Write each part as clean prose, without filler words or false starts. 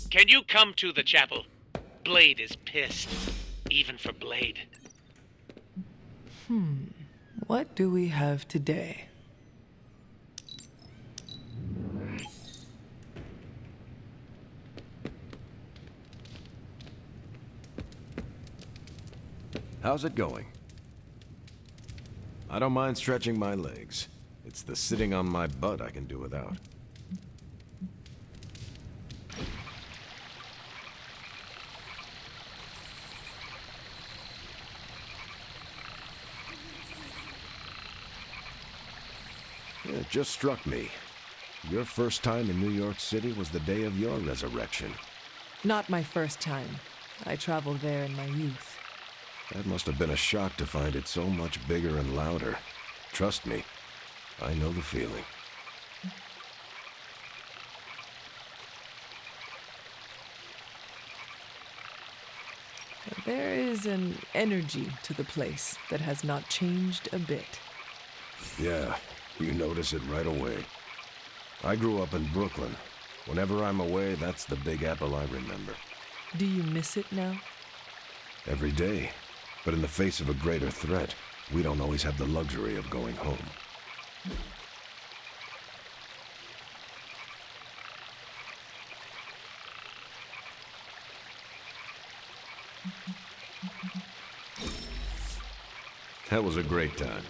Can you come to the chapel? Blade is pissed. Even for Blade. What do we have today? How's it going? I don't mind stretching my legs. It's the sitting on my butt I can do without. It just struck me. Your first time in New York City was the day of your resurrection. Not my first time. I traveled there in my youth. That must have been a shock to find it so much bigger and louder. Trust me, I know the feeling. There is an energy to the place that has not changed a bit. Yeah, you notice it right away. I grew up in Brooklyn. Whenever I'm away, that's the Big Apple I remember. Do you miss it now? Every day. But in the face of a greater threat, we don't always have the luxury of going home. That was a great time.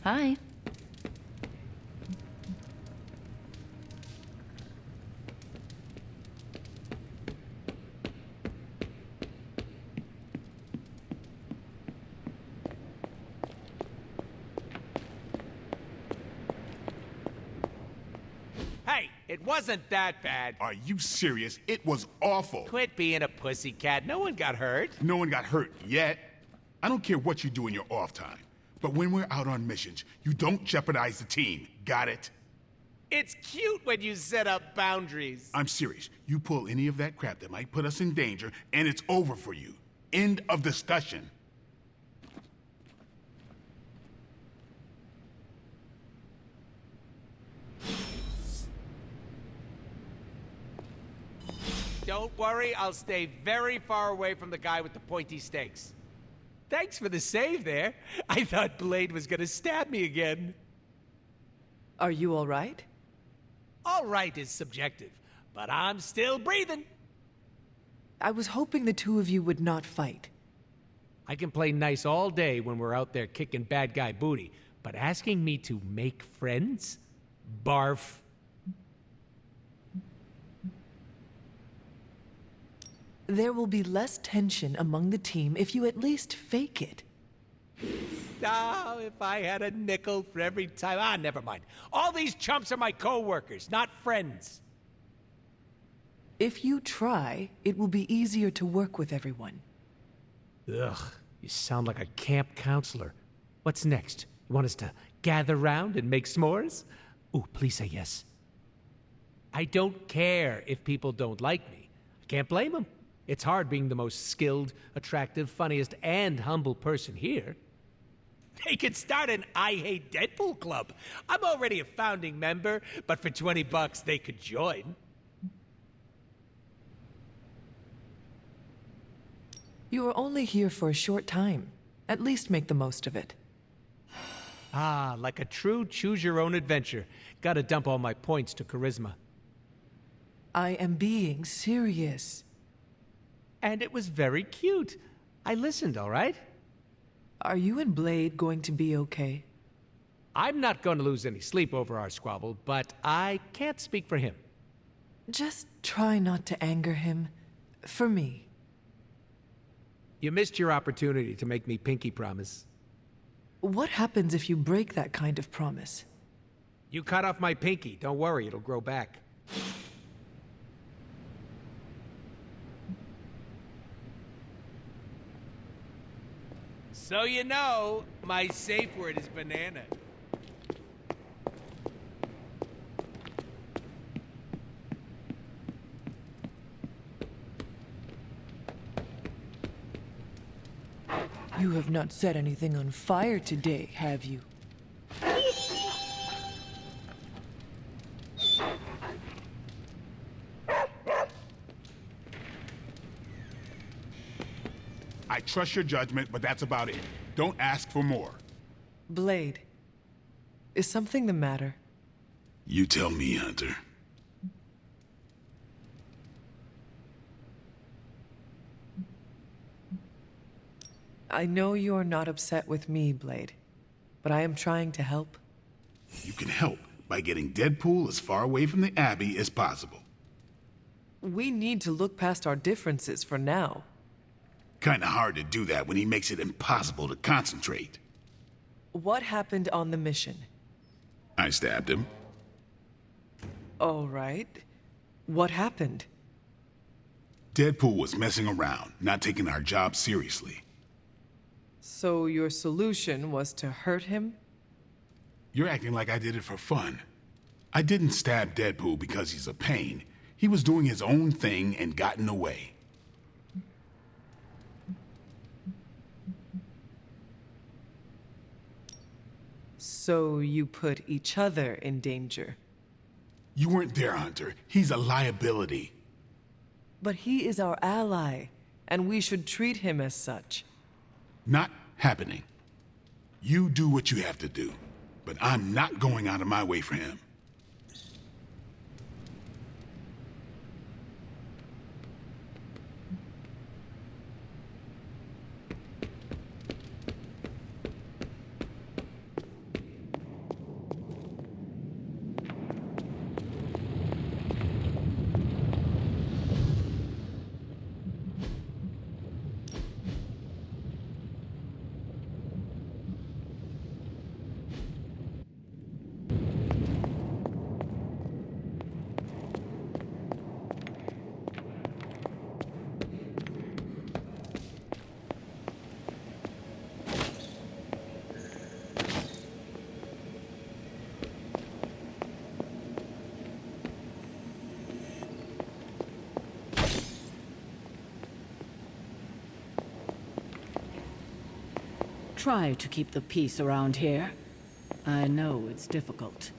Hi. Hey, it wasn't that bad. Are you serious? It was awful. Quit being a pussycat. No one got hurt. No one got hurt yet. I don't care what you do in your off time. But when we're out on missions, you don't jeopardize the team. Got it? It's cute when you set up boundaries. I'm serious. You pull any of that crap that might put us in danger, and it's over for you. End of discussion. Don't worry, I'll stay very far away from the guy with the pointy stakes. Thanks for the save there. I thought Blade was gonna stab me again. Are you all right? All right is subjective, but I'm still breathing. I was hoping the two of you would not fight. I can play nice all day when we're out there kicking bad guy booty, but asking me to make friends? Barf. There will be less tension among the team if you at least fake it. Oh, if I had a nickel for every time. Ah, never mind. All these chumps are my co-workers, not friends. If you try, it will be easier to work with everyone. Ugh, you sound like a camp counselor. What's next? You want us to gather round and make s'mores? Ooh, please say yes. I don't care if people don't like me. I can't blame them. It's hard being the most skilled, attractive, funniest, and humble person here. They could start an I Hate Deadpool club. I'm already a founding member, but for $20 they could join. You are only here for a short time. At least make the most of it. Ah, like a true choose-your-own-adventure. Gotta dump all my points to charisma. I am being serious. And it was very cute. I listened, all right? Are you and Blade going to be okay? I'm not going to lose any sleep over our squabble, but I can't speak for him. Just try not to anger him. For me. You missed your opportunity to make me pinky promise. What happens if you break that kind of promise? You cut off my pinky. Don't worry, it'll grow back. So you know, my safe word is banana. You have not set anything on fire today, have you? I trust your judgment, but that's about it. Don't ask for more. Blade, is something the matter? You tell me, Hunter. I know you are not upset with me, Blade, but I am trying to help. You can help by getting Deadpool as far away from the Abbey as possible. We need to look past our differences for now. Kinda hard to do that when he makes it impossible to concentrate. What happened on the mission? I stabbed him. All right. What happened? Deadpool was messing around, not taking our job seriously. So your solution was to hurt him? You're acting like I did it for fun. I didn't stab Deadpool because he's a pain. He was doing his own thing and got in the way. So you put each other in danger. You weren't there, Hunter. He's a liability. But he is our ally, and we should treat him as such. Not happening. You do what you have to do, but I'm not going out of my way for him. Try to keep the peace around here. I know it's difficult.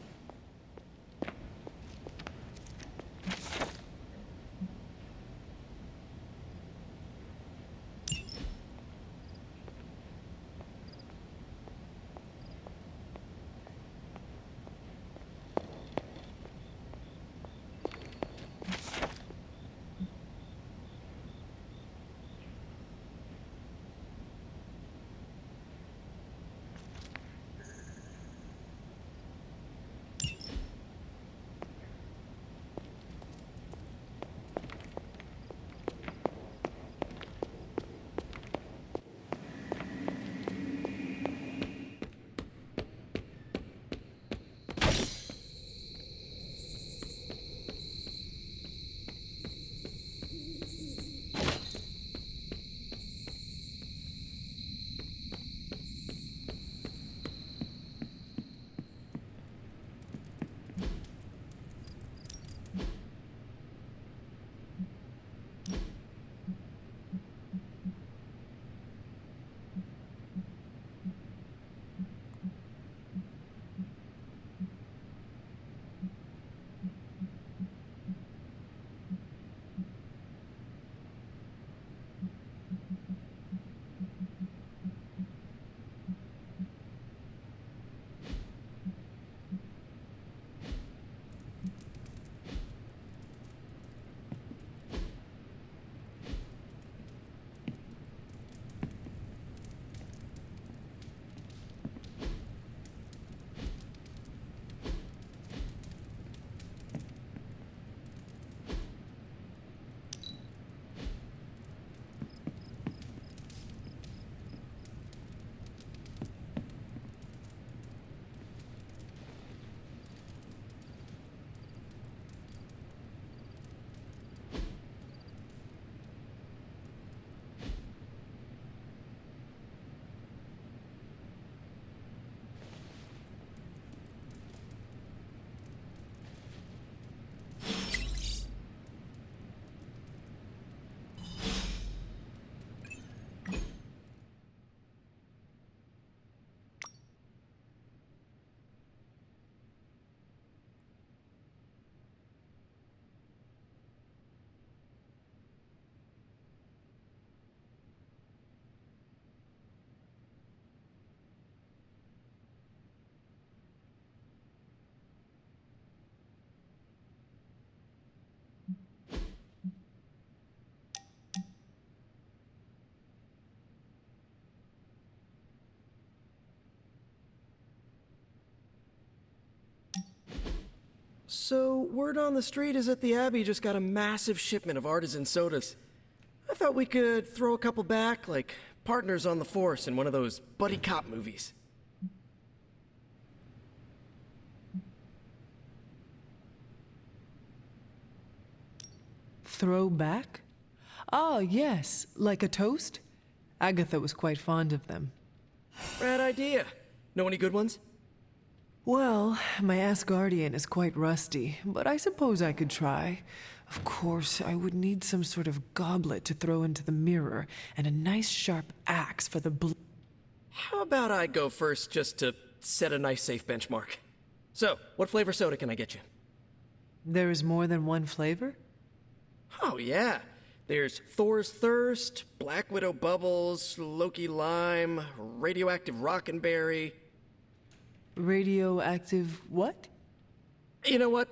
So, word on the street is that the Abbey just got a massive shipment of artisan sodas. I thought we could throw a couple back, like partners on the force in one of those buddy cop movies. Throw back? Ah, yes, like a toast? Agatha was quite fond of them. Rad idea. Know any good ones? Well, my Asgardian is quite rusty, but I suppose I could try. Of course, I would need some sort of goblet to throw into the mirror, and a nice sharp axe for the How about I go first just to set a nice safe benchmark? So, what flavor soda can I get you? There is more than one flavor? Oh, yeah. There's Thor's Thirst, Black Widow Bubbles, Loki Lime, Radioactive Rockenberry. Radioactive what? You know what?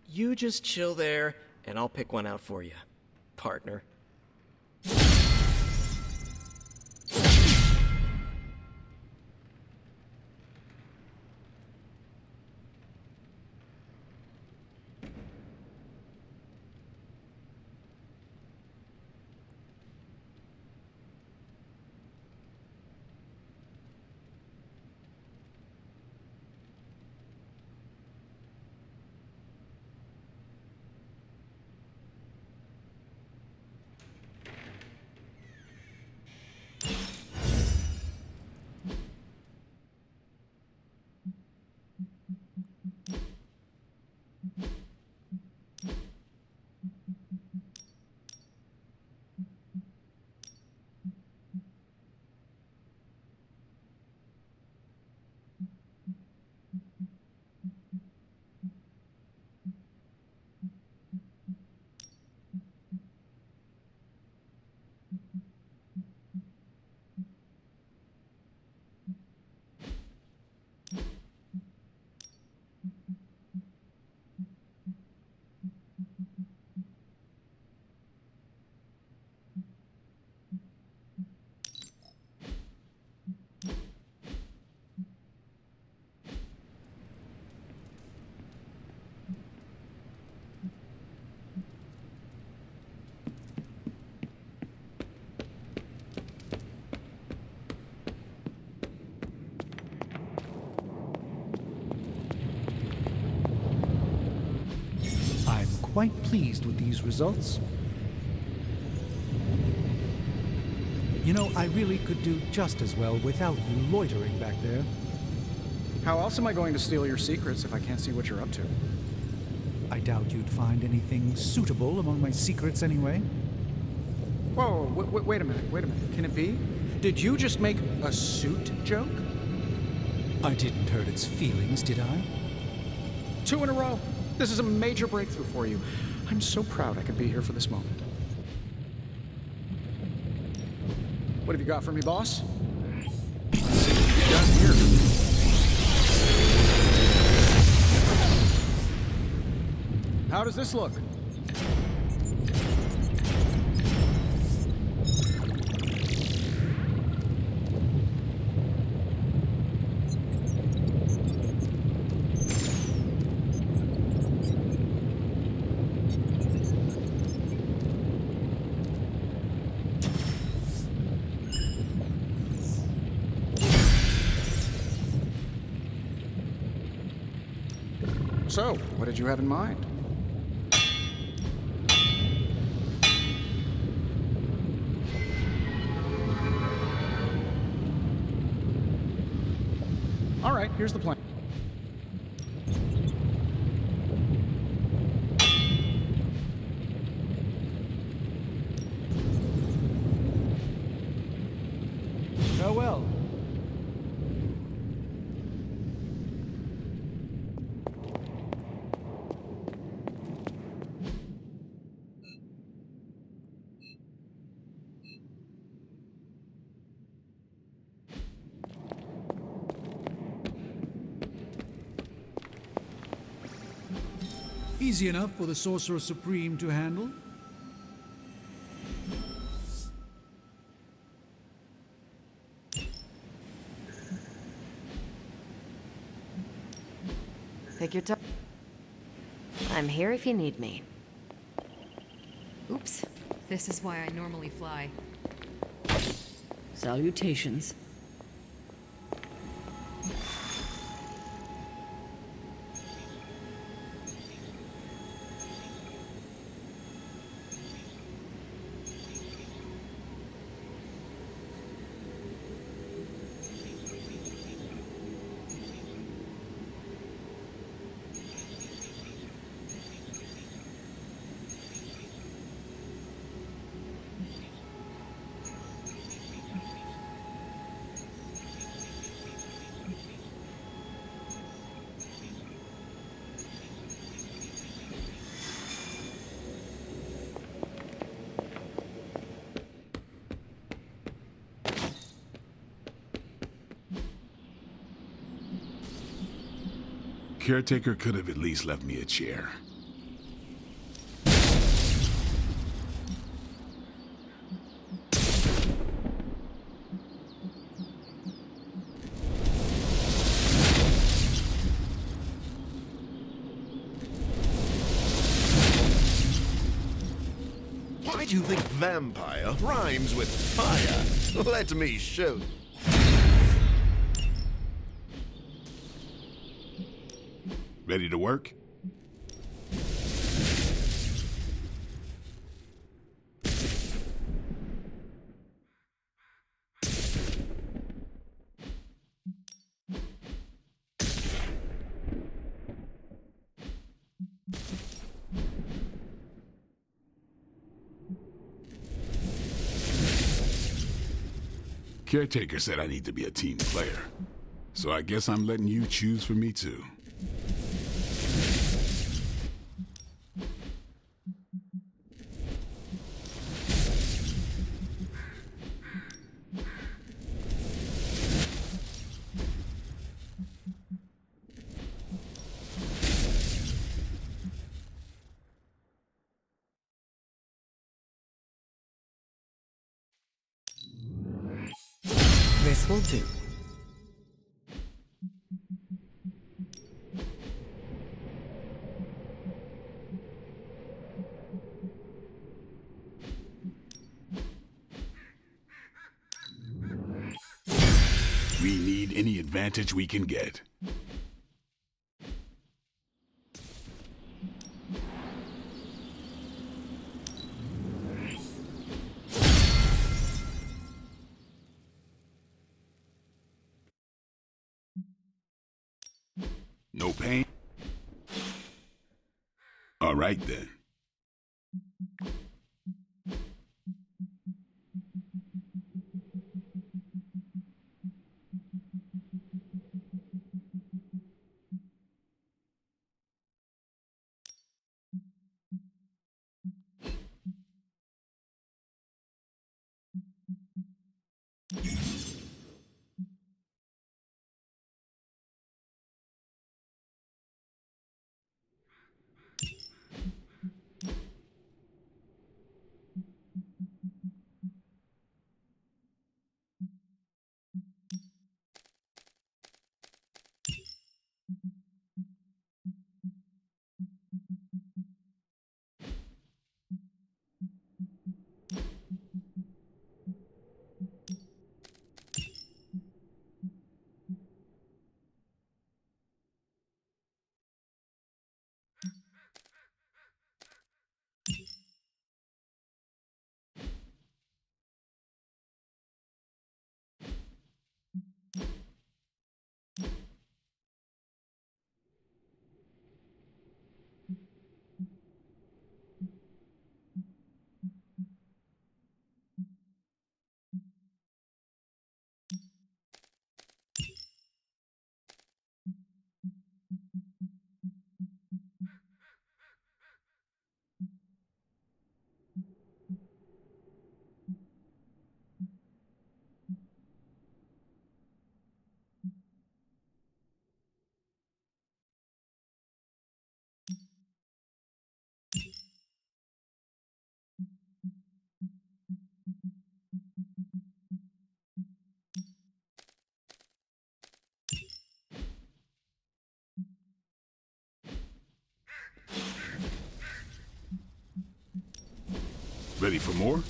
You just chill there, and I'll pick one out for you, partner. I'm quite pleased with these results. You know, I really could do just as well without you loitering back there. How else am I going to steal your secrets if I can't see what you're up to? I doubt you'd find anything suitable among my secrets anyway. Whoa, wait a minute, wait a minute. Can it be? Did you just make a suit joke? I didn't hurt its feelings, did I? 2 in a row. This is a major breakthrough for you. I'm so proud I could be here for this moment. What have you got for me, boss? Let's see what you got here. How does this look? So, what did you have in mind? All right, here's the plan. Farewell. Easy enough for the Sorcerer Supreme to handle. Take your time. I'm here if you need me. Oops. This is why I normally fly. Salutations. Caretaker could have at least left me a chair. Why do you think vampire rhymes with fire? Let me show you. Ready to work? Caretaker said I need to be a team player, so I guess I'm letting you choose for me too. This will do. We need any advantage we can get. No pain? All right then. Ready for more?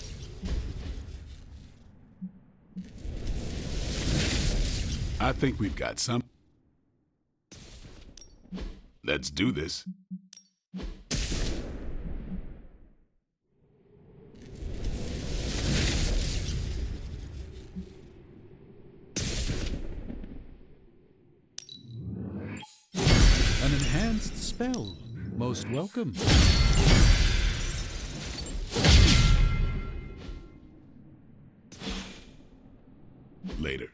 I think we've got some. Let's do this. An enhanced spell. Most welcome. Later.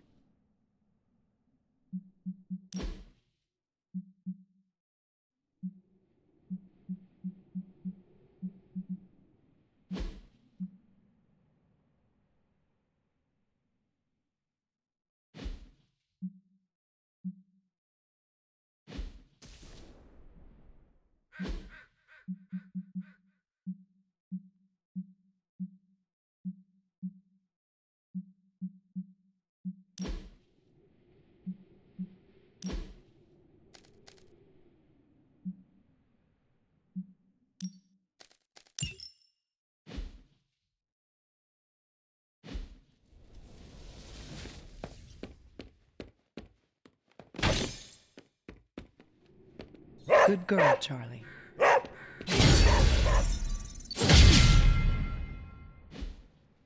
Good girl, Charlie.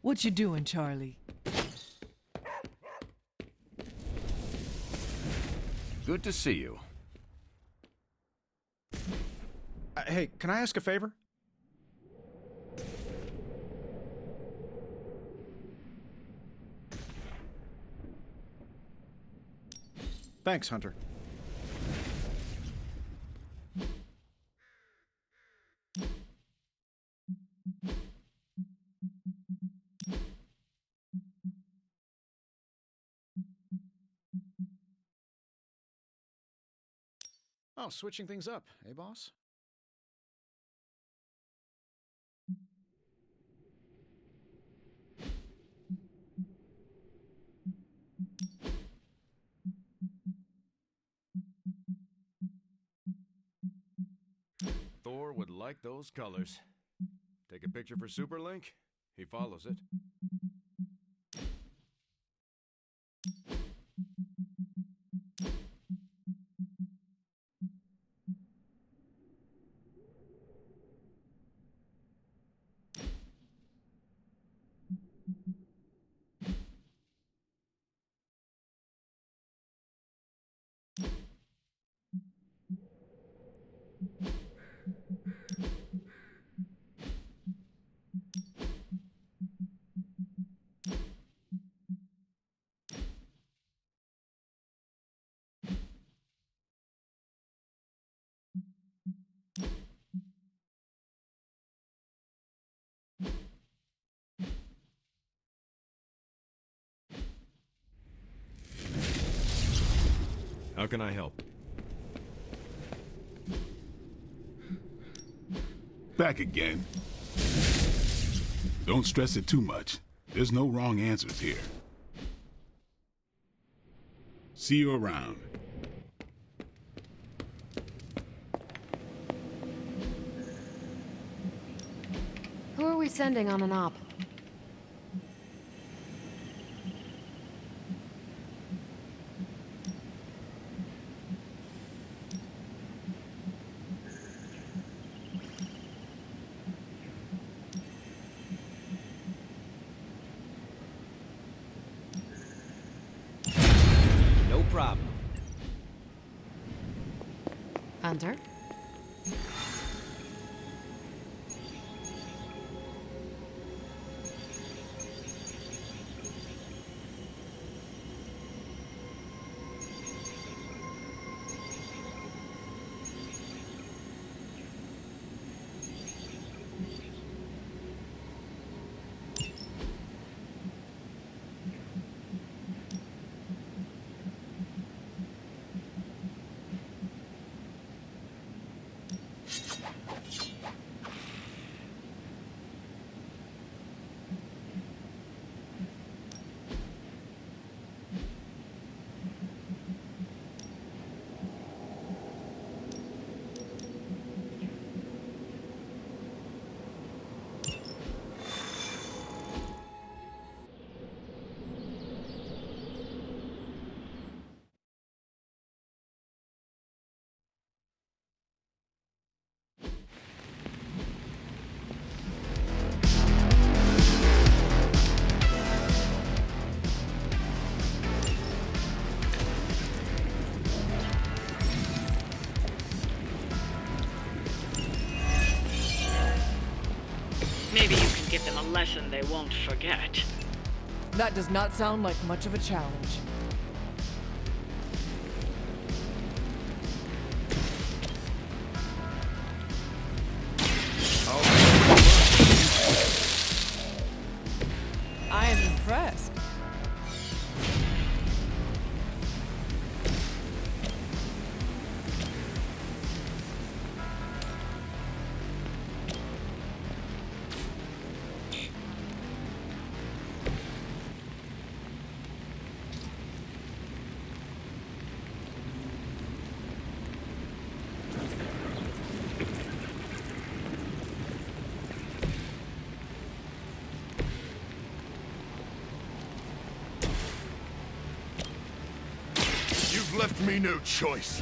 What you doing, Charlie? Good to see you. Hey, can I ask a favor? Thanks, Hunter. Oh, switching things up, eh, boss? Thor would like those colors. Take a picture for Superlink? He follows it. How can I help? Back again. Don't stress it too much. There's no wrong answers here. See you around. Who are we sending on an op? No problem. Hunter? them a lesson they won't forget. That does not sound like much of a challenge. I am impressed. You've left me no choice.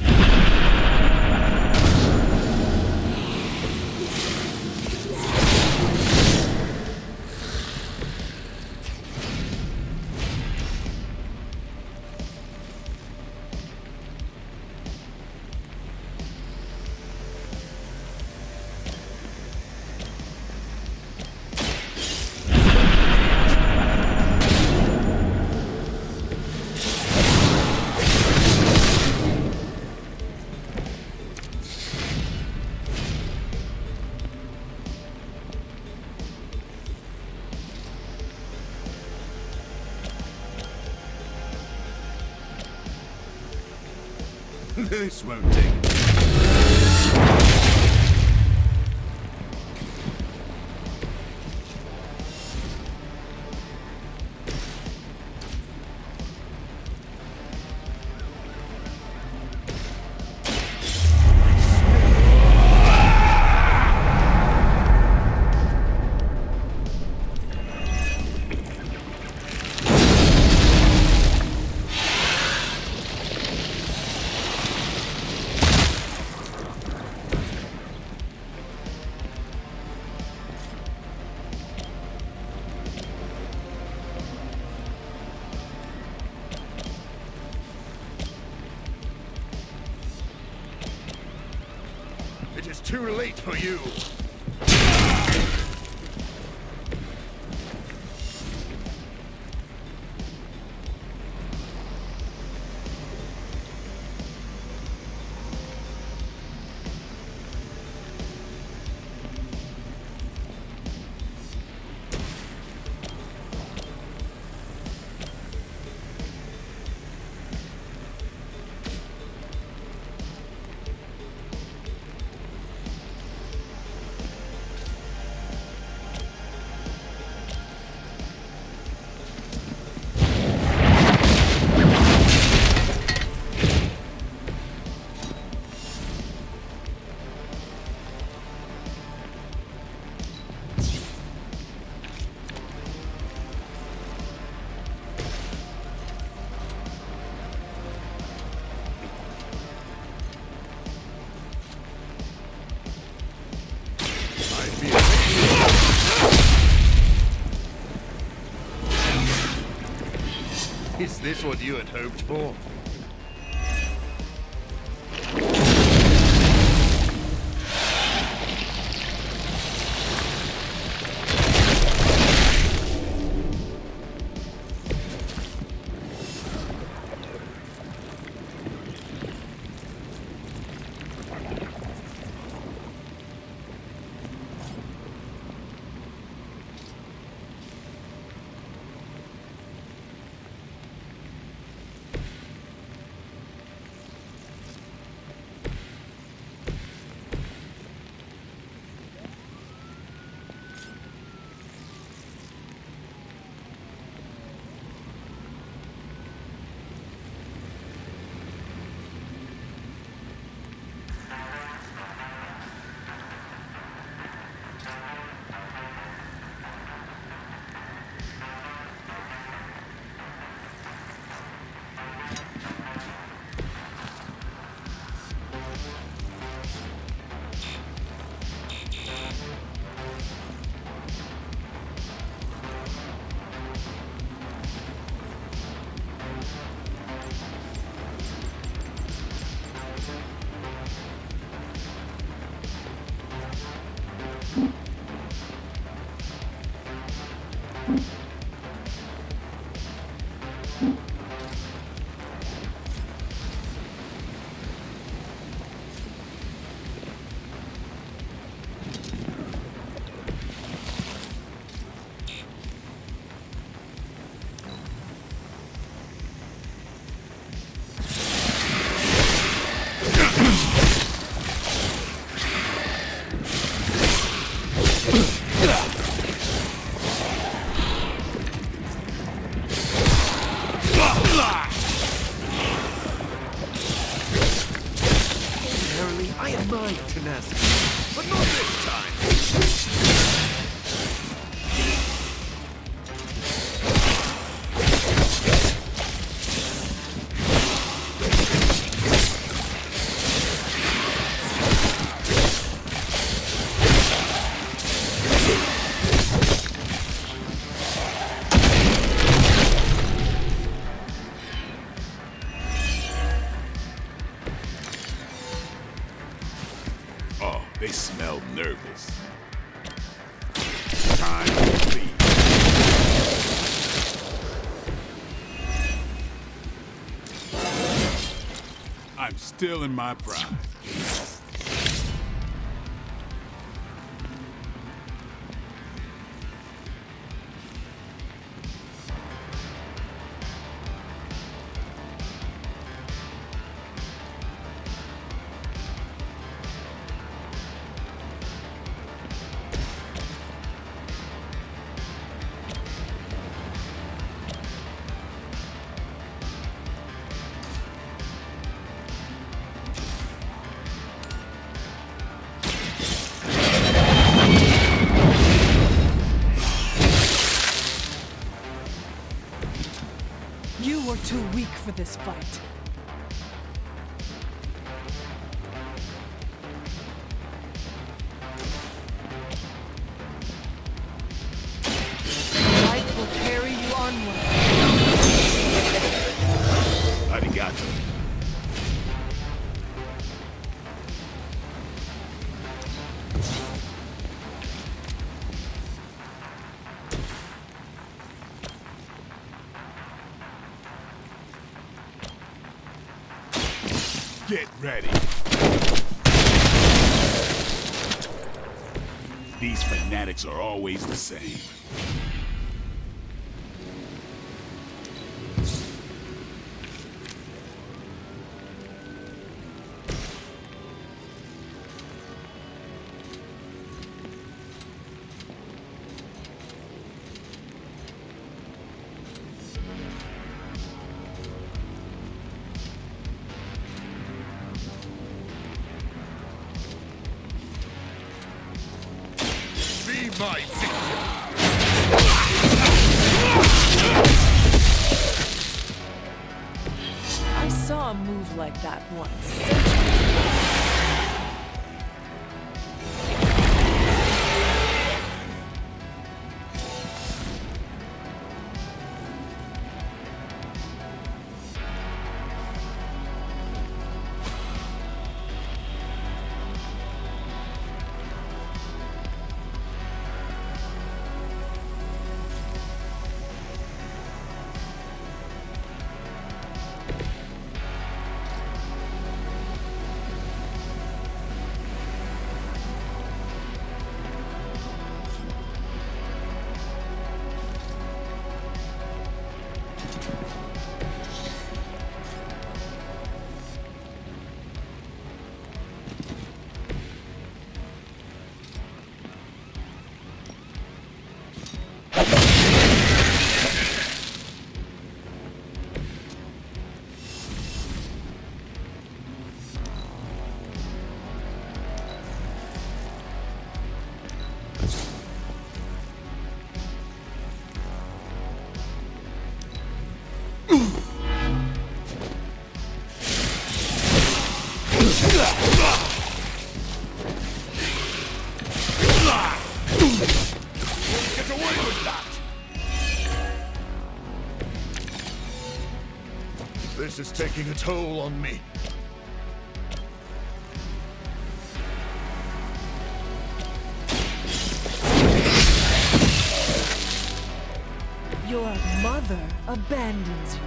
This won't take. It is too late for you. Is this what you had hoped for? but not this time. Oh, they smell nervous. Time to leave. I'm still in my prime. You are too weak for this fight. Light will carry you onward. Arigato. Get ready. These fanatics are always the same. Be my victim. I saw a move like that once. Get away with that! This is taking a toll on me. Your mother abandons you.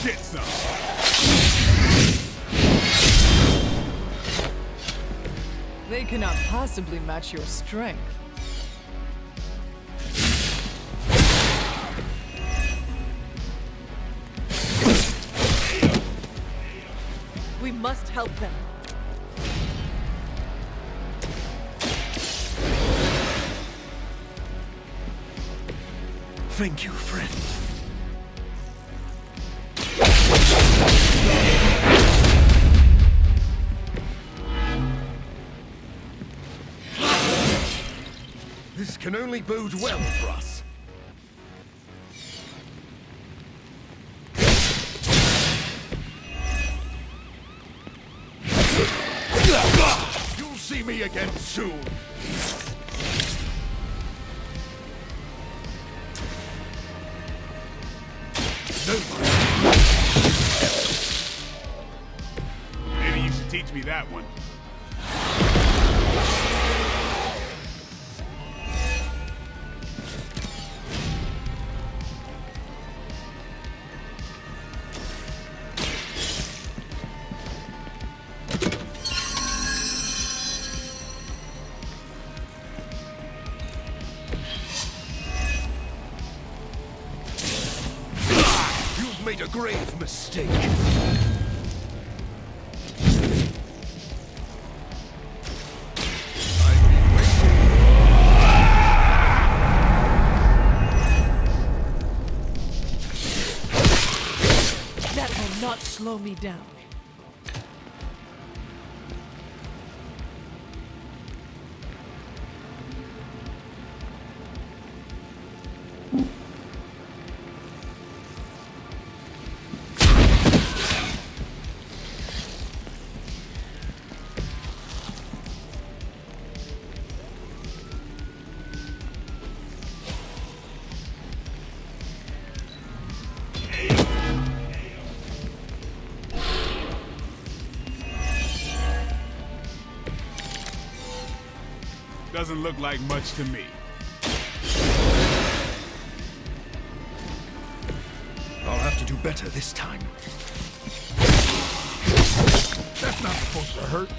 Get some. They cannot possibly match your strength. We must help them. Thank you, friend. This can only bode well for us. You'll see me again soon. Maybe you should teach me that one. You've made a grave mistake. That will not slow me down. Doesn't look like much to me. I'll have to do better this time. That's not supposed to hurt.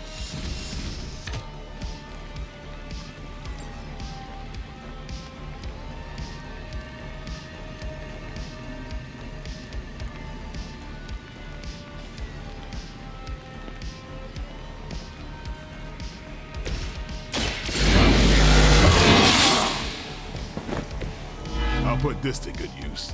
I'll put this to good use.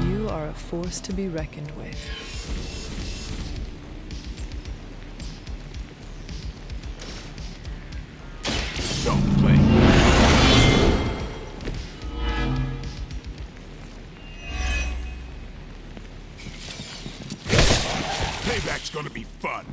You are a force to be reckoned with. Don't play. Payback's gonna be fun.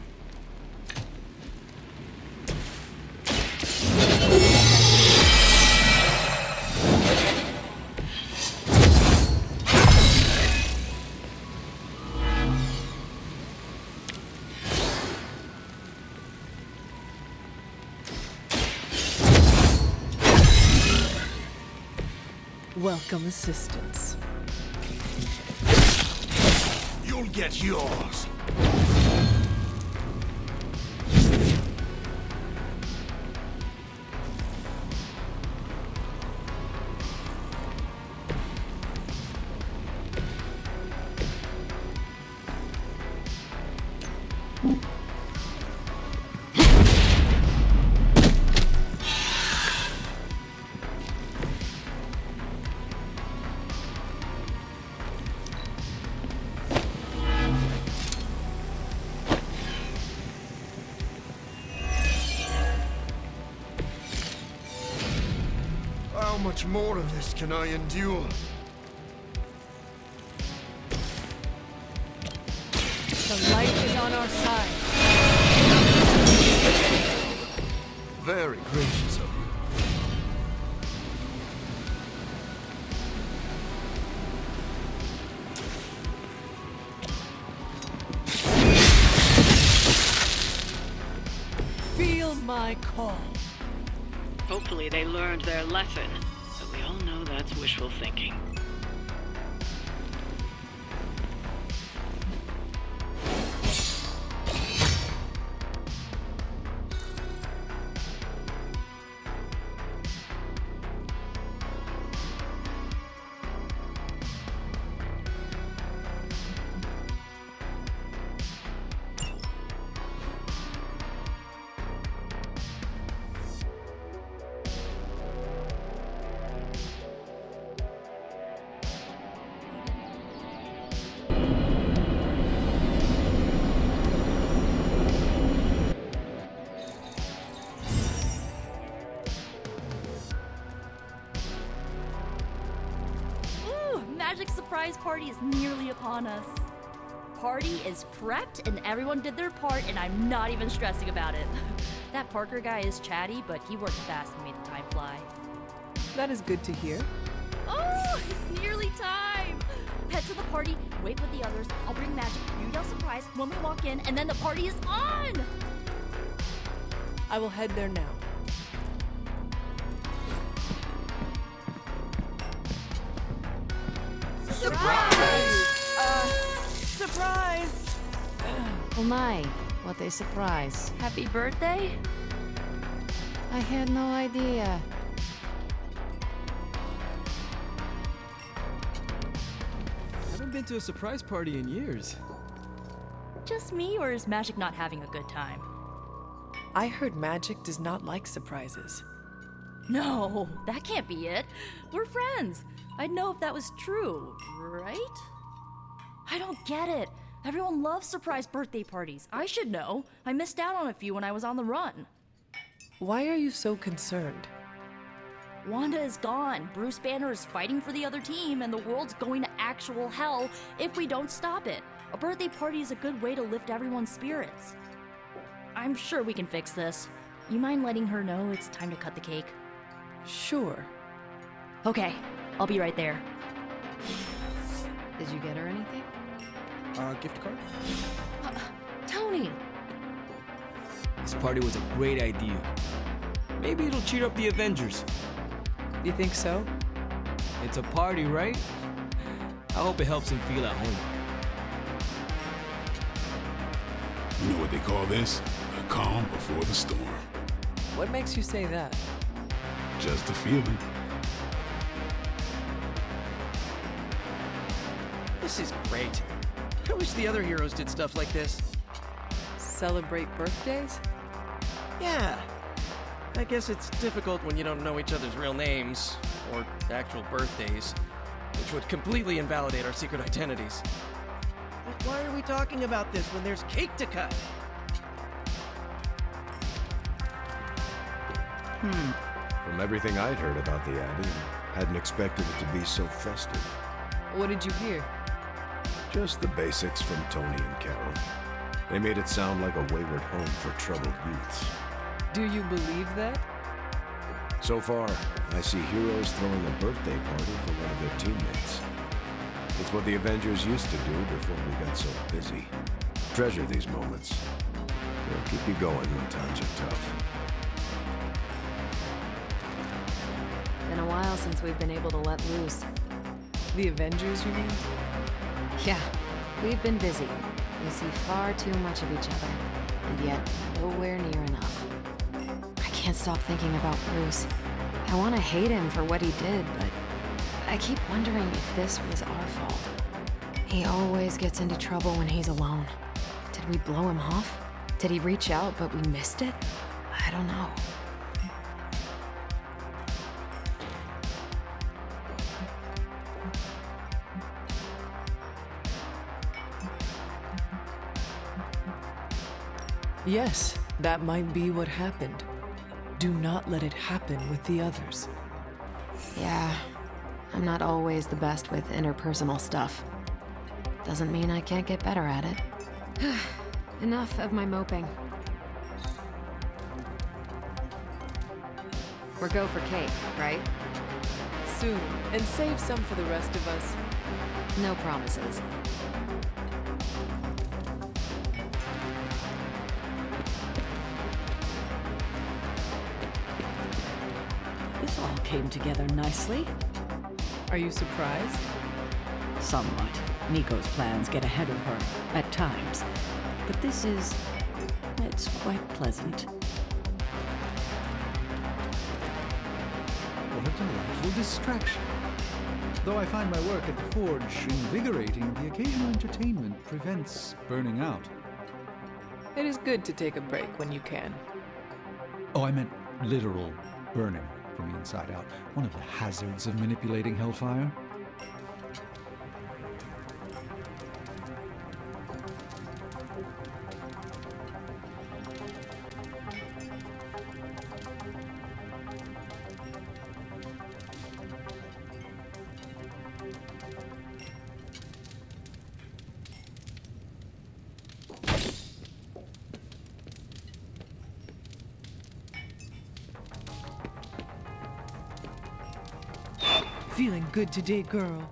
Welcome assistance. You'll get yours. How much more of this can I endure? The light is on our side. Very gracious of you. my call. Hopefully they learned their lesson, but we all know that's wishful thinking. Magic surprise party is nearly upon us. Party is prepped and everyone did their part and I'm not even stressing about it. That Parker guy is chatty, but he worked fast and made the time fly. That is good to hear. Oh, it's nearly time! Head to the party, wait with the others, I'll bring magic, you yell surprise when we walk in, and then the party is on! I will head there now. Surprise! Surprise! Oh my, what a surprise. Happy birthday? I had no idea. Haven't been to a surprise party in years. Just me, or is Magic not having a good time? I heard Magic does not like surprises. No, that can't be it. We're friends. I'd know if that was true, right? I don't get it. Everyone loves surprise birthday parties. I should know. I missed out on a few when I was on the run. Why are you so concerned? Wanda is gone. Bruce Banner is fighting for the other team, and the world's going to actual hell if we don't stop it. A birthday party is a good way to lift everyone's spirits. I'm sure we can fix this. You mind letting her know it's time to cut the cake? Sure. Okay, I'll be right there. Did you get her anything? Gift card? Tony! This party was a great idea. Maybe it'll cheer up the Avengers. You think so? It's a party, right? I hope it helps them feel at home. You know what they call this? A calm before the storm. What makes you say that? Just a feeling. This is great. I wish the other heroes did stuff like this. Celebrate birthdays? Yeah. I guess it's difficult when you don't know each other's real names, or actual birthdays, which would completely invalidate our secret identities. But why are we talking about this when there's cake to cut? From everything I'd heard about the Abbey, I hadn't expected it to be so festive. What did you hear? Just the basics from Tony and Carol. They made it sound like a wayward home for troubled youths. Do you believe that? So far, I see heroes throwing a birthday party for one of their teammates. It's what the Avengers used to do before we got so busy. Treasure these moments. They'll keep you going when times are tough. Been a while since we've been able to let loose. The Avengers, you mean? Yeah, we've been busy. We see far too much of each other, and yet nowhere near enough. I can't stop thinking about Bruce. I want to hate him for what he did, but I keep wondering if this was our fault. He always gets into trouble when he's alone. Did we blow him off? Did he reach out but we missed it? I don't know. Yes, that might be what happened. Do not let it happen with the others. Yeah, I'm not always the best with interpersonal stuff. Doesn't mean I can't get better at it. Enough of my moping. We're go for cake, right? Soon, and save some for the rest of us. No promises. all came together nicely. Are you surprised? Somewhat. Nico's plans get ahead of her, at times. But it's quite pleasant. What a delightful distraction. Though I find my work at the forge invigorating, the occasional entertainment prevents burning out. It is good to take a break when you can. Oh, I meant literal burning from the inside out. One of the hazards of manipulating hellfire. Feeling good today, girl.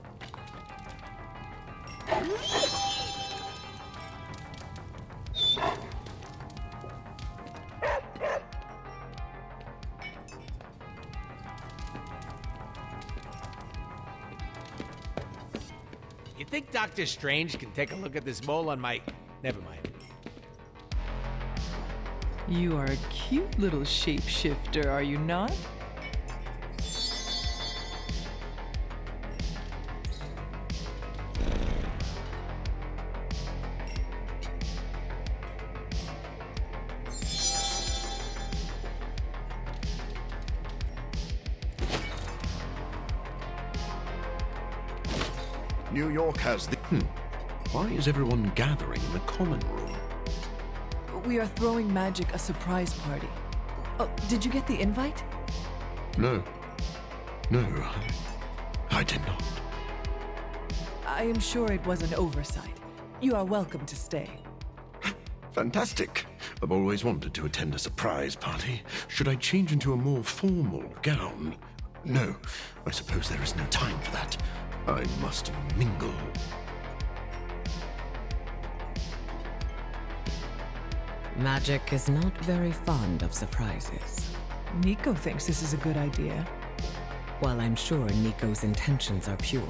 You think Doctor Strange can take a look at this mole on my... Never mind. You are a cute little shapeshifter, are you not? New York has the... Why is everyone gathering in the common room? We are throwing Magic a surprise party. Oh, did you get the invite? No. No, I did not. I am sure it was an oversight. You are welcome to stay. Fantastic. I've always wanted to attend a surprise party. Should I change into a more formal gown? No, I suppose there is no time for that. I must mingle. Magic is not very fond of surprises. Nico thinks this is a good idea. While I'm sure Nico's intentions are pure,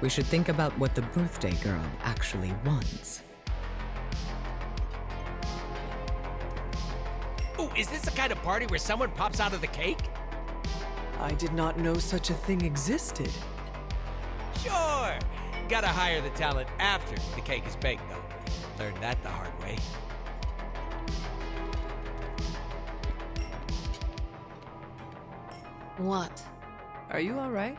we should think about what the birthday girl actually wants. Ooh, is this the kind of party where someone pops out of the cake? I did not know such a thing existed. Sure! Gotta hire the talent after the cake is baked, though. Learned that the hard way. What? Are you all right?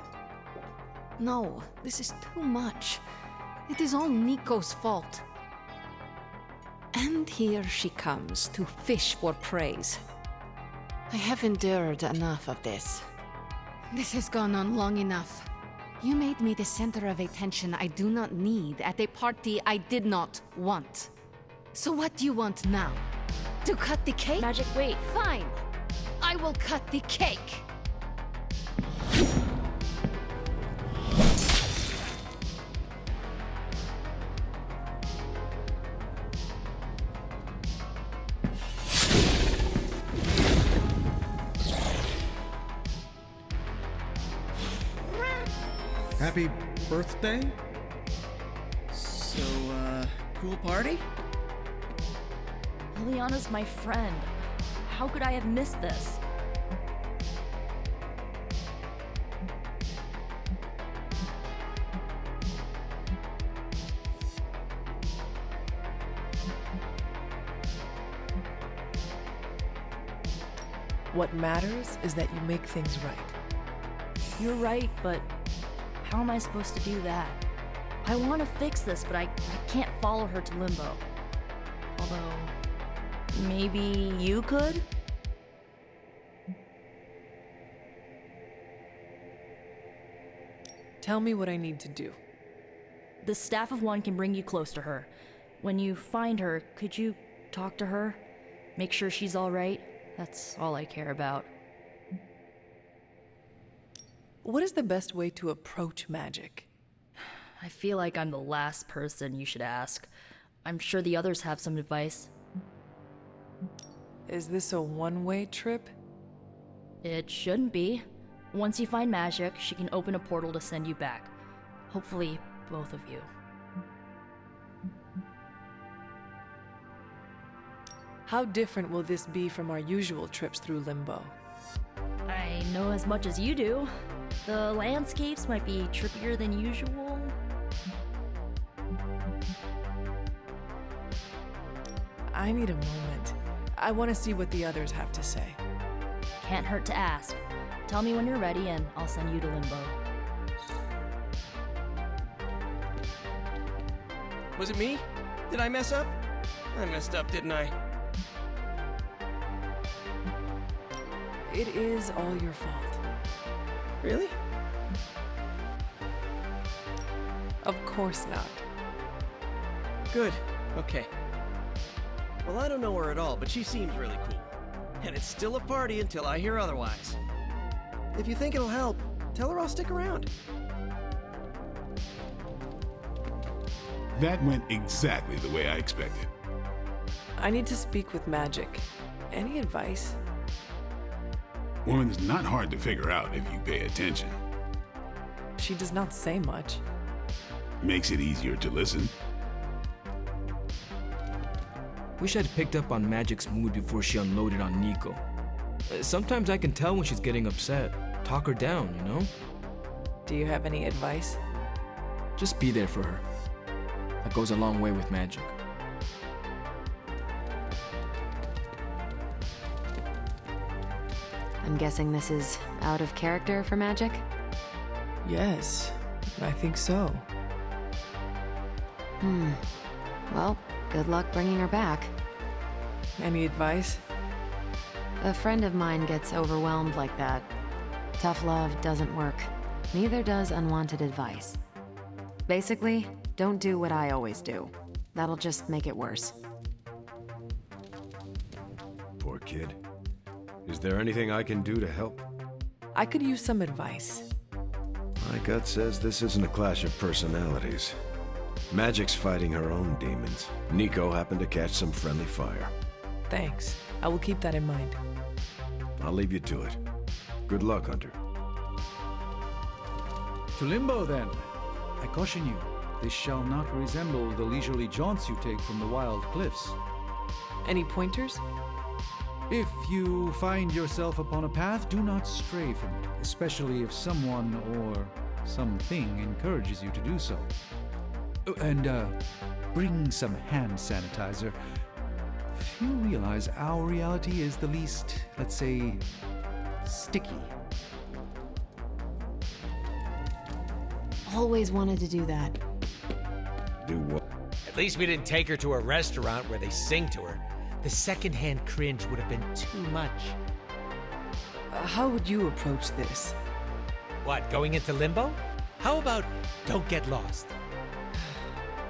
No, this is too much. It is all Nico's fault. And here she comes to fish for praise. I have endured enough of this. This has gone on long enough. You made me the center of attention I do not need at a party I did not want. So what do you want now? To cut the cake? Magic, wait. Fine. I will cut the cake. Happy birthday? So, cool party? Liliana's my friend. How could I have missed this? What matters is that you make things right. You're right, but how am I supposed to do that? I want to fix this, but I can't follow her to Limbo. Although, maybe you could? Tell me what I need to do. The Staff of One can bring you close to her. When you find her, could you talk to her? Make sure she's all right? That's all I care about. What is the best way to approach magic? I feel like I'm the last person you should ask. I'm sure the others have some advice. Is this a one-way trip? It shouldn't be. Once you find magic, she can open a portal to send you back. Hopefully, both of you. How different will this be from our usual trips through Limbo? I know as much as you do. The landscapes might be trippier than usual. I need a moment. I want to see what the others have to say. Can't hurt to ask. Tell me when you're ready and I'll send you to Limbo. Was it me? Did I mess up? I messed up, didn't I? It is all your fault. Really? Of course not. Good. Okay. Well, I don't know her at all, but she seems really cool. And it's still a party until I hear otherwise. If you think it'll help, tell her I'll stick around. That went exactly the way I expected. I need to speak with Magic. Any advice? Woman's not hard to figure out if you pay attention. She does not say much. Makes it easier to listen. Wish I'd picked up on Magic's mood before she unloaded on Nico. Sometimes I can tell when she's getting upset. Talk her down, you know? Do you have any advice? Just be there for her. That goes a long way with Magic. I'm guessing this is out of character for Magic? Yes, I think so. Well, good luck bringing her back. Any advice? A friend of mine gets overwhelmed like that. Tough love doesn't work. Neither does unwanted advice. Basically, don't do what I always do. That'll just make it worse. Poor kid. Is there anything I can do to help? I could use some advice. My gut says this isn't a clash of personalities. Magic's fighting her own demons. Nico happened to catch some friendly fire. Thanks. I will keep that in mind. I'll leave you to it. Good luck, Hunter. To Limbo, then. I caution you, this shall not resemble the leisurely jaunts you take from the wild cliffs. Any pointers? If you find yourself upon a path, do not stray from it, especially if someone or something encourages you to do so. And, bring some hand sanitizer. You realize our reality is the least, let's say, sticky. Always wanted to do that. Do what? At least we didn't take her to a restaurant where they sing to her. The secondhand cringe would have been too much. How would you approach this? What, going into Limbo? How about don't get lost?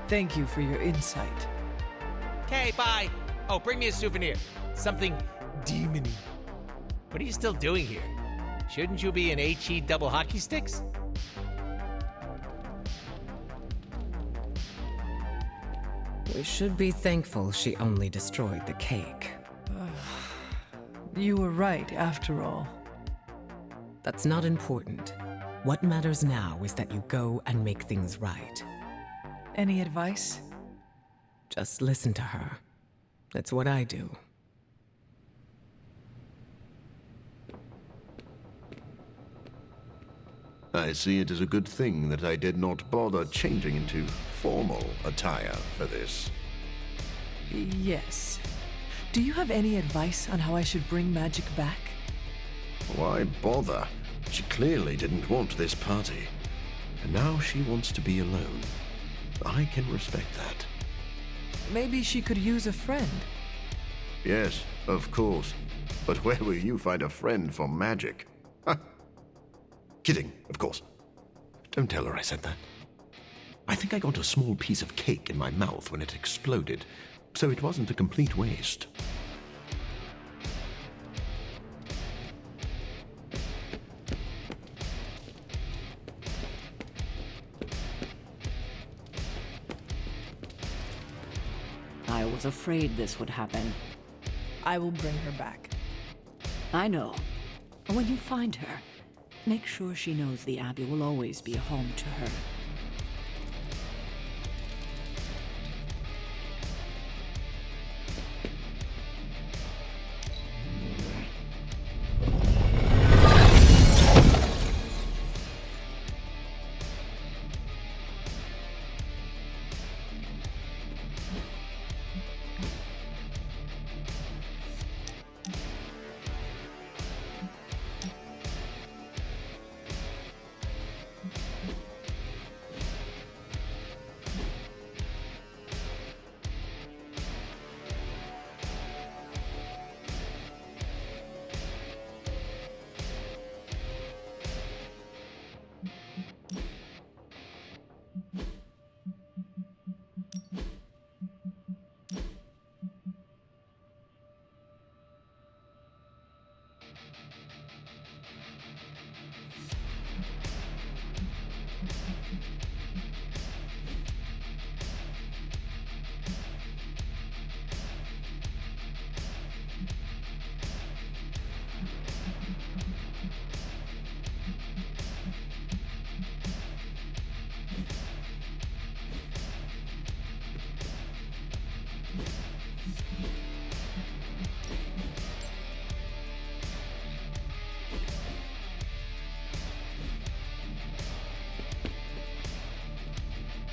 Thank you for your insight. Okay, bye. Oh, bring me a souvenir. Something demon-y. What are you still doing here? Shouldn't you be in HE double hockey sticks? We should be thankful she only destroyed the cake. You were right, after all. That's not important. What matters now is that you go and make things right. Any advice? Just listen to her. That's what I do. I see it as a good thing that I did not bother changing into formal attire for this. Yes. Do you have any advice on how I should bring Magic back? Why bother? She clearly didn't want this party. And now she wants to be alone. I can respect that. Maybe she could use a friend. Yes, of course. But where will you find a friend for Magic? Ha! Kidding, of course. Don't tell her I said that. I think I got a small piece of cake in my mouth when it exploded, so it wasn't a complete waste. I was afraid this would happen. I will bring her back. I know. When you find her, Make sure she knows the Abbey will always be a home to her.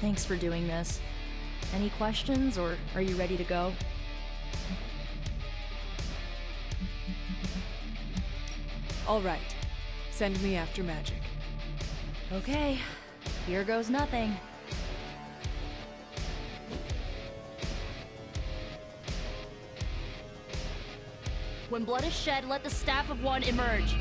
Thanks for doing this. Any questions, or are you ready to go? All right. Send me after magic. Okay, here goes nothing. When blood is shed, let the staff of one emerge.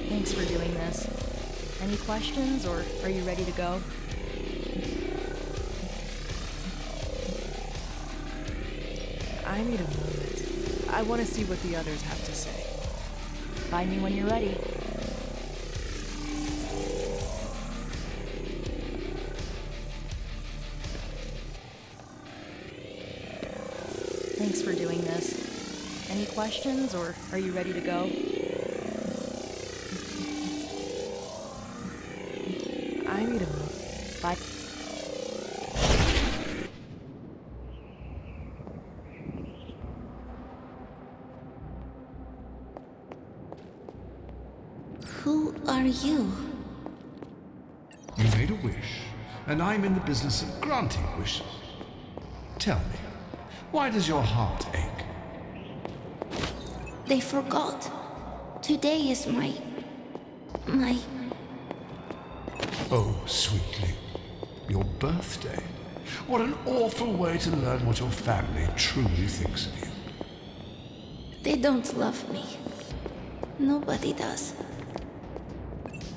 Thanks for doing this. Any questions, or are you ready to go? I need a moment. I want to see what the others have to say. Find me when you're ready. Thanks for doing this. Any questions, or are you ready to go? I need a moment. Bye. Who are you? You made a wish, and I'm in the business of granting wishes. Tell me, why does your heart ache? They forgot. Today is my... Oh, sweetly. Your birthday. What an awful way to learn what your family truly thinks of you. They don't love me. Nobody does.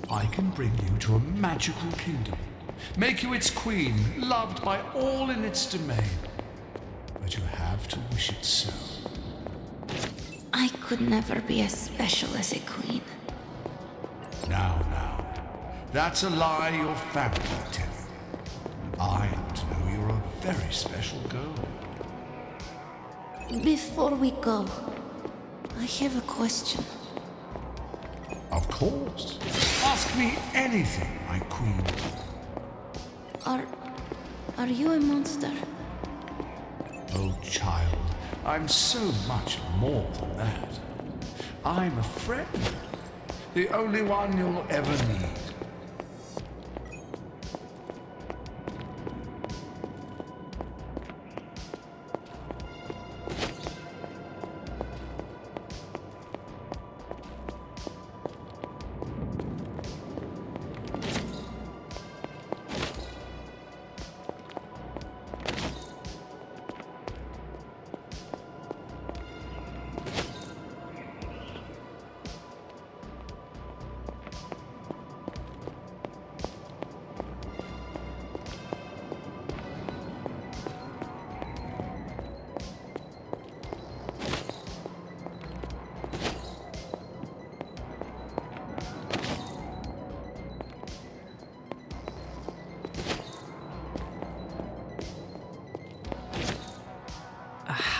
I can bring you to a magical kingdom. Make you its queen, loved by all in its domain. But you have to wish it so. I could never be as special as a queen. Now. That's a lie your family will tell you. I happen to know you're a very special girl. Before we go, I have a question. Of course. Ask me anything, my queen. Are you a monster? Oh, child, I'm so much more than that. I'm a friend. The only one you'll ever need.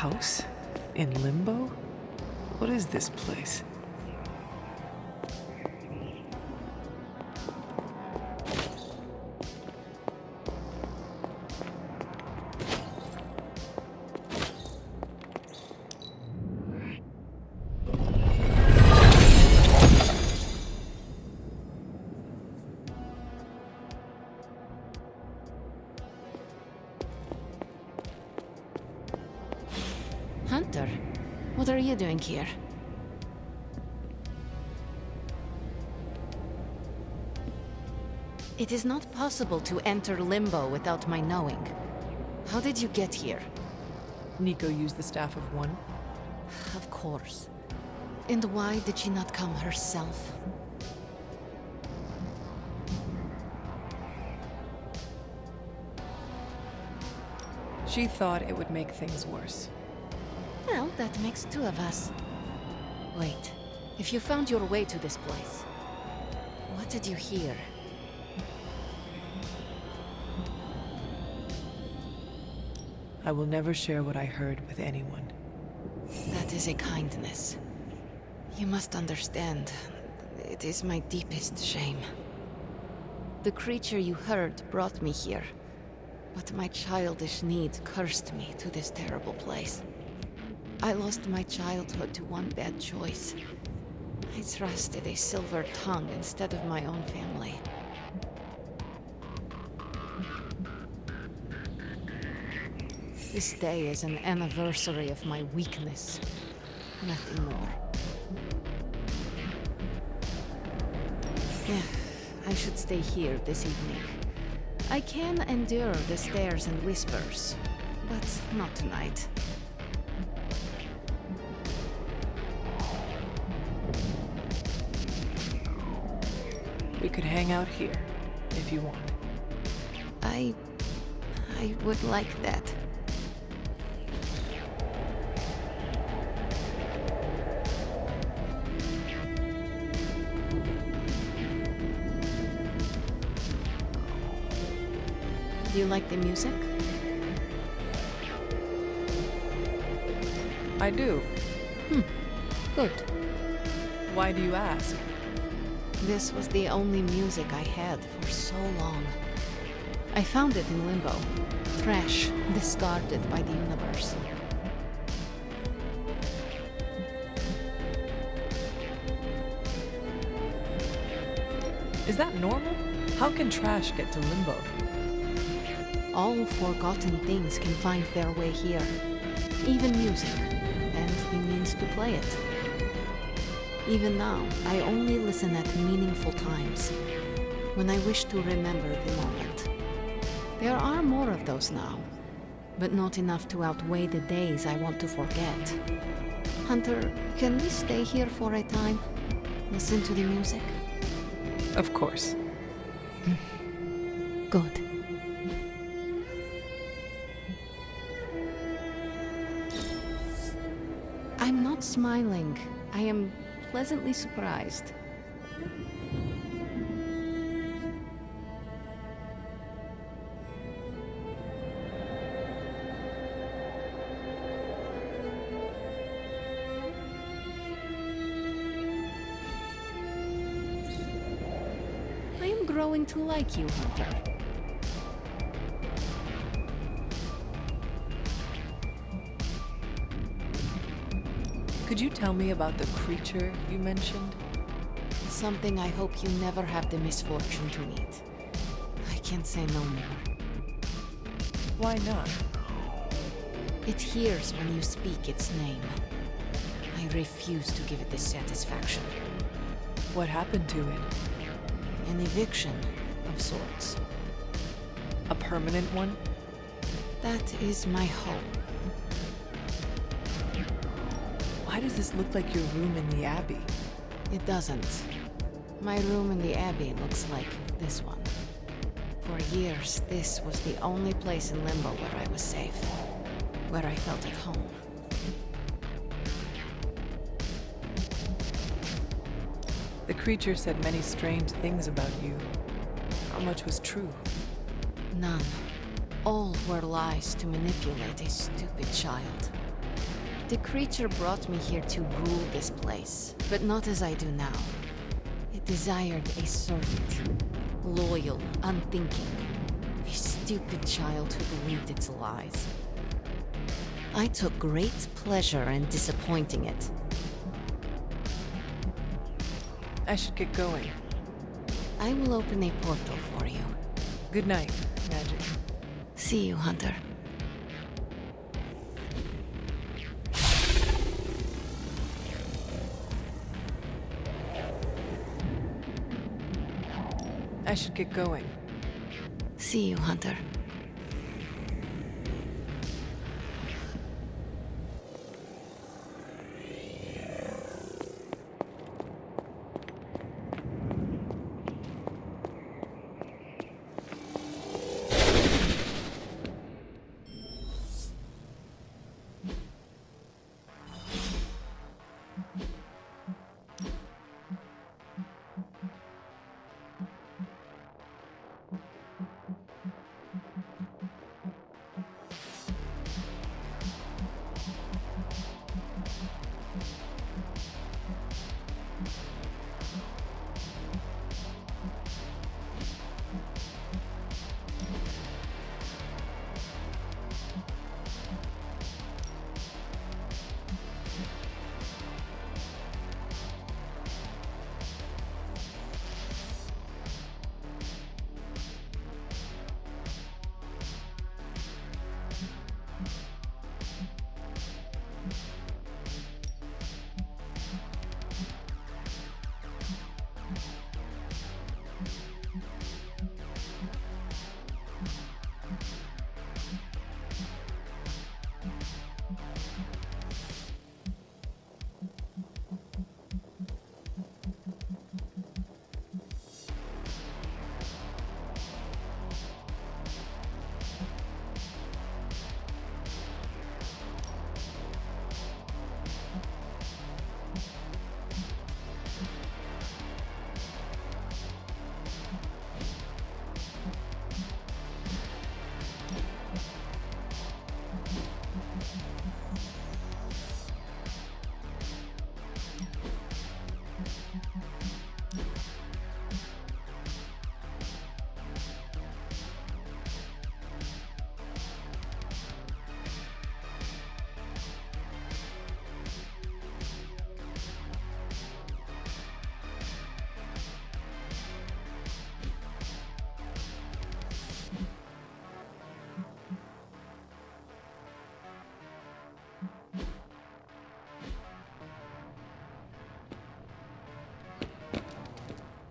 house? In Limbo? What is this place? Hunter, what are you doing here? It is not possible to enter Limbo without my knowing. How did you get here? Nico used the Staff of One. Of course. And why did she not come herself? She thought it would make things worse. Well, that makes two of us. Wait, if you found your way to this place, what did you hear? I will never share what I heard with anyone. That is a kindness. You must understand, it is my deepest shame. The creature you heard brought me here, but my childish need cursed me to this terrible place. I lost my childhood to one bad choice. I trusted a silver tongue instead of my own family. This day is an anniversary of my weakness. Nothing more. Yeah, I should stay here this evening. I can endure the stares and whispers, but not tonight. We could hang out here, if you want. I would like that. Do you like the music? I do. Good. Why do you ask? This was the only music I had for so long. I found it in Limbo. Trash, discarded by the universe. Is that normal? How can trash get to Limbo? All forgotten things can find their way here. Even music, and the means to play it. Even now, I only listen at meaningful times, when I wish to remember the moment. There are more of those now, but not enough to outweigh the days I want to forget. Hunter, can we stay here for a time? Listen to the music? Of course. Good. I'm not smiling. I am pleasantly surprised. I am growing to like you, Hunter. Could you tell me about the creature you mentioned? Something I hope you never have the misfortune to meet. I can't say no more. Why not? It hears when you speak its name. I refuse to give it this satisfaction. What happened to it? An eviction of sorts. A permanent one? That is my hope. Why does this look like your room in the Abbey? It doesn't. My room in the Abbey looks like this one. For years, this was the only place in Limbo where I was safe. Where I felt at home. The creature said many strange things about you. How much was true? None. All were lies to manipulate a stupid child. The creature brought me here to rule this place, but not as I do now. It desired a servant, loyal, unthinking, a stupid child who believed its lies. I took great pleasure in disappointing it. I should get going. I will open a portal for you. Good night, Magic. See you, Hunter. I should get going. See you, Hunter.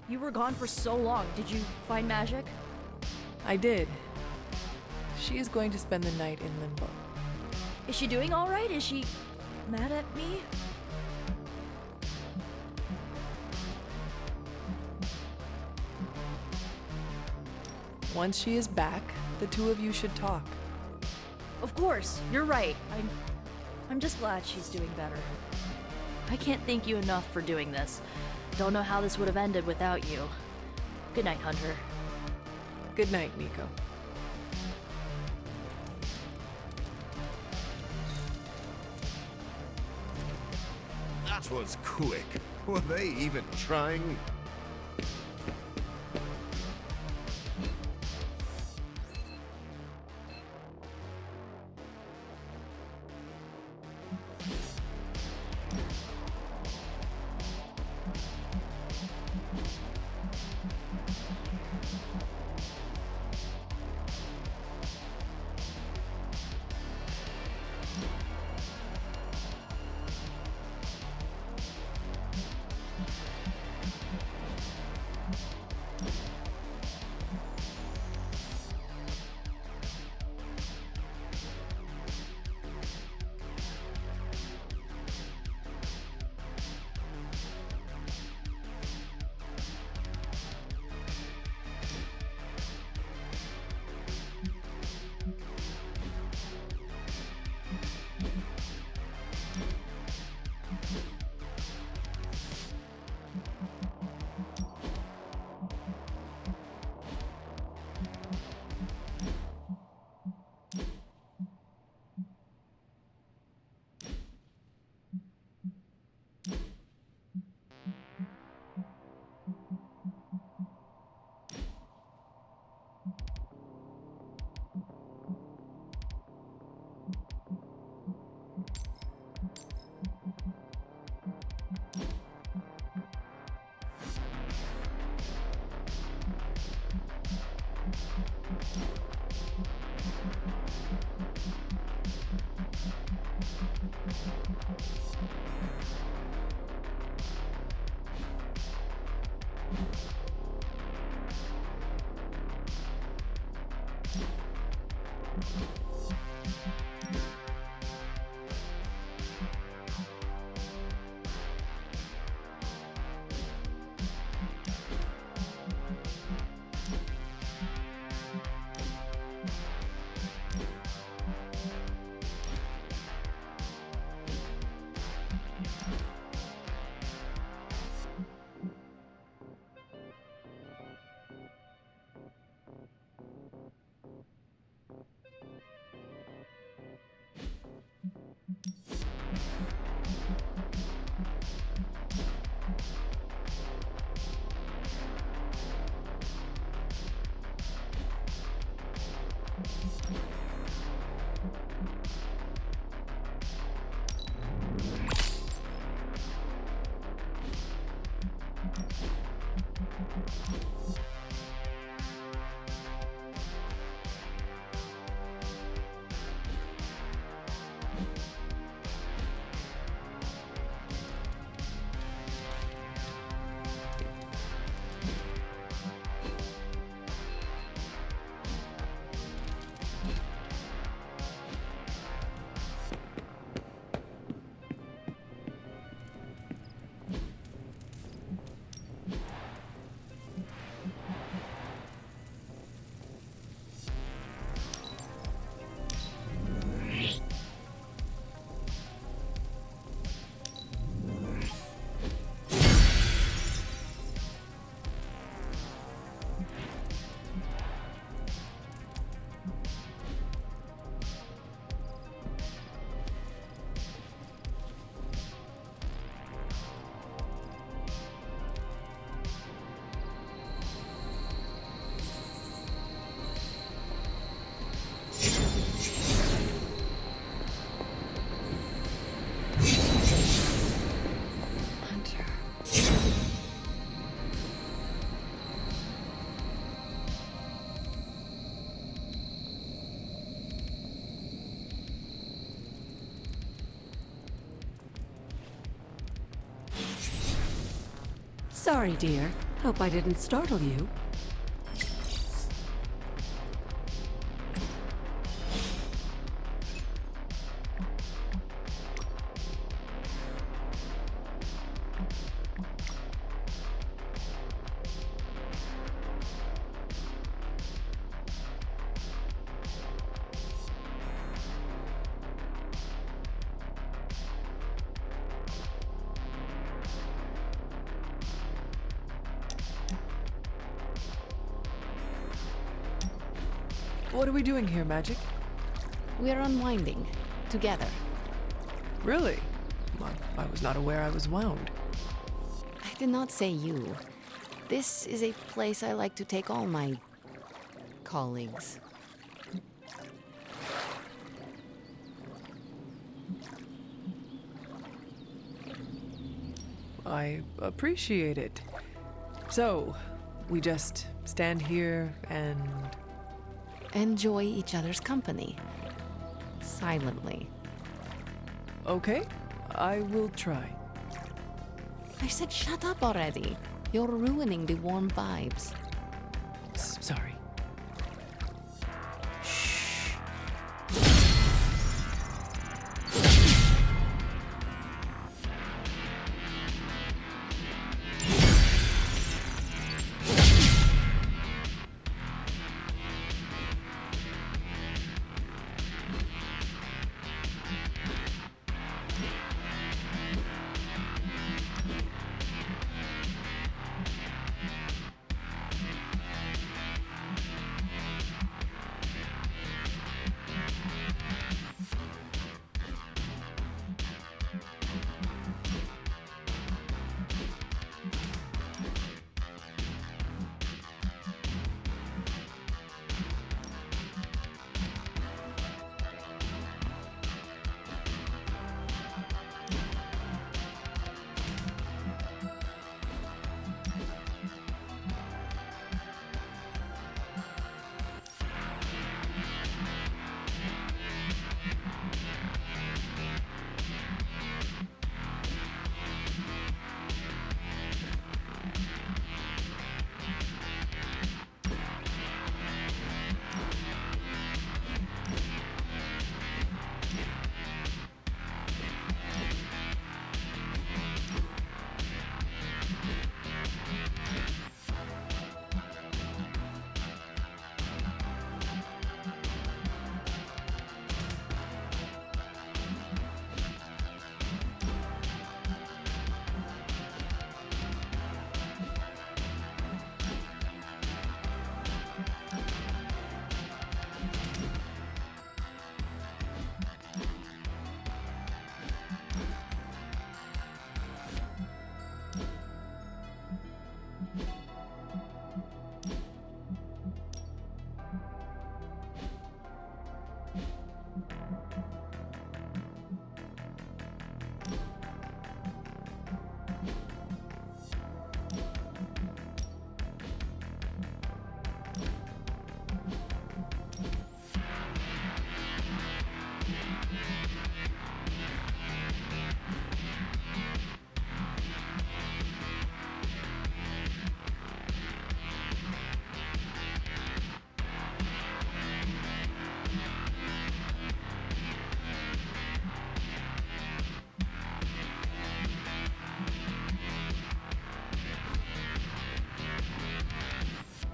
You were gone for so long. Did you find Magic? I did. She is going to spend the night in limbo. Is she doing all right? Is she mad at me? Once she is back, the two of you should talk. Of course, you're right. I'm just glad she's doing better. I can't thank you enough for doing this. Don't know how this would have ended without you. Good night, Hunter. Good night, Nico. That was quick. Were they even trying? Sorry, dear. Hope I didn't startle you. What are we doing here, Magic? We're unwinding. Together. Really? I was not aware I was wound. I did not say you. This is a place I like to take all my colleagues. I appreciate it. So, we just stand here and... enjoy each other's company. Silently. Okay, I will try. I said shut up already. You're ruining the warm vibes. Sorry.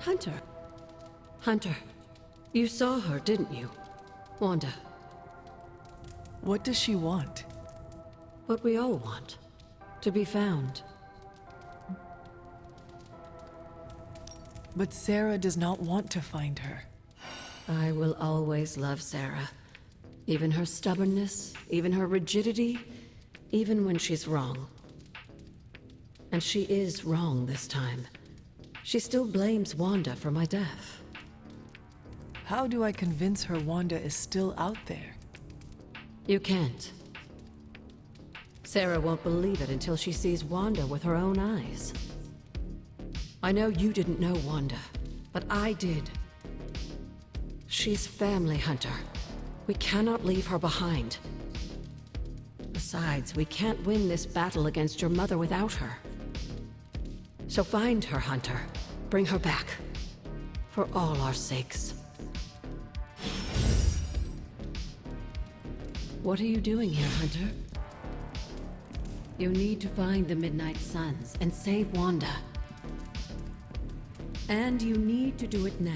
Hunter. Hunter, you saw her, didn't you? Wanda. What does she want? What we all want. To be found. But Sarah does not want to find her. I will always love Sarah. Even her stubbornness, even her rigidity, even when she's wrong. And she is wrong this time. She still blames Wanda for my death. How do I convince her Wanda is still out there? You can't. Sarah won't believe it until she sees Wanda with her own eyes. I know you didn't know Wanda, but I did. She's family, Hunter. We cannot leave her behind. Besides, we can't win this battle against your mother without her. So find her, Hunter. Bring her back. For all our sakes. What are you doing here, Hunter? You need to find the Midnight Suns and save Wanda. And you need to do it now.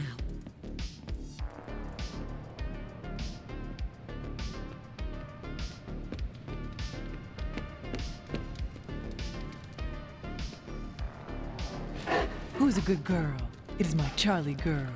Who's a good girl? It is my Charlie girl.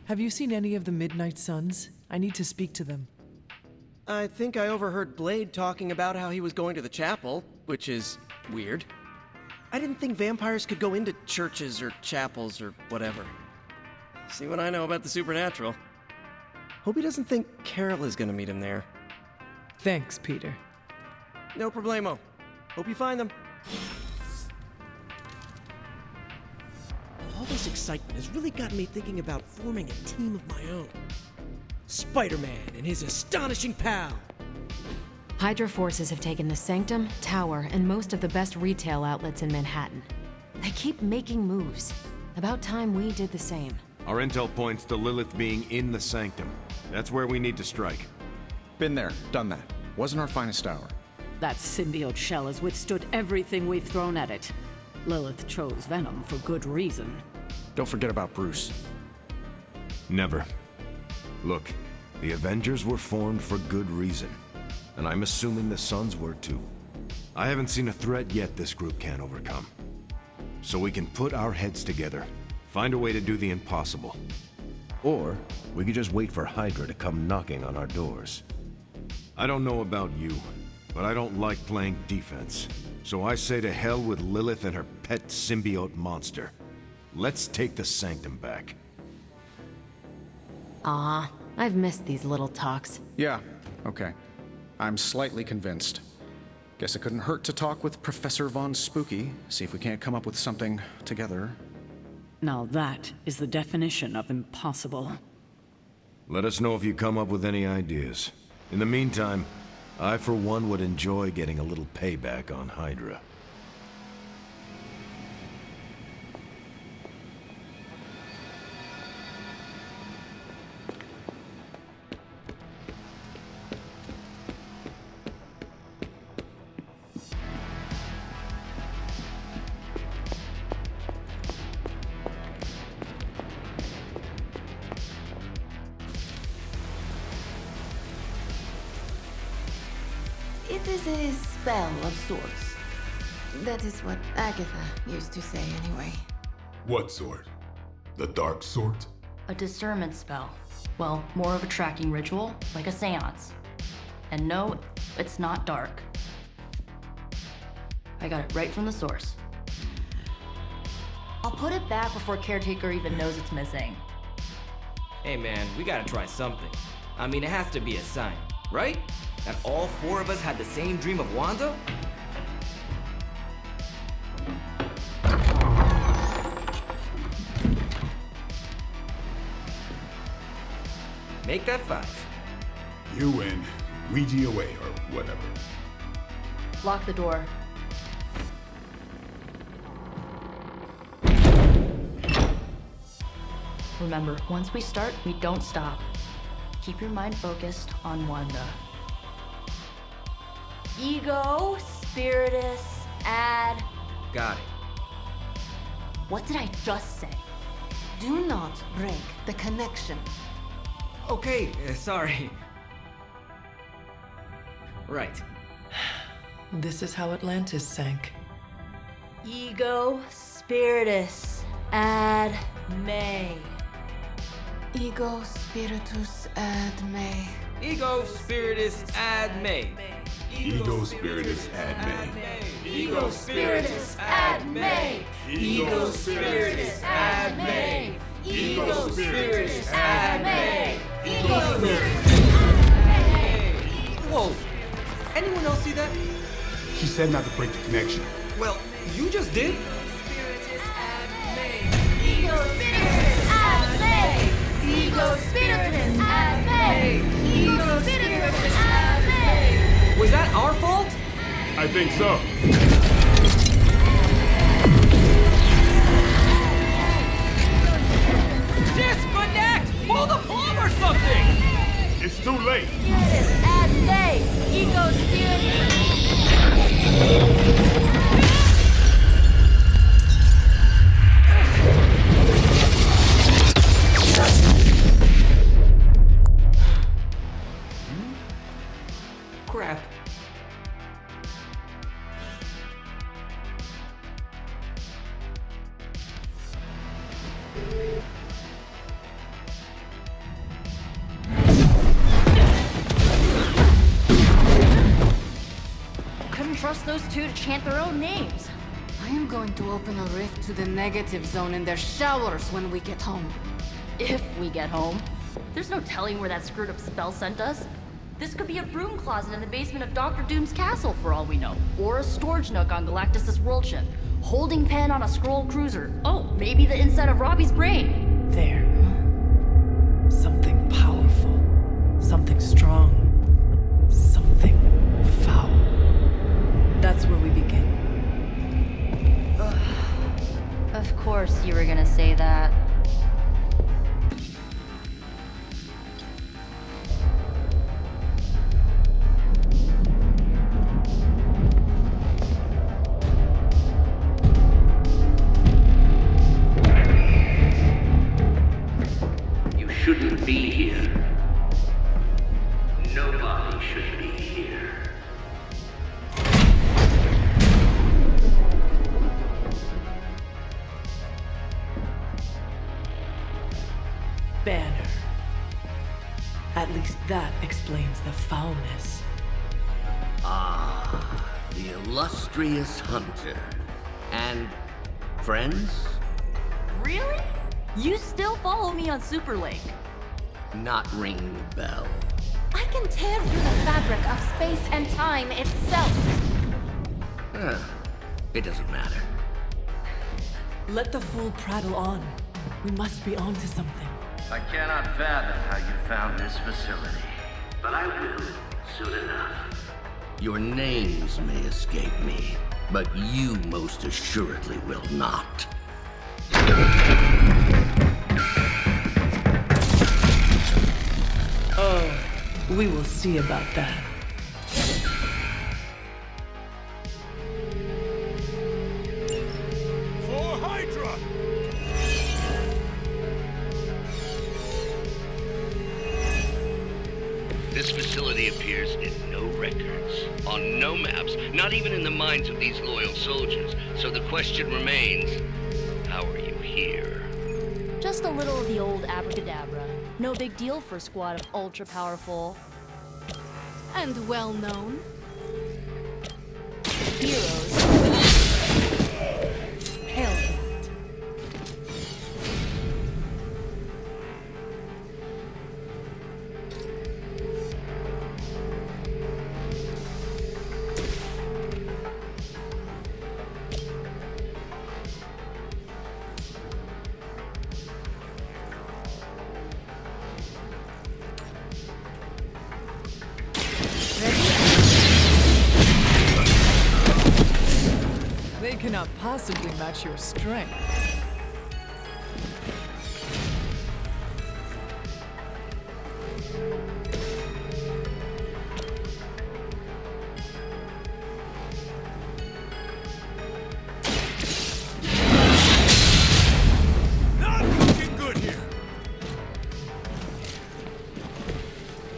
Have you seen any of the Midnight Suns? I need to speak to them. I think I overheard Blade talking about how he was going to the chapel, which is weird. I didn't think vampires could go into churches or chapels or whatever. See what I know about the supernatural. Hope he doesn't think Carol is gonna meet him there. Thanks, Peter. No problemo. Hope you find them. All this excitement has really gotten me thinking about forming a team of my own. Spider-Man and his astonishing pal. Hydra forces have taken the Sanctum, Tower, and most of the best retail outlets in Manhattan. They keep making moves. About time we did the same. Our intel points to Lilith being in the Sanctum. That's where we need to strike. Been there, done that. Wasn't our finest hour. That symbiote shell has withstood everything we've thrown at it. Lilith chose Venom for good reason. Don't forget about Bruce. Never. Look, the Avengers were formed for good reason. And I'm assuming the Suns were too. I haven't seen a threat yet this group can't overcome. So we can put our heads together, find a way to do the impossible. Or we could just wait for Hydra to come knocking on our doors. I don't know about you, but I don't like playing defense. So I say to hell with Lilith and her pet symbiote monster. Let's take the Sanctum back. Ah, I've missed these little talks. Yeah, okay. I'm slightly convinced. Guess it couldn't hurt to talk with Professor Von Spooky, see if we can't come up with something together. Now that is the definition of impossible. Let us know if you come up with any ideas. In the meantime, I for one would enjoy getting a little payback on Hydra. It is a spell of sorts. That is what Agatha used to say anyway. What sort? The dark sort? A discernment spell. Well, more of a tracking ritual, like a seance. And no, it's not dark. I got it right from the source. I'll put it back before Caretaker even knows it's missing. Hey man, we gotta try something. I mean, it has to be a sign, right? That all four of us had the same dream of Wanda? Make that 5. You win. Ouija away, or whatever. Lock the door. Remember, once we start, we don't stop. Keep your mind focused on Wanda. Ego, Spiritus, add... Got it. What did I just say? Do not break the connection. Okay, sorry. Right. This is how Atlantis sank. Ego, Spiritus, add May. Ego spiritus ad me. Ego spiritus ad me. Ego spiritus ad me. Ego spiritus ad me. Ego spiritus ad me. Ego spiritus ad me. Ego spiritus. Whoa! Anyone else see that? She said not to break the connection. Well, you just did. Ego spiritus ad me. Ego spiritus ad me. Ego spiritus ad me. Was that our fault? I think so. Disconnect! Pull the plug or something! It's too late. Spiritus ad me. Ego spiritus. Crap. Couldn't trust those two to chant their own names. I am going to open a rift to the negative zone in their showers when we get home. If we get home. There's no telling where that screwed up spell sent us. This could be a broom closet in the basement of Dr. Doom's castle for all we know. Or a storage nook on Galactus' world ship. Holding pen on a scroll cruiser. Oh, maybe the inside of Robbie's brain. There. Something powerful. Something strong. Something foul. That's where we begin. Of course you were gonna say that. Shouldn't be here. Nobody should be here. Banner. At least that explains the foulness. Ah, the illustrious hunter. And friends? Really? You still follow me on Super Lake? Not ringing the bell. I can tear through the fabric of space and time itself. It doesn't matter. Let the fool prattle on. We must be onto something. I cannot fathom how you found this facility, but I will soon enough. Your names may escape me, but you most assuredly will not. Oh, we will see about that. For Hydra! This facility appears in no records, on no maps, not even in the minds of these loyal soldiers. So the question remains, how are you here? Just a little of the old abracadabra. No big deal for a squad of ultra-powerful... And well-known. heroes. Hell. cannot possibly match your strength.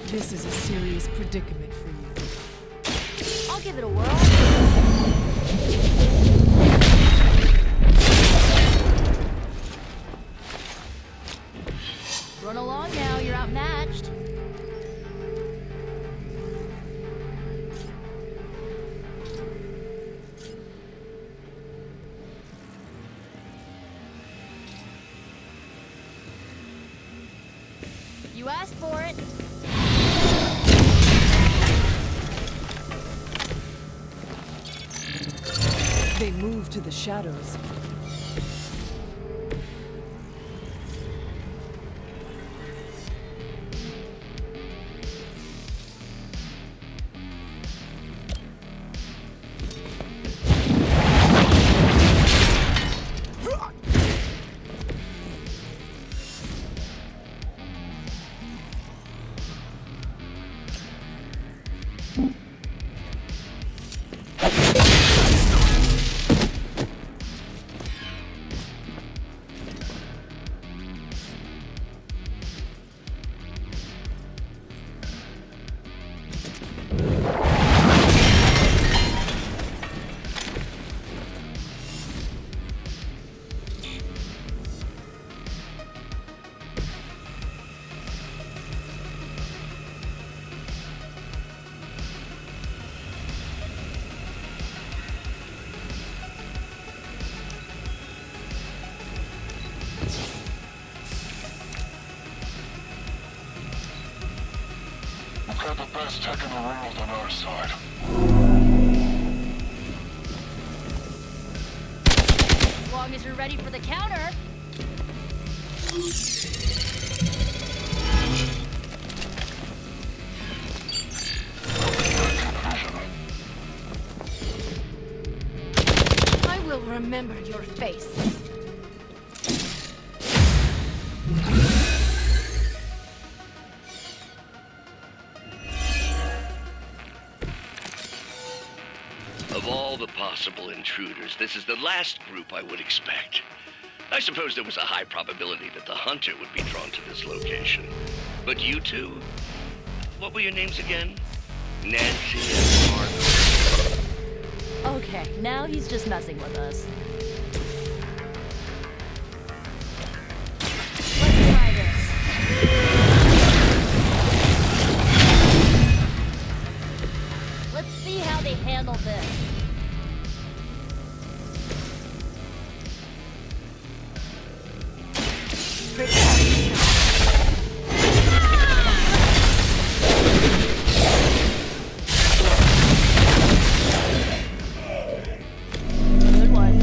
This is a serious predicament for you. I'll give it a whirl. Run along now, you're outmatched. You asked for it. They move to the shadows. We've got the best tech in the world on our side. As long as you're ready for the counter. I will remember your face. Of all the possible intruders, this is the last group I would expect. I suppose there was a high probability that the hunter would be drawn to this location. But you two? What were your names again? Nancy and Mark. Okay, now he's just messing with us. Let's try this. Let's see how they handle this. Good one.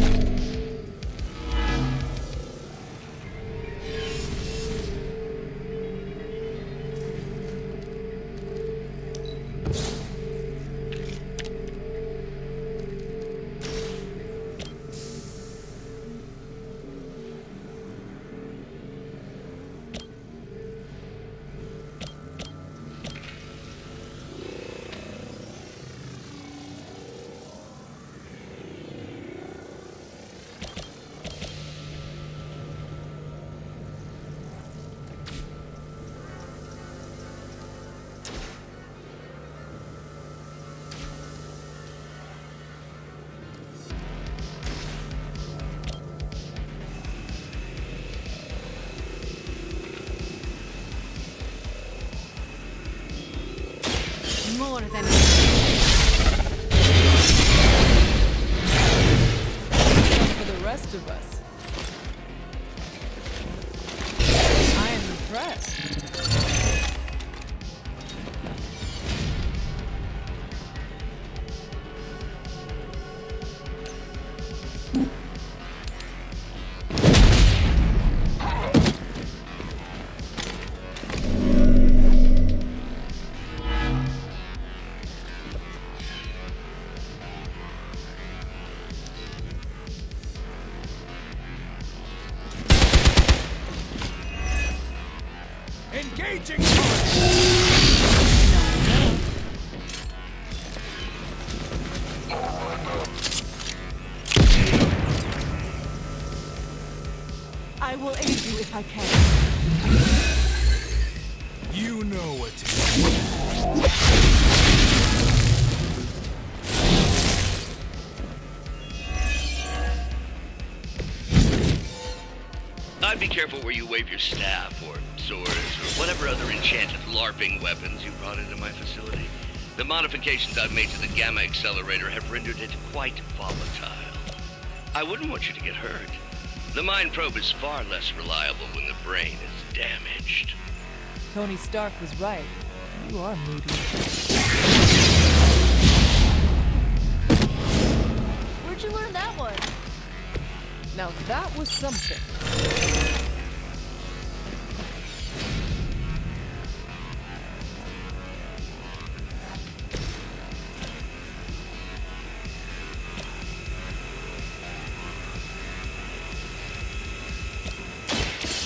More than For the rest of us. I am impressed. Engaging I will aid you if I can. You know what to do. I'd be careful where you wave your staff or swords or whatever other enchanted LARPing weapons you brought into my facility. The modifications I've made to the Gamma Accelerator have rendered it quite volatile. I wouldn't want you to get hurt. The mind probe is far less reliable when the brain is damaged. Tony Stark was right. You are moody. Where'd you learn that one? Now that was something.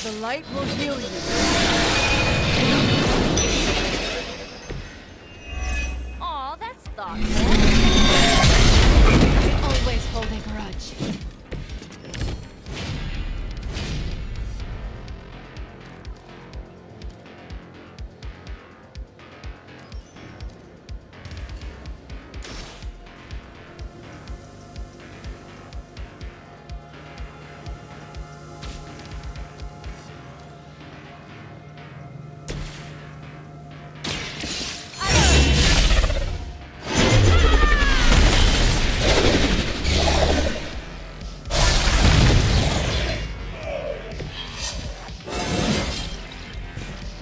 The light will heal you. Aw, that's thoughtful. Always hold a grudge.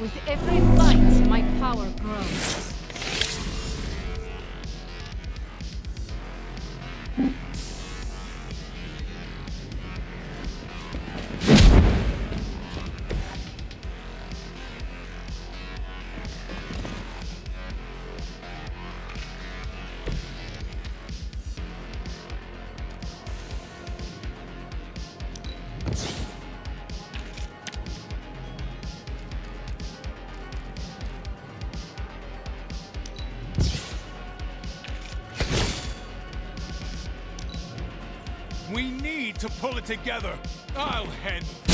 With every fight, my power grows. We need to pull it together. I'll handle it.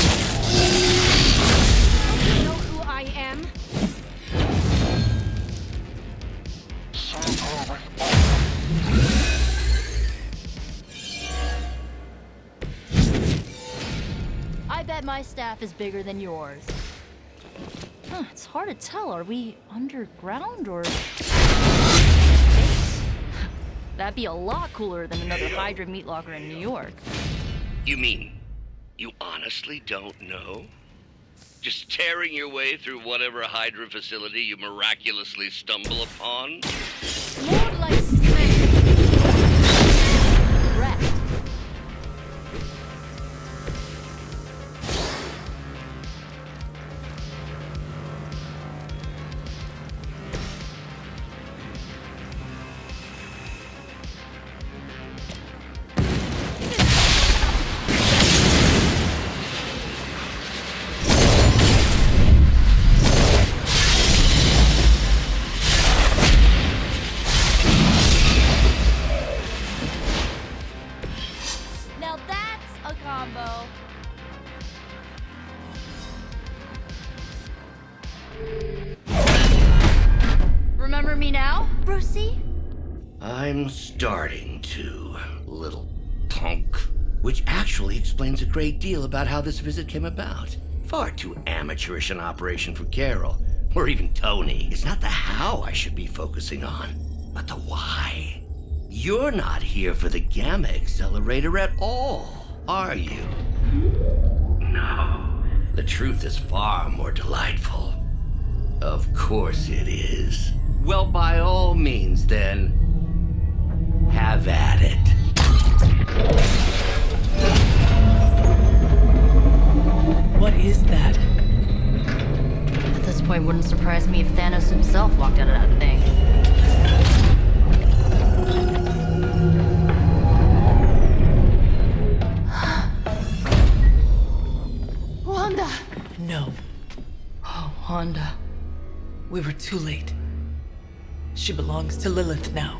Do you know who I am? I bet my staff is bigger than yours. Huh, it's hard to tell. Are we underground or space? That'd be a lot cooler than another Hydra meat locker in New York. You mean you honestly don't know? Just tearing your way through whatever Hydra facility you miraculously stumble upon? More like smell. Correct. Now that's a combo. Remember me now, Brucey? I'm starting to, little punk. Which actually explains a great deal about how this visit came about. Far too amateurish an operation for Carol, or even Tony. It's not the how I should be focusing on, but the why. You're not here for the Gamma Accelerator at all, are you? No. The truth is far more delightful. Of course it is. Well, by all means, then, have at it. What is that? At this point, wouldn't surprise me if Thanos himself walked out of that thing. Wanda! No. Oh, Wanda. We were too late. She belongs to Lilith now.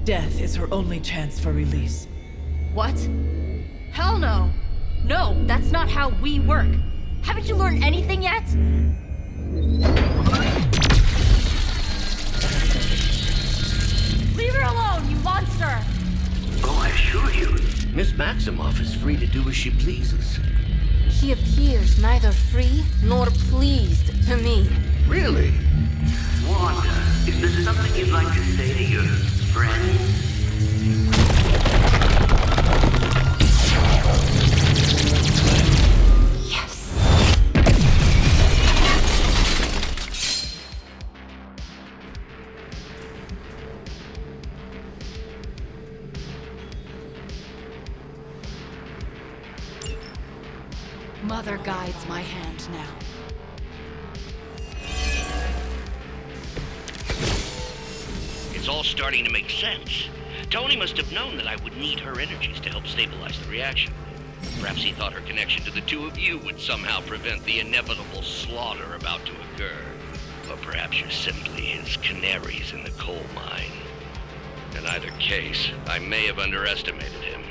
Death is her only chance for release. What? Hell no! No, that's not how we work. Haven't you learned anything yet? Leave her alone, you monster! Oh, I assure you, Miss Maximoff is free to do as she pleases. She appears neither free nor pleased to me. Really? Wanda, is there something you'd like to say to your friends? Mother guides my hand now. It's all starting to make sense. Tony must have known that I would need her energies to help stabilize the reaction. Perhaps he thought her connection to the two of you would somehow prevent the inevitable slaughter about to occur. Or perhaps you're simply his canaries in the coal mine. In either case, I may have underestimated him.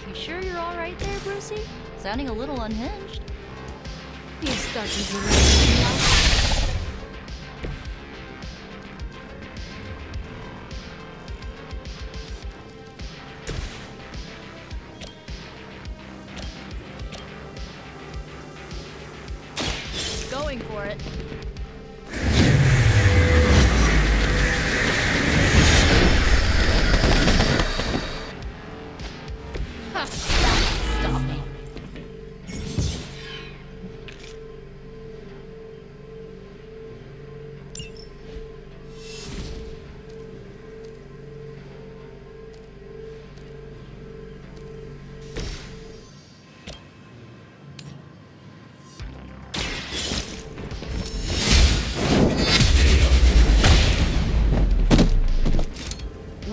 You sure you're alright there, Brucey? Sounding a little unhinged. He's starting to raise me up. Going for it. Stop me.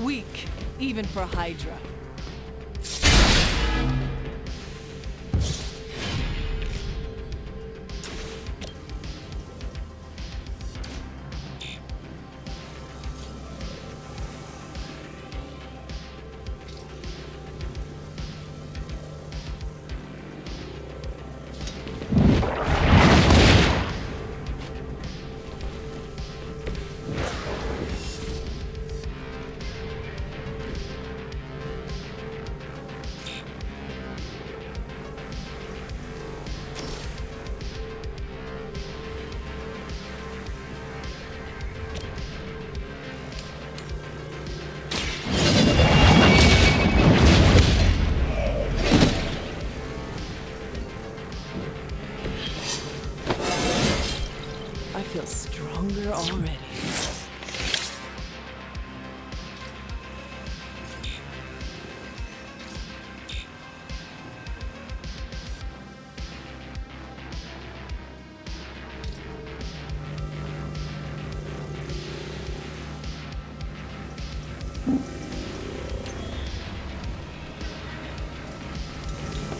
Weak, even for Hydra. I feel stronger already.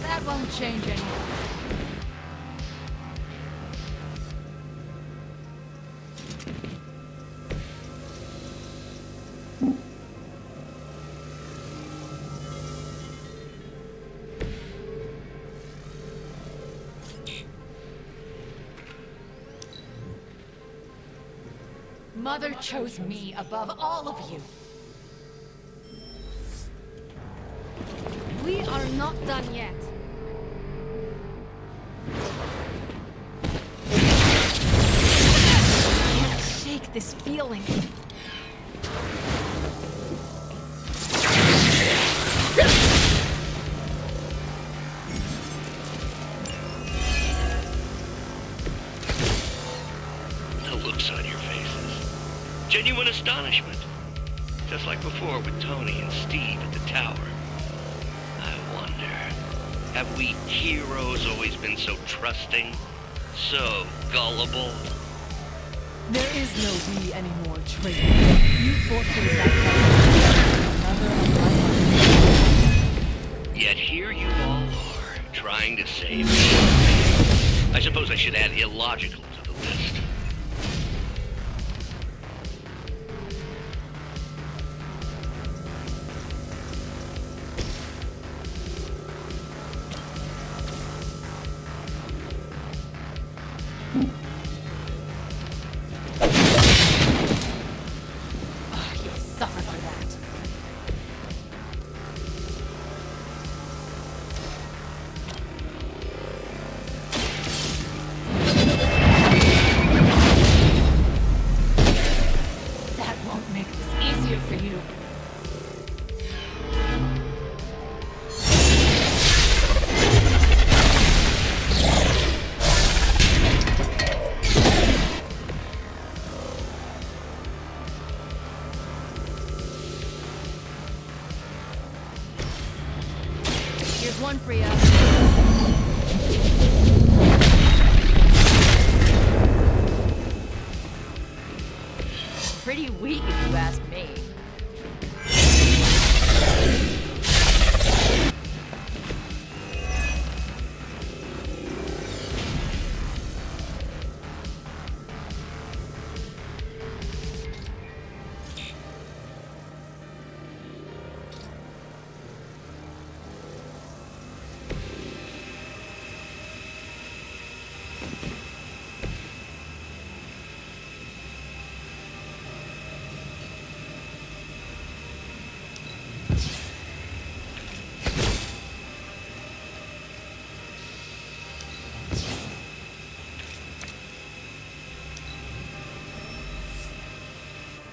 That won't change anything. Mother chose me above all of you. We are not done yet. I can't shake this feeling. The looks on your faces. Genuine astonishment. Just like before with Tony and Steve at the tower. I wonder, have we heroes always been so trusting? So gullible? There is no we anymore, traitor. You forfeited that Yet here you all are, trying to save me. I suppose I should add illogical to the list. Suffer for that. That won't make this easier for you. Here's one for you. Pretty weak if you ask me.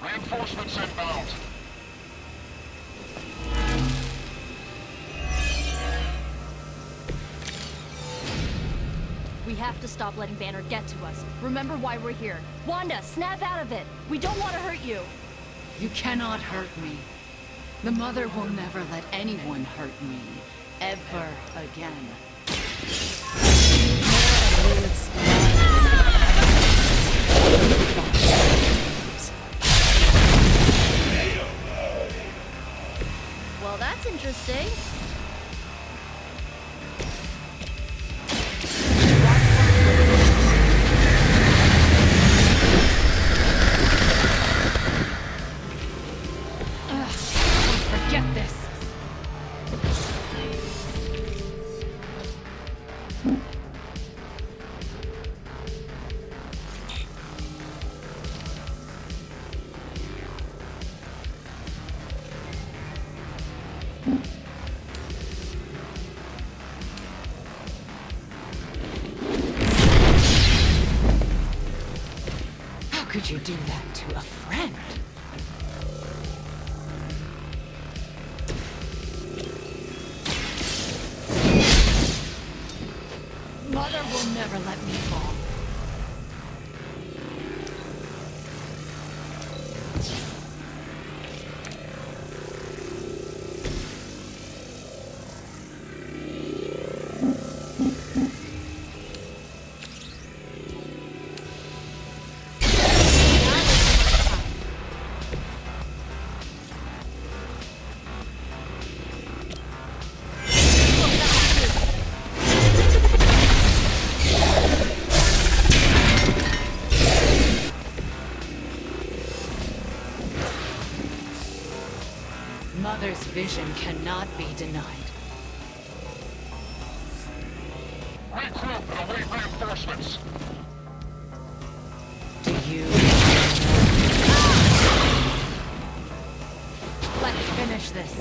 Reinforcements inbound. We have to stop letting Banner get to us. Remember why we're here. Wanda, snap out of it. We don't want to hurt you. You cannot hurt me. The Mother will never let anyone hurt me. Ever again. Well, that's interesting. Forget this. How could you do that to a friend? Mother will never let me fall. Mother's vision cannot be denied. Regroup and await reinforcements. Do you? Let's finish this.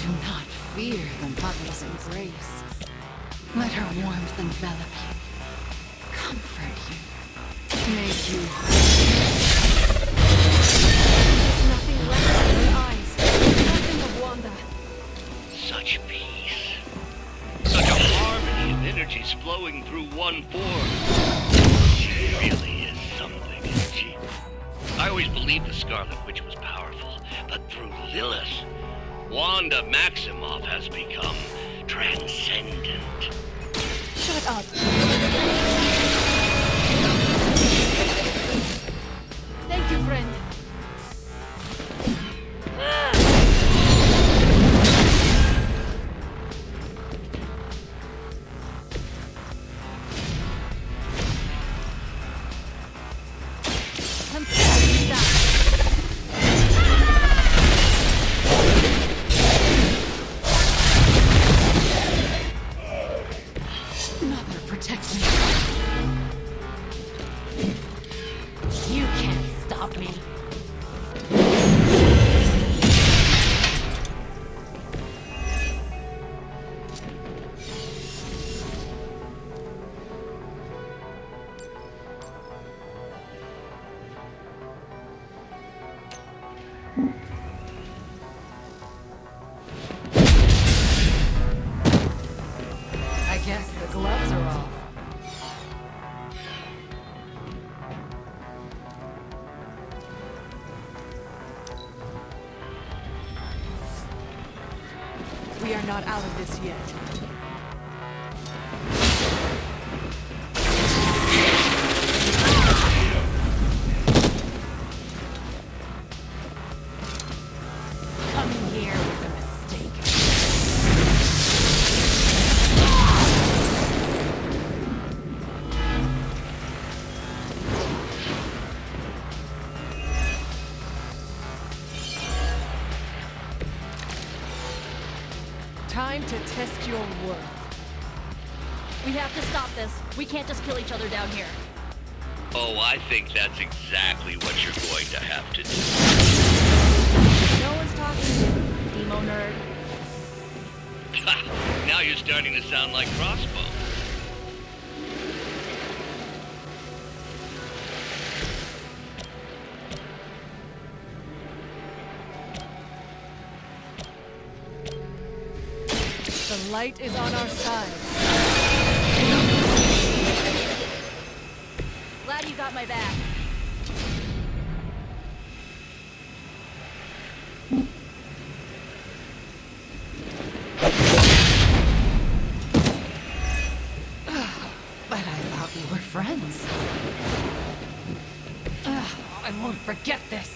Do not fear the Mother's embrace. Let her warmth envelop you, comfort you, make you whole. There's nothing left in her eyes. Nothing of Wanda. Such peace. Such a harmony of energies flowing through one form. She really is something, isn't she? I always believed the Scarlet Witch was powerful, but through Lilith, Wanda Maximoff has become transcendent. Shut up. Thank you, friend. I guess the gloves are off. We are not out of this yet. Coming here was a mistake. Time to test your worth. We have to stop this. We can't just kill each other down here. Oh, I think that's exactly what you're going to have to do. No one's talking to you, emo nerd. Now you're starting to sound like Crossbow. The light is on our side. Glad you got my back. But I thought we were friends. I won't forget this.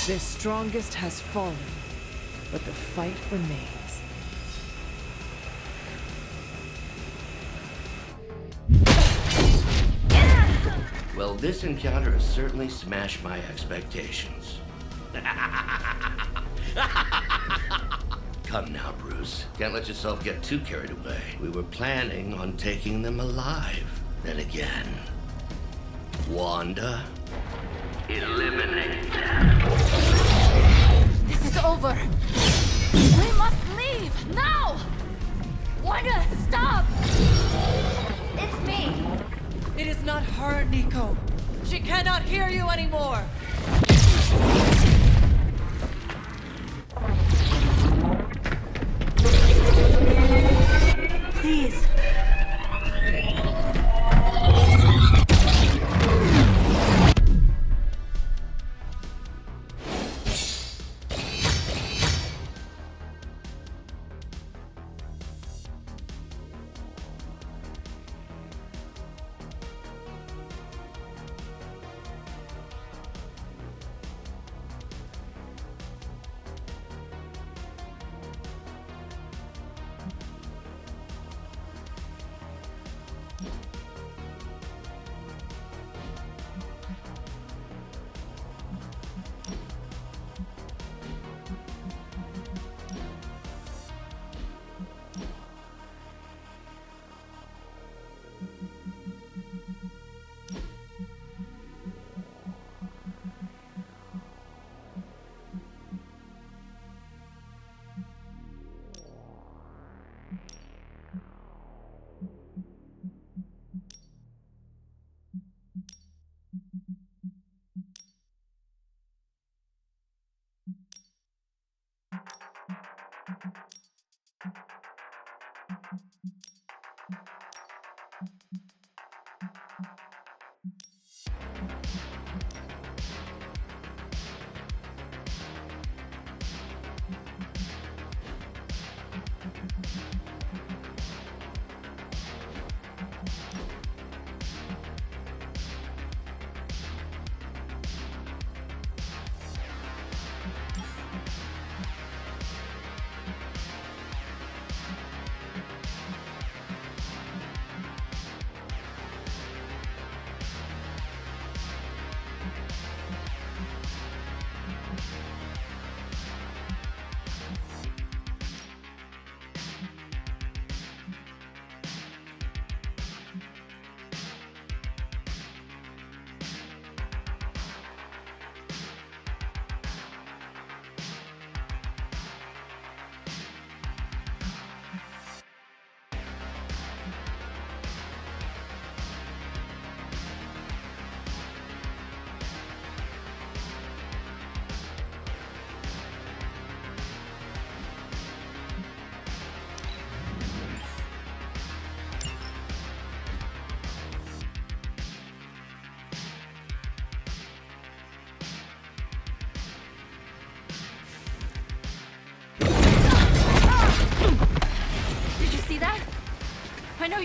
Their strongest has fallen, but the fight remains. Well, this encounter has certainly smashed my expectations. Come now, Bruce. Can't let yourself get too carried away. We were planning on taking them alive. Then again, Wanda, eliminate them. This is over. We must leave now. Wanda, stop! It's me. It is not her, Nico. She cannot hear you anymore. Please.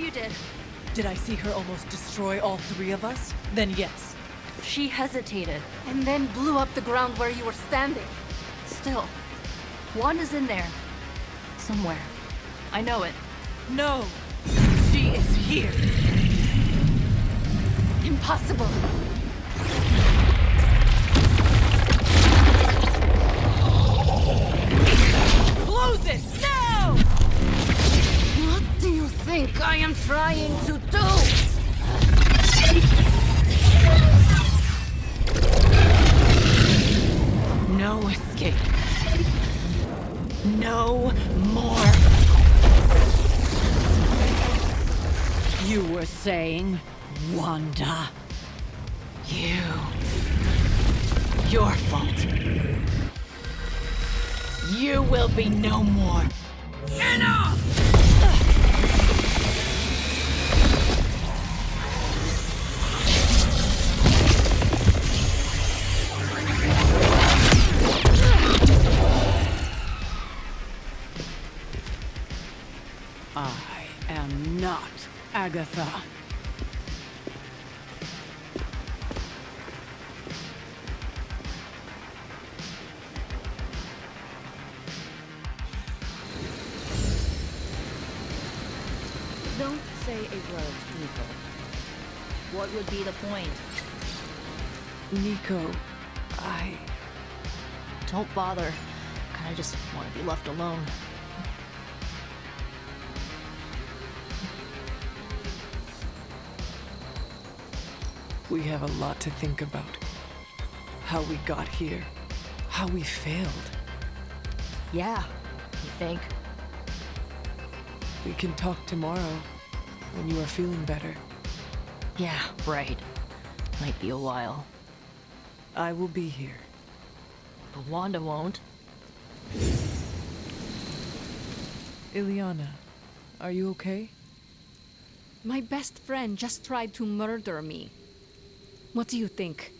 you did. Did I see her almost destroy all three of us? Then yes. She hesitated. And then blew up the ground where you were standing. Still, Wanda's in there. Somewhere. I know it. No! She is here! Impossible! Close it! Now! What do you think I am trying to do? No escape. No more. You were saying, Wanda. Your fault. You will be no more. Enough! I am not Agatha. Don't say a word, Nico. What would be the point? Nico, Don't bother. I just want to be left alone. We have a lot to think about. How we got here. How we failed. Yeah, you think? We can talk tomorrow, when you are feeling better. Yeah, right. Might be a while. I will be here. But Wanda won't. Ileana, are you okay? My best friend just tried to murder me. What do you think?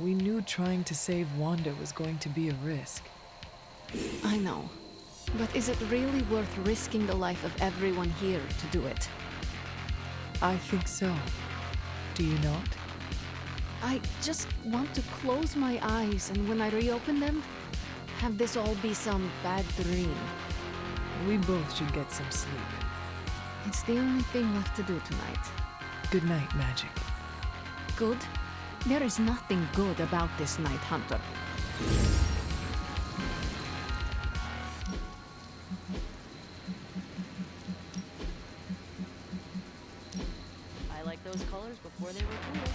We knew trying to save Wanda was going to be a risk. I know. But is it really worth risking the life of everyone here to do it? I think so. Do you not? I just want to close my eyes and when I reopen them, have this all be some bad dream. We both should get some sleep. It's the only thing left to do tonight. Good night, Magic. Good? There is nothing good about this night, Hunter. I like those colors before they were cool.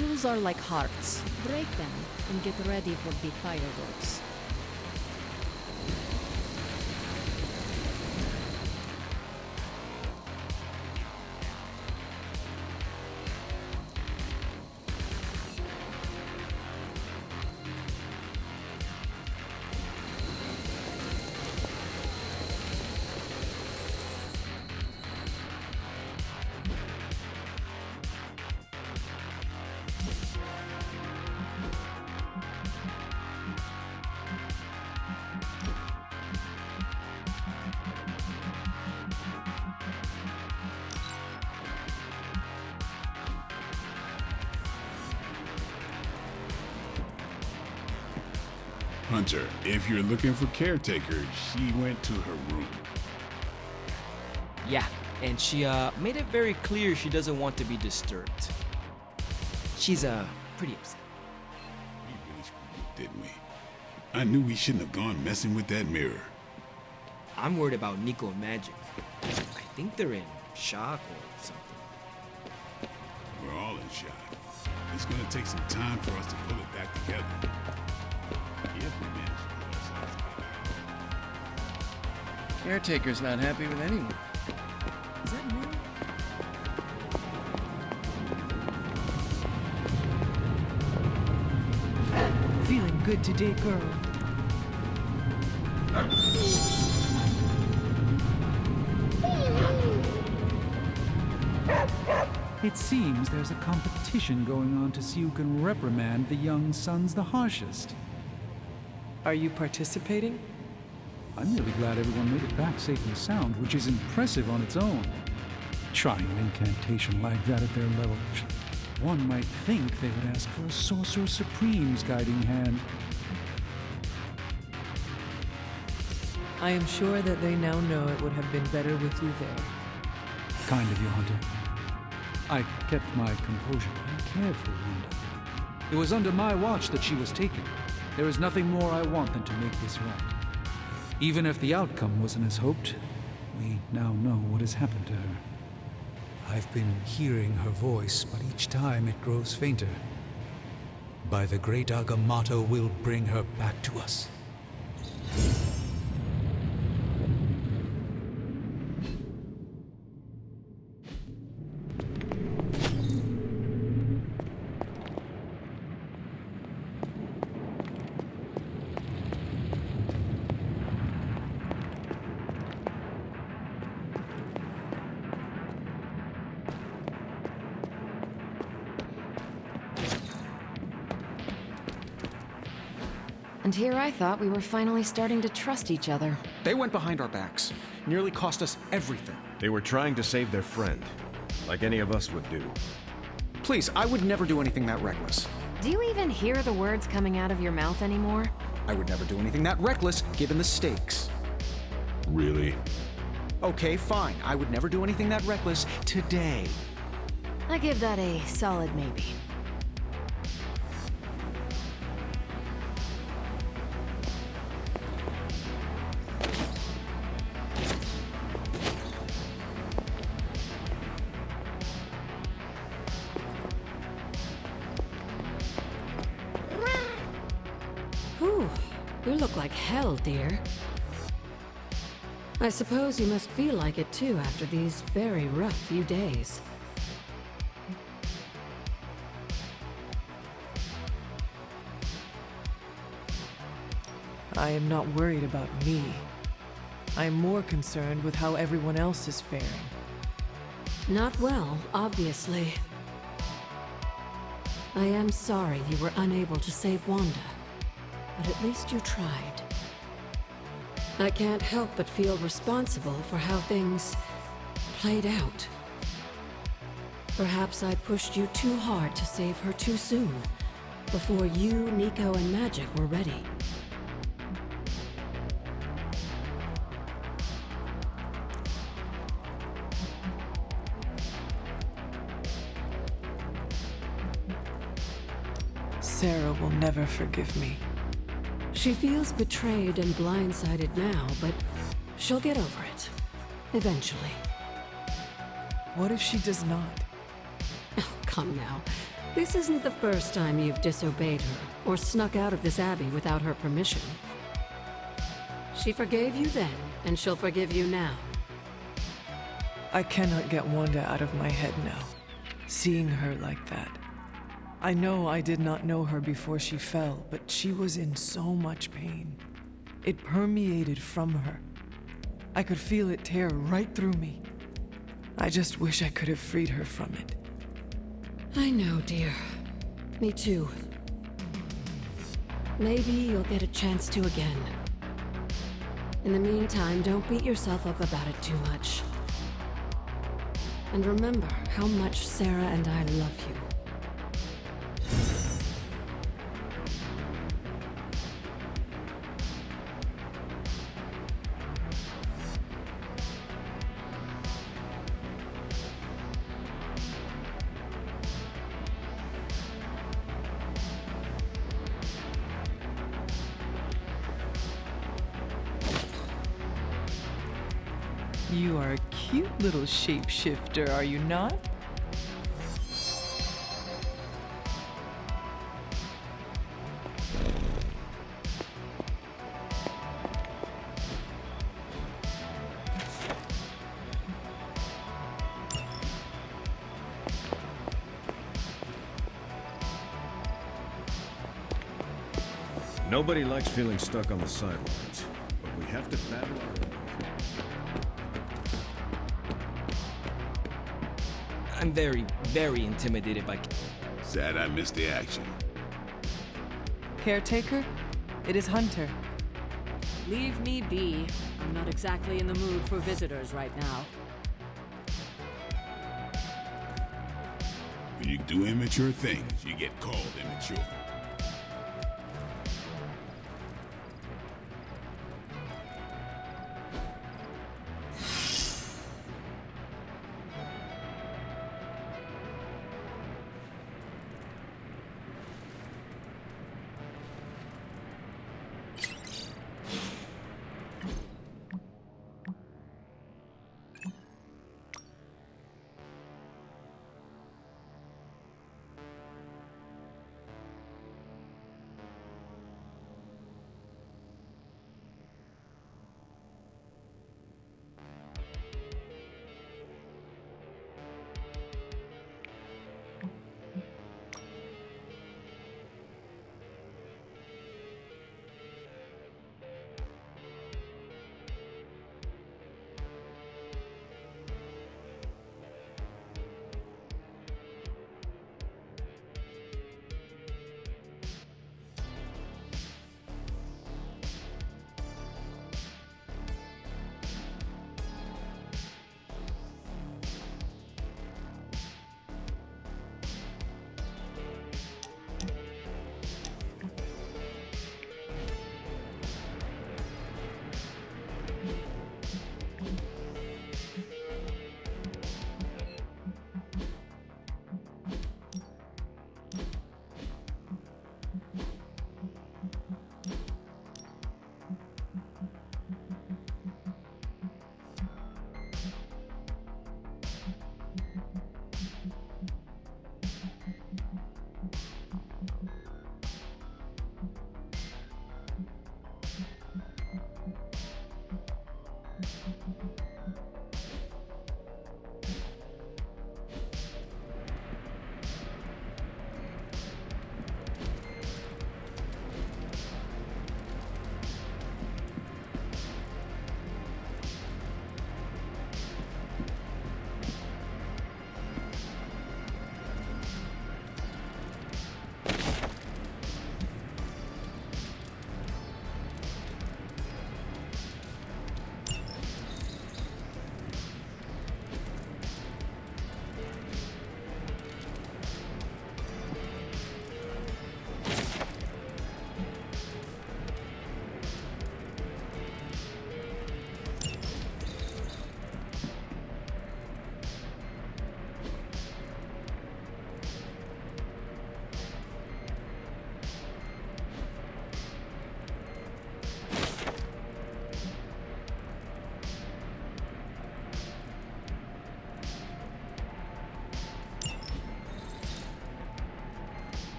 Rules are like hearts. Break them and get ready for the fireworks. Hunter, if you're looking for caretaker, she went to her room. Yeah, and she made it very clear she doesn't want to be disturbed. She's pretty upset. We really screwed up, didn't we? I knew we shouldn't have gone messing with that mirror. I'm worried about Nico and Magic. I think they're in shock or something. We're all in shock. It's gonna take some time for us to pull it back together. If we manage to pull ourselves together. Caretaker's not happy with anyone. Is that me? Feeling good today, girl. It seems there's a competition going on to see who can reprimand the young SUNS the harshest. Are you participating? I'm really glad everyone made it back safe and sound, which is impressive on its own. Trying an incantation like that at their level, one might think they would ask for a Sorcerer Supreme's guiding hand. I am sure that they now know it would have been better with you there. Kind of you, Hunter. I kept my composure. I care for Wanda. It was under my watch that she was taken. There is nothing more I want than to make this right. Even if the outcome wasn't as hoped, we now know what has happened to her. I've been hearing her voice, but each time it grows fainter. By the great Agamotto, we'll bring her back to us. And here I thought we were finally starting to trust each other. They went behind our backs. Nearly cost us everything. They were trying to save their friend, like any of us would do. Please, I would never do anything that reckless. Do you even hear the words coming out of your mouth anymore? I would never do anything that reckless, given the stakes. Really? Okay, fine. I would never do anything that reckless today. I give that a solid maybe. Whew, you look like hell, dear. I suppose you must feel like it too after these very rough few days. I am not worried about me. I am more concerned with how everyone else is faring. Not well, obviously. I am sorry you were unable to save Wanda, but at least you tried. I can't help but feel responsible for how things played out. Perhaps I pushed you too hard to save her too soon, before you, Nico, and Magic were ready. Sarah will never forgive me. She feels betrayed and blindsided now, but she'll get over it. Eventually. What if she does not? Oh, come now. This isn't the first time you've disobeyed her, or snuck out of this abbey without her permission. She forgave you then, and she'll forgive you now. I cannot get Wanda out of my head now. Seeing her like that. I know I did not know her before she fell, but she was in so much pain. It permeated from her. I could feel it tear right through me. I just wish I could have freed her from it. I know, dear. Me too. Maybe you'll get a chance to again. In the meantime, don't beat yourself up about it too much. And remember how much Sarah and I love you. You are a cute little shapeshifter, are you not? Nobody likes feeling stuck on the sidelines, but we have to battle our own. I'm very, very intimidated by... Sad I missed the action. Caretaker? It is Hunter. Leave me be. I'm not exactly in the mood for visitors right now. When you do immature things, you get called immature.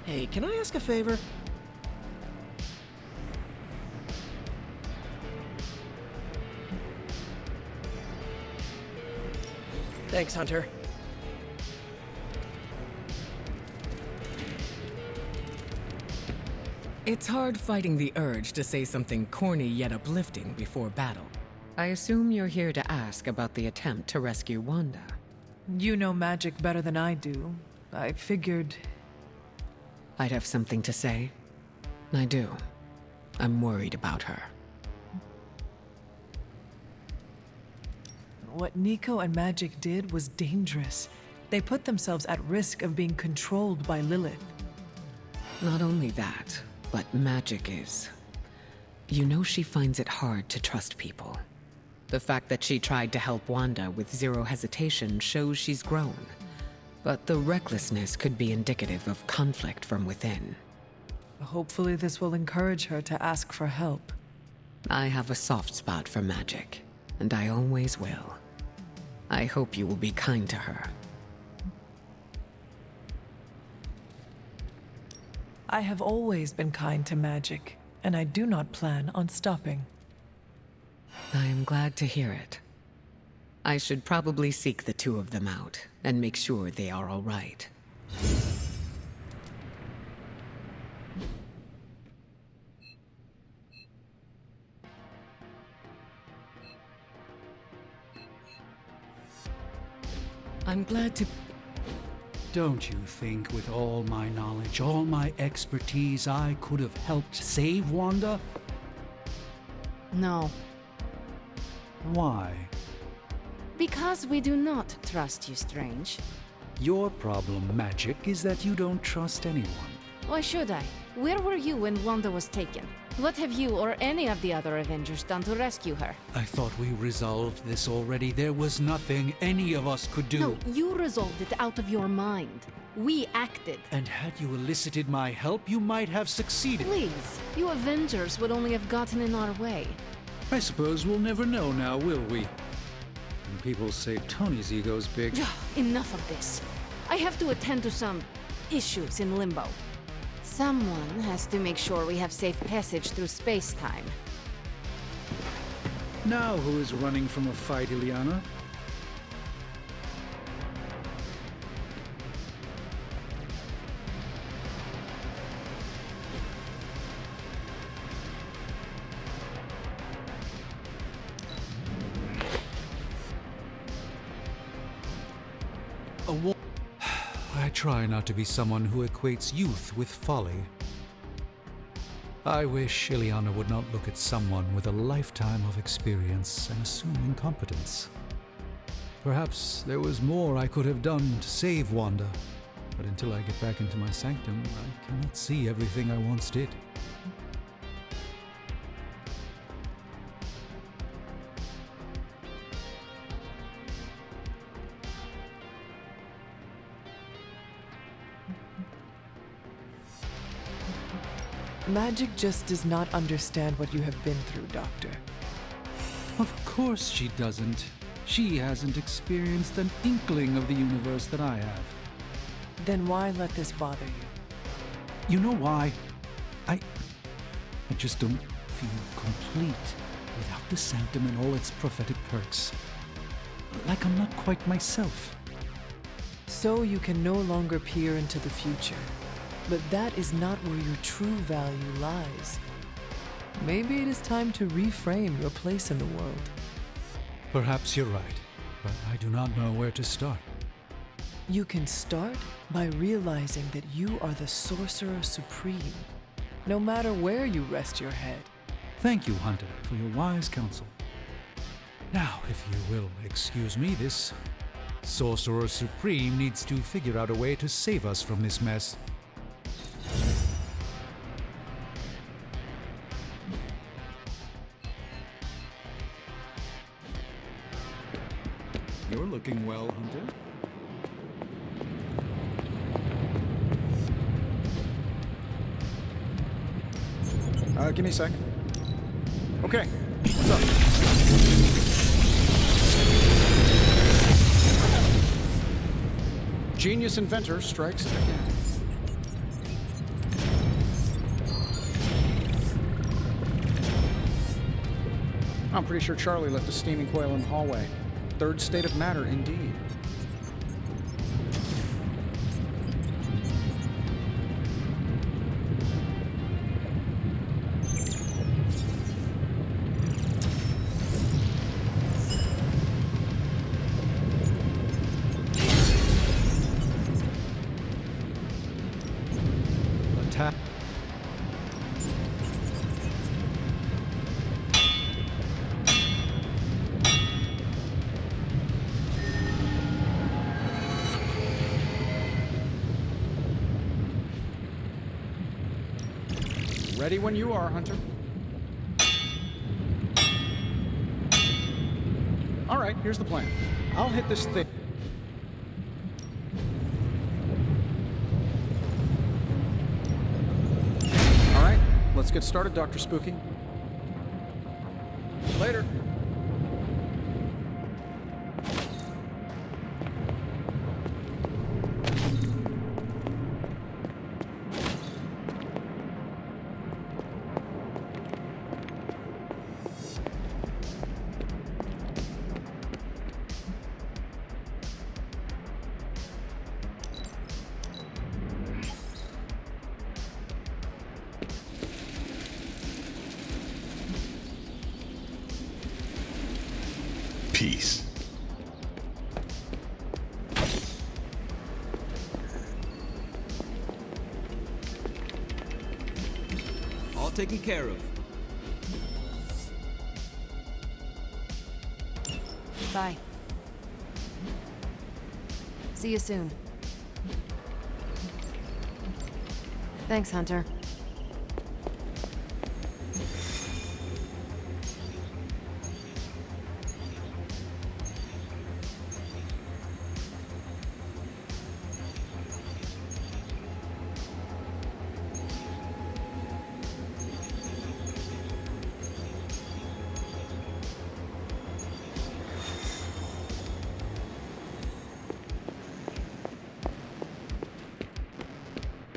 Hey, can I ask a favor? Thanks, Hunter. It's hard fighting the urge to say something corny yet uplifting before battle. I assume you're here to ask about the attempt to rescue Wanda. You know magic better than I do. I figured... I'd have something to say. I do. I'm worried about her. What Nico and Magic did was dangerous. They put themselves at risk of being controlled by Lilith. Not only that, but Magic is... You know she finds it hard to trust people. The fact that she tried to help Wanda with zero hesitation shows she's grown. But the recklessness could be indicative of conflict from within. Hopefully this will encourage her to ask for help. I have a soft spot for Magic, and I always will. I hope you will be kind to her. I have always been kind to Magic, and I do not plan on stopping. I am glad to hear it. I should probably seek the two of them out and make sure they are all right. I'm glad to... Don't you think with all my knowledge, all my expertise, I could have helped save Wanda? No. Why? Because we do not trust you, Strange. Your problem, Magic, is that you don't trust anyone. Why should I? Where were you when Wanda was taken? What have you or any of the other Avengers done to rescue her? I thought we resolved this already. There was nothing any of us could do. No, you resolved it out of your mind. We acted. And had you elicited my help, you might have succeeded. Please, you Avengers would only have gotten in our way. I suppose we'll never know now, will we? And people say Tony's ego's big. Enough of this. I have to attend to some issues in Limbo. Someone has to make sure we have safe passage through space-time. Now who is running from a fight, Ileana? I try not to be someone who equates youth with folly. I wish Ileana would not look at someone with a lifetime of experience and assume incompetence. Perhaps there was more I could have done to save Wanda, but until I get back into my sanctum, I cannot see everything I once did. Magic just does not understand what you have been through, Doctor. Of course she doesn't. She hasn't experienced an inkling of the universe that I have. Then why let this bother you? You know why? I just don't feel complete without the sanctum and all its prophetic perks. Like I'm not quite myself. So you can no longer peer into the future. But that is not where your true value lies. Maybe it is time to reframe your place in the world. Perhaps you're right, but I do not know where to start. You can start by realizing that you are the Sorcerer Supreme, no matter where you rest your head. Thank you, Hunter, for your wise counsel. Now, if you will excuse me, this Sorcerer Supreme needs to figure out a way to save us from this mess. You're looking well, Hunter. Give me a sec. Okay, what's up? Genius inventor strikes again. I'm pretty sure Charlie left a steaming coil in the hallway. Third state of matter, indeed. Attack. Ready when you are, Hunter. All right, here's the plan. I'll hit this thing. All right, let's get started, Dr. Spooky. Later. Peace. All taken care of. Bye. See you soon. Thanks, Hunter.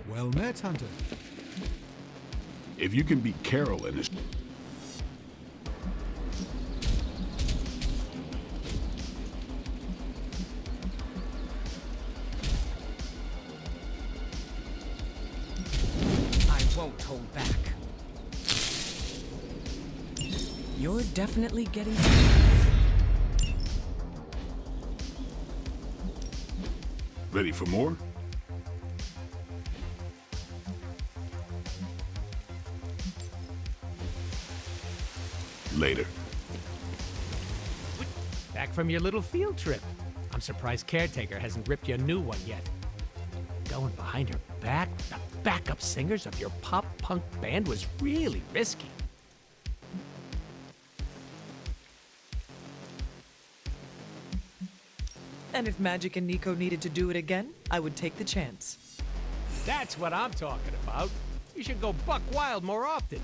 Well met, Hunter. If you can beat Carol in this... I won't hold back. You're definitely getting... Ready for more? Later. Back from your little field trip. I'm surprised Caretaker hasn't ripped you a new one yet. Going behind her back with the backup singers of your pop-punk band was really risky. And if Magic and Nico needed to do it again, I would take the chance. That's what I'm talking about. You should go buck wild more often.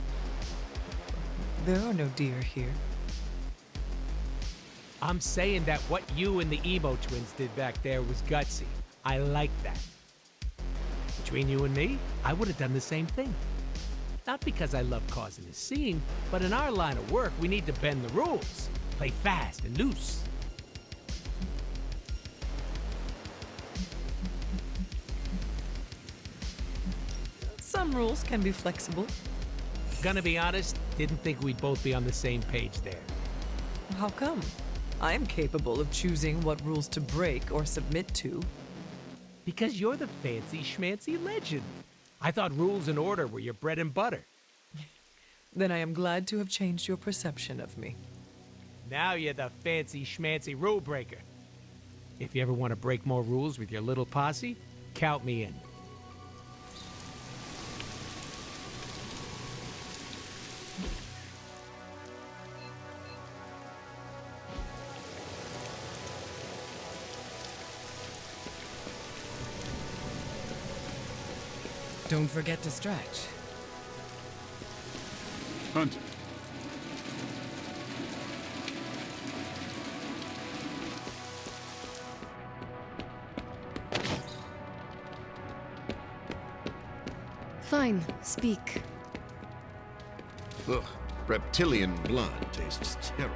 There are no deer here. I'm saying that what you and the Emo twins did back there was gutsy. I like that. Between you and me, I would have done the same thing. Not because I love causing a scene, but in our line of work, we need to bend the rules. Play fast and loose. Some rules can be flexible. Gonna be honest, didn't think we'd both be on the same page there. How come? I'm capable of choosing what rules to break or submit to. Because you're the fancy schmancy legend. I thought rules and order were your bread and butter. Then I am glad to have changed your perception of me. Now you're the fancy schmancy rule breaker. If you ever want to break more rules with your little posse, count me in. Don't forget to stretch. Hunter. Fine, speak. Ugh, reptilian blood tastes terrible.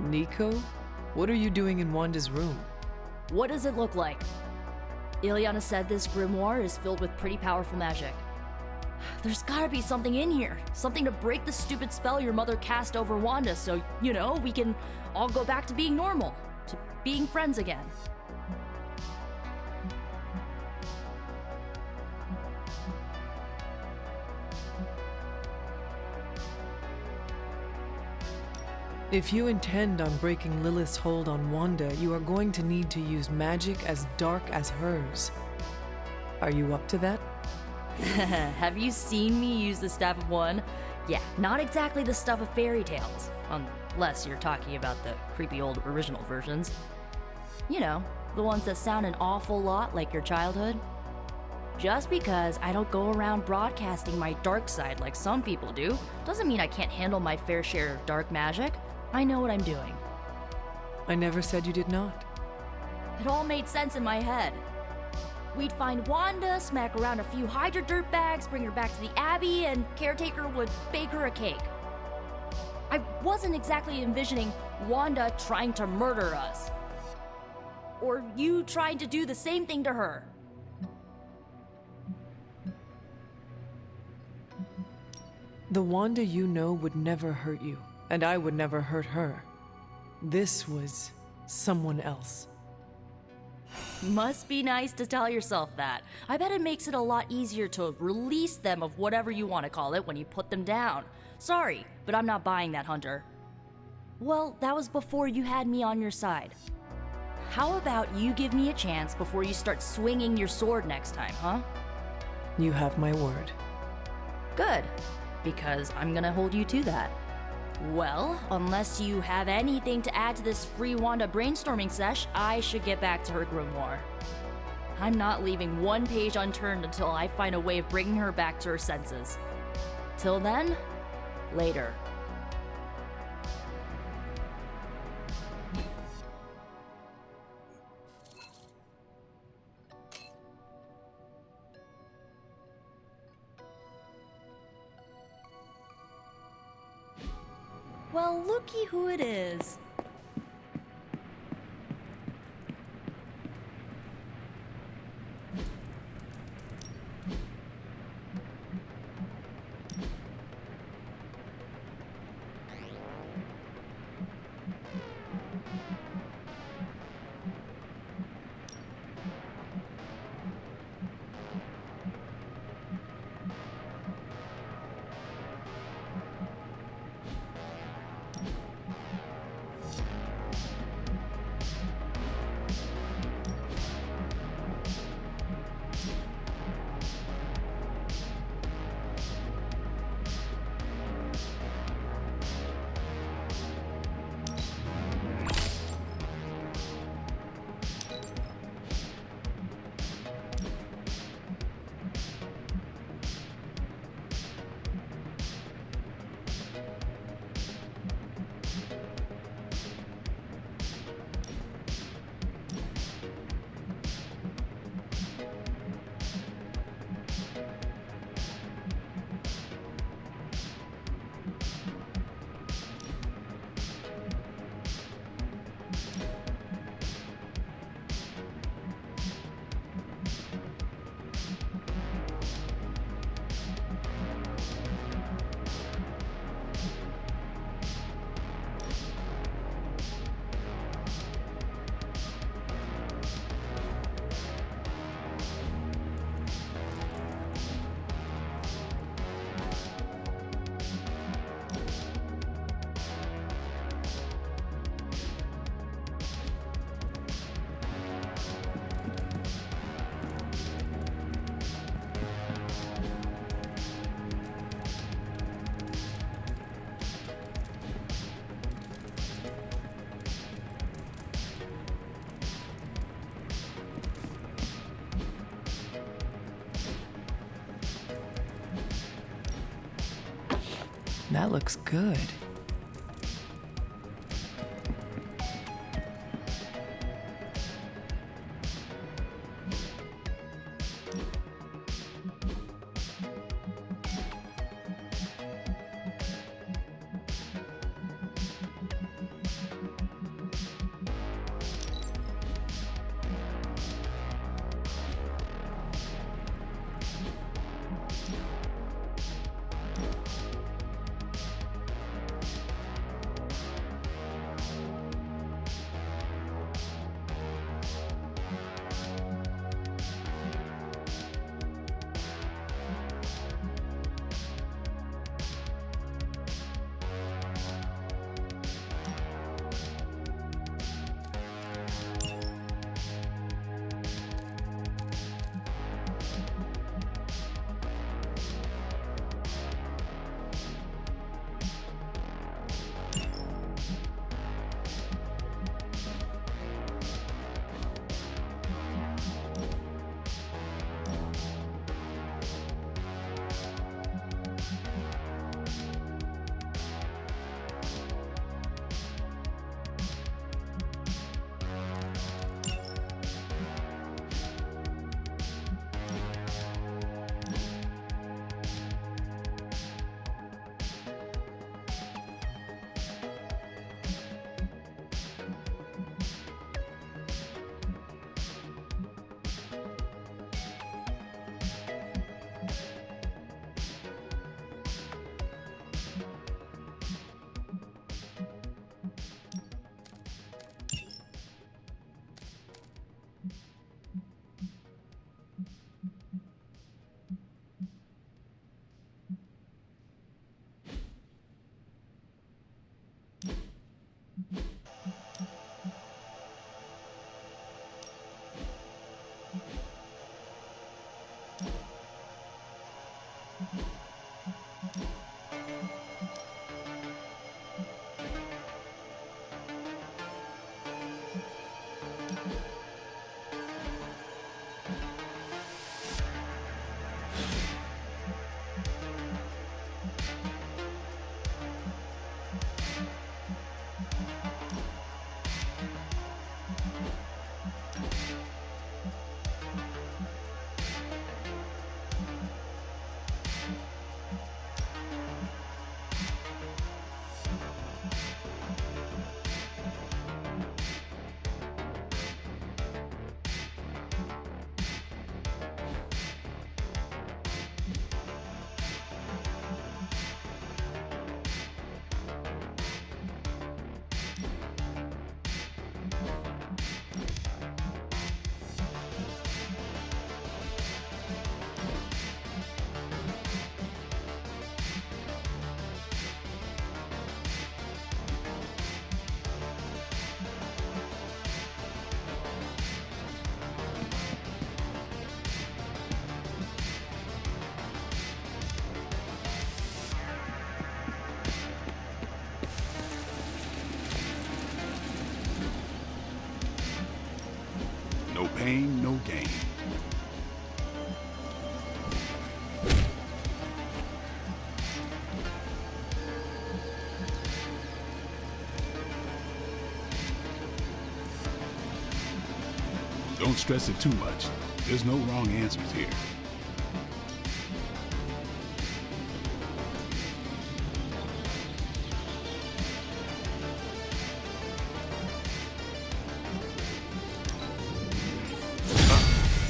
Nico? What are you doing in Wanda's room? What does it look like? Ileana said this grimoire is filled with pretty powerful magic. There's gotta be something in here. Something to break the stupid spell your mother cast over Wanda so, you know, we can all go back to being normal. To being friends again. If you intend on breaking Lilith's hold on Wanda, you are going to need to use magic as dark as hers. Are you up to that? Have you seen me use the Staff of One? Yeah, not exactly the stuff of fairy tales. Unless you're talking about the creepy old original versions. You know, the ones that sound an awful lot like your childhood. Just because I don't go around broadcasting my dark side like some people do, doesn't mean I can't handle my fair share of dark magic. I know what I'm doing. I never said you did not. It all made sense in my head. We'd find Wanda, smack around a few Hydra dirtbags, bring her back to the Abbey, and Caretaker would bake her a cake. I wasn't exactly envisioning Wanda trying to murder us. Or you trying to do the same thing to her. The Wanda you know would never hurt you, and I would never hurt her. This was someone else. Must be nice to tell yourself that. I bet it makes it a lot easier to release them of whatever you want to call it when you put them down. Sorry, but I'm not buying that, Hunter. Well, that was before you had me on your side. How about you give me a chance before you start swinging your sword next time, huh? You have my word. Good, because I'm gonna hold you to that. Well, unless you have anything to add to this free Wanda brainstorming sesh, I should get back to her grimoire. I'm not leaving one page unturned until I find a way of bringing her back to her senses. Till then, later. Well, looky who it is. That looks good. No pain, no gain. Don't stress it too much. There's no wrong answers here.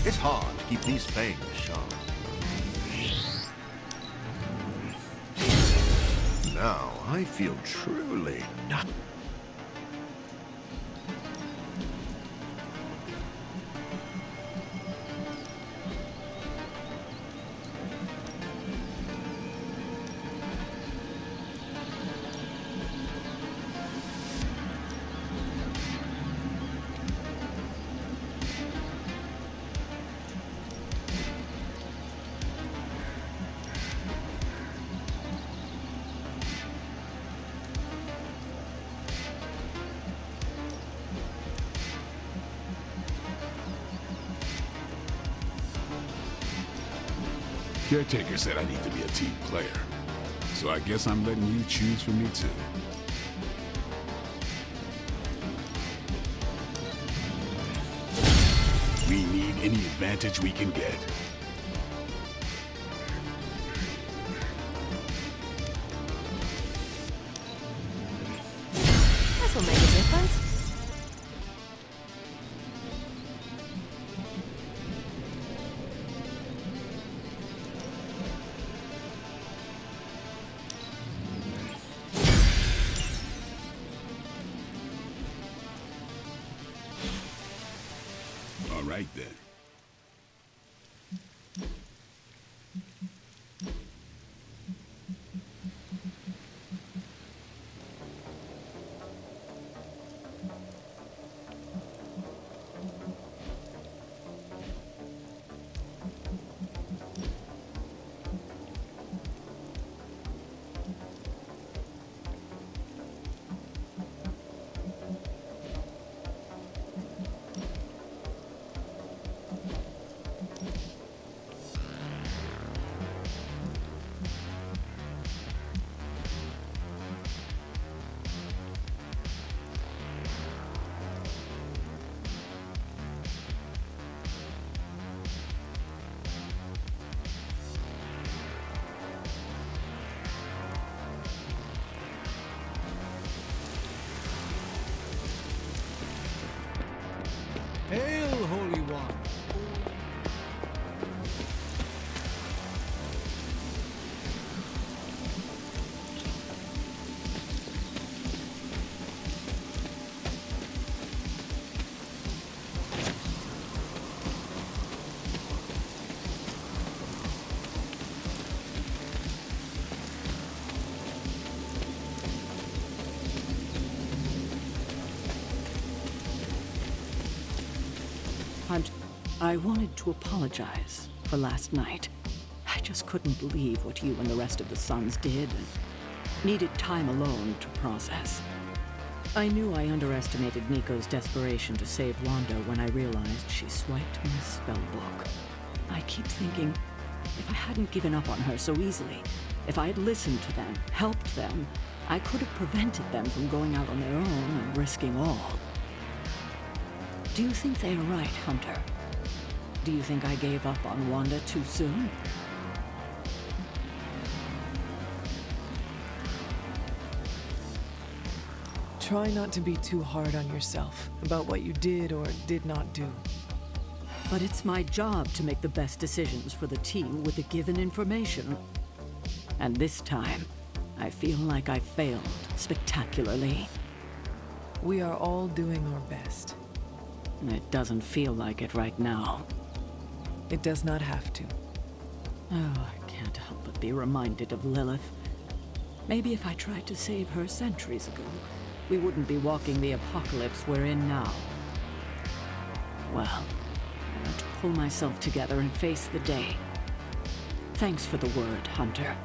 It's hard to keep these fangs sharp. Now I feel truly not. Caretaker said I need to be a team player, so I guess I'm letting you choose for me too. We need any advantage we can get. This'll make a difference. All right then. Hail, Holy One! I wanted to apologize for last night. I just couldn't believe what you and the rest of the SUNS did, and needed time alone to process. I knew I underestimated Nico's desperation to save Wanda when I realized she swiped my spell book. I keep thinking, if I hadn't given up on her so easily, if I had listened to them, helped them, I could have prevented them from going out on their own and risking all. Do you think they are right, Hunter? Do you think I gave up on Wanda too soon? Try not to be too hard on yourself about what you did or did not do. But it's my job to make the best decisions for the team with the given information. And this time, I feel like I failed spectacularly. We are all doing our best. It doesn't feel like it right now. It does not have to. Oh, I can't help but be reminded of Lilith. Maybe if I tried to save her centuries ago, we wouldn't be walking the apocalypse we're in now. Well, I have to pull myself together and face the day. Thanks for the word, Hunter.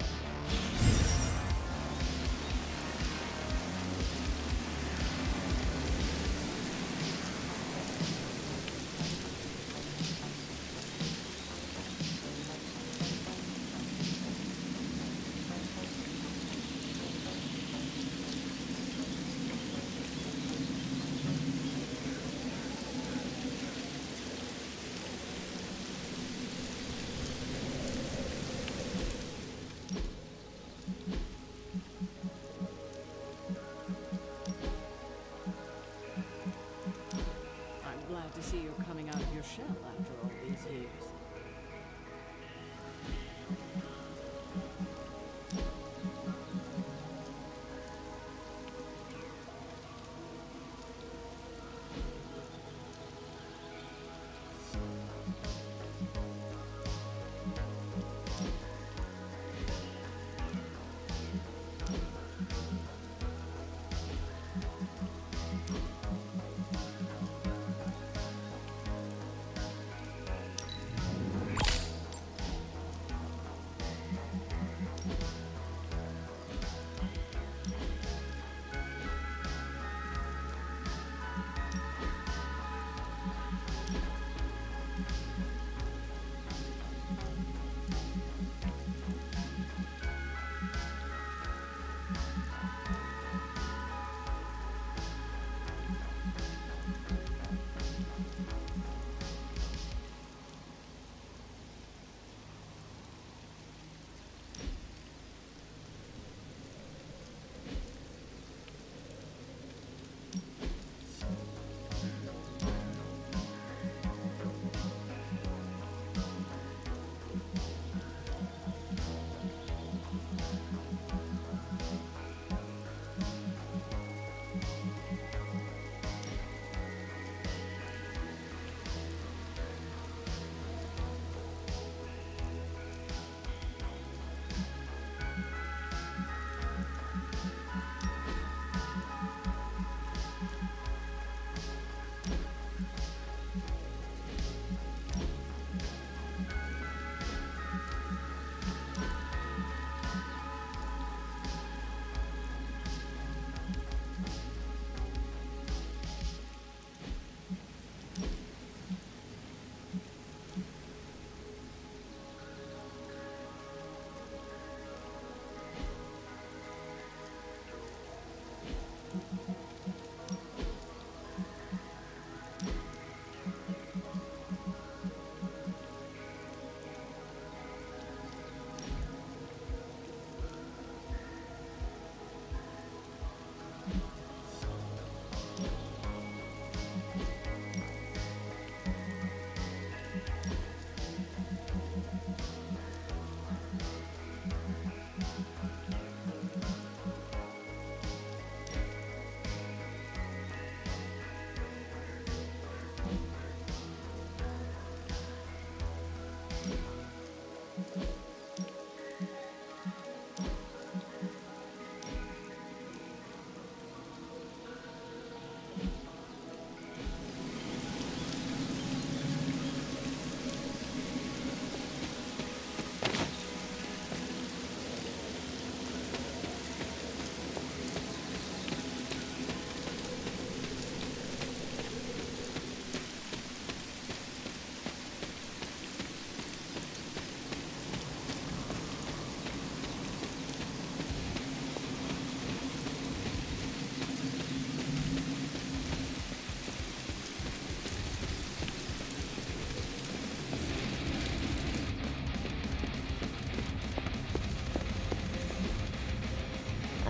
your shell after all these years.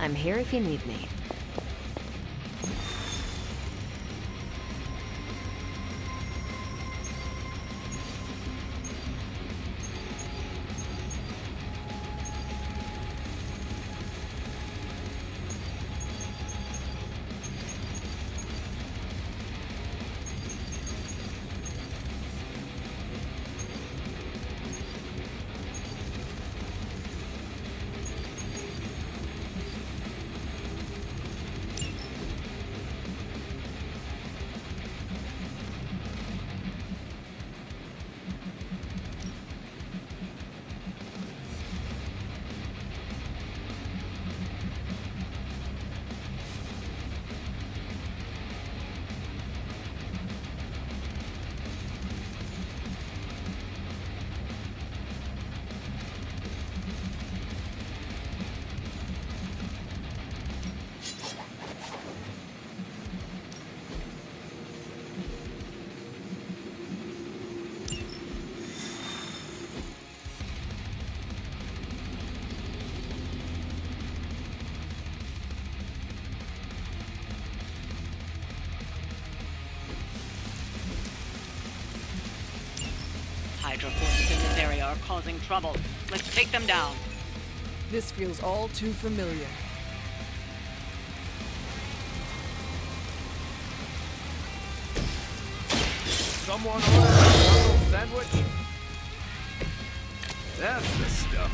I'm here if you need me. Hydra forces in this area are causing trouble. Let's take them down. This feels all too familiar. Someone order a little sandwich? That's the stuff.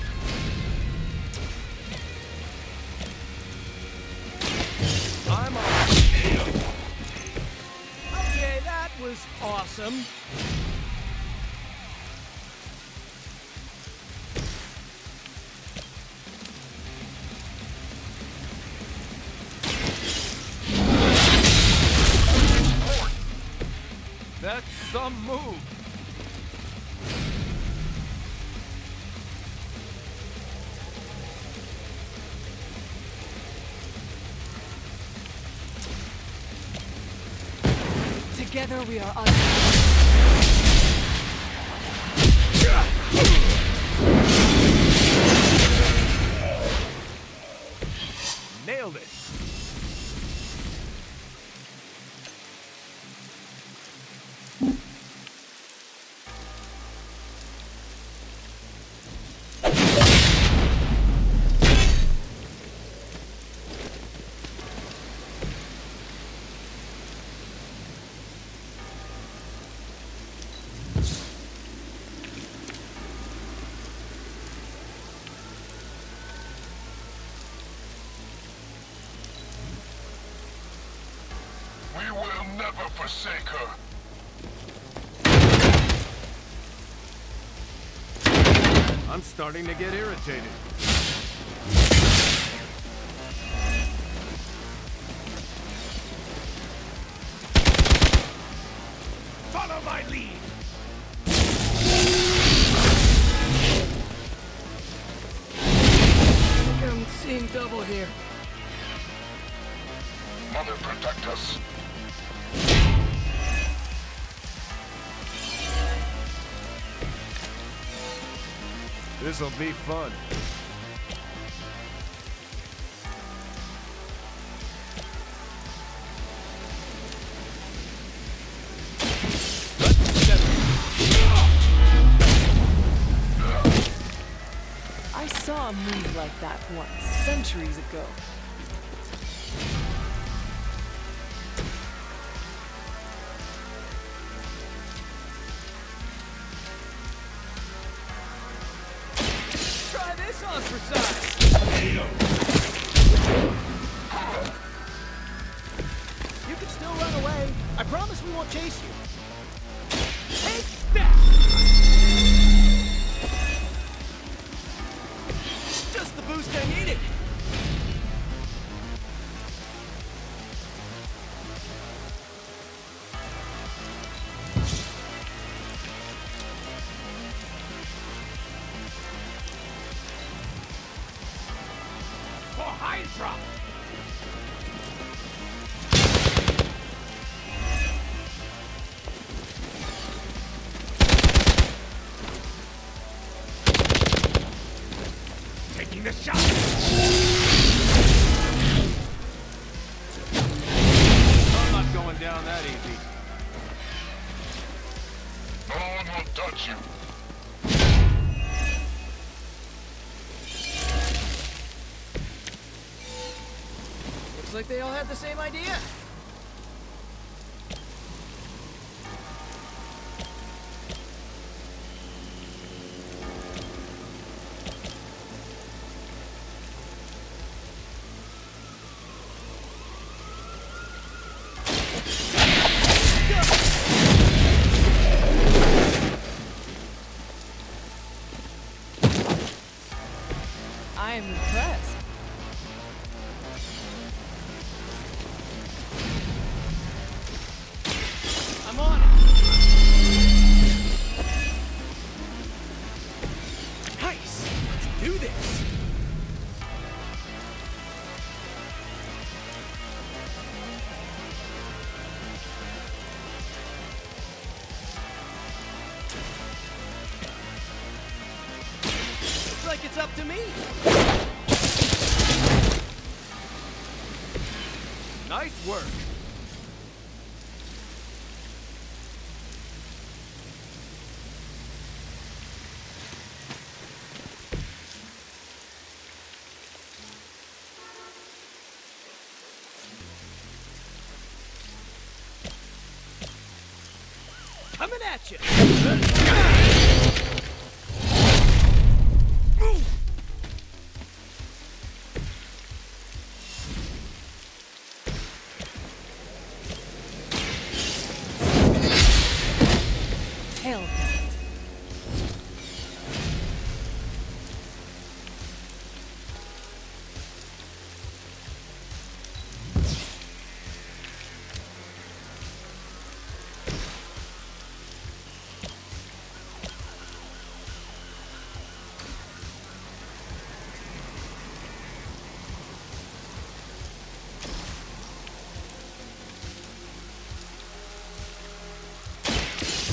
I'm on. Okay, that was awesome. That's some move. Together we are Nailed it. We will never forsake her. I'm starting to get irritated. Follow my lead. I'm seeing double here. Mother, protect us. This'll be fun. I saw a move like that once, centuries ago. Try this on for size. You can still run away. I promise we won't chase you. Take that! Just the boost I needed. For Hydra! Taking the shot! I'm not going down that easy. No one will touch you. Looks like they all had the same idea. I am impressed. I'm on it. Nice. Let's do this. Looks like it's up to me. Nice work. Coming at you! Hell.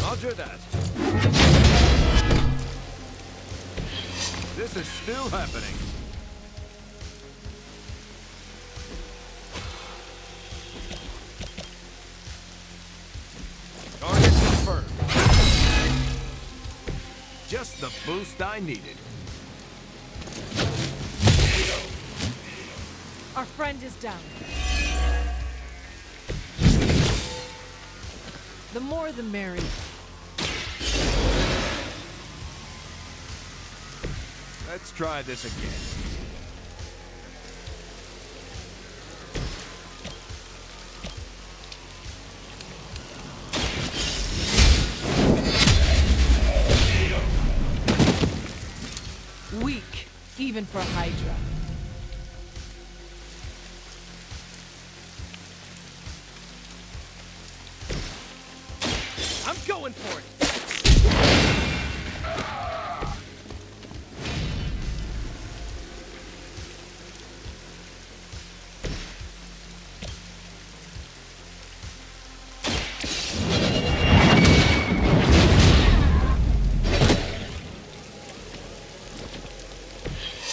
Roger that. This is still happening. Target confirmed. Just the boost I needed. Our friend is down. The more the merrier. Let's try this again. Weak, even for Hydra. I'm going for it!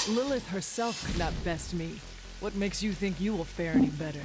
Lilith herself could not best me. What makes you think you will fare any better?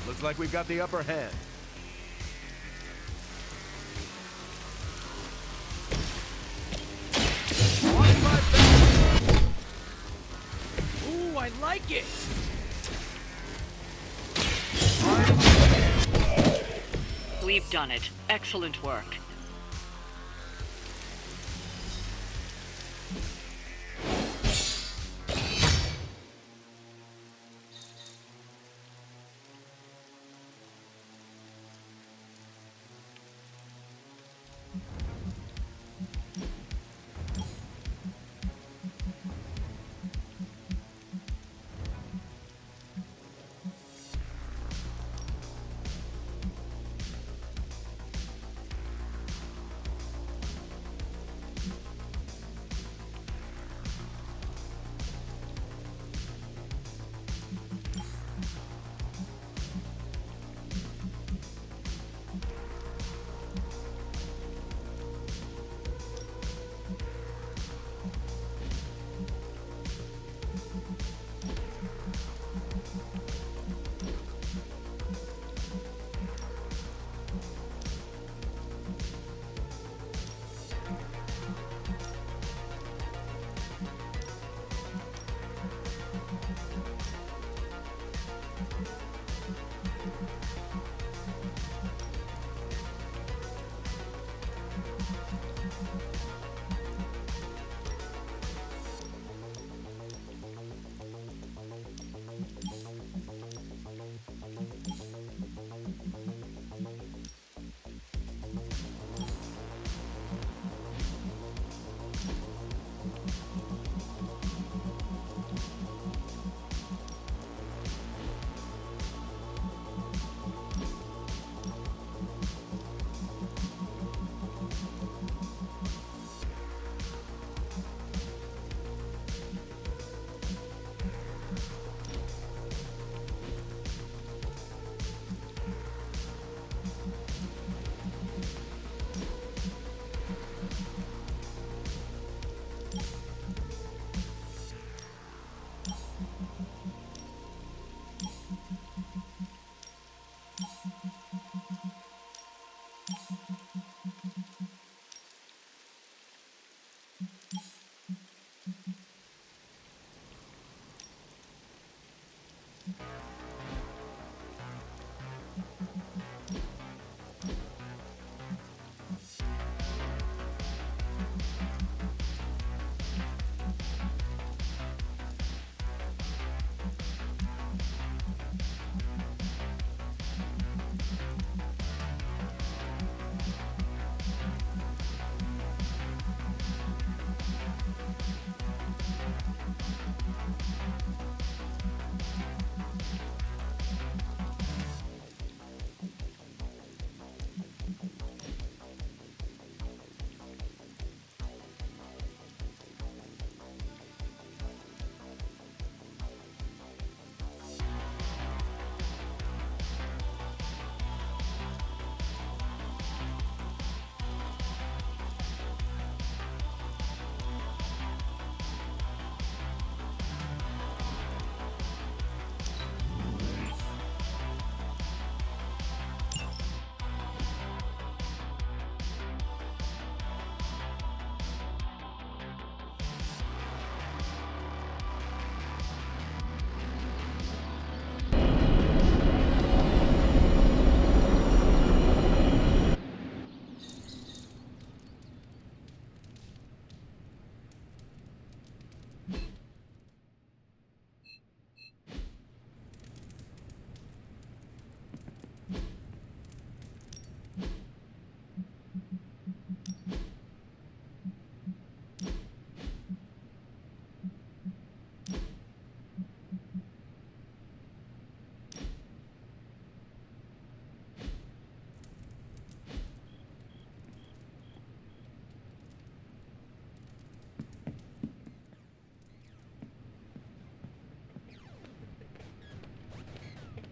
Looks like we've got the upper hand. Ooh, I like it! We've done it. Excellent work.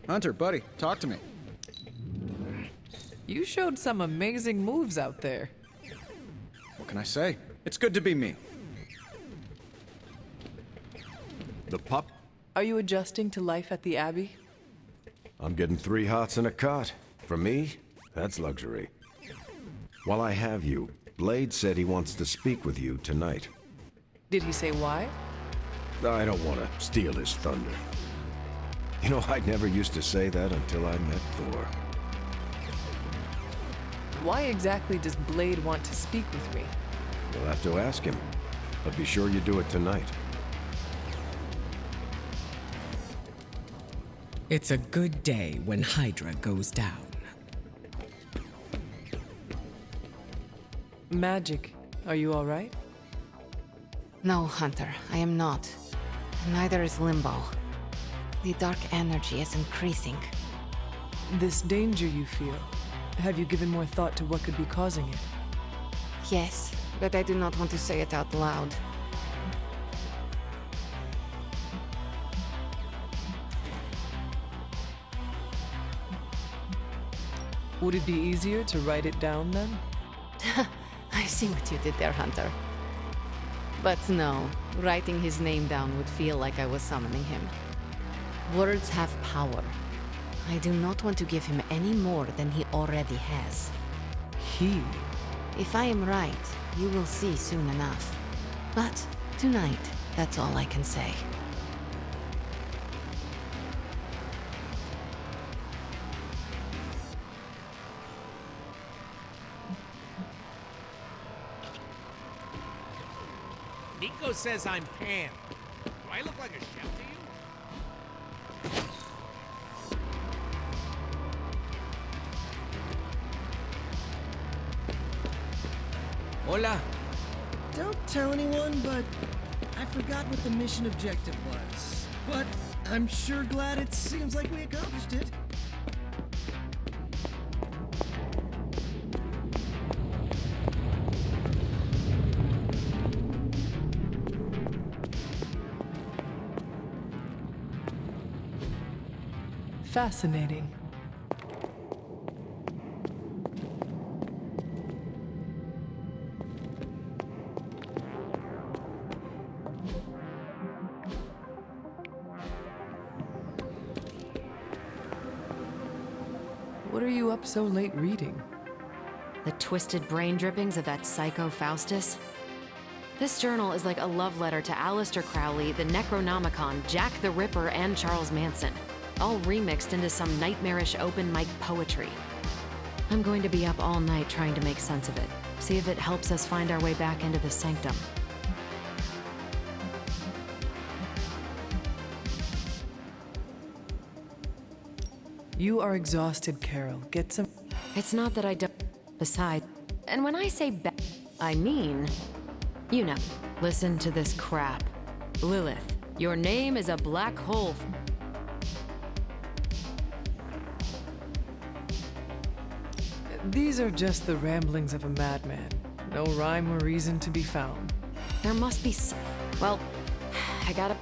Hunter, buddy, talk to me. You showed some amazing moves out there. What can I say? It's good to be me. The pup? Are you adjusting to life at the Abbey? I'm getting 3 hots and a cot. For me, that's luxury. While I have you, Blade said he wants to speak with you tonight. Did he say why? I don't want to steal his thunder. You know, I never used to say that until I met Thor. Why exactly does Blade want to speak with me? You'll have to ask him. But be sure you do it tonight. It's a good day when Hydra goes down. Magic, are you all right? No, Hunter, I am not. Neither is Limbo. The dark energy is increasing. This danger you feel, have you given more thought to what could be causing it? Yes, but I do not want to say it out loud. Would it be easier to write it down then? I see what you did there, Hunter. But no, writing his name down would feel like I was summoning him. Words have power. I do not want to give him any more than he already has. He? If I am right, you will see soon enough. But tonight, that's all I can say. Nico says I'm Pam. Do I look like a chef to you? Hola. Don't tell anyone, but I forgot what the mission objective was. But I'm sure glad it seems like we accomplished it. Fascinating. What are you up so late reading? The twisted brain drippings of that psycho Faustus. This journal is like a love letter to Aleister Crowley, the Necronomicon, Jack the Ripper, and Charles Manson, all remixed into some nightmarish open mic poetry. I'm going to be up all night trying to make sense of it, see if it helps us find our way back into the sanctum. You are exhausted, Carol. Get some... It's not that I don't... Besides, and when I say I mean... You know, listen to this crap. Lilith, your name is a black hole. These are just the ramblings of a madman. No rhyme or reason to be found. There must be well, I gotta...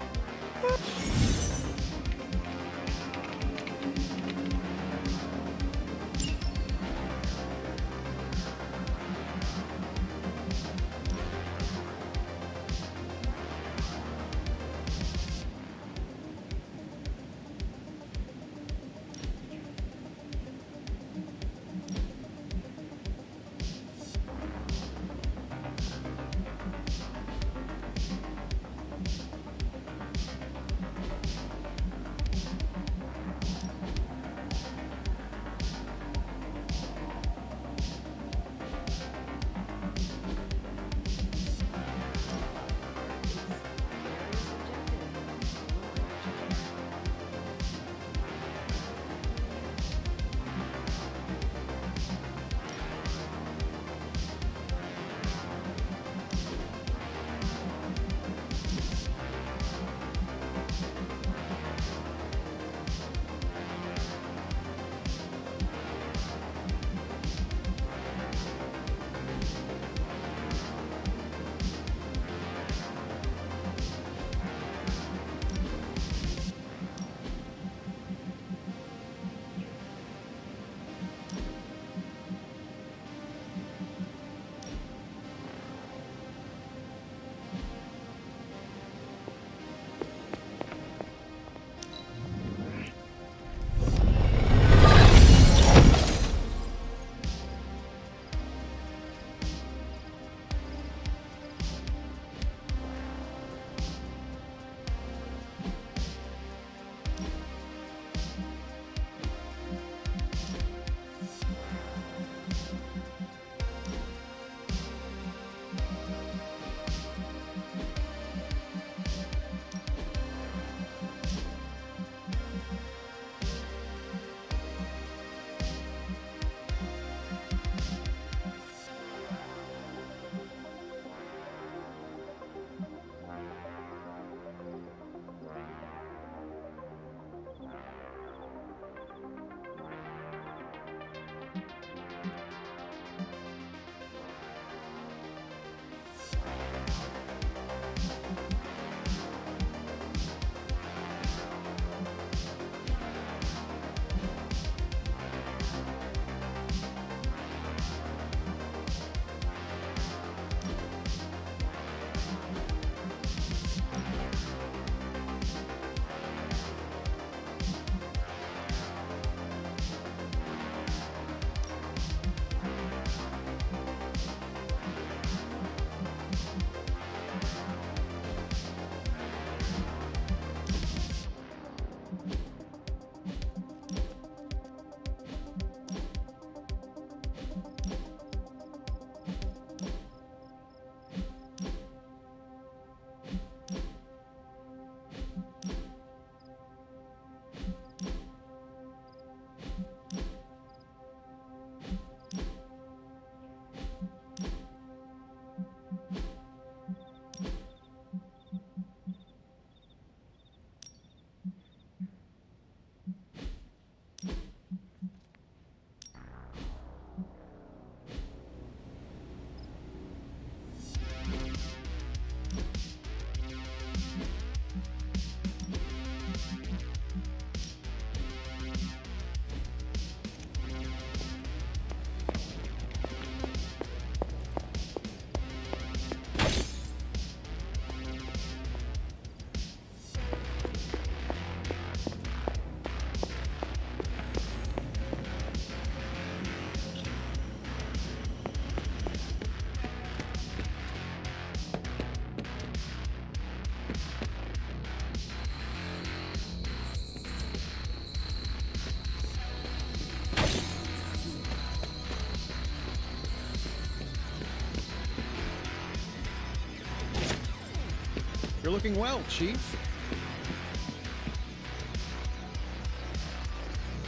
looking well, Chief.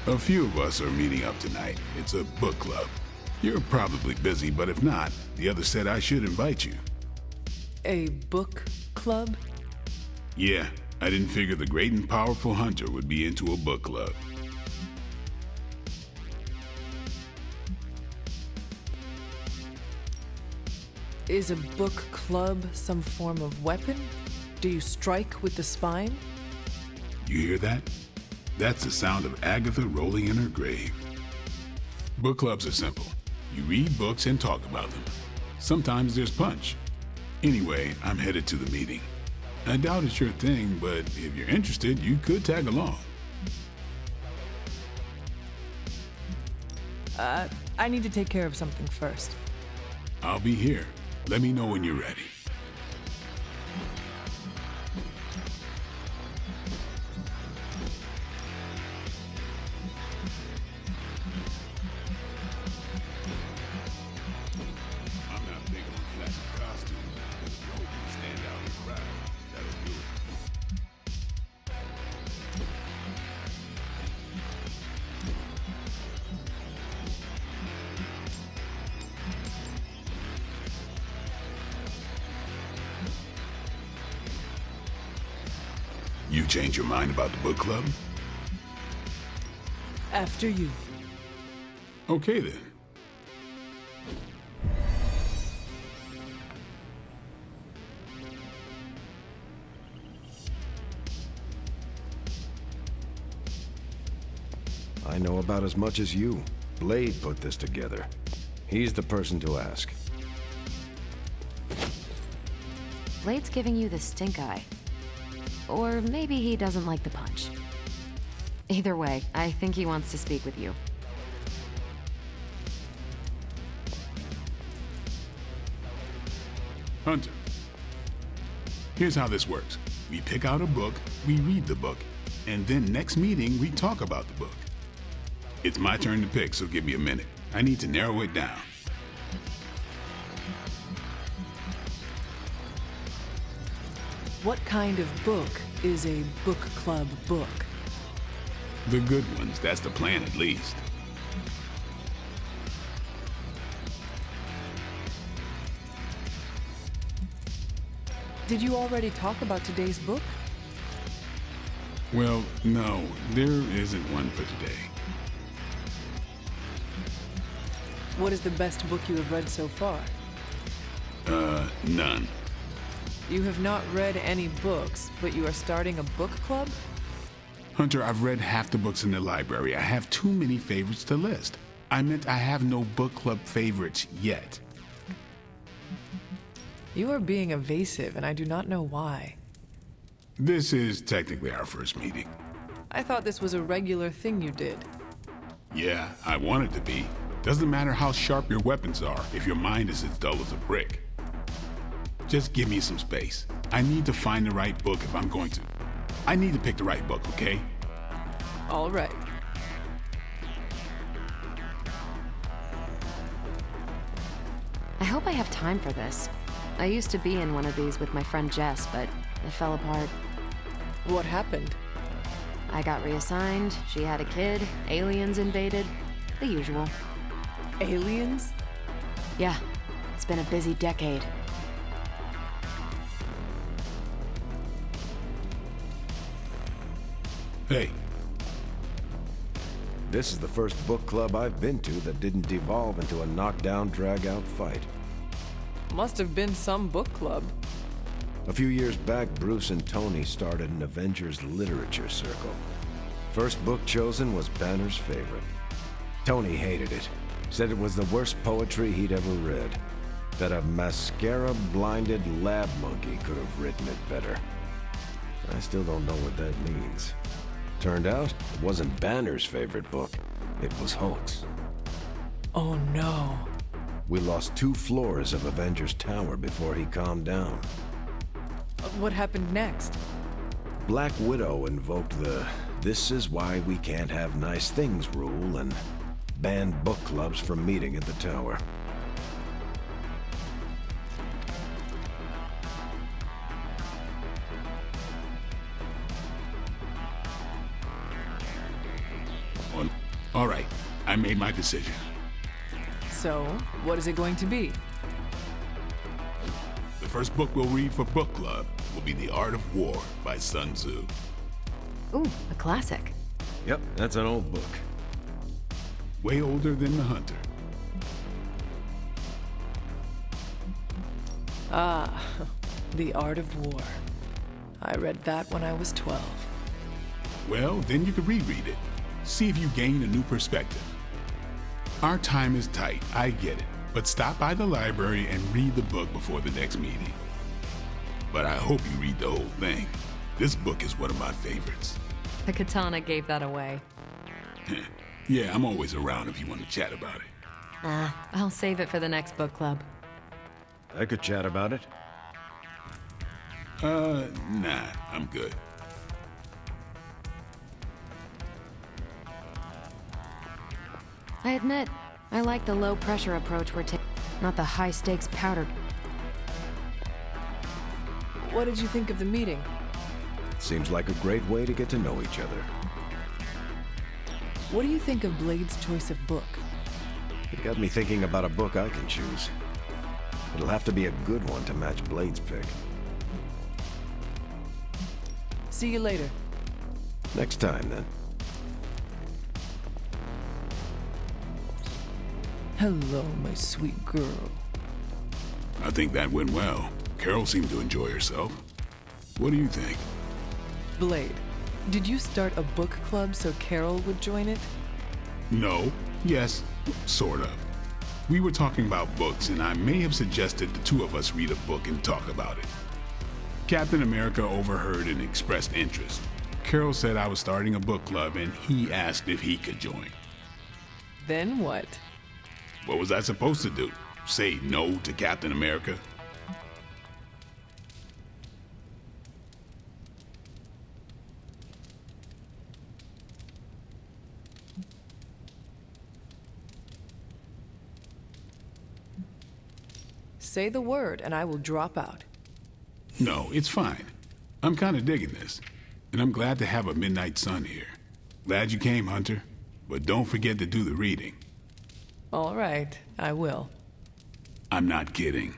A few of us are meeting up tonight. It's a book club. You're probably busy, but if not, the others said I should invite you. A book club? Yeah, I didn't figure the great and powerful Hunter would be into a book club. Is a book club some form of weapon? Do you strike with the spine? You hear that? That's the sound of Agatha rolling in her grave. Book clubs are simple. You read books and talk about them. Sometimes there's punch. Anyway, I'm headed to the meeting. I doubt it's your thing, but if you're interested, you could tag along. I need to take care of something first. I'll be here. Let me know when you're ready. You change your mind about the book club? After you. Okay then. I know about as much as you. Blade put this together. He's the person to ask. Blade's giving you the stink eye. Or maybe he doesn't like the punch. Either way, I think he wants to speak with you. Hunter, here's how this works. We pick out a book, we read the book, and then next meeting we talk about the book. It's my turn to pick, so give me a minute. I need to narrow it down. What kind of book is a book club book? The good ones, that's the plan at least. Did you already talk about today's book? Well, no, there isn't one for today. What is the best book you have read so far? None. You have not read any books, but you are starting a book club? Hunter, I've read half the books in the library. I have too many favorites to list. I meant I have no book club favorites yet. You are being evasive, and I do not know why. This is technically our first meeting. I thought this was a regular thing you did. Yeah, I want it to be. Doesn't matter how sharp your weapons are if your mind is as dull as a brick. Just give me some space. I need to find the right book if I'm going to. I need to pick the right book, okay? All right. I hope I have time for this. I used to be in one of these with my friend Jess, but it fell apart. What happened? I got reassigned, she had a kid, aliens invaded, the usual. Aliens? Yeah, it's been a busy decade. Hey. This is the first book club I've been to that didn't devolve into a knockdown, drag-out fight. Must have been some book club. A few years back, Bruce and Tony started an Avengers literature circle. First book chosen was Banner's favorite. Tony hated it. Said it was the worst poetry he'd ever read. That a mascara-blinded lab monkey could have written it better. I still don't know what that means. Turned out, it wasn't Banner's favorite book. It was Hulk's. Oh no. We lost 2 floors of Avengers Tower before he calmed down. What happened next? Black Widow invoked the "this is why we can't have nice things" rule and banned book clubs from meeting at the tower. All right, I made my decision. So, what is it going to be? The first book we'll read for book club will be The Art of War by Sun Tzu. Ooh, a classic. Yep, that's an old book. Way older than The Hunter. Ah, The Art of War. I read that when I was 12. Well, then you can reread it. See if you gain a new perspective. Our time is tight, I get it. But stop by the library and read the book before the next meeting. But I hope you read the whole thing. This book is one of my favorites. The katana gave that away. Yeah, I'm always around if you want to chat about it. I'll save it for the next book club. I could chat about it. Nah, I'm good. I admit, I like the low-pressure approach we're taking, not the high-stakes powder. What did you think of the meeting? Seems like a great way to get to know each other. What do you think of Blade's choice of book? It got me thinking about a book I can choose. It'll have to be a good one to match Blade's pick. See you later. Next time, then. Hello, my sweet girl. I think that went well. Carol seemed to enjoy herself. What do you think? Blade, did you start a book club so Carol would join it? No. Yes. Sort of. We were talking about books, and I may have suggested the two of us read a book and talk about it. Captain America overheard and expressed interest. Carol said I was starting a book club, and he asked if he could join. Then what? What was I supposed to do? Say no to Captain America? Say the word and I will drop out. No, it's fine. I'm kind of digging this. And I'm glad to have a Midnight Sun here. Glad you came, Hunter. But don't forget to do the reading. All right, I will. I'm not kidding.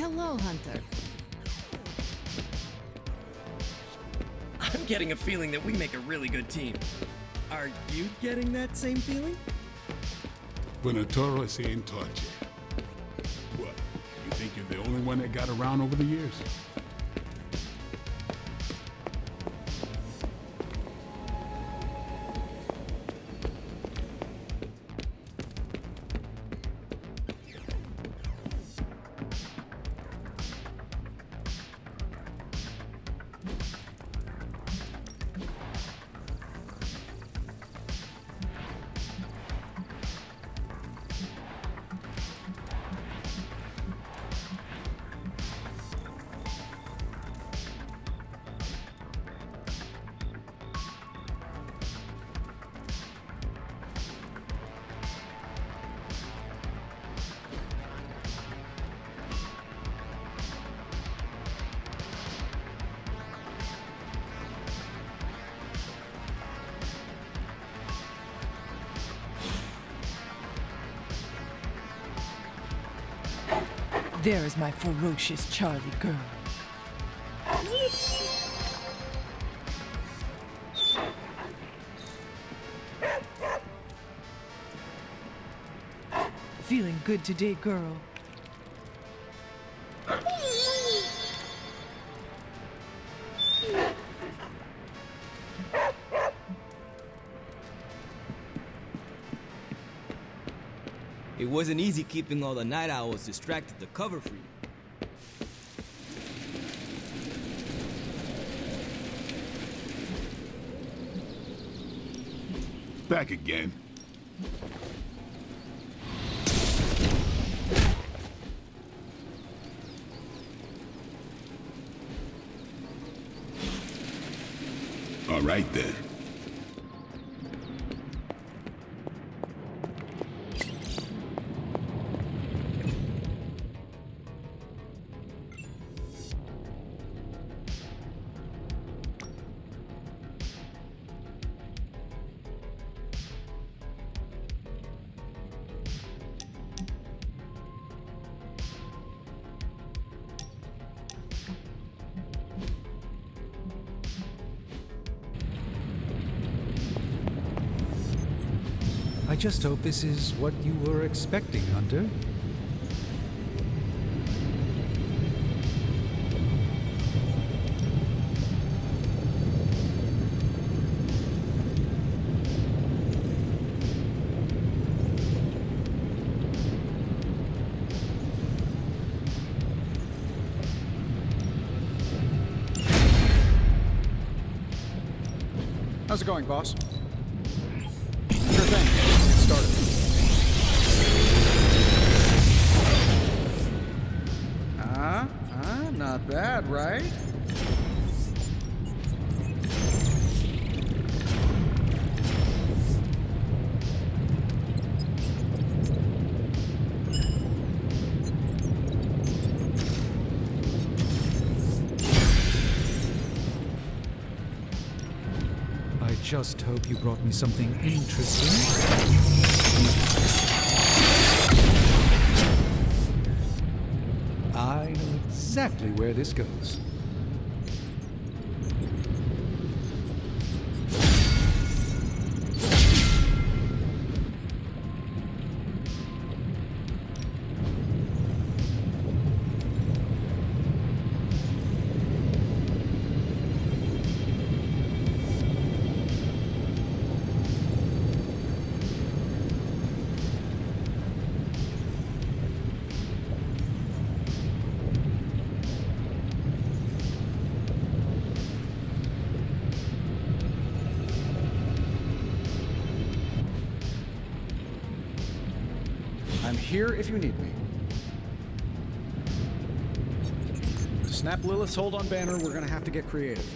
Hello, Hunter. I'm getting a feeling that we make a really good team. Are you getting that same feeling? Venatoro se entorche. What? You think you're the only one that got around over the years? There is my ferocious Charlie girl. Feeling good today, girl. It wasn't easy keeping all the night owls distracted to cover for you. Back again. All right then. I just hope this is what you were expecting, Hunter. How's it going, boss? Sure thing. Get started. Not bad, right? I just hope you brought me something interesting. I know exactly where this goes. I'm here if you need me. To snap Lilith's hold on Banner, we're gonna have to get creative.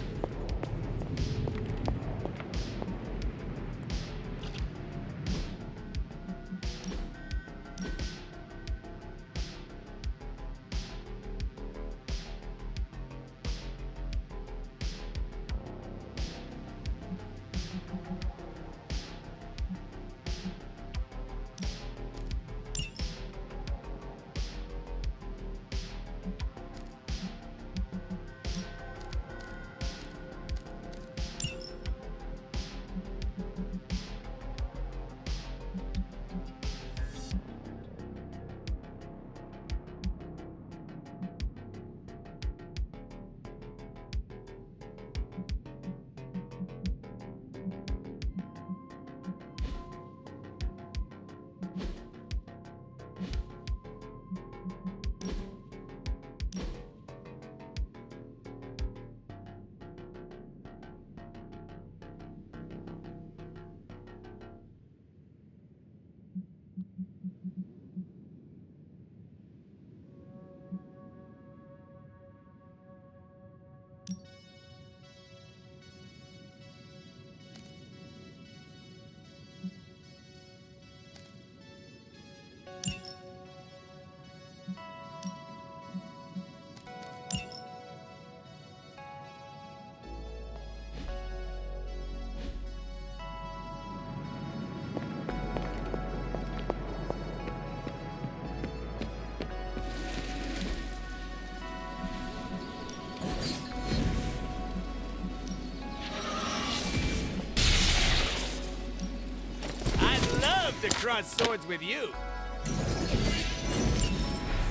To cross swords with you.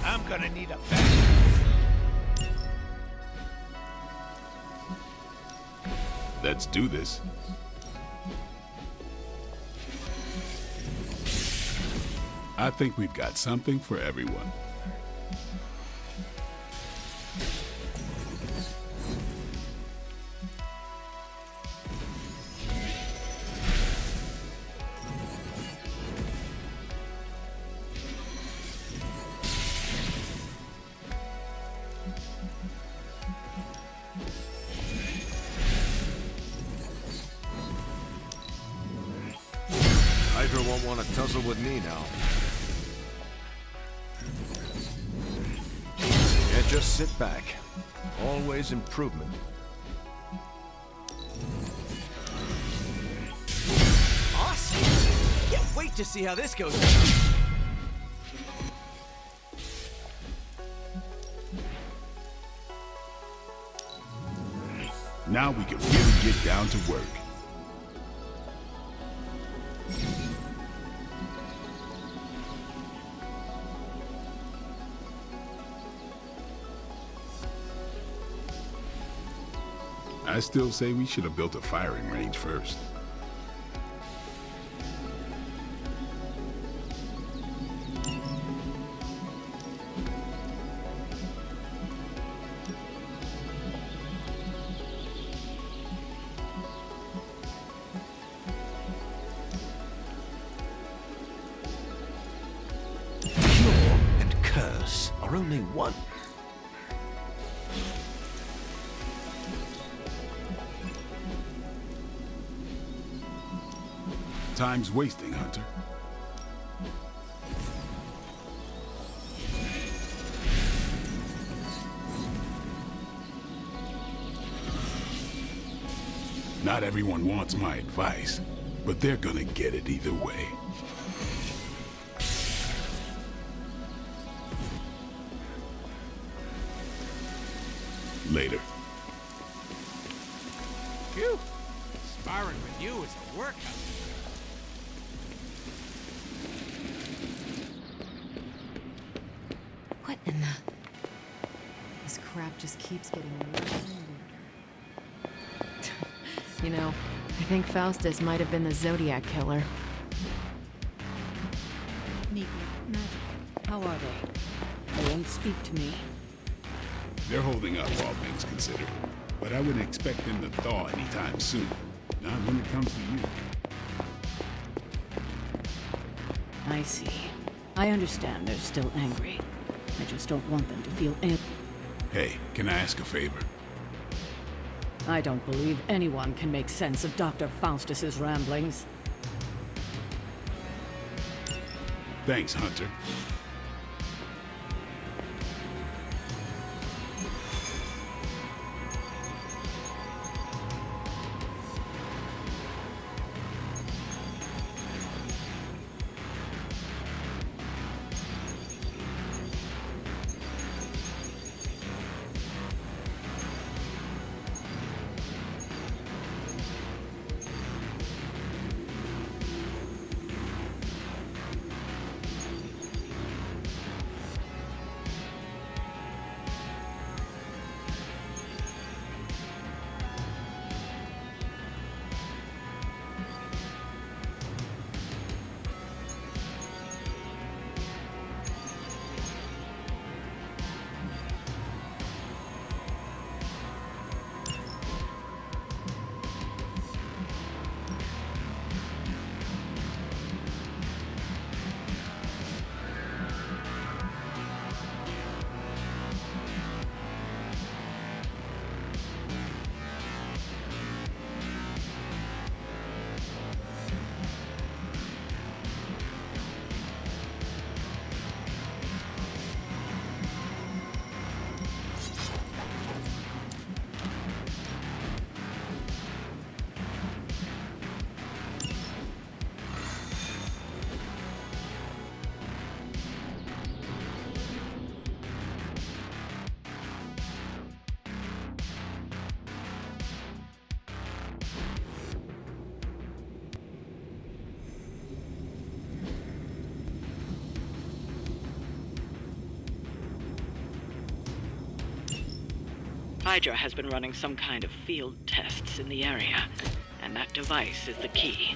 I'm gonna need a back. Let's do this. I think we've got something for everyone. Hydra won't want to tussle with me now. Yeah, just sit back. Always improvement. Awesome! Can't wait to see how this goes down. Now we can really get down to work. I still say we should have built a firing range first. Cure and curse are only one. Time's wasting, Hunter. Not everyone wants my advice, but they're gonna get it either way. Later. Phew! Sparring with you is a workout. What in the... This crap just keeps getting weirder and weirder. You know, I think Faustus might have been the Zodiac killer. Nico, Magic, how are they? They won't speak to me. They're holding up, all things considered. But I wouldn't expect them to thaw anytime soon. Not when it comes to you. I see. I understand they're still angry. I just don't want them to feel Hey, can I ask a favor? I don't believe anyone can make sense of Dr. Faustus's ramblings. Thanks, Hunter. Hydra has been running some kind of field tests in the area, and that device is the key.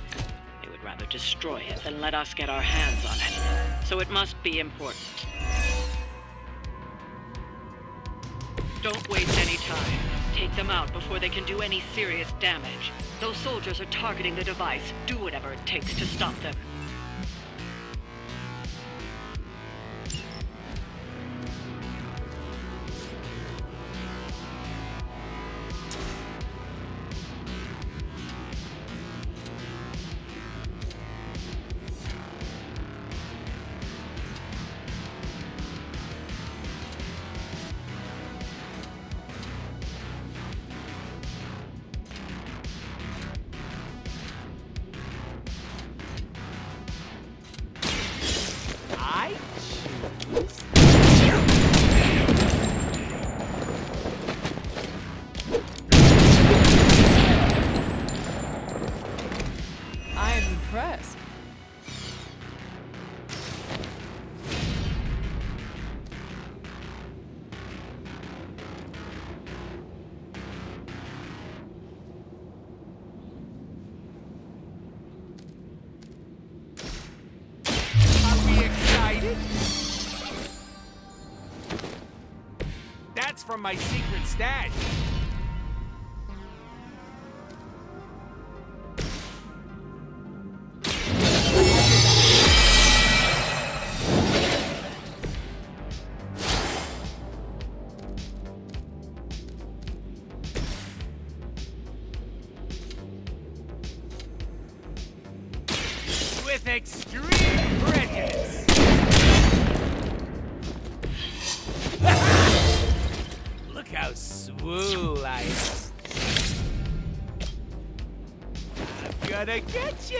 They would rather destroy it than let us get our hands on it, so it must be important. Don't waste any time. Take them out before they can do any serious damage. Those soldiers are targeting the device. Do whatever it takes to stop them. I am impressed. Are we excited? That's from my secret stash. With extreme prejudice. Look how swole I am. I'm gonna get ya.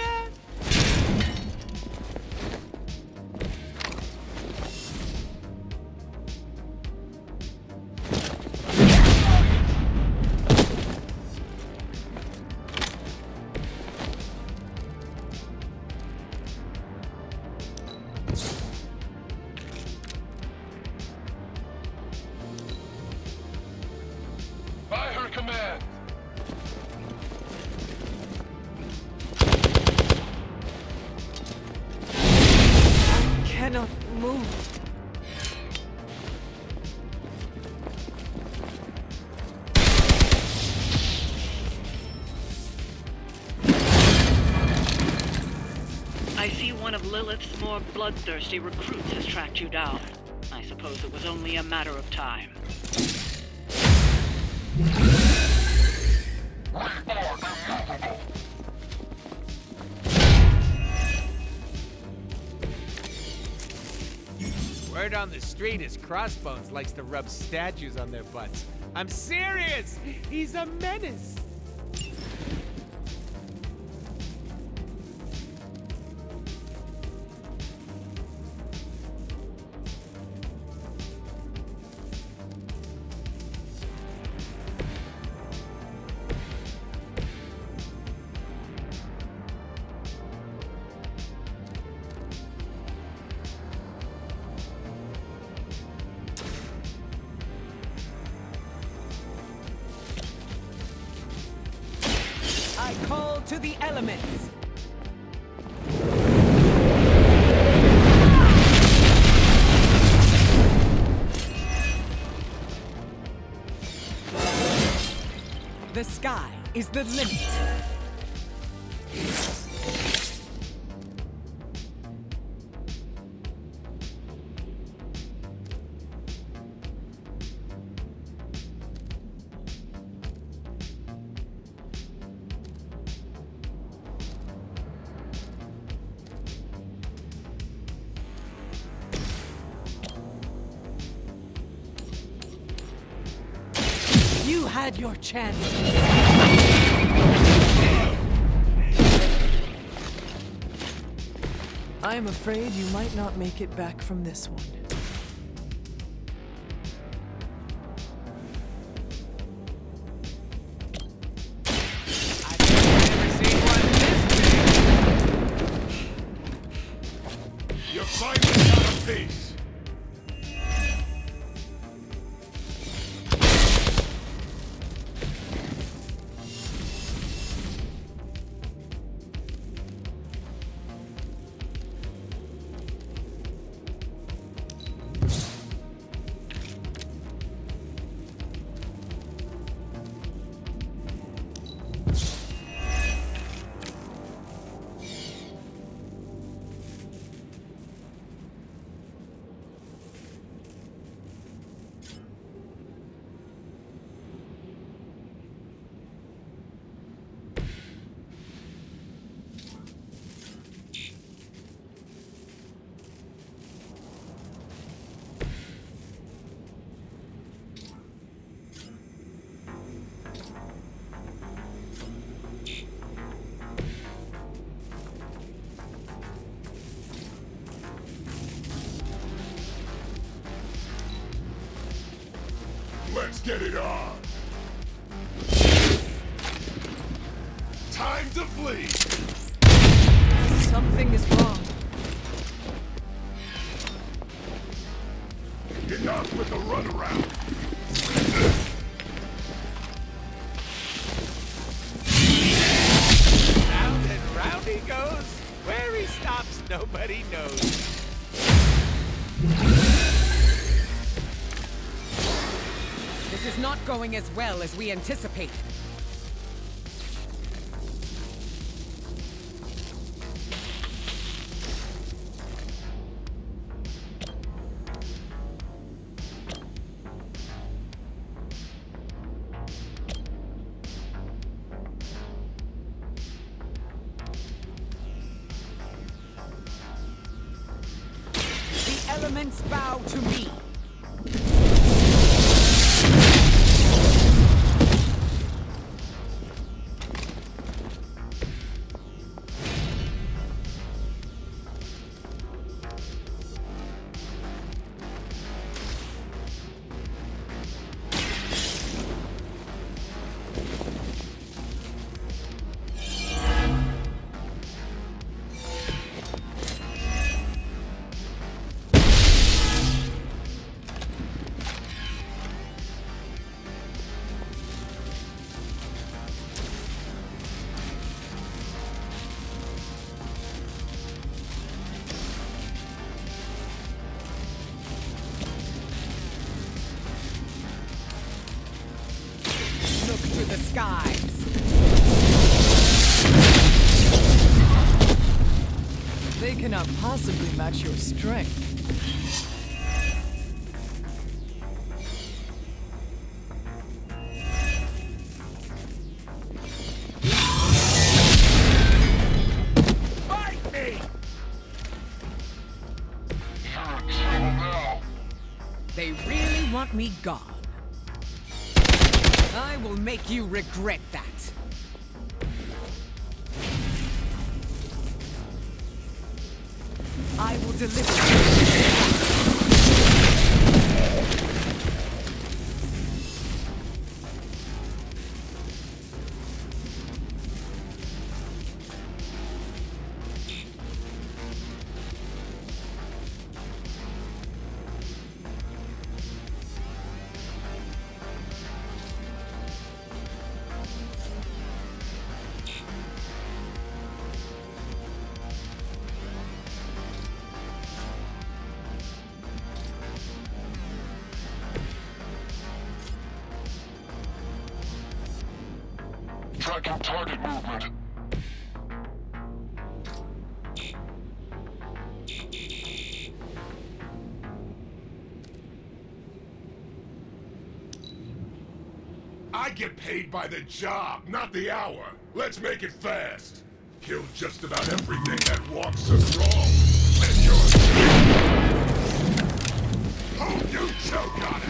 By her command. I cannot move. I see one of Lilith's more bloodthirsty recruits has tracked you down. I suppose it was only a matter of time. Word on the street is Crossbones likes to rub statues on their butts. I'm serious! He's a menace! I call to the elements. The sky is the limit. You had your chance. I'm afraid you might not make it back from this one. You're finally out of peace. get it on! Time to flee! Something is wrong. Enough with the runaround! Round and round he goes. Where he stops, nobody knows. This is not going as well as we anticipated. The elements bow to me. Look to the skies. They cannot possibly match your strength. Fight me! They really want me gone. I will make you regret that. I will deliver Tracking target movement. I get paid by the job, not the hour. Let's make it fast. Kill just about everything that walks the road. And you're... Oh, you choke on it!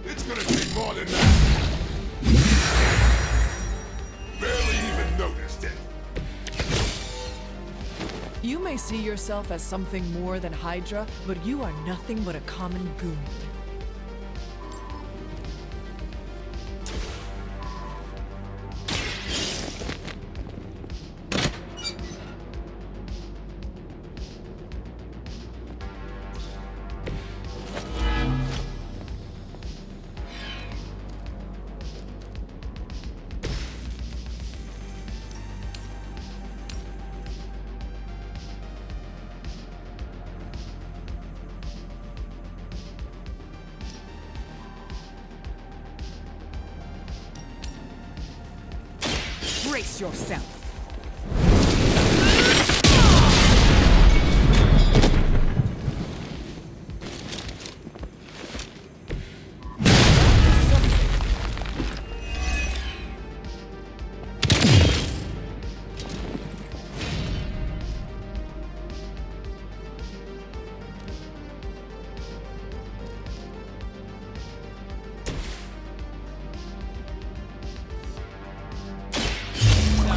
It's gonna take more than that. Barely even noticed it. You may see yourself as something more than Hydra, but you are nothing but a common goon. Brace yourself.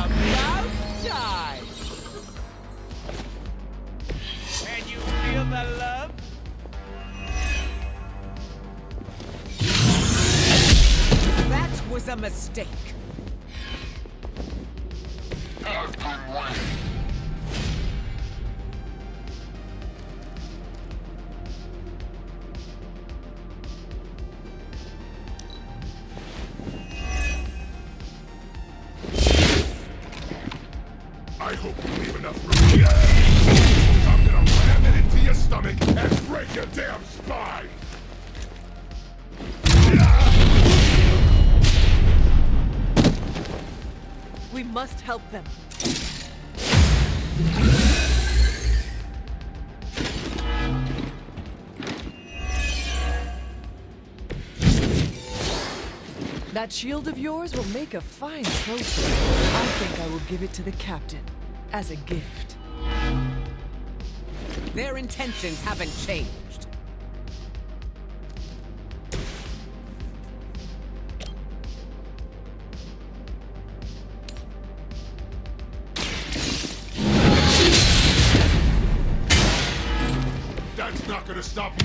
The a mistake. I hope you leave enough room. Yeah! I'm gonna ram it into your stomach and break your damn spine! We must help them. That shield of yours will make a fine trophy. I think I will give it to the captain as a gift. Their intentions haven't changed. That's not gonna stop me!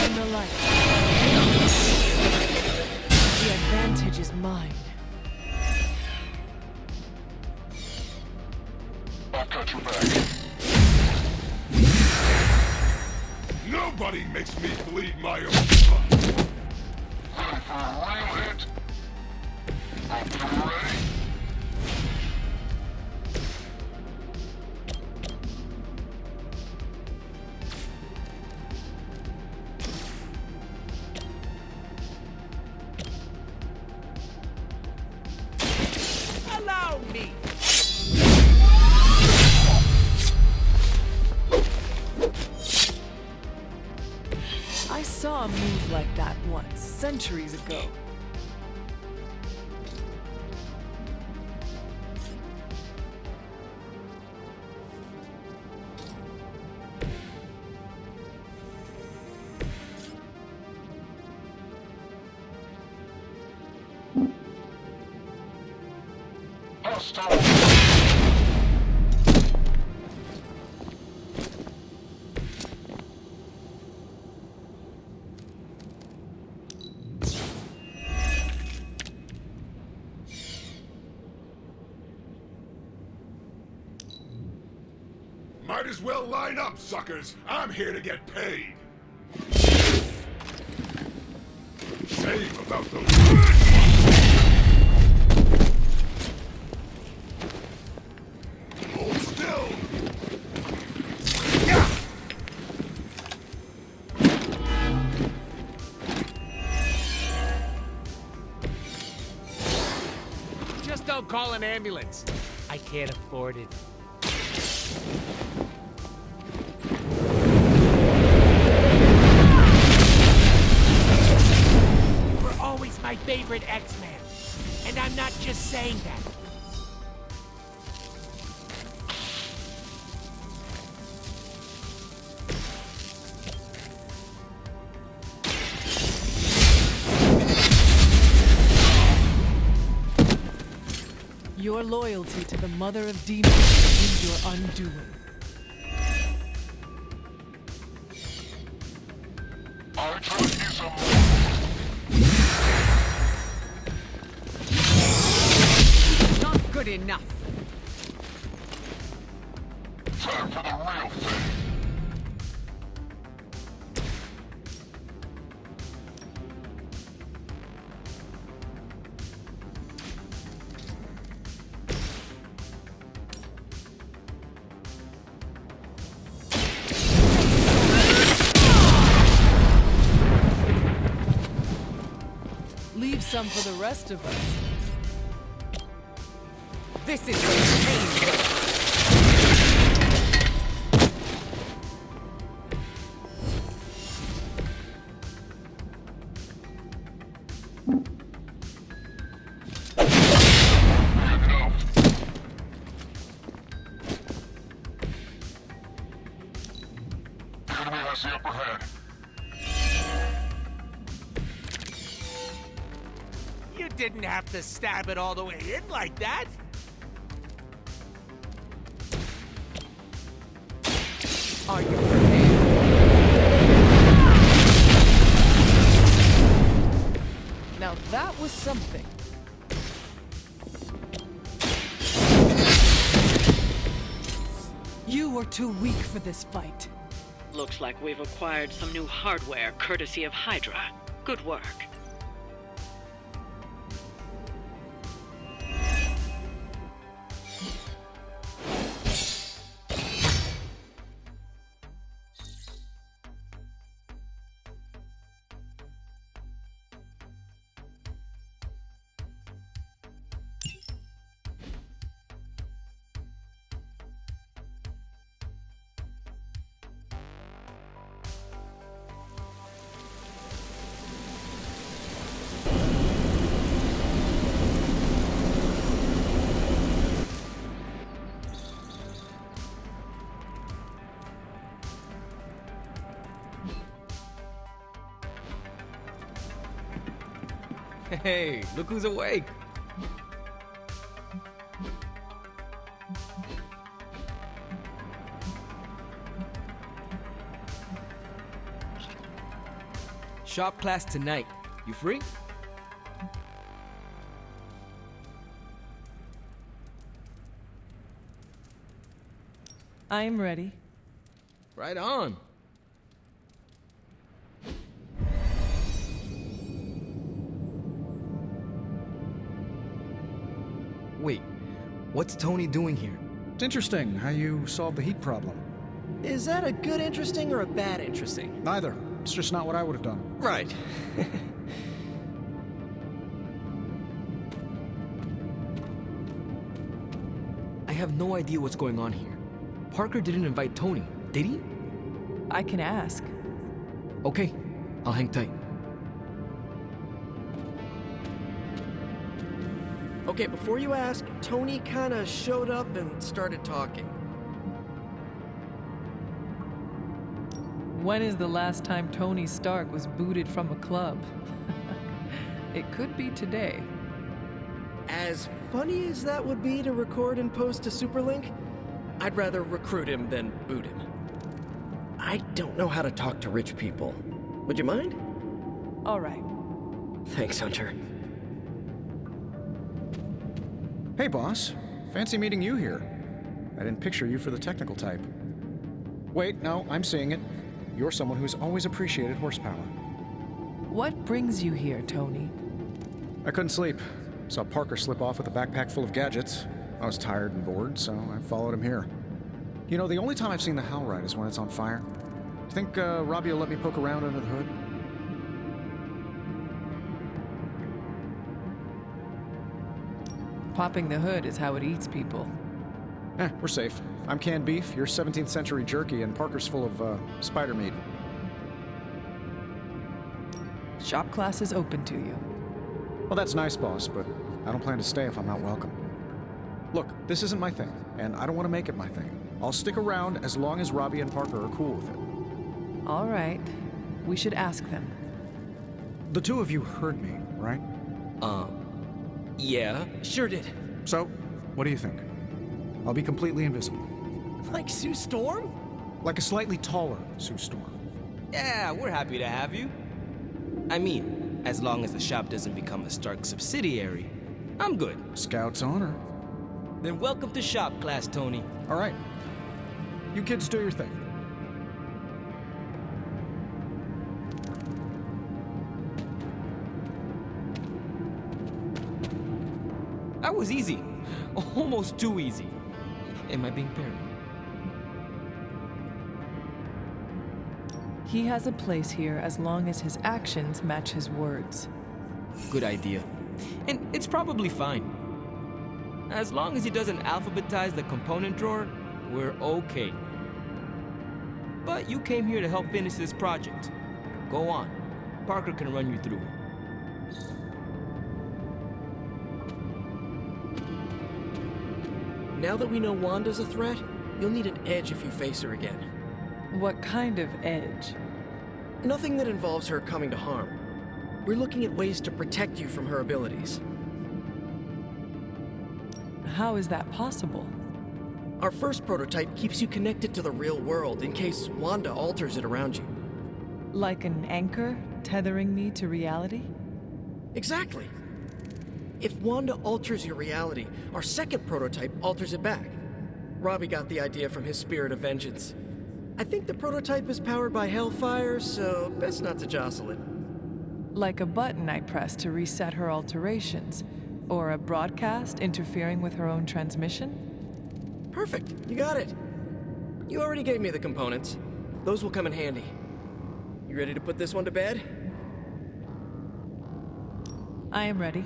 The light. The advantage is mine. I've got your back. Nobody makes me bleed my own blood. Ready for a real hit? Hope you're ready. Allow me! I saw a move like that once, centuries ago. Might as well line up, suckers. I'm here to get paid. Shame about those good ones. Hold still. Yeah. Just don't call an ambulance. I can't afford it. You were always my favorite X-Man. And I'm not just saying that. Your loyalty to the Mother of Demons is your undoing. I'll try to use some Not good enough. time for the real thing. Leave some for the rest of us. This is where pain goes. didn't have to stab it all the way in like that. Are you prepared? Now that was something. You are too weak for this fight. Looks like we've acquired some new hardware courtesy of Hydra. Good work. Hey, look who's awake. Shop class tonight. You free? I'm ready. Right on. Wait, what's Tony doing here? It's interesting how you solved the heat problem. Is that a good interesting or a bad interesting? Neither. It's just not what I would have done. Right. I have no idea what's going on here. Parker didn't invite Tony, did he? I can ask. Okay, I'll hang tight. Okay, before you ask, Tony kinda showed up and started talking. When is the last time Tony Stark was booted from a club? It could be today. As funny as that would be to record and post to Superlink, I'd rather recruit him than boot him. I don't know how to talk to rich people. Would you mind? All right. Thanks, Hunter. Hey, boss. Fancy meeting you here. I didn't picture you for the technical type. Wait, no, I'm seeing it. You're someone who's always appreciated horsepower. What brings you here, Tony? I couldn't sleep. Saw Parker slip off with a backpack full of gadgets. I was tired and bored, so I followed him here. You know, the only time I've seen the Hellride is when it's on fire. You think Robbie will let me poke around under the hood? Popping the hood is how it eats people. We're safe. I'm canned beef, you're 17th century jerky, and Parker's full of, spider meat. Shop class is open to you. Well, that's nice, boss, but I don't plan to stay if I'm not welcome. Look, this isn't my thing, and I don't want to make it my thing. I'll stick around as long as Robbie and Parker are cool with it. All right. We should ask them. The two of you heard me, right? Yeah. Sure did. So, what do you think? I'll be completely invisible. Like Sue Storm? Like a slightly taller Sue Storm. Yeah, we're happy to have you. I mean, as long as the shop doesn't become a Stark subsidiary, I'm good. Scout's honor. Then welcome to shop class, Tony. All right. You kids do your thing. That was easy. Almost too easy. Am I being paranoid? He has a place here as long as his actions match his words. Good idea. And it's probably fine. As long as he doesn't alphabetize the component drawer, we're okay. But you came here to help finish this project. Go on. Parker can run you through it. Now that we know Wanda's a threat, you'll need an edge if you face her again. What kind of edge? Nothing that involves her coming to harm. We're looking at ways to protect you from her abilities. How is that possible? Our first prototype keeps you connected to the real world in case Wanda alters it around you. Like an anchor tethering me to reality? Exactly. If Wanda alters your reality, our second prototype alters it back. Robbie got the idea from his spirit of vengeance. I think the prototype is powered by Hellfire, so best not to jostle it. Like a button I press to reset her alterations, or a broadcast interfering with her own transmission? Perfect, you got it. You already gave me the components. Those will come in handy. You ready to put this one to bed? I am ready.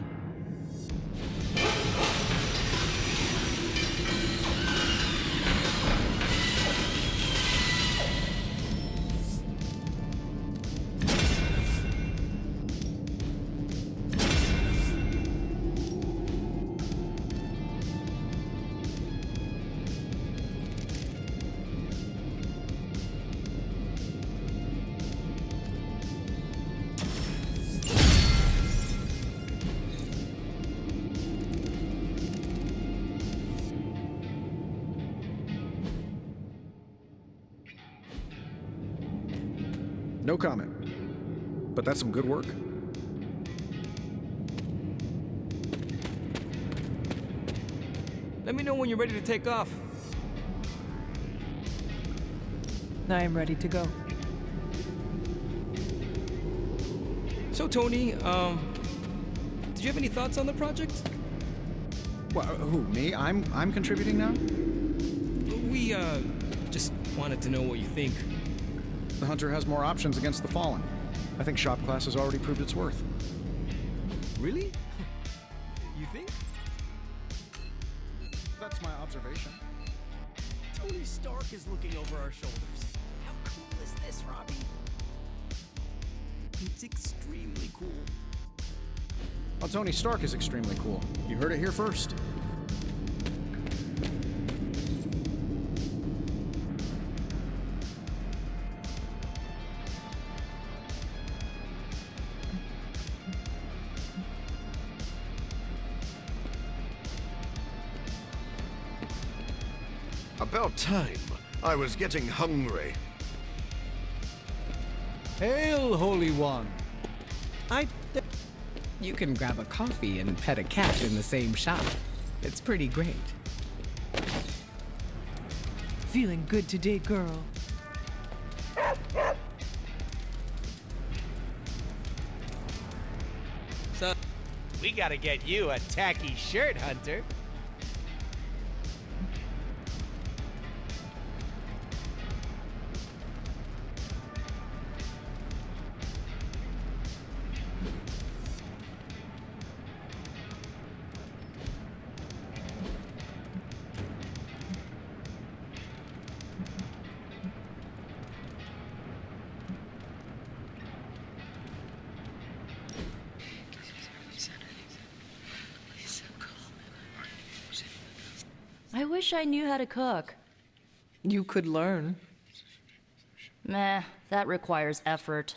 No comment. But that's some good work. Let me know when you're ready to take off. I am ready to go. So, Tony, did you have any thoughts on the project? Well, who, me? I'm contributing now? We, just wanted to know what you think. The Hunter has more options against the Fallen. I think shop class has already proved its worth. Really? You think? That's my observation. Tony Stark is looking over our shoulders. How cool is this, Robbie? It's extremely cool. Well, Tony Stark is extremely cool. You heard it here first. About time. I was getting hungry. Hail, Holy One! You can grab a coffee and pet a cat in the same shop. It's pretty great. Feeling good today, girl. So, we gotta get you a tacky shirt, Hunter. I wish I knew how to cook. You could learn. Meh, that requires effort.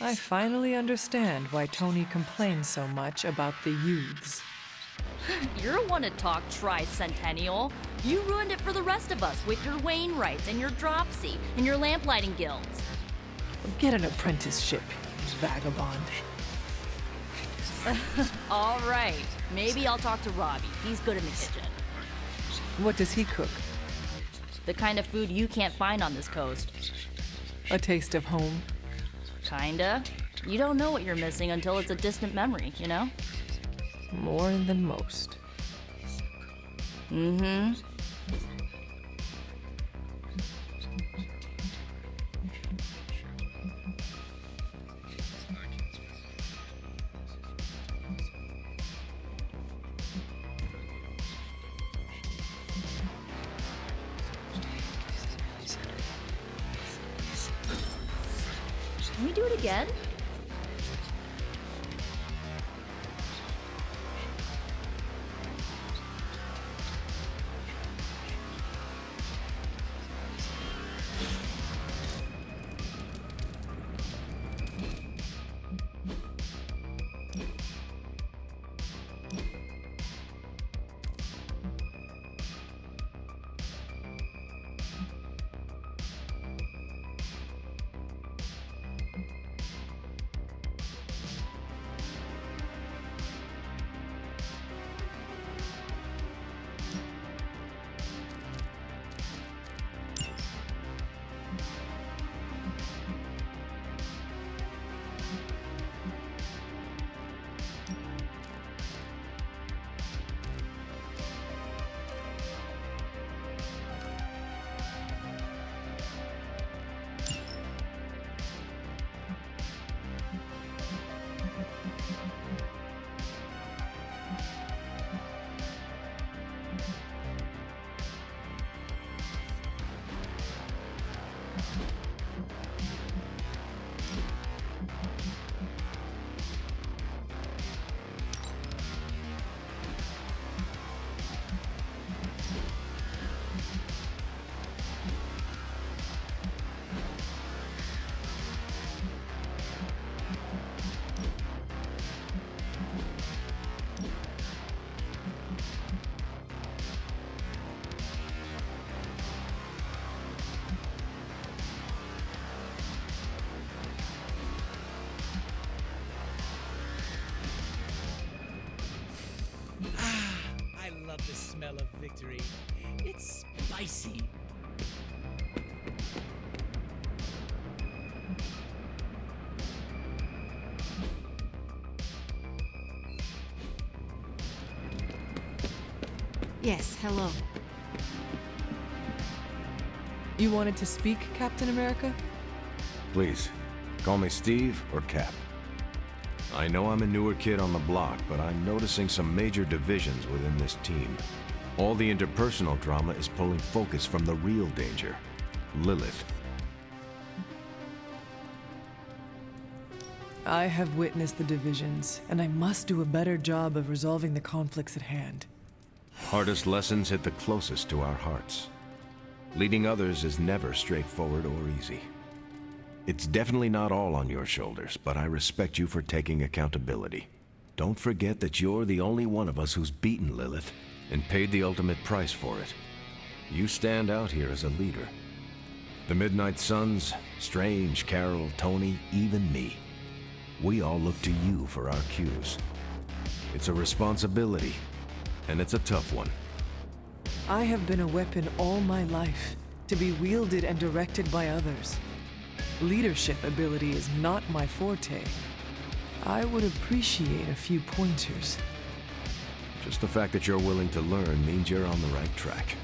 I finally understand why Tony complains so much about the youths. You're one to talk tricentennial. You ruined it for the rest of us with your Wainwrights and your Dropsy and your lamplighting guilds. Get an apprenticeship, you vagabond. All right, maybe I'll talk to Robbie. He's good in the kitchen. What does he cook? The kind of food you can't find on this coast. A taste of home? Kinda. You don't know what you're missing until it's a distant memory, you know? More than most. Mm-hmm. Can we do it again? smell of victory. It's spicy. Yes, hello. You wanted to speak, Captain America? Please, call me Steve or Cap. I know I'm a newer kid on the block, but I'm noticing some major divisions within this team. All the interpersonal drama is pulling focus from the real danger, Lilith. I have witnessed the divisions, and I must do a better job of resolving the conflicts at hand. Hardest lessons hit the closest to our hearts. Leading others is never straightforward or easy. It's definitely not all on your shoulders, but I respect you for taking accountability. Don't forget that you're the only one of us who's beaten Lilith and paid the ultimate price for it. You stand out here as a leader. The Midnight Suns, Strange, Carol, Tony, even me. We all look to you for our cues. It's a responsibility, and it's a tough one. I have been a weapon all my life, to be wielded and directed by others. Leadership ability is not my forte. I would appreciate a few pointers. Just the fact that you're willing to learn means you're on the right track.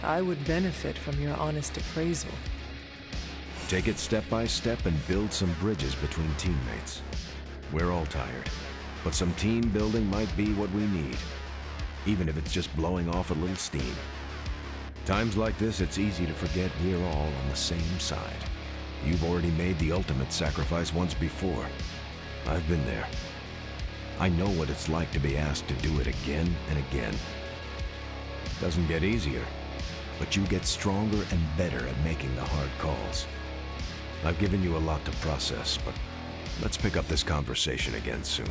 I would benefit from your honest appraisal. Take it step by step and build some bridges between teammates. We're all tired, but some team building might be what we need, even if it's just blowing off a little steam. Times like this, it's easy to forget we're all on the same side. You've already made the ultimate sacrifice once before. I've been there. I know what it's like to be asked to do it again and again. It doesn't get easier, but you get stronger and better at making the hard calls. I've given you a lot to process, but let's pick up this conversation again soon.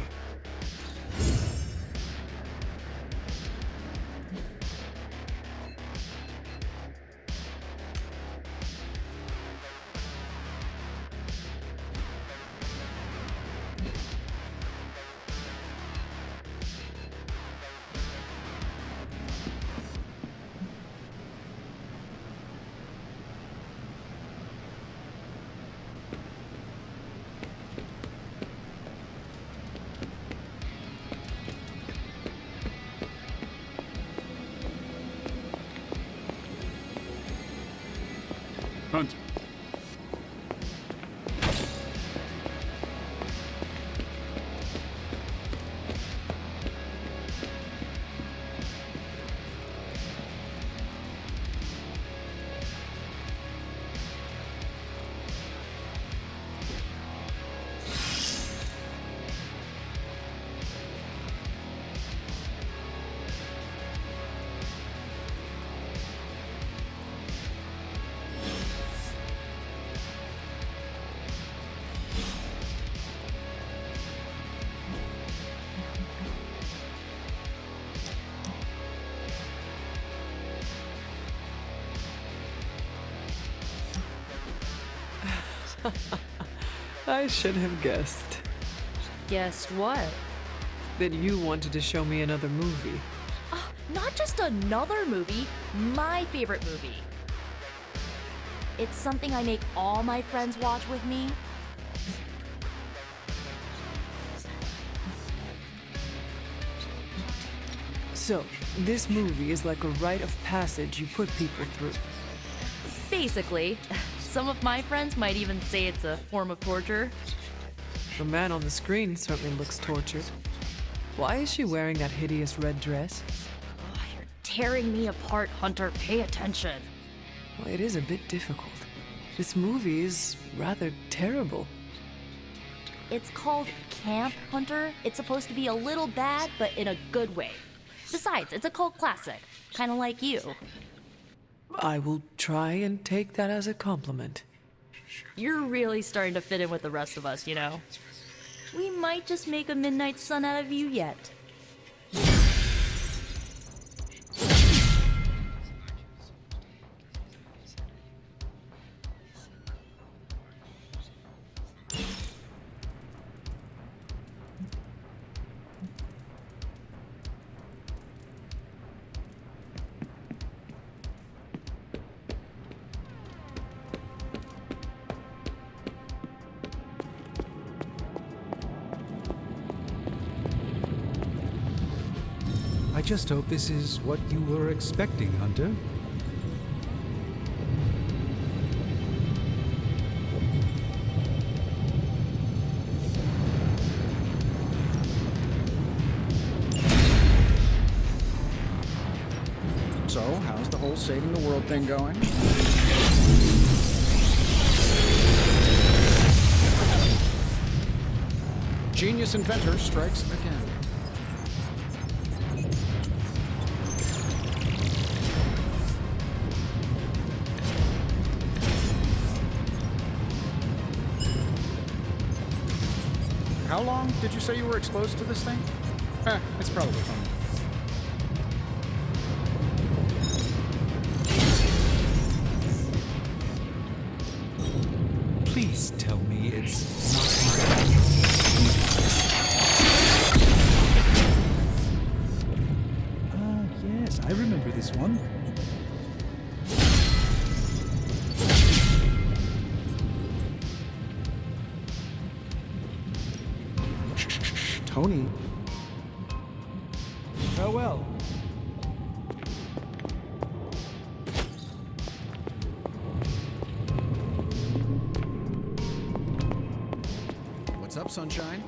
Hunter. I should have guessed. Guessed what? That you wanted to show me another movie. Not just another movie, my favorite movie. It's something I make all my friends watch with me. So, this movie is like a rite of passage you put people through. Basically. Some of my friends might even say it's a form of torture. The man on the screen certainly looks tortured. Why is she wearing that hideous red dress? Oh, you're tearing me apart, Hunter. Pay attention. Well, it is a bit difficult. This movie is rather terrible. It's called Camp, Hunter. It's supposed to be a little bad, but in a good way. Besides, it's a cult classic, kind of like you. I will try and take that as a compliment. You're really starting to fit in with the rest of us, you know? We might just make a Midnight Sun out of you yet. just hope this is what you were expecting, Hunter. So, how's the whole saving the world thing going? Genius inventor strikes again. How long did you say you were exposed to this thing? It's probably fine. Please tell me it's not. Yes, I remember this one. Tony. Farewell. What's up, sunshine?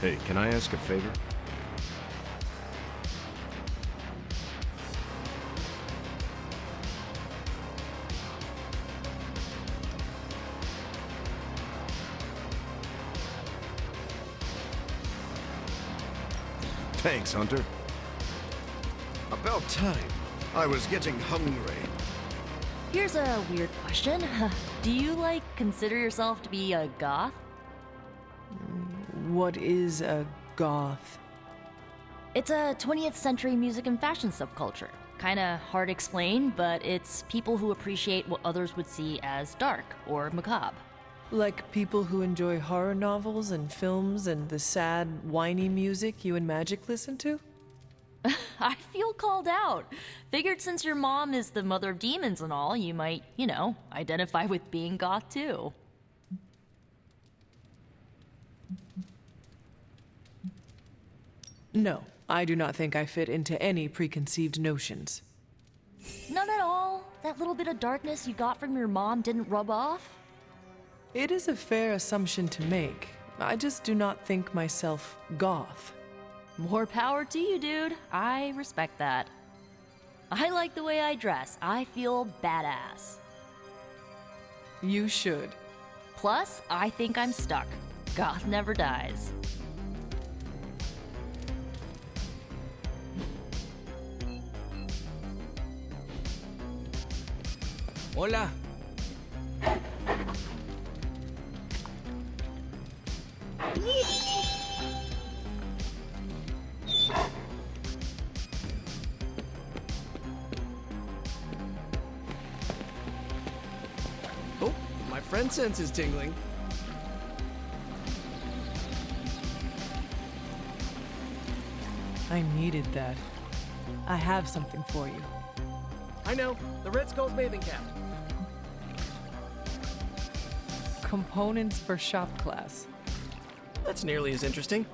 Hey, can I ask a favor? Thanks, Hunter. About time. I was getting hungry. Here's a weird question. Do you, consider yourself to be a goth? What is a goth? It's a 20th century music and fashion subculture. Kinda hard to explain, but it's people who appreciate what others would see as dark or macabre. Like people who enjoy horror novels and films and the sad, whiny music you and Magic listen to? I feel called out. Figured since your mom is the mother of demons and all, you might, identify with being goth too. No, I do not think I fit into any preconceived notions. None at all? That little bit of darkness you got from your mom didn't rub off? It is a fair assumption to make. I just do not think myself goth. More power to you, dude. I respect that. I like the way I dress. I feel badass. You should. Plus, I think I'm stuck. Goth never dies. Hola. Oh, my friend sense is tingling. I needed that. I have something for you. I know, the Red Skull's bathing cap. Components for shop class. That's nearly as interesting.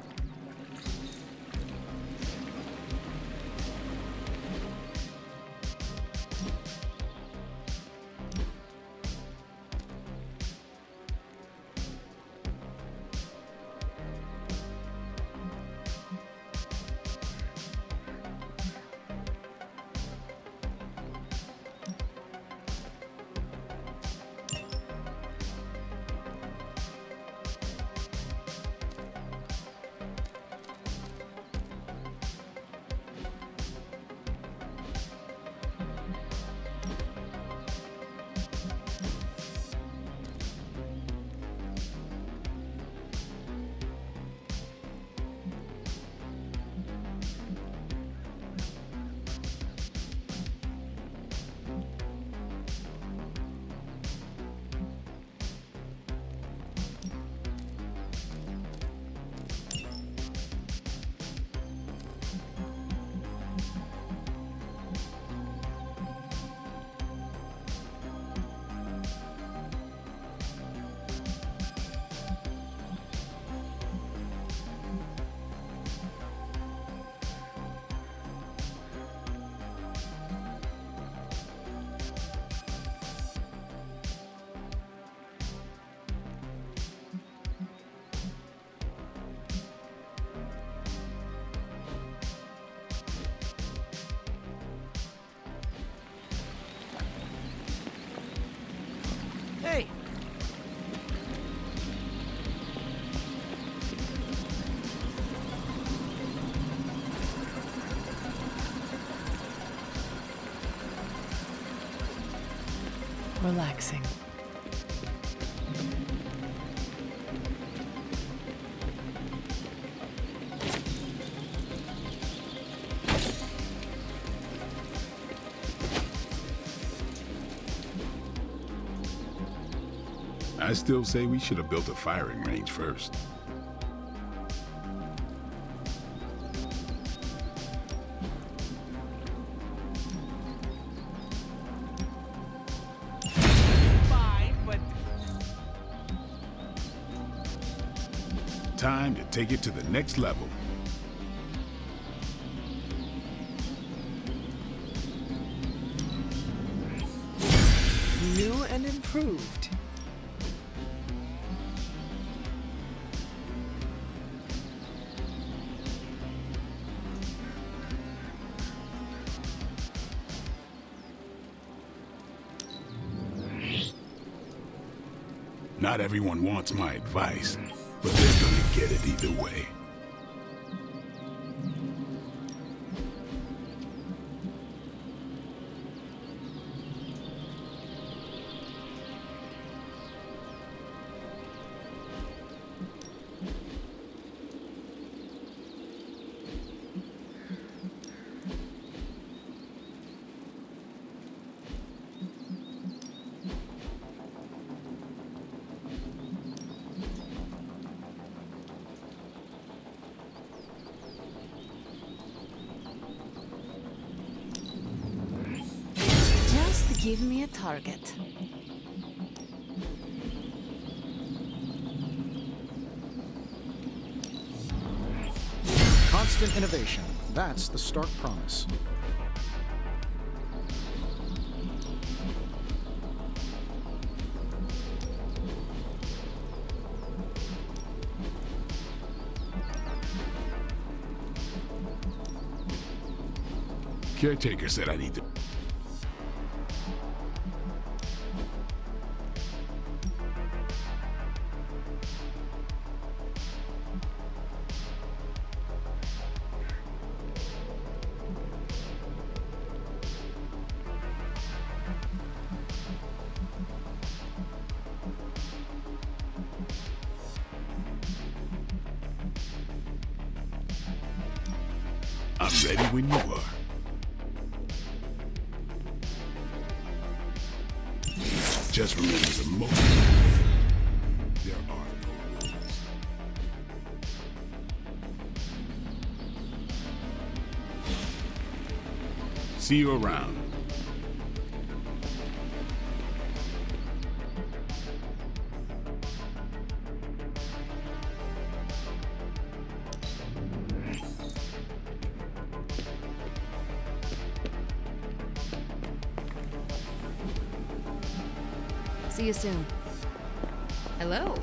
relaxing. I still say we should have built a firing range first. Fine, but Time to take it to the next level. New and improved. Not everyone wants my advice, but they're gonna get it either way. Just give me a target. Constant innovation. That's the stark promise. Caretaker said I need to... I'm ready when you are. Just remember the most. There are no rules. See you around. See you soon. Hello.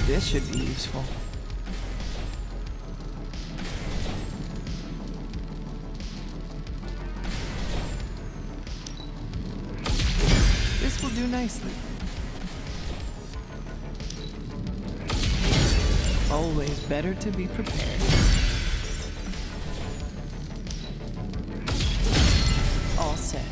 This should be useful. This will do nicely. Always better to be prepared. All set.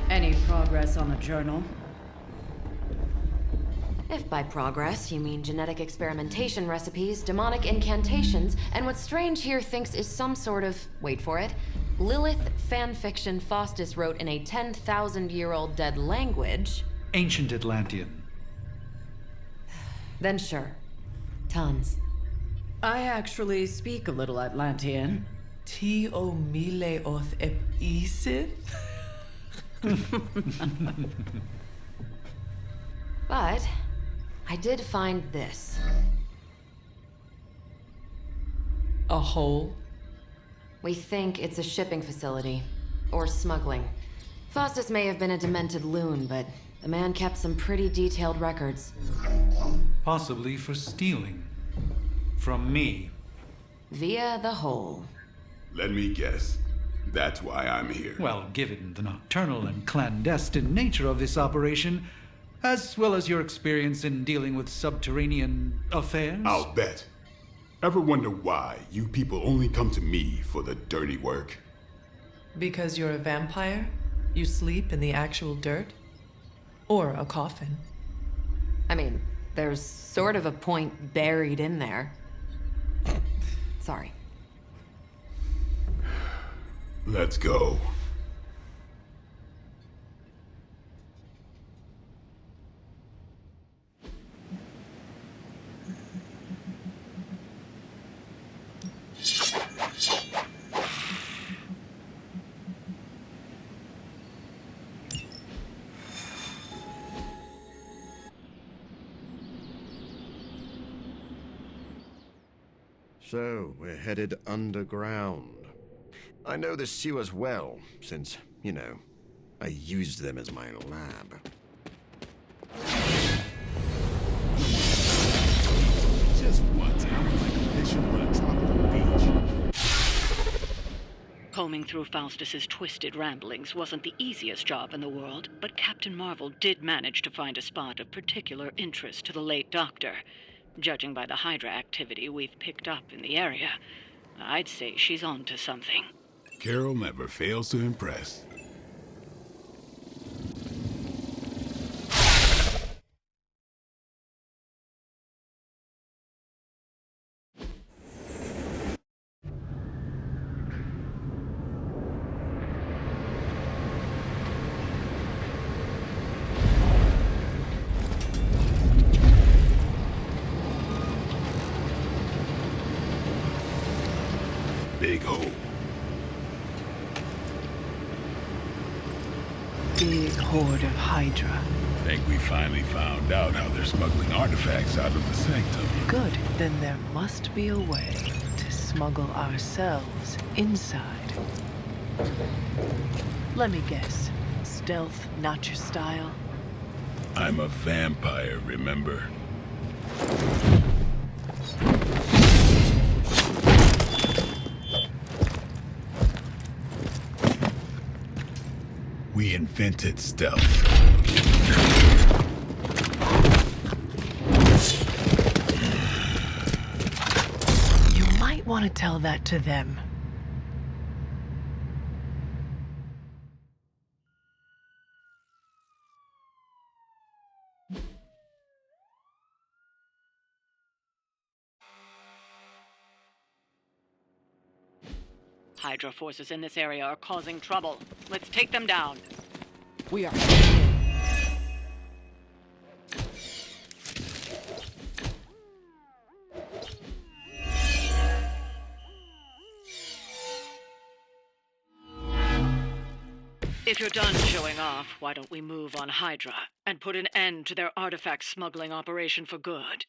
Any progress on the journal? If by progress you mean genetic experimentation recipes, demonic incantations, and what Strange here thinks is some sort of, wait for it, Lilith fanfiction Faustus wrote in a 10,000-year-old dead language... Ancient Atlantean. Then sure. Tons. I actually speak a little Atlantean. Ti o mile oth ep isith? But I did find this. A hole? We think it's a shipping facility. Or smuggling. Faustus may have been a demented loon, but the man kept some pretty detailed records. Possibly for stealing. From me. Via the hole. Let me guess. That's why I'm here. Well, given the nocturnal and clandestine nature of this operation, as well as your experience in dealing with subterranean affairs. I'll bet. Ever wonder why you people only come to me for the dirty work? Because you're a vampire? You sleep in the actual dirt? Or a coffin? I mean, there's sort of a point buried in there. Sorry. Let's go. So, we're headed underground. I know the sewers well, since, you know, I used them as my lab. Just what? I would like a mission on a tropical beach. Combing through Faustus's twisted ramblings wasn't the easiest job in the world, but Captain Marvel did manage to find a spot of particular interest to the late Doctor. Judging by the Hydra activity we've picked up in the area, I'd say she's on to something. Carol never fails to impress. Big hole. Big horde of Hydra. Think we finally found out how they're smuggling artifacts out of the sanctum. Good. Then there must be a way to smuggle ourselves inside. Let me guess. Stealth, not your style? I'm a vampire, remember? We invented stealth. You might want to tell that to them. Hydra forces in this area are causing trouble. Let's take them down. We are. If you're done showing off, why don't we move on Hydra and put an end to their artifact smuggling operation for good?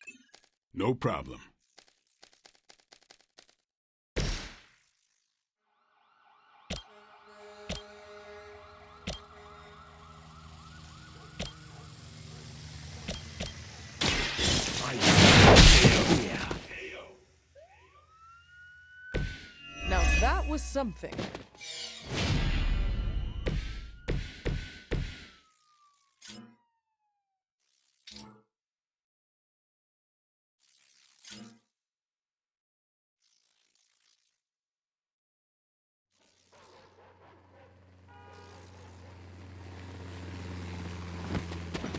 No problem. Now that was something.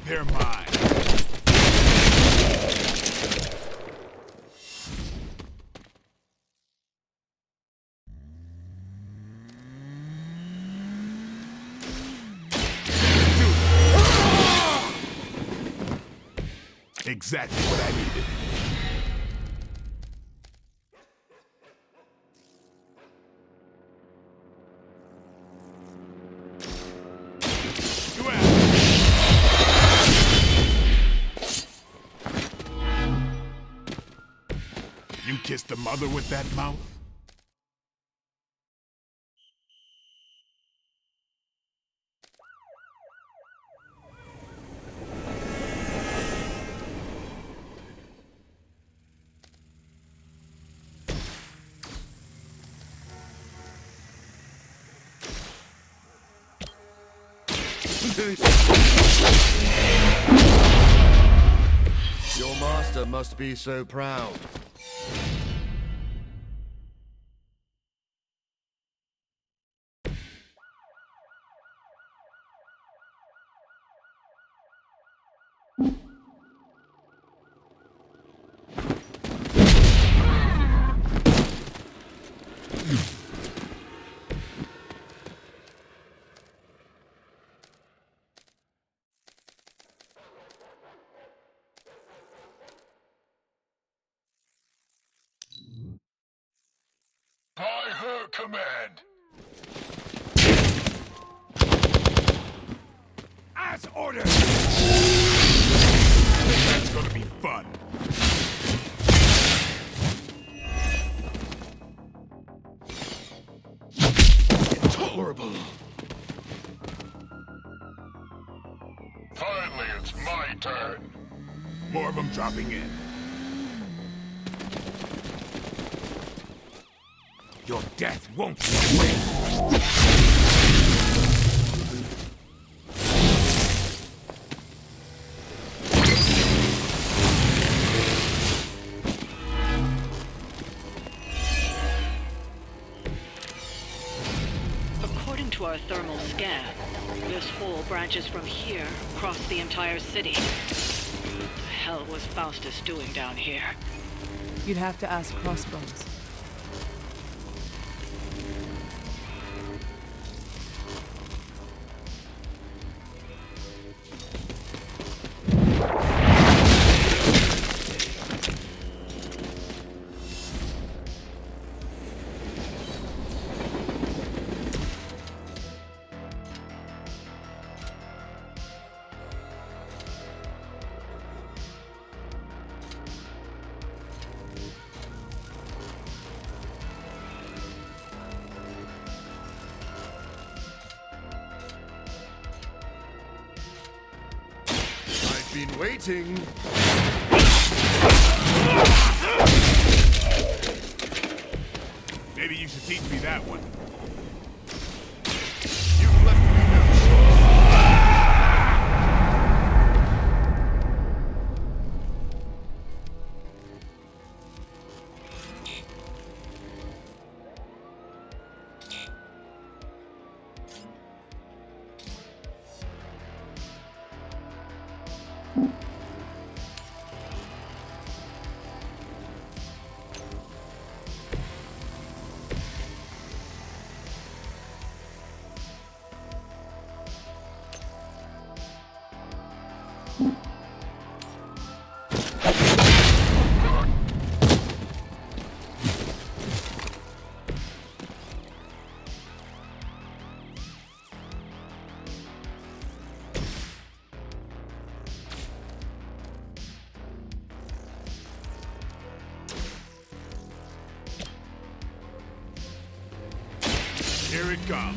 They're mine. Exactly what I needed. You kissed the mother with that mouth? Your master must be so proud. By her command. As ordered. That's gonna be fun. Intolerable. Finally, it's my turn. More of them dropping in. Your death won't be a waste. According to our thermal scan, this hole branches from here across the entire city. What the hell was Faustus doing down here? You'd have to ask Crossbones. Been waiting. Maybe you should teach me that one. You've left me no choice. Here it comes.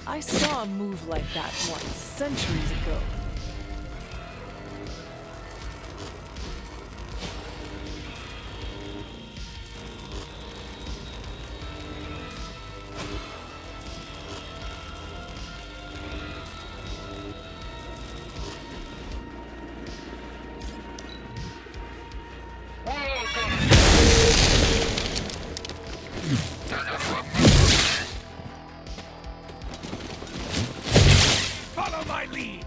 I saw a move like that once, centuries ago. Follow my lead.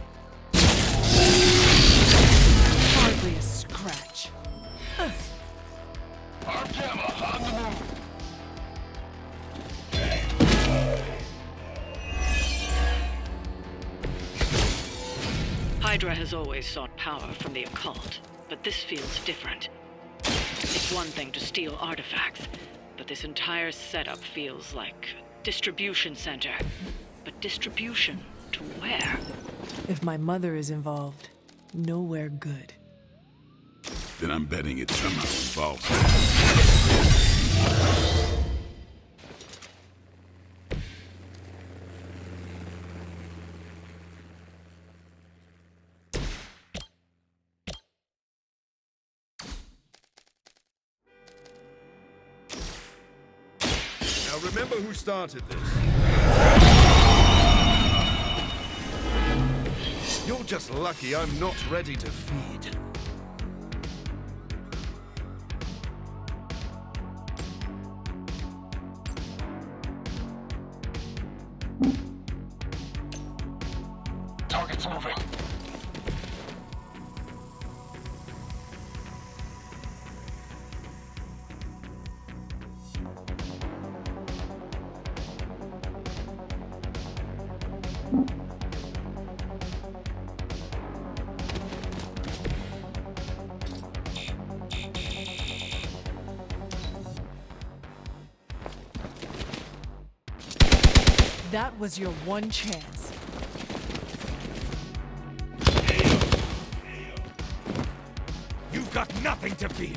Hardly a scratch. Our gamma on the move. Hydra has always sought power from the occult, but this feels different. It's one thing to steal artifacts, but this entire setup feels like a distribution center. But distribution to where? If my mother is involved, nowhere good. Then I'm betting it somehow involves Now remember who started this. You're just lucky I'm not ready to feed. Target's moving. That was your one chance. You've got nothing to fear.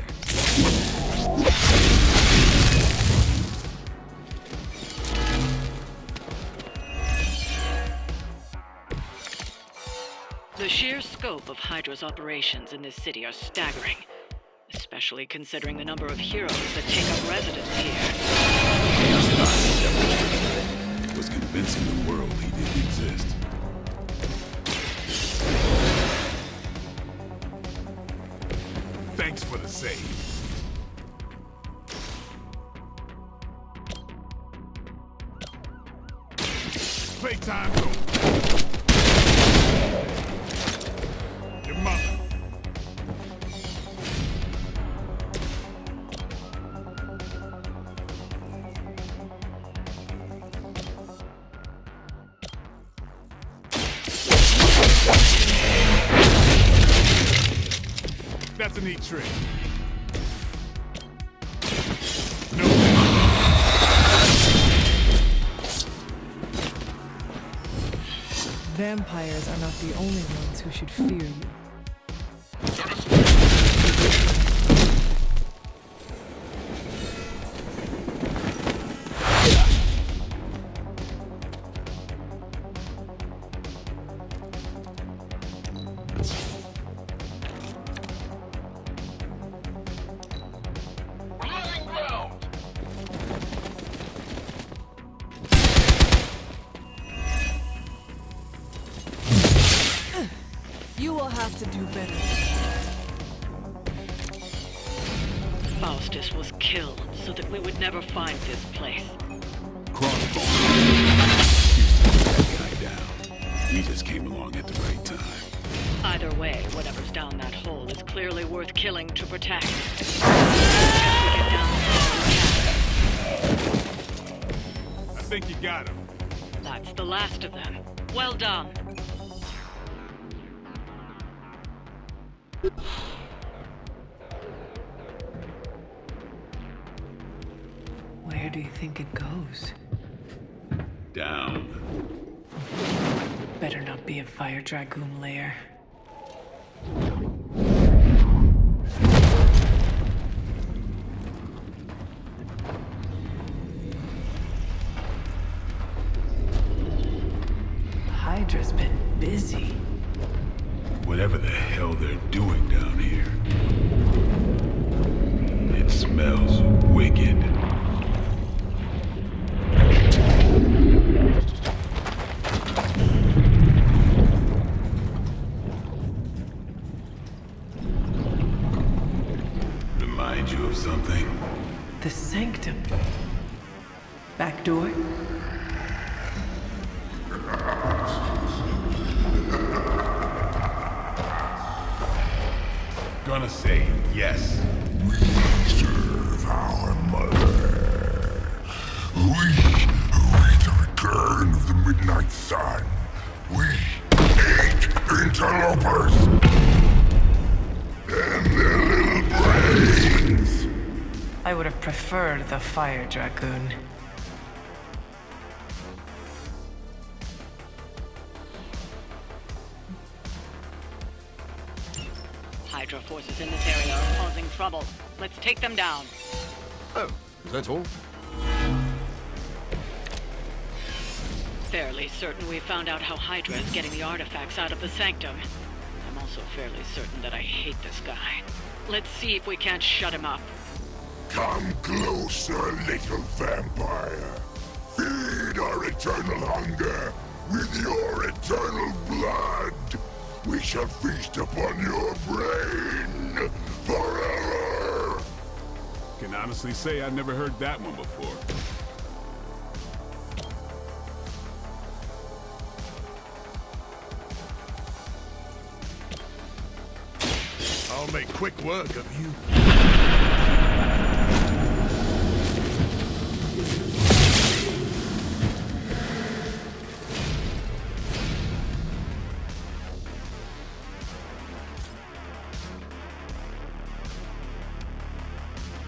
The sheer scope of Hydra's operations in this city are staggering, especially considering the number of heroes that take up residence here. Was convincing the world he didn't exist. Thanks for the save. Playtime's over. Your mother. That's a neat trick. Vampires are not the only ones who should fear you. You will have to do better. Faustus was killed so that we would never find this place. Crossbow. That guy down. We just came along at the right time. Either way, whatever's down that hole is clearly worth killing to protect. I think you got him. That's the last of them. Well done. Where do you think it goes? Down. Better not be a fire dragoon lair. Hydra's been busy. Whatever the hell they're doing down here. It smells wicked. Remind you of something? The sanctum. Back door? Gonna say yes. We serve our mother. We await the return of the midnight sun. We hate interlopers! And their little brains! I would have preferred the fire dragoon. Hydra forces in this area are causing trouble. Let's take them down. Oh, is that all? Fairly certain we found out how Hydra is getting the artifacts out of the Sanctum. I'm also fairly certain that I hate this guy. Let's see if we can't shut him up. Come closer, little vampire. Feed our eternal hunger with your eternal blood. We shall feast upon your brain forever. Can honestly say I never heard that one before. I'll make quick work of you.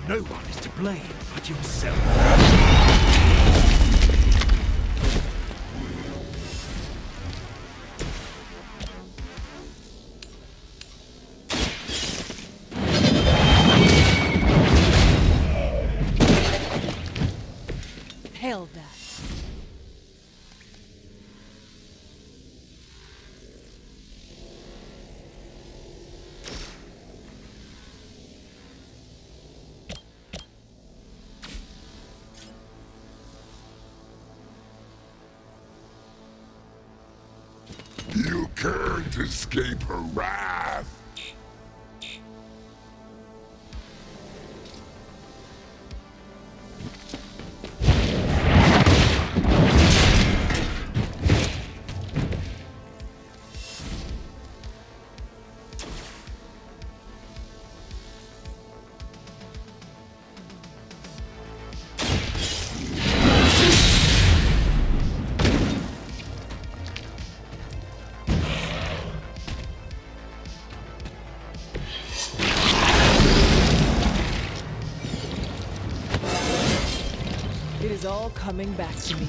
No one is to blame but yourself. Hail that. You can't escape her wrath. It is all coming back to me.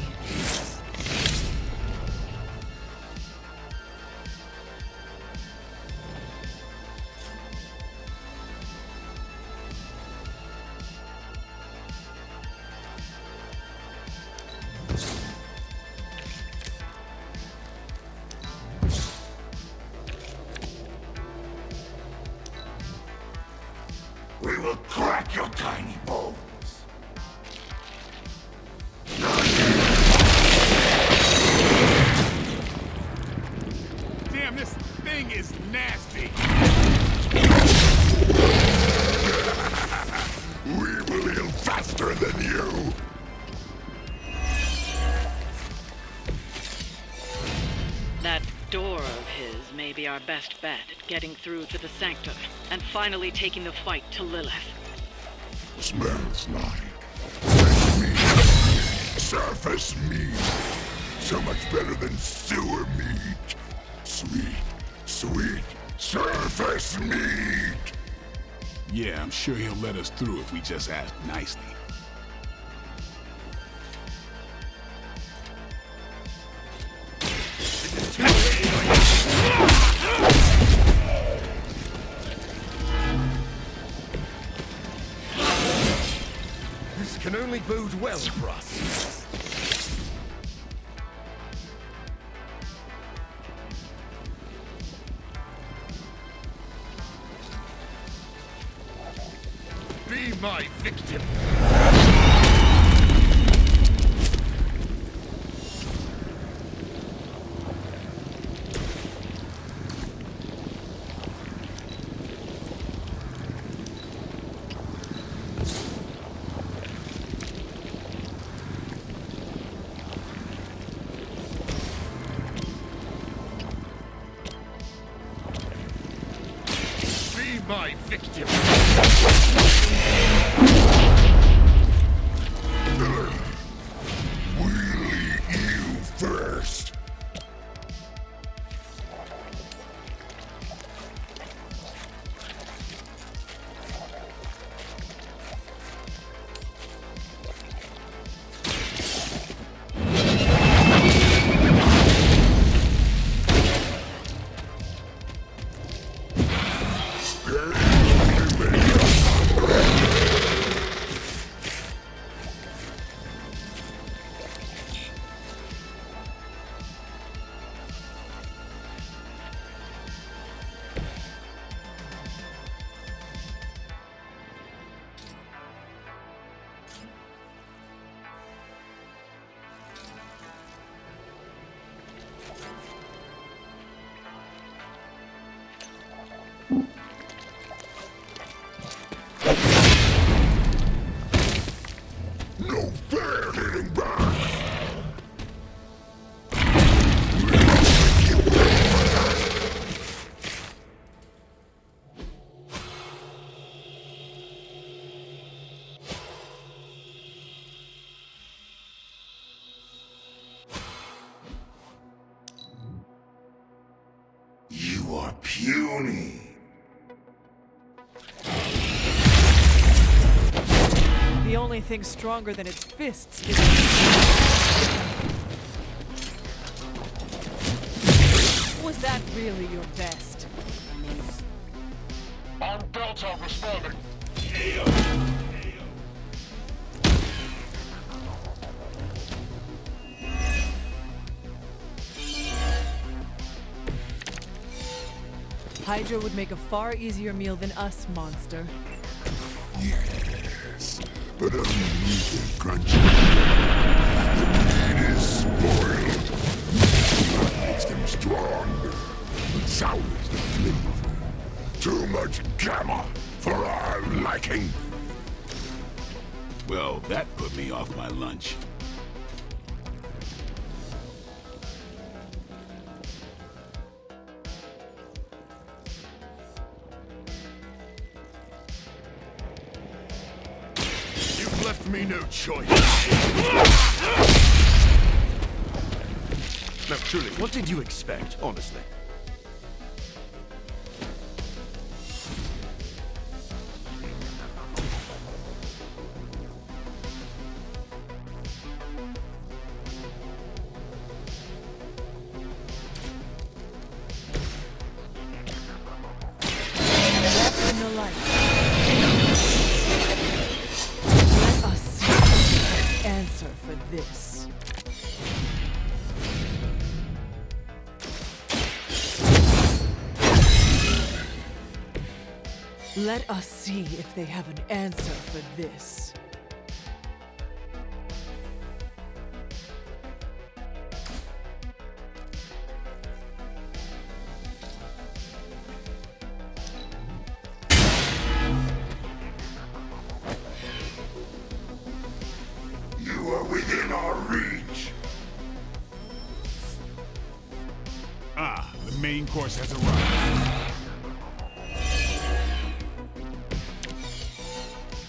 We will crack your tiny bones. Damn, this thing is nasty. We will heal faster than you. That door of his may be our best bet at getting through to the Sanctum and finally taking the fight to Lilith. Smells like meat. Surface meat. So much better than sewer meat. Sweet, sweet surface meat. Yeah, I'm sure he'll let us through if we just ask nicely. This can only bode well for us. Be my victim. Be my victim. We'll eat you first. puny. The only thing stronger than its fists is... Was that really your best? On Delta responding. Hydra would make a far easier meal than us, monster. Yes, but only meat is crunchy. The meat is spoiled. That makes them stronger, but sours the flavor. Too much gamma for our liking. Well, that put me off my lunch. You've left me no choice. Now, truly, what did you expect, honestly? In the light. Let us see an answer for this. Let us see if they have an answer for this. You are within our reach. Ah, the main course has arrived.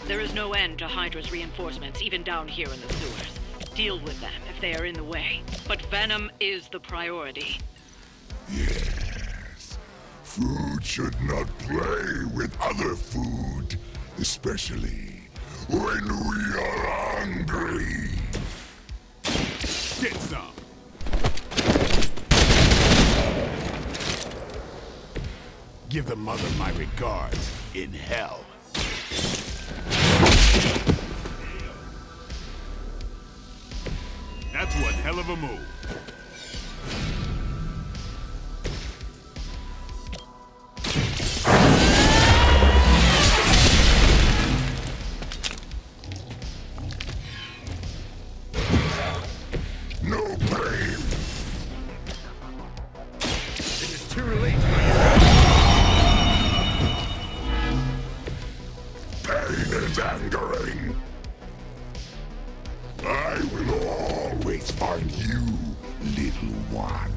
There is no end to Hydra's reinforcements, even down here in the sewers. Deal with them if they are in the way. But Venom is the priority. Yes. Food should not play with other food, especially when we are hungry. Get some. Give the mother my regards in hell. That's one hell of a move. No pain. It is too late. Pain is angering. I will always find you, little one.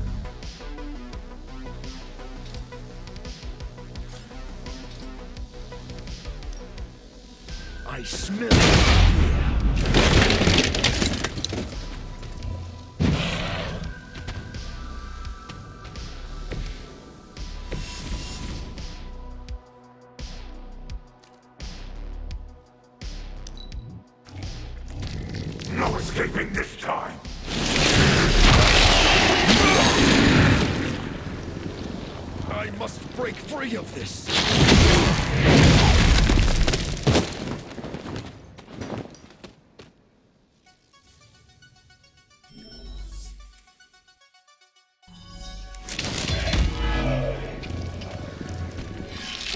I smell it. No escaping this time. I must break free of this.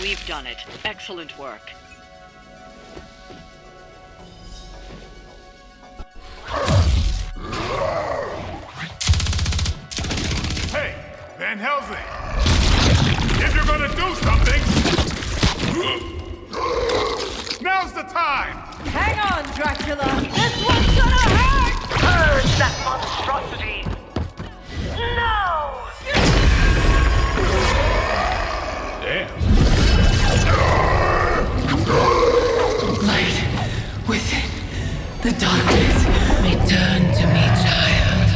We've done it. Excellent work. Hey, Van Helsing! If you're gonna do something, now's the time! Hang on, Dracula! This one's gonna hurt! Purge that monstrosity! No! Damn. Light within the darkness, return to me, child.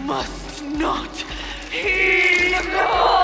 Must not heed the call!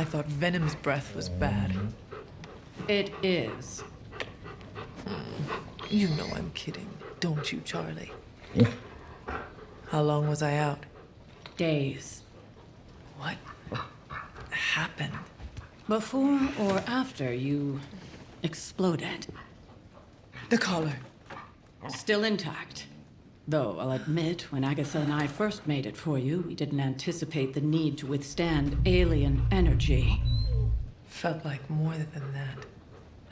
thought Venom's breath was bad. It is. You know I'm kidding, don't you, Charlie? How long was I out? Days. What happened? Before or after you exploded? The collar. Still intact. Though, I'll admit, when Agatha and I first made it for you, we didn't anticipate the need to withstand alien energy. Felt like more than that.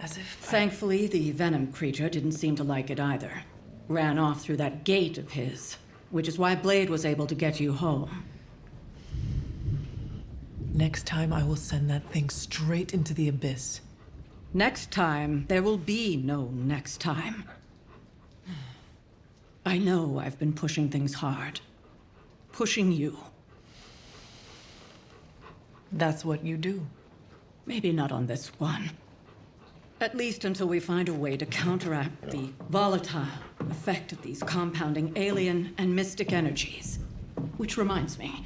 As if... Thankfully, the venom creature didn't seem to like it either. Ran off through that gate of his, which is why Blade was able to get you home. Next time, I will send that thing straight into the abyss. Next time, there will be no next time. I know I've been pushing things hard. Pushing you. That's what you do. Maybe not on this one. At least until we find a way to counteract the volatile effect of these compounding alien and mystic energies. Which reminds me,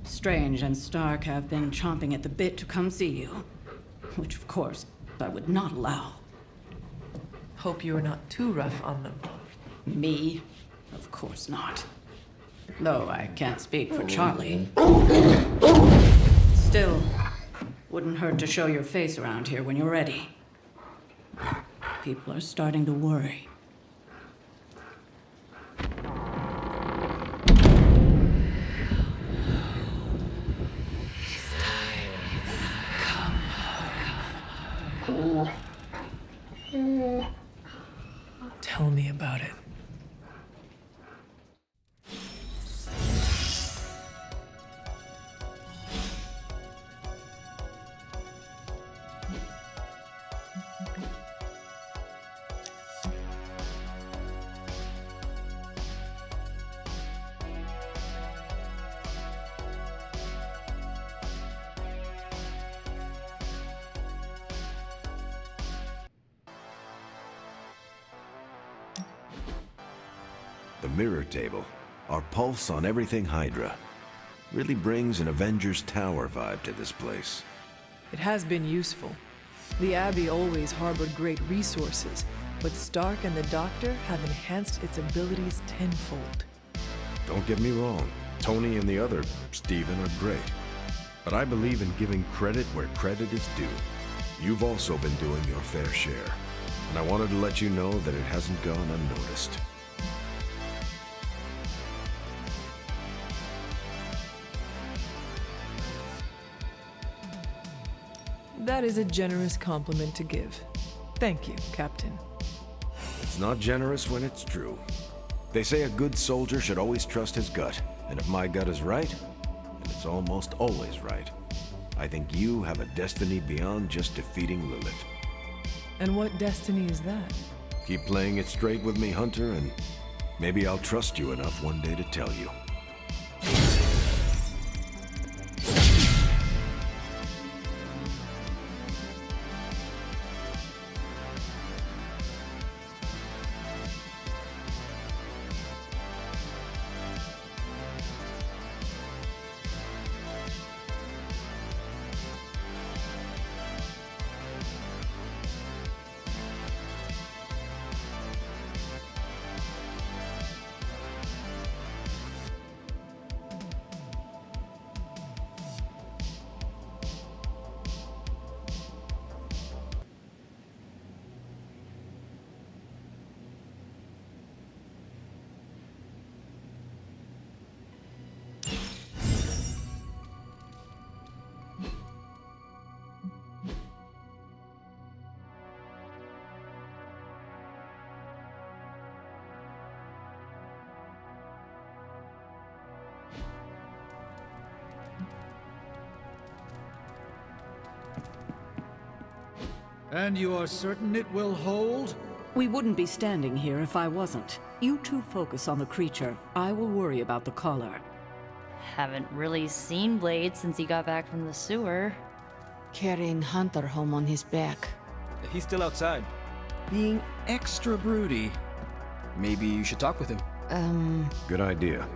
Strange and Stark have been chomping at the bit to come see you. Which, of course, I would not allow. Hope you are not too rough on them. Me? Of course not. Though I can't speak for Charlie. Still, wouldn't hurt to show your face around here when you're ready. People are starting to worry. Tell me about it. The mirror table, our pulse on everything Hydra, really brings an Avengers Tower vibe to this place. It has been useful. The Abbey always harbored great resources, but Stark and the Doctor have enhanced its abilities tenfold. Don't get me wrong, Tony and the other Steven are great. But I believe in giving credit where credit is due. You've also been doing your fair share, and I wanted to let you know that it hasn't gone unnoticed. That is a generous compliment to give. Thank you, Captain. It's not generous when it's true. They say a good soldier should always trust his gut, and if my gut is right, then it's almost always right. I think you have a destiny beyond just defeating Lilith. And what destiny is that? Keep playing it straight with me, Hunter, and maybe I'll trust you enough one day to tell you. And you are certain it will hold? We wouldn't be standing here if I wasn't. You two focus on the creature. I will worry about the collar. Haven't really seen Blade since he got back from the sewer. Carrying Hunter home on his back. He's still outside. Being extra broody. Maybe you should talk with him. Good idea.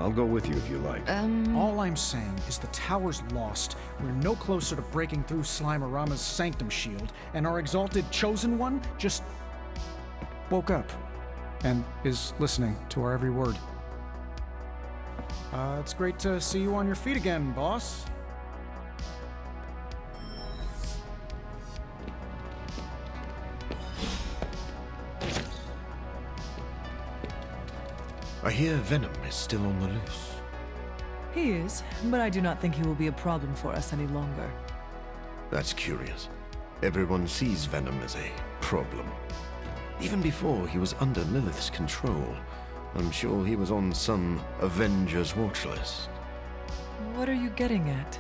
I'll go with you if you like. All I'm saying is the tower's lost. We're no closer to breaking through Slimerama's Sanctum Shield, and our exalted Chosen One just woke up and is listening to our every word. It's great to see you on your feet again, boss. I hear Venom is still on the loose. He is, but I do not think he will be a problem for us any longer. That's curious. Everyone sees Venom as a problem. Even before he was under Lilith's control, I'm sure he was on some Avengers watch list. What are you getting at?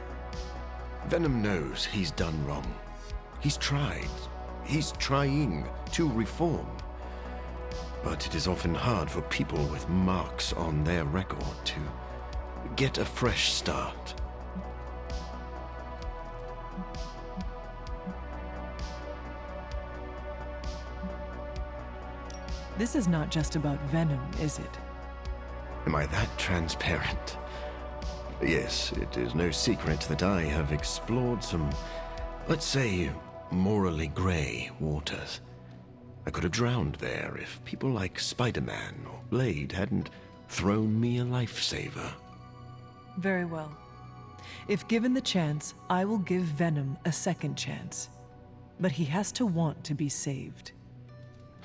Venom knows he's done wrong. He's tried. He's trying to reform. But it is often hard for people with marks on their record to get a fresh start. This is not just about Venom, is it? Am I that transparent? Yes, it is no secret that I have explored some, let's say, morally grey waters. I could have drowned there if people like Spider-Man or Blade hadn't thrown me a lifesaver. Very well. If given the chance, I will give Venom a second chance. But he has to want to be saved.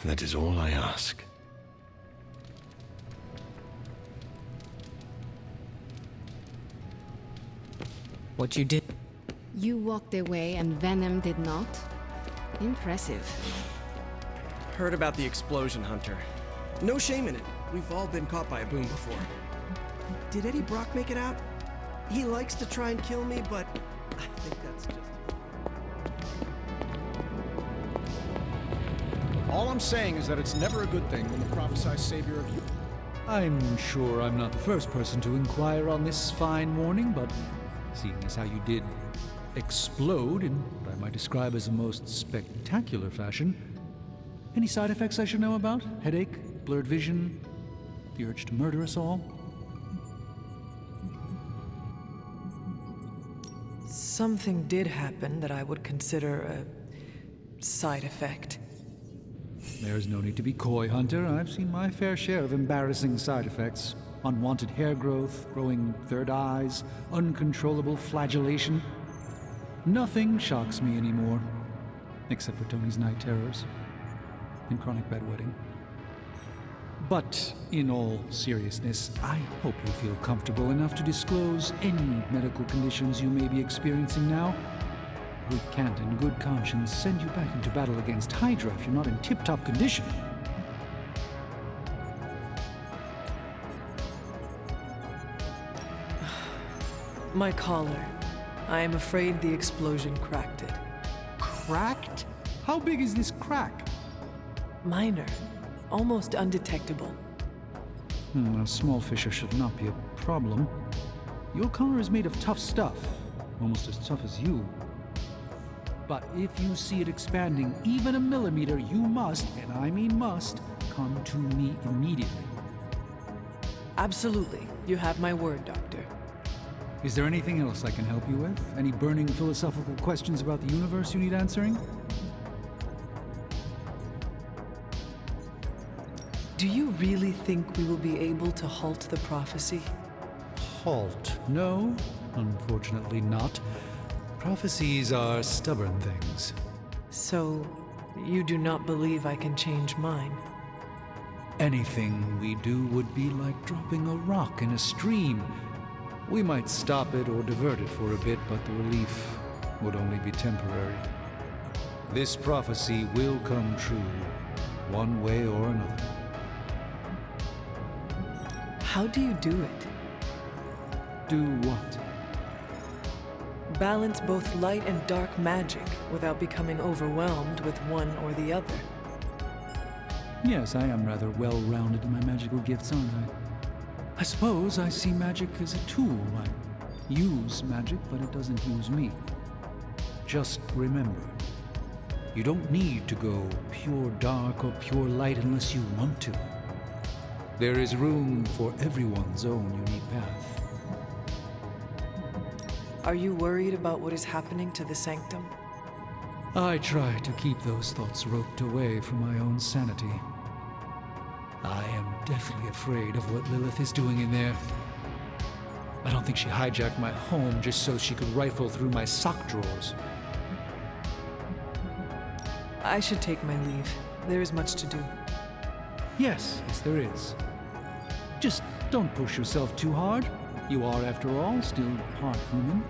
That is all I ask. What you did? You walked away and Venom did not? Impressive. Heard about the explosion, Hunter. No shame in it. We've all been caught by a boom before. Did Eddie Brock make it out? He likes to try and kill me, but I think that's just... All I'm saying is that it's never a good thing when the prophesied savior of you... I'm sure I'm not the first person to inquire on this fine morning, but seeing as how you did explode in what I might describe as a most spectacular fashion, any side effects I should know about? Headache? Blurred vision? The urge to murder us all? Something did happen that I would consider a side effect. There's no need to be coy, Hunter. I've seen my fair share of embarrassing side effects. Unwanted hair growth, growing third eyes, uncontrollable flagellation. Nothing shocks me anymore, except for Tony's night terrors and chronic bedwetting. But in all seriousness, I hope you feel comfortable enough to disclose any medical conditions you may be experiencing now. We can't in good conscience send you back into battle against Hydra if you're not in tip-top condition. My collar. I am afraid the explosion cracked it. Cracked? How big is this crack? Minor. Almost undetectable. A small fissure should not be a problem. Your collar is made of tough stuff, almost as tough as you. But if you see it expanding even a millimeter, you must, and I mean must, come to me immediately. Absolutely. You have my word, Doctor. Is there anything else I can help you with? Any burning philosophical questions about the universe you need answering? Do you really think we will be able to halt the prophecy? Halt? No, unfortunately not. Prophecies are stubborn things. So, you do not believe I can change mine? Anything we do would be like dropping a rock in a stream. We might stop it or divert it for a bit, but the relief would only be temporary. This prophecy will come true, one way or another. How do you do it? Do what? Balance both light and dark magic without becoming overwhelmed with one or the other. Yes, I am rather well-rounded in my magical gifts, aren't I? I suppose I see magic as a tool. I use magic, but it doesn't use me. Just remember, you don't need to go pure dark or pure light unless you want to. There is room for everyone's own unique path. Are you worried about what is happening to the Sanctum? I try to keep those thoughts roped away from my own sanity. I am deathly afraid of what Lilith is doing in there. I don't think she hijacked my home just so she could rifle through my sock drawers. I should take my leave. There is much to do. Yes, there is. Just don't push yourself too hard. You are, after all, still part human.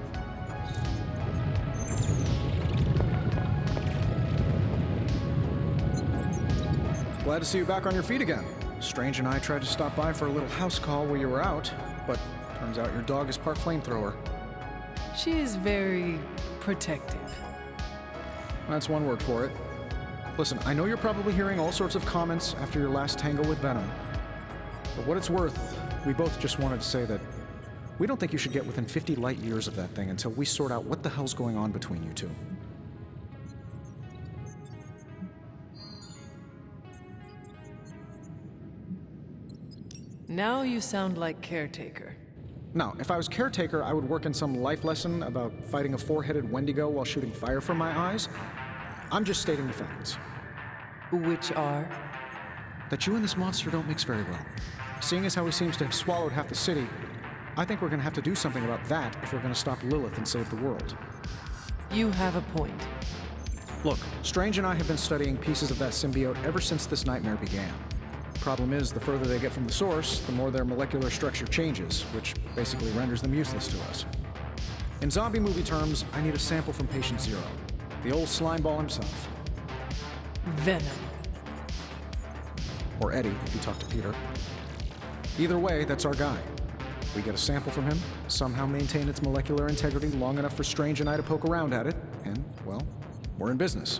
Glad to see you back on your feet again. Strange and I tried to stop by for a little house call while you were out, but turns out your dog is part flamethrower. She is very protective. That's one word for it. Listen, I know you're probably hearing all sorts of comments after your last tango with Venom. For what it's worth, we both just wanted to say that we don't think you should get within 50 light years of that thing until we sort out what the hell's going on between you two. Now you sound like caretaker. Now, if I was caretaker, I would work in some life lesson about fighting a four-headed Wendigo while shooting fire from my eyes. I'm just stating the facts. Which are? That you and this monster don't mix very well. Seeing as how he seems to have swallowed half the city, I think we're gonna have to do something about that if we're gonna stop Lilith and save the world. You have a point. Look, Strange and I have been studying pieces of that symbiote ever since this nightmare began. Problem is, the further they get from the source, the more their molecular structure changes, which basically renders them useless to us. In zombie movie terms, I need a sample from Patient Zero, the old slimeball himself. Venom. Or Eddie, if you talk to Peter. Either way, that's our guy. We get a sample from him, somehow maintain its molecular integrity long enough for Strange and I to poke around at it, and, well, we're in business.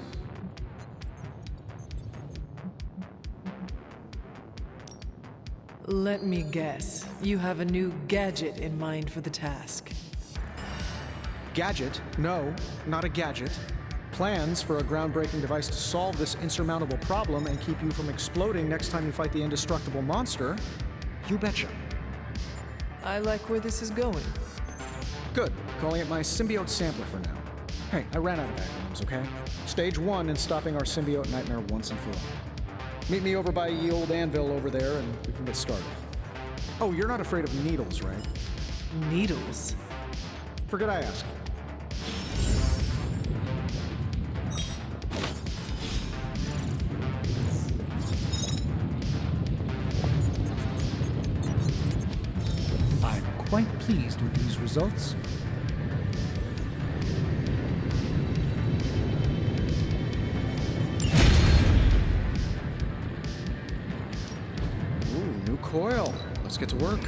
Let me guess. You have a new gadget in mind for the task. Gadget? No, not a gadget. Plans for a groundbreaking device to solve this insurmountable problem and keep you from exploding next time you fight the indestructible monster? You betcha. I like where this is going. Good. Calling it my symbiote sampler for now. Hey, I ran out of acronyms, okay? Stage 1 in stopping our symbiote nightmare once and for all. Meet me over by ye old anvil over there and we can get started. Oh, you're not afraid of needles, right? Needles? Forget I asked. I'm quite pleased with these results. New coil. Let's get to work.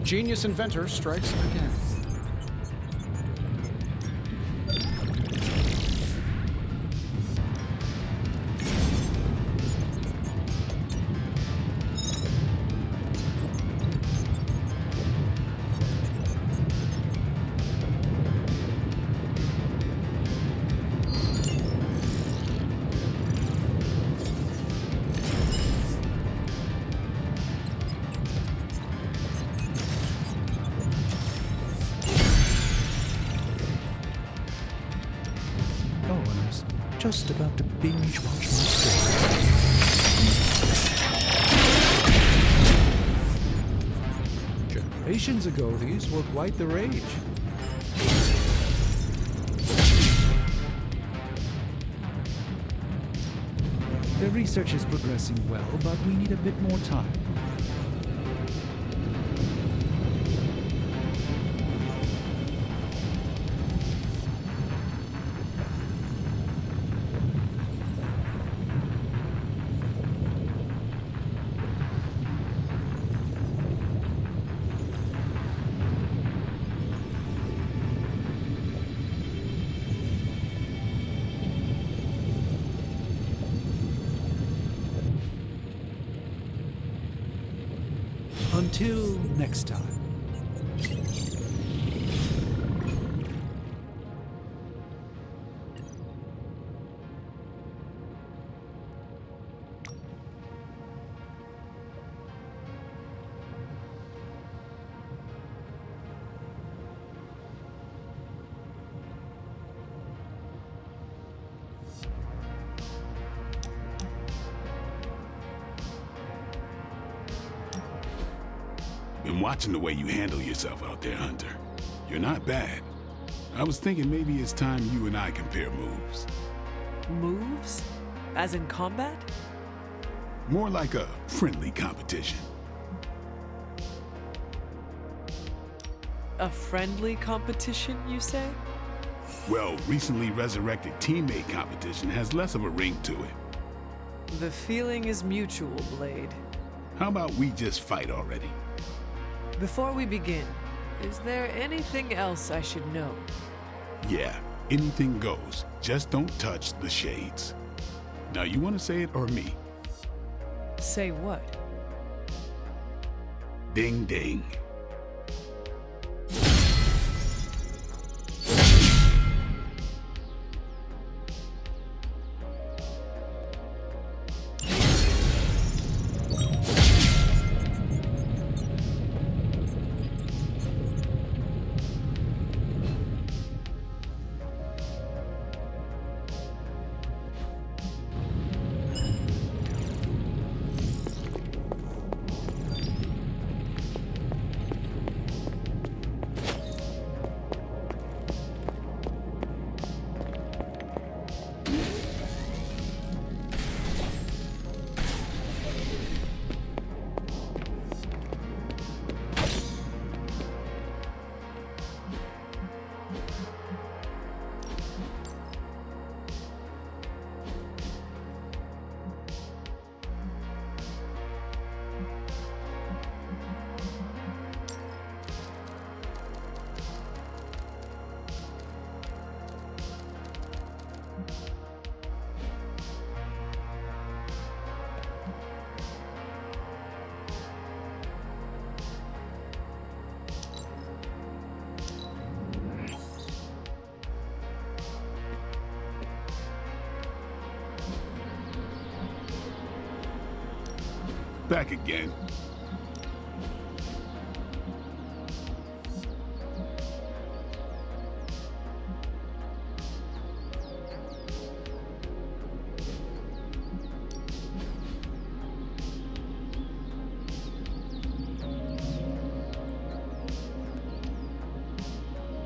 Genius inventor strikes again. Just about to binge watch my story. Generations ago, these were quite the rage. The research is progressing well, but we need a bit more time. Until next time. been watching the way you handle yourself out there, Hunter. You're not bad. I was thinking maybe it's time you and I compare moves. Moves? As in combat? More like a friendly competition. A friendly competition, you say? Well, recently resurrected teammate competition has less of a ring to it. The feeling is mutual, Blade. How about we just fight already? Before we begin, is there anything else I should know? Yeah, anything goes. Just don't touch the shades. Now, you want to say it or me? Say what? Ding ding. Back again.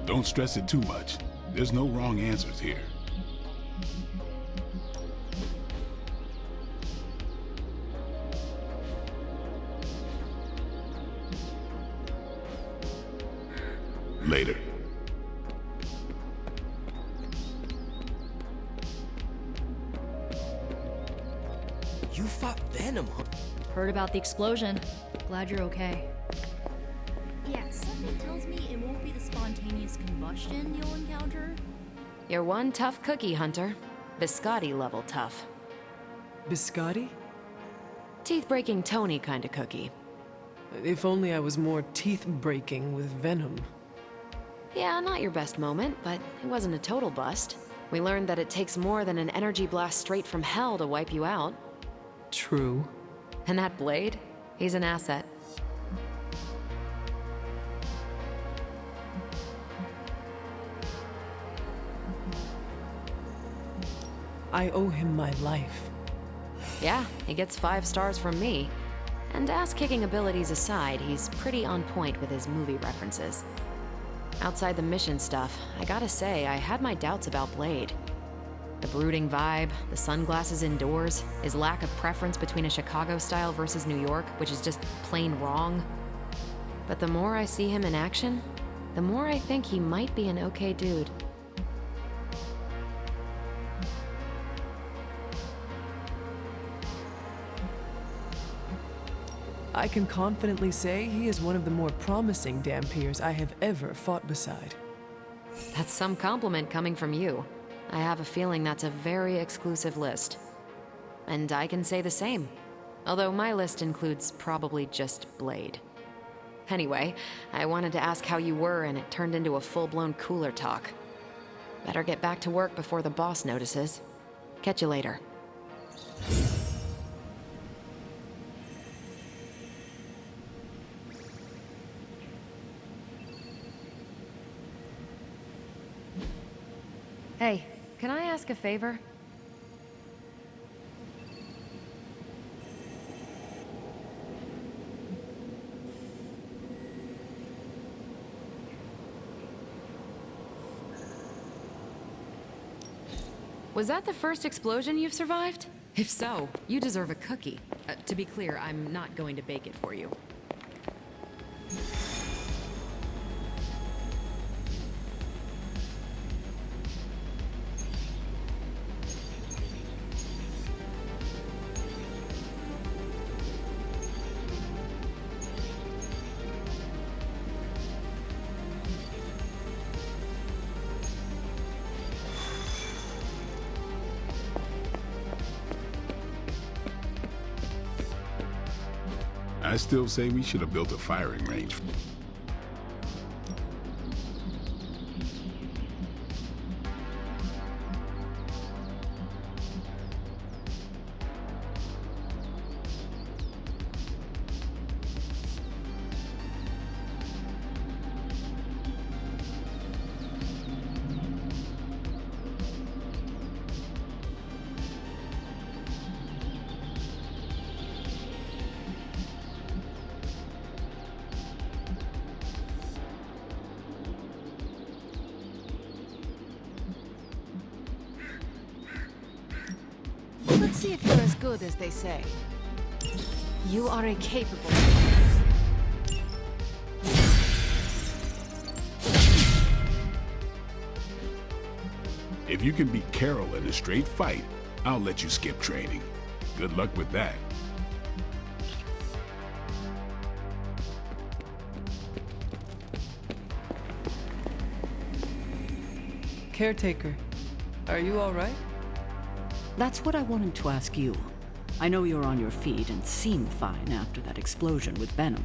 Don't stress it too much. There's no wrong answers here. Later. You fought Venom, huh? Heard about the explosion. Glad you're okay. Yeah, something tells me it won't be the spontaneous combustion you'll encounter. You're one tough cookie, Hunter. Biscotti level tough. Biscotti? Teeth-breaking Tony kind of cookie. If only I was more teeth-breaking with venom. Yeah, not your best moment, but it wasn't a total bust. We learned that it takes more than an energy blast straight from hell to wipe you out. True. And that Blade? He's an asset. I owe him my life. Yeah, he gets 5 stars from me. And ass-kicking abilities aside, he's pretty on point with his movie references. Outside the mission stuff, I gotta say, I had my doubts about Blade. The brooding vibe, the sunglasses indoors, his lack of preference between a Chicago style versus New York, which is just plain wrong. But the more I see him in action, the more I think he might be an okay dude. I can confidently say he is one of the more promising Dampiers I have ever fought beside. That's some compliment coming from you. I have a feeling that's a very exclusive list. And I can say the same. Although my list includes probably just Blade. Anyway, I wanted to ask how you were and it turned into a full-blown cooler talk. Better get back to work before the boss notices. Catch you later. Hey, can I ask a favor? Was that the first explosion you've survived? If so, you deserve a cookie. To be clear, I'm not going to bake it for you. I still say we should have built a firing range. Let's see if you're as good as they say. You are a capable... If you can beat Carol in a straight fight, I'll let you skip training. Good luck with that. Caretaker, are you all right? That's what I wanted to ask you. I know you're on your feet and seem fine after that explosion with Venom.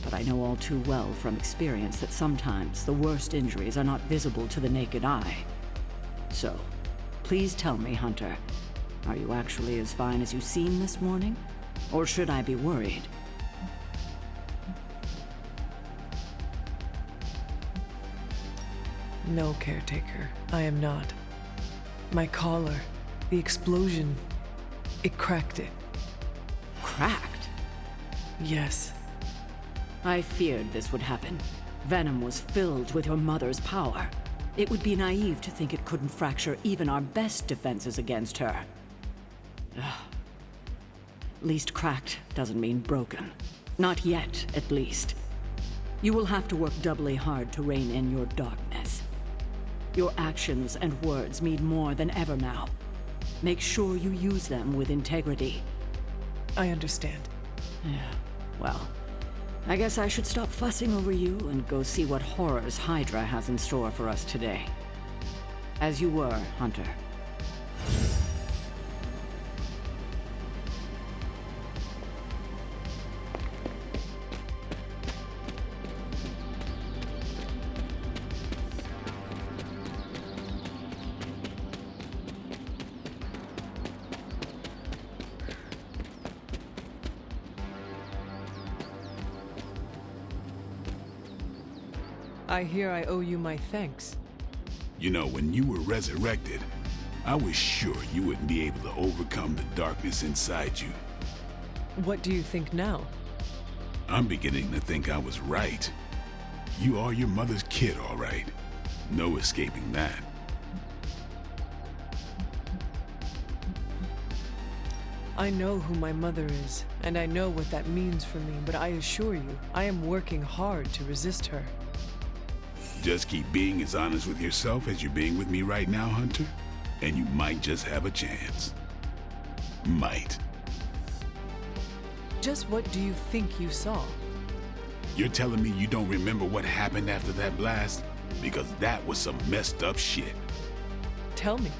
But I know all too well from experience that sometimes the worst injuries are not visible to the naked eye. So, please tell me, Hunter, are you actually as fine as you seem this morning? Or should I be worried? No, Caretaker, I am not. My collar, the explosion, it cracked it. Cracked? Yes. I feared this would happen. Venom was filled with your mother's power. It would be naive to think it couldn't fracture even our best defenses against her. Ugh. At least cracked doesn't mean broken. Not yet, at least. You will have to work doubly hard to rein in your darkness. Your actions and words mean more than ever now. Make sure you use them with integrity. I understand. Yeah, well, I guess I should stop fussing over you and go see what horrors Hydra has in store for us today. As you were, Hunter. I hear I owe you my thanks. You know, when you were resurrected, I was sure you wouldn't be able to overcome the darkness inside you. What do you think now? I'm beginning to think I was right. You are your mother's kid, all right. No escaping that. I know who my mother is, and I know what that means for me, but I assure you, I am working hard to resist her. Just keep being as honest with yourself as you're being with me right now, Hunter, and you might just have a chance. Might. Just what do you think you saw? You're telling me you don't remember what happened after that blast? Because that was some messed up shit. Tell me.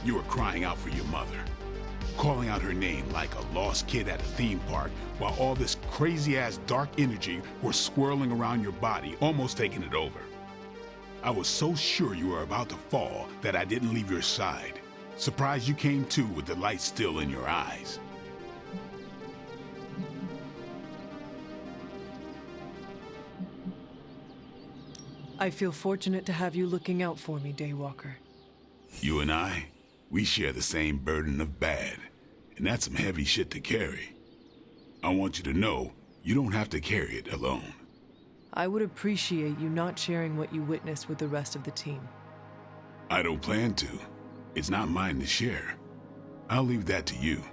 You were crying out for your mother, calling out her name like a lost kid at a theme park, while all this crazy-ass dark energy was swirling around your body, almost taking it over. I was so sure you were about to fall that I didn't leave your side. Surprised you came to with the light still in your eyes. I feel fortunate to have you looking out for me, Daywalker. You and I, we share the same burden of bad, and that's some heavy shit to carry. I want you to know, you don't have to carry it alone. I would appreciate you not sharing what you witnessed with the rest of the team. I don't plan to. It's not mine to share. I'll leave that to you.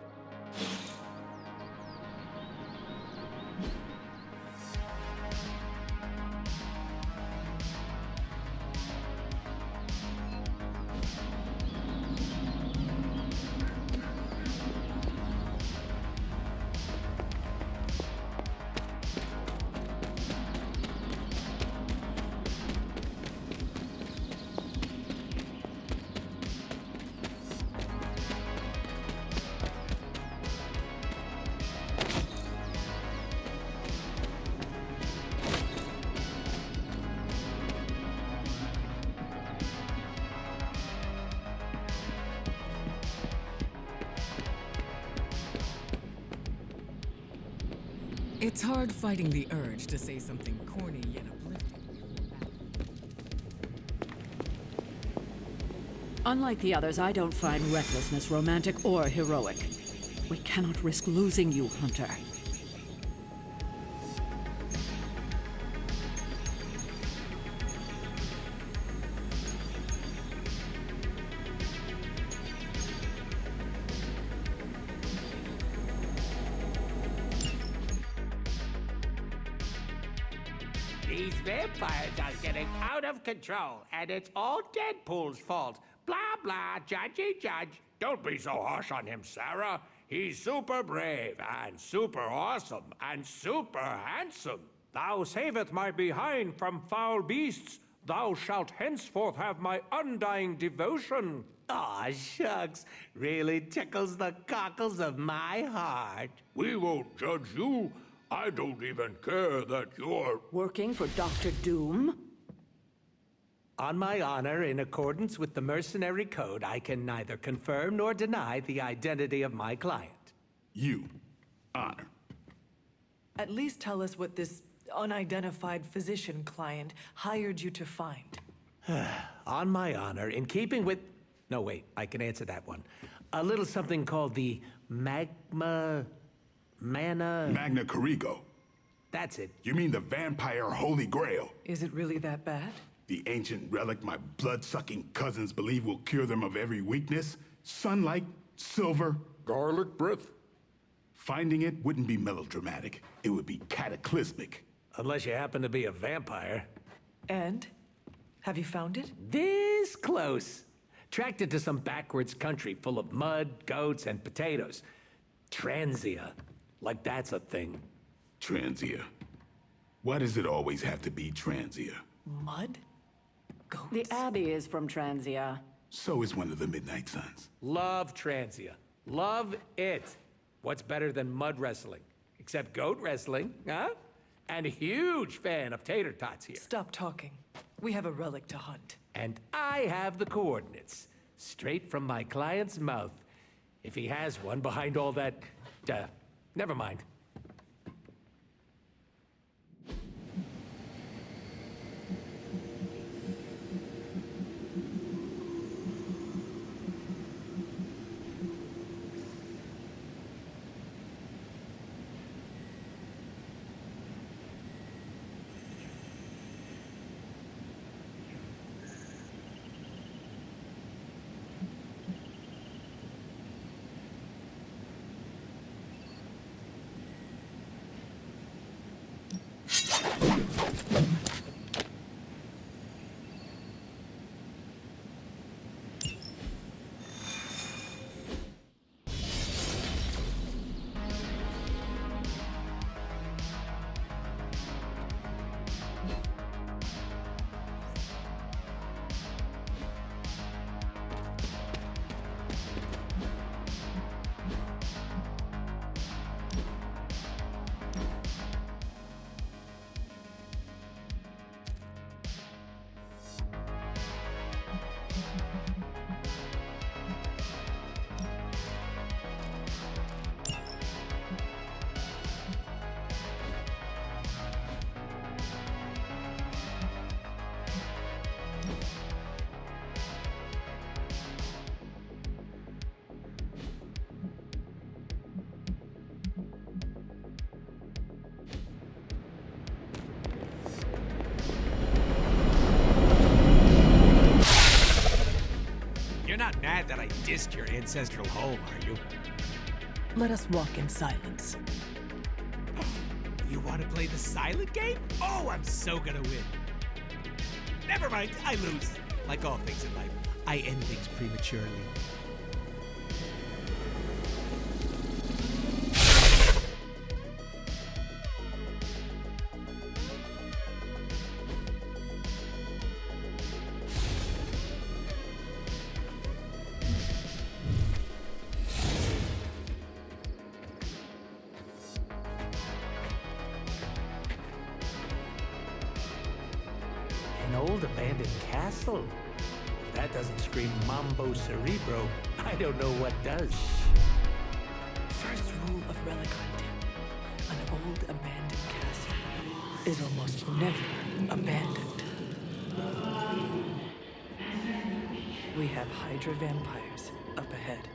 It's hard fighting the urge to say something corny yet uplifting. Unlike the others, I don't find recklessness romantic or heroic. We cannot risk losing you, Hunter. These vampires are getting out of control, and it's all Deadpool's fault. Blah, blah, judgy judge. Don't be so harsh on him, Sarah. He's super brave, and super awesome, and super handsome. Thou saveth my behind from foul beasts. Thou shalt henceforth have my undying devotion. Aw, shucks. Really tickles the cockles of my heart. We won't judge you. I don't even care that you're... Working for Dr. Doom? On my honor, in accordance with the mercenary code, I can neither confirm nor deny the identity of my client. You. Honor. At least tell us what this unidentified physician client hired you to find. On my honor, in keeping with... No, wait, I can answer that one. A little something called the Magna Corrigo. That's it. You mean the vampire Holy Grail? Is it really that bad? The ancient relic my blood-sucking cousins believe will cure them of every weakness? Sunlight, silver, garlic breath. Finding it wouldn't be melodramatic. It would be cataclysmic. Unless you happen to be a vampire. And? Have you found it? This close. Tracked it to some backwards country full of mud, goats, and potatoes. Transia. Like that's a thing. Transia. Why does it always have to be Transia? Mud? Goats? The Abbey is from Transia. So is one of the Midnight Suns. Love Transia. Love it. What's better than mud wrestling? Except goat wrestling, huh? And a huge fan of tater tots here. Stop talking. We have a relic to hunt. And I have the coordinates. Straight from my client's mouth. If he has one behind all that... never mind. mad that I dissed your ancestral home, are you? Let us walk in silence. You want to play the silent game? Oh, I'm so gonna win. Never mind, I lose. Like all things in life, I end things prematurely. An old abandoned castle? If that doesn't scream Mambo Cerebro, I don't know what does. First rule of relic hunting. An old abandoned castle is almost never abandoned. We have Hydra vampires up ahead.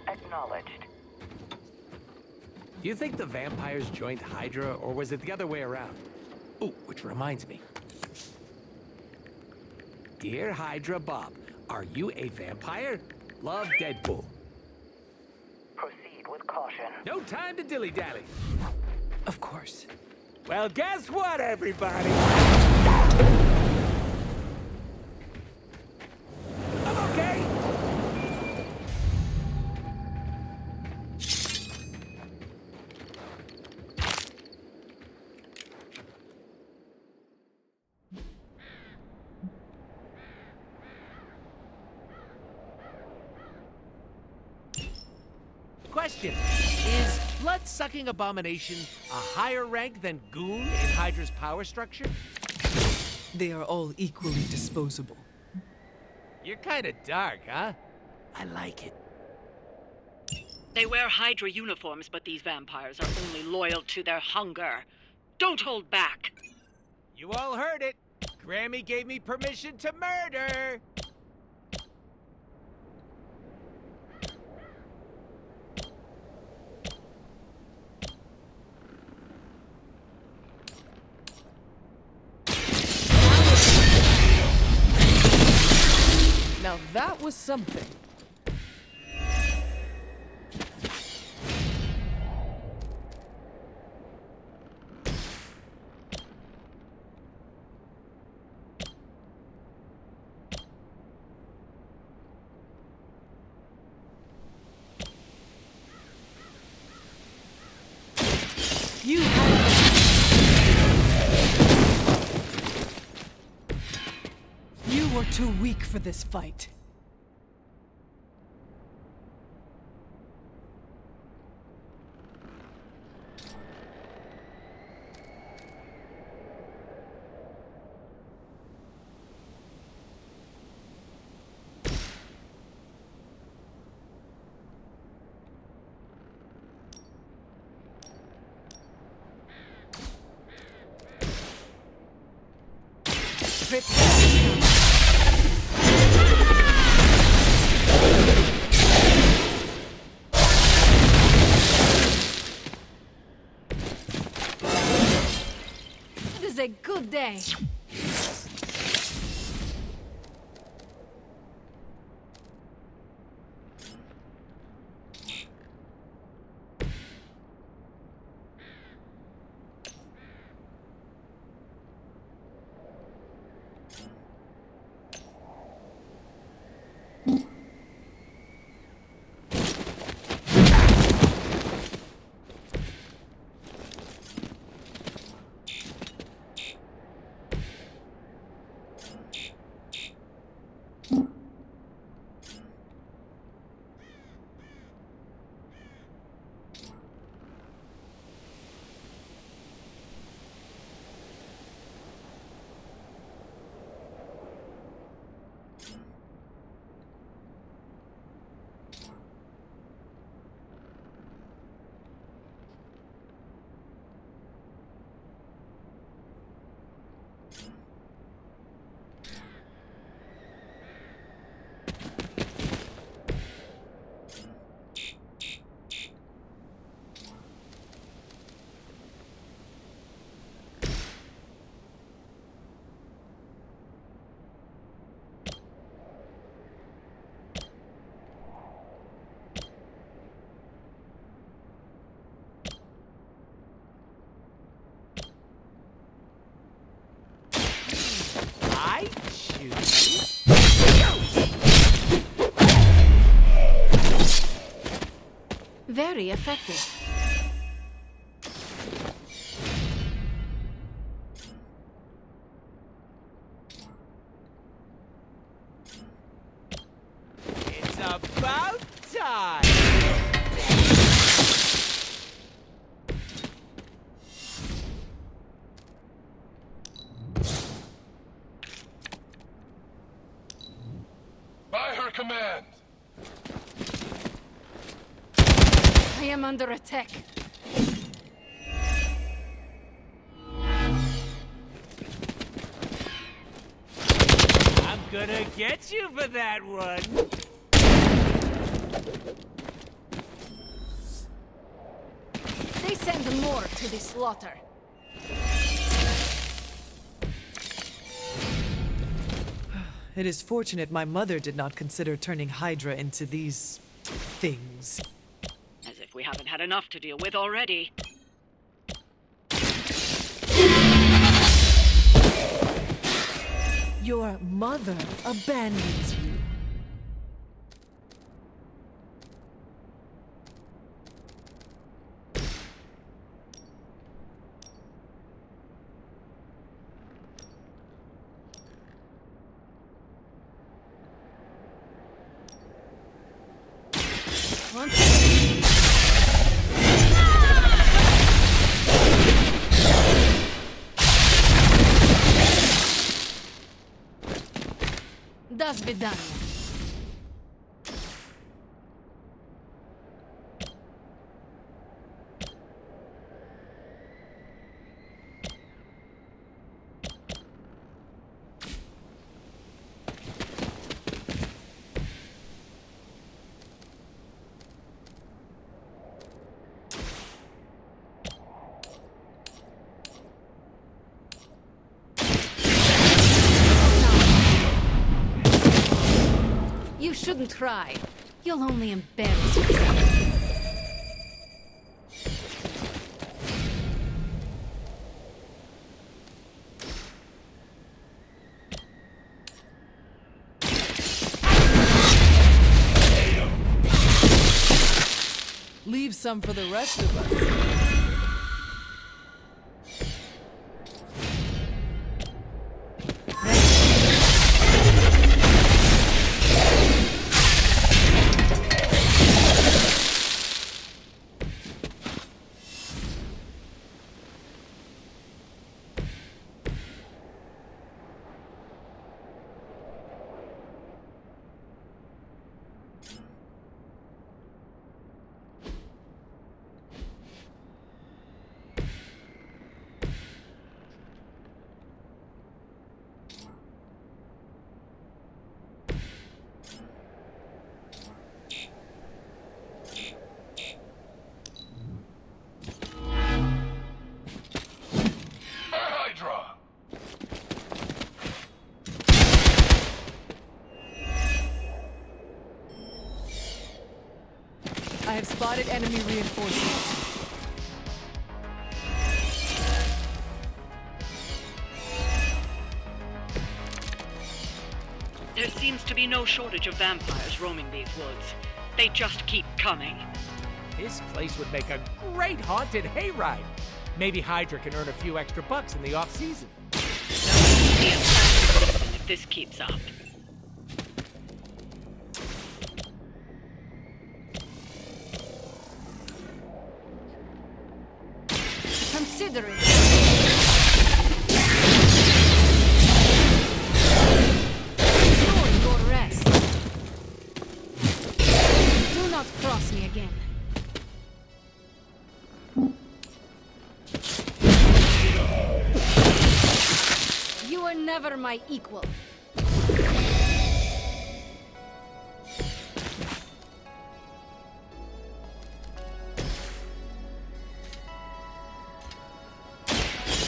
Acknowledged. Do you think the vampires joined Hydra, or was it the other way around? Ooh, which reminds me. Dear Hydra Bob, are you a vampire? Love, Deadpool. Proceed with caution. No time to dilly-dally. Of course. Well, guess what, everybody? I'm okay. Question: is blood-sucking abomination a higher rank than Goon in Hydra's power structure? They are all equally disposable. You're kind of dark, huh? I like it. They wear Hydra uniforms, but these vampires are only loyal to their hunger. Don't hold back. You all heard it. Grammy gave me permission to murder. Now that was something. You were too weak for this fight. It is a good day. shoes. Very effective. It's about time! By her command! I am under attack. I'm gonna get you for that one! They send more to the slaughter. It is fortunate my mother did not consider turning Hydra into these things. As if we haven't had enough to deal with already. Your mother abandons you. Das vidania. You shouldn't try. You'll only embarrass yourself. Leave some for the rest of us. I have spotted enemy reinforcements. There seems to be no shortage of vampires roaming these woods. They just keep coming. This place would make a great haunted hayride. Maybe Hydra can earn a few extra bucks in the off-season. If this keeps up. Consider it. Enjoy your rest. Do not cross me again. You were never my equal.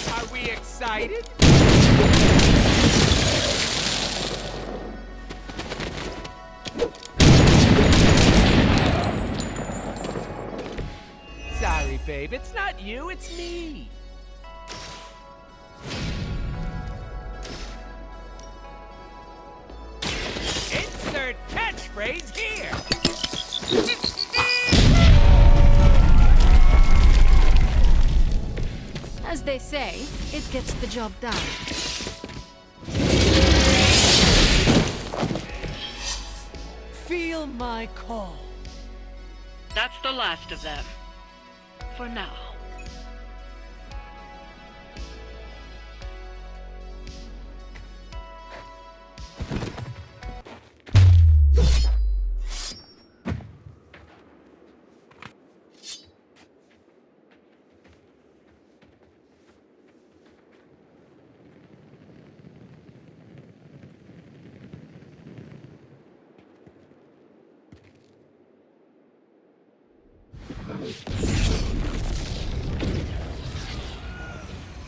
Are we excited? Sorry, babe. It's not you, it's me. spray's here! As they say, it gets the job done. Feel my call. That's the last of them. For now.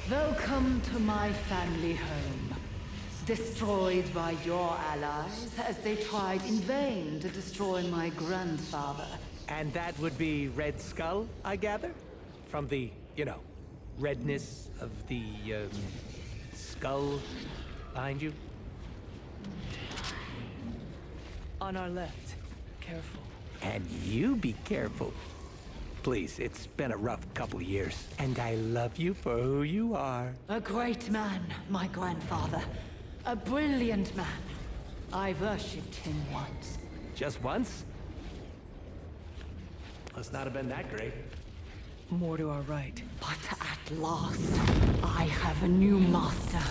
Welcome to my family home. Destroyed by your allies as they tried in vain to destroy my grandfather. And that would be Red Skull, I gather? From the, redness of the, skull behind you? On our left. Careful. And you be careful. Please, it's been a rough couple of years, and I love you for who you are. A great man, my grandfather. A brilliant man. I worshipped him once. Just once? Must not have been that great. More to our right. But at last, I have a new master.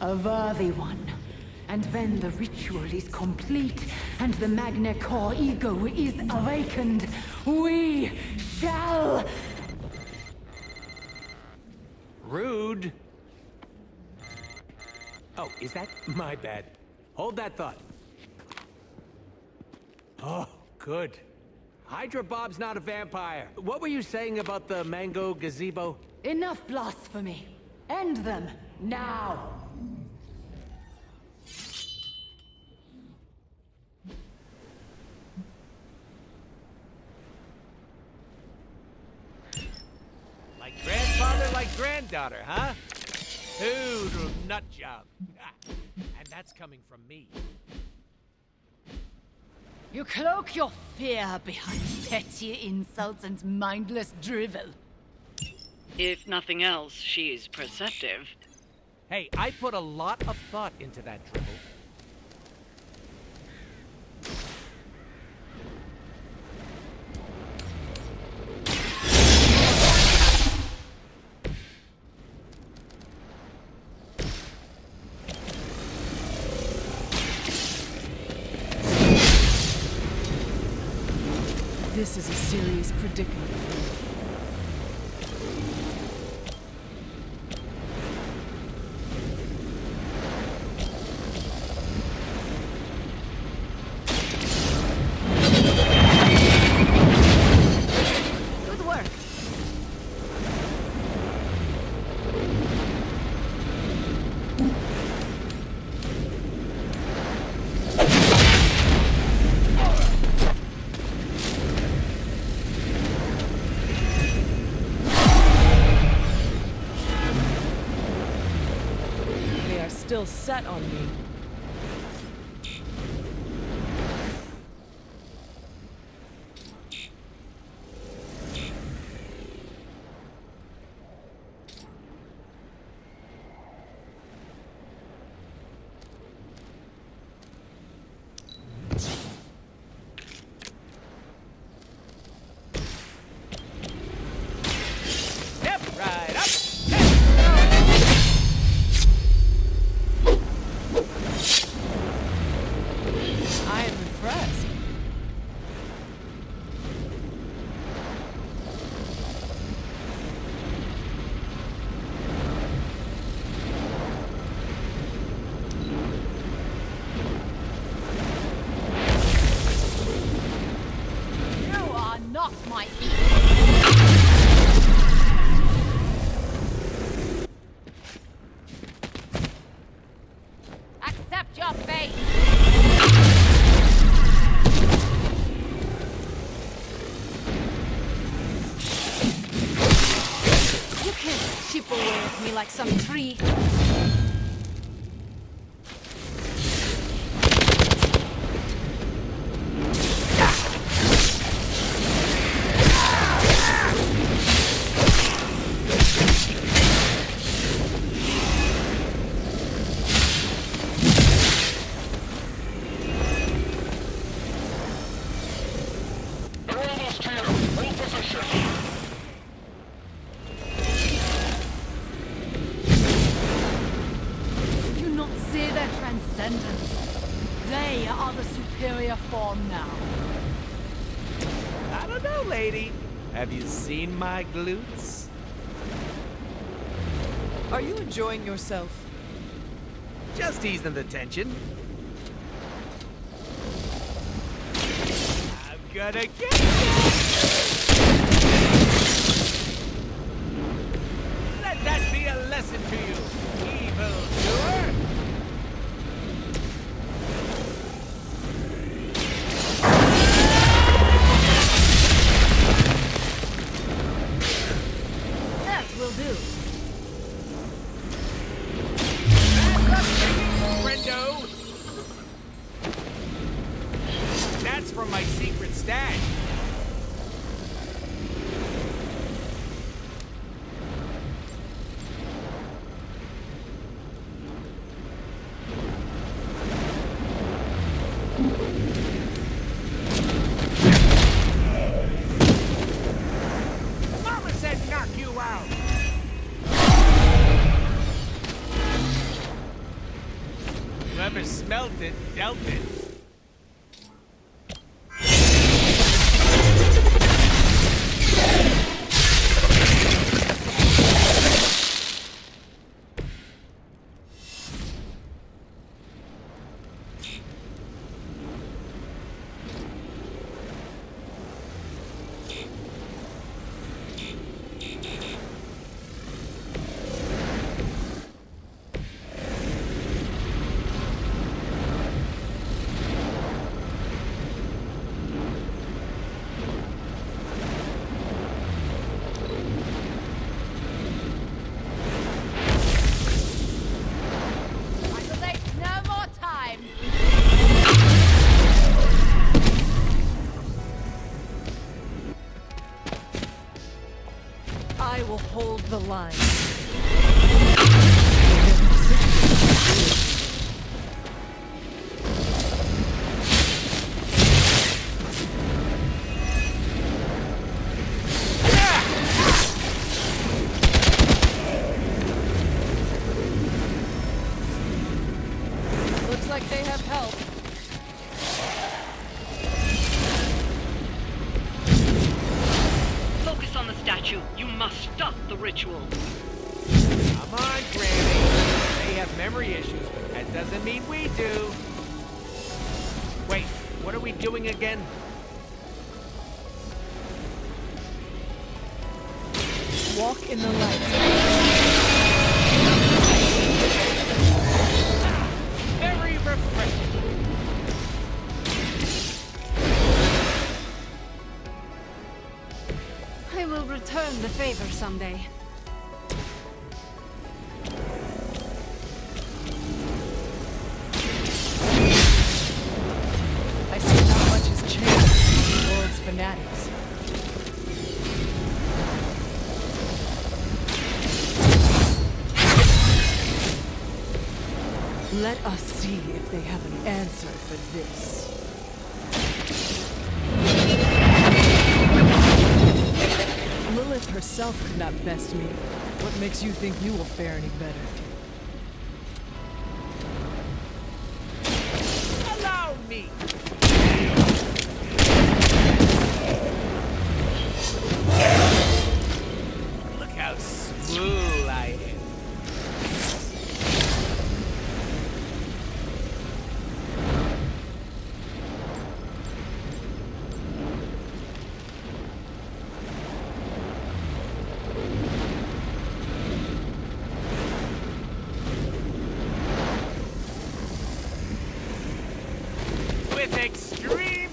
A worthy one. And when the ritual is complete and the Magna Core ego is awakened, we shall... Rude. Oh, is that my bad? Hold that thought. Oh, good. Hydra Bob's not a vampire. What were you saying about the mango gazebo? Enough blasphemy. End them, now. Like grandfather, like granddaughter, huh? Total nut job. And that's coming from me. You cloak your fear behind petty insults and mindless drivel. If nothing else, she's perceptive. Hey, I put a lot of thought into that dribble. This is a serious predicament. Good work. They are still set on me. Step right up. I am impressed. You are not my Accept your fate! You can't chip away at me like some tree. are the superior form now. I don't know, lady. Have you seen my glutes? Are you enjoying yourself? Just easing the tension. I'm gonna get you! Let that be a lesson to you, evildoer! That will do. Friendo! That's from my secret stash. Mama said knock you out. Whoever smelt it, dealt it. I will hold the line. Looks like they have help. Focus on the statue. You must stop the ritual. Come on, Granny. They have memory issues, but that doesn't mean we do. Wait, what are we doing again? Walk in the light. Very refreshing. I will return the favor someday. I see not much has changed since the world's fanatics. Let us see if they have an answer for this. Lilith herself could not best me. What makes you think you will fare any better? Allow me. Look how swole I am. With extreme.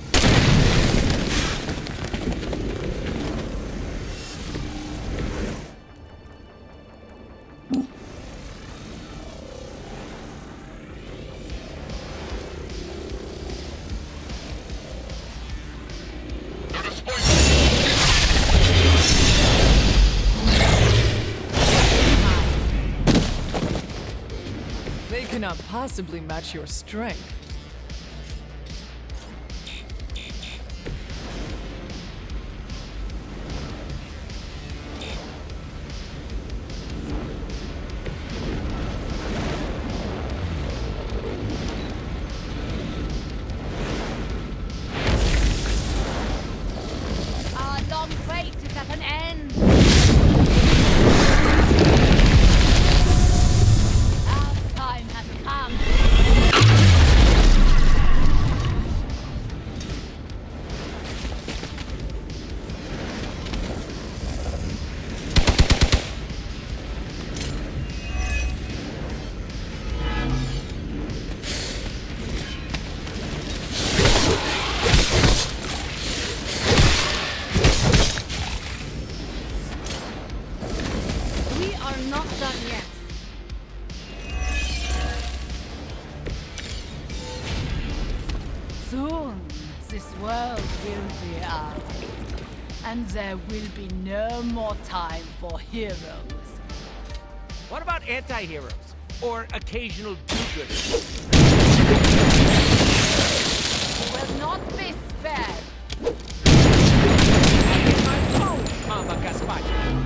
They cannot possibly match your strength. Soon, this world will be ours. And there will be no more time for heroes. What about anti-heroes? Or occasional do-gooders? You will not be spared. My phone, Mama Gaspacho.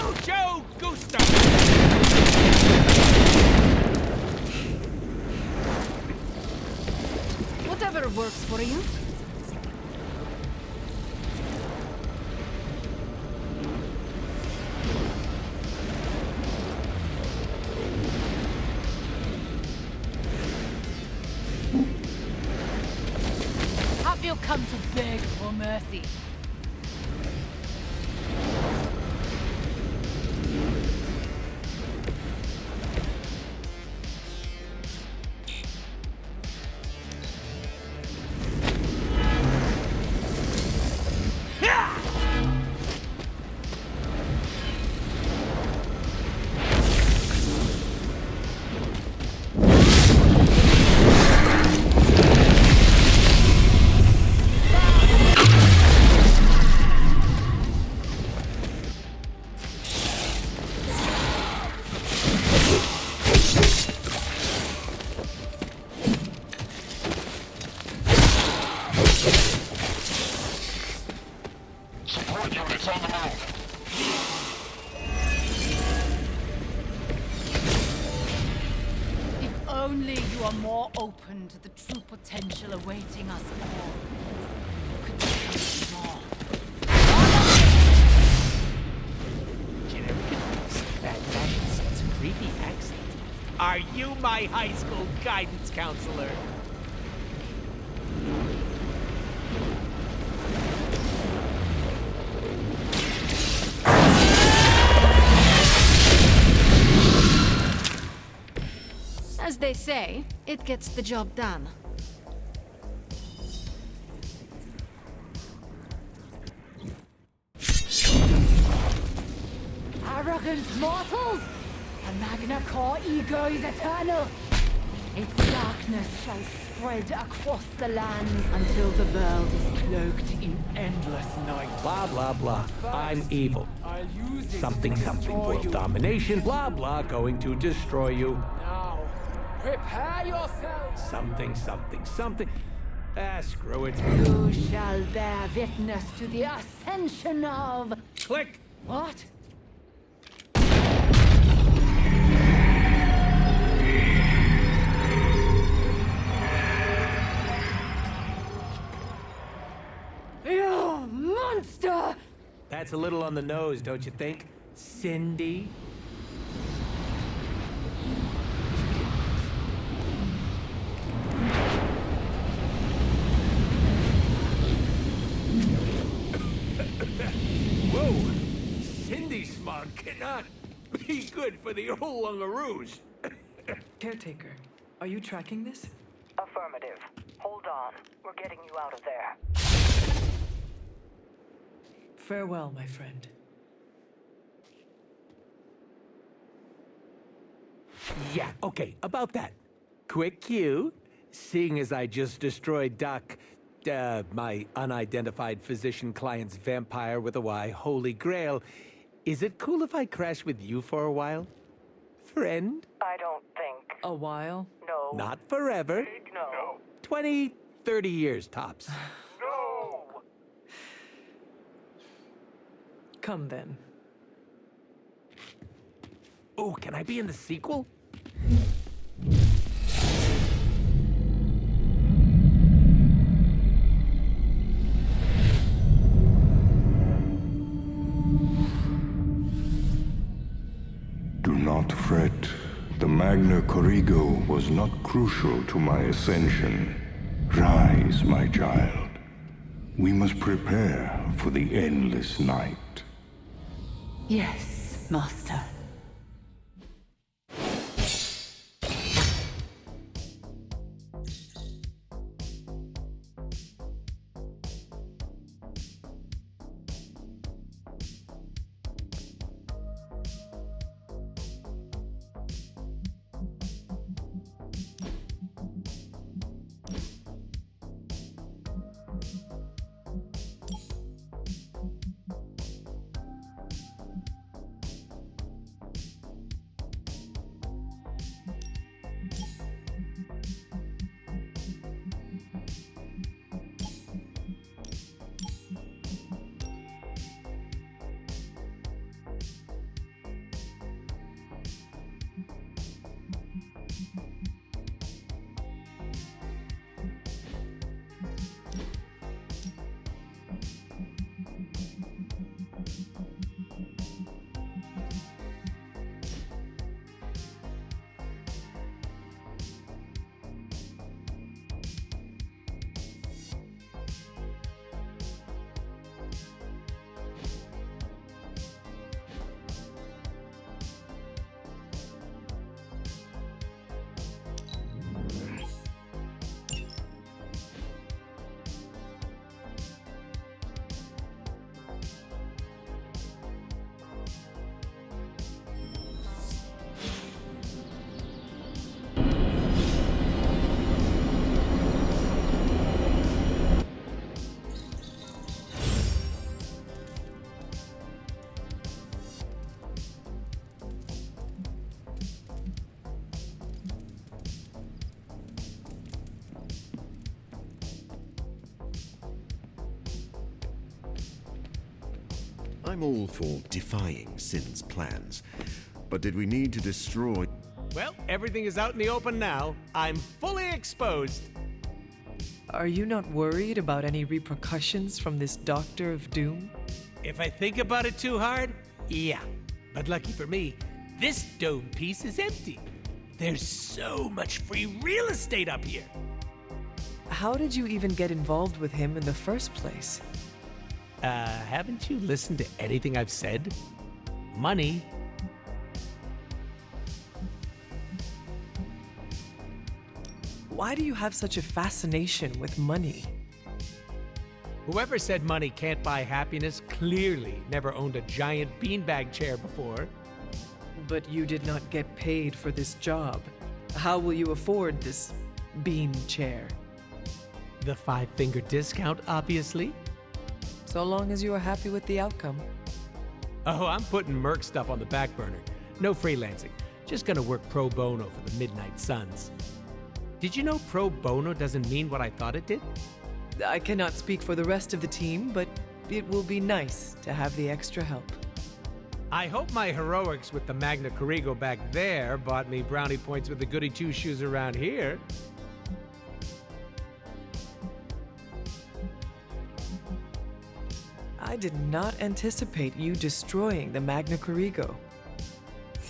Mucho gusto! Whatever works for you. Have you come to beg for mercy? Support units on the move. If only you are more open to the true potential awaiting us all. You could do something more. That fashion sense, creepy accent. Are you my high school guidance counselor? As they say, it gets the job done. Arrogant mortals! The Magna Core ego is eternal. Its darkness shall spread across the lands until the world is cloaked in endless night. Blah, blah, blah. I'm evil. Something, something. World domination. Blah, blah. Going to destroy you. Now, prepare yourselves! Something, something, something. Screw it. You shall bear witness to the ascension of... Click! What? You monster! That's a little on the nose, don't you think, Cindy? Whoa! Cindy smog cannot be good for the old Lungaroos. Caretaker, are you tracking this? Affirmative. Hold on. We're getting you out of there. Farewell, my friend. Yeah, okay, about that. Quick cue. Seeing as I just destroyed my unidentified physician client's vampire with a Y, Holy Grail, is it cool if I crash with you for a while? Friend? I don't think. A while? No. Not forever. No. 20, 30 years tops. No! Come then. Oh, can I be in the sequel? Do not fret. The Magna Corrigo was not crucial to my ascension. Rise, my child. We must prepare for the endless night. Yes, Master. I'm all for defying Sin's plans. But did we need to destroy... Well, everything is out in the open now. I'm fully exposed. Are you not worried about any repercussions from this Doctor of Doom? If I think about it too hard, yeah. But lucky for me, this dome piece is empty. There's so much free real estate up here. How did you even get involved with him in the first place? Haven't you listened to anything I've said? Money. Why do you have such a fascination with money? Whoever said money can't buy happiness clearly never owned a giant beanbag chair before. But you did not get paid for this job. How will you afford this bean chair? The 5-finger discount, obviously. So long as you are happy with the outcome. Oh, I'm putting Merc stuff on the back burner. No freelancing. Just gonna work pro bono for the Midnight Suns. Did you know pro bono doesn't mean what I thought it did? I cannot speak for the rest of the team, but it will be nice to have the extra help. I hope my heroics with the Magna Corrigo back there bought me brownie points with the goody two-shoes around here. I did not anticipate you destroying the Magna Corrigo.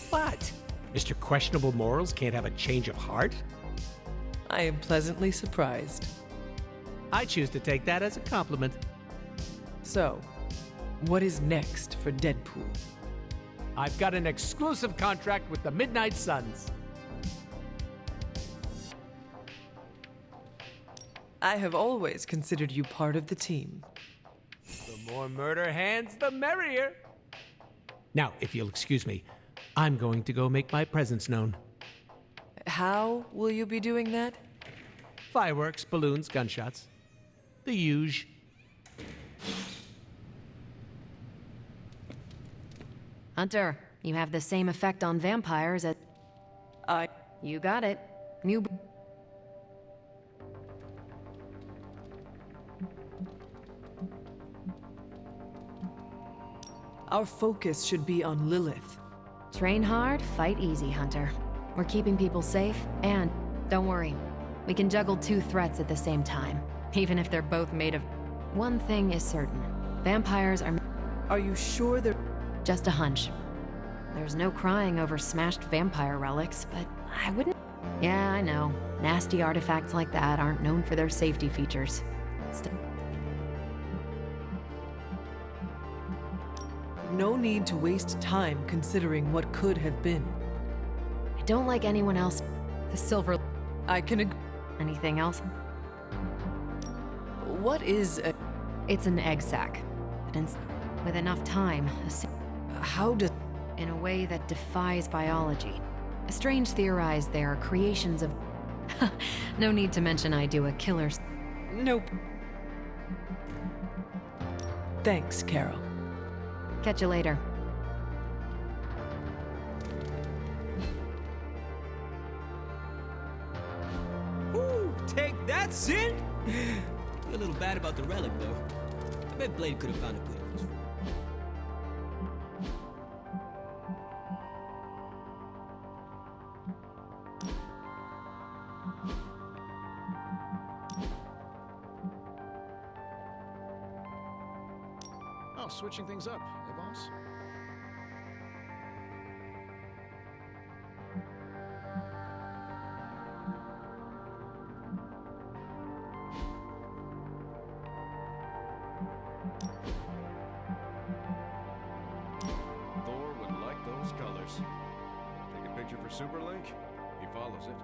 What? Mr. Questionable Morals can't have a change of heart? I am pleasantly surprised. I choose to take that as a compliment. So, what is next for Deadpool? I've got an exclusive contract with the Midnight Suns. I have always considered you part of the team. The more murder hands, the merrier. Now, if you'll excuse me, I'm going to go make my presence known. How will you be doing that? Fireworks, balloons, gunshots. The huge. Hunter, you have the same effect on vampires as... You got it. New... Our focus should be on Lilith. Train hard, fight easy, Hunter. We're keeping people safe, and don't worry. We can juggle 2 threats at the same time, even if they're both made of... One thing is certain. Vampires are... Are you sure they're... Just a hunch. There's no crying over smashed vampire relics, but I wouldn't... Yeah, I know. Nasty artifacts like that aren't known for their safety features. No need to waste time considering what could have been. I don't like anyone else. The silver... I can Anything else? What is a... It's an egg sac. But with enough time... How does... In a way that defies biology. Strange theorized they are creations of... No need to mention I do a killer's... Nope. Thanks, Carol. Catch you later. Ooh, take that, Sin! Feel a little bad about the relic, though. I bet Blade could have found a good use for it. Oh, switching things up, eh, boss? Thor would like those colors. Take a picture for Superlink? He follows it.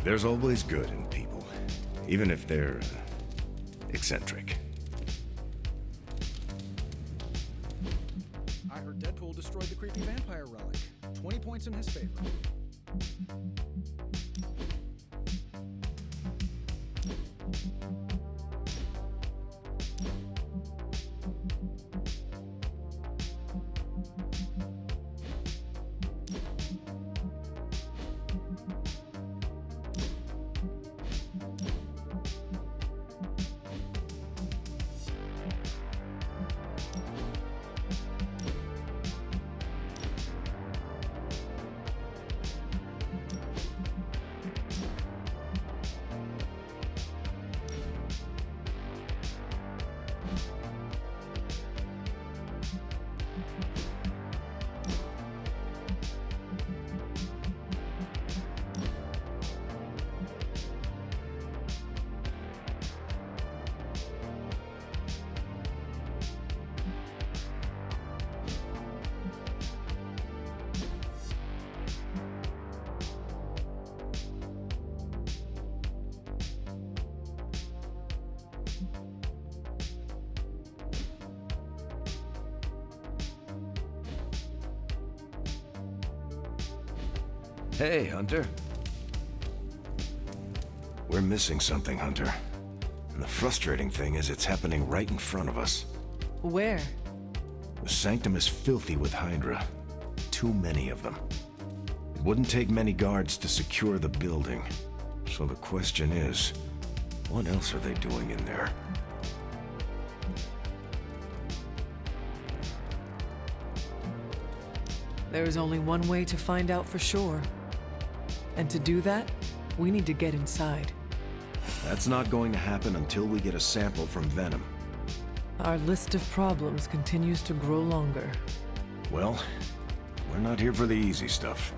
There's always good in people, even if they're eccentric. I heard Deadpool destroyed the creepy vampire relic. 20 points in his favor. Hey, Hunter. We're missing something, Hunter. And the frustrating thing is it's happening right in front of us. Where? The Sanctum is filthy with Hydra. Too many of them. It wouldn't take many guards to secure the building. So the question is, what else are they doing in there? There is only one way to find out for sure. And to do that, we need to get inside. That's not going to happen until we get a sample from Venom. Our list of problems continues to grow longer. Well, we're not here for the easy stuff.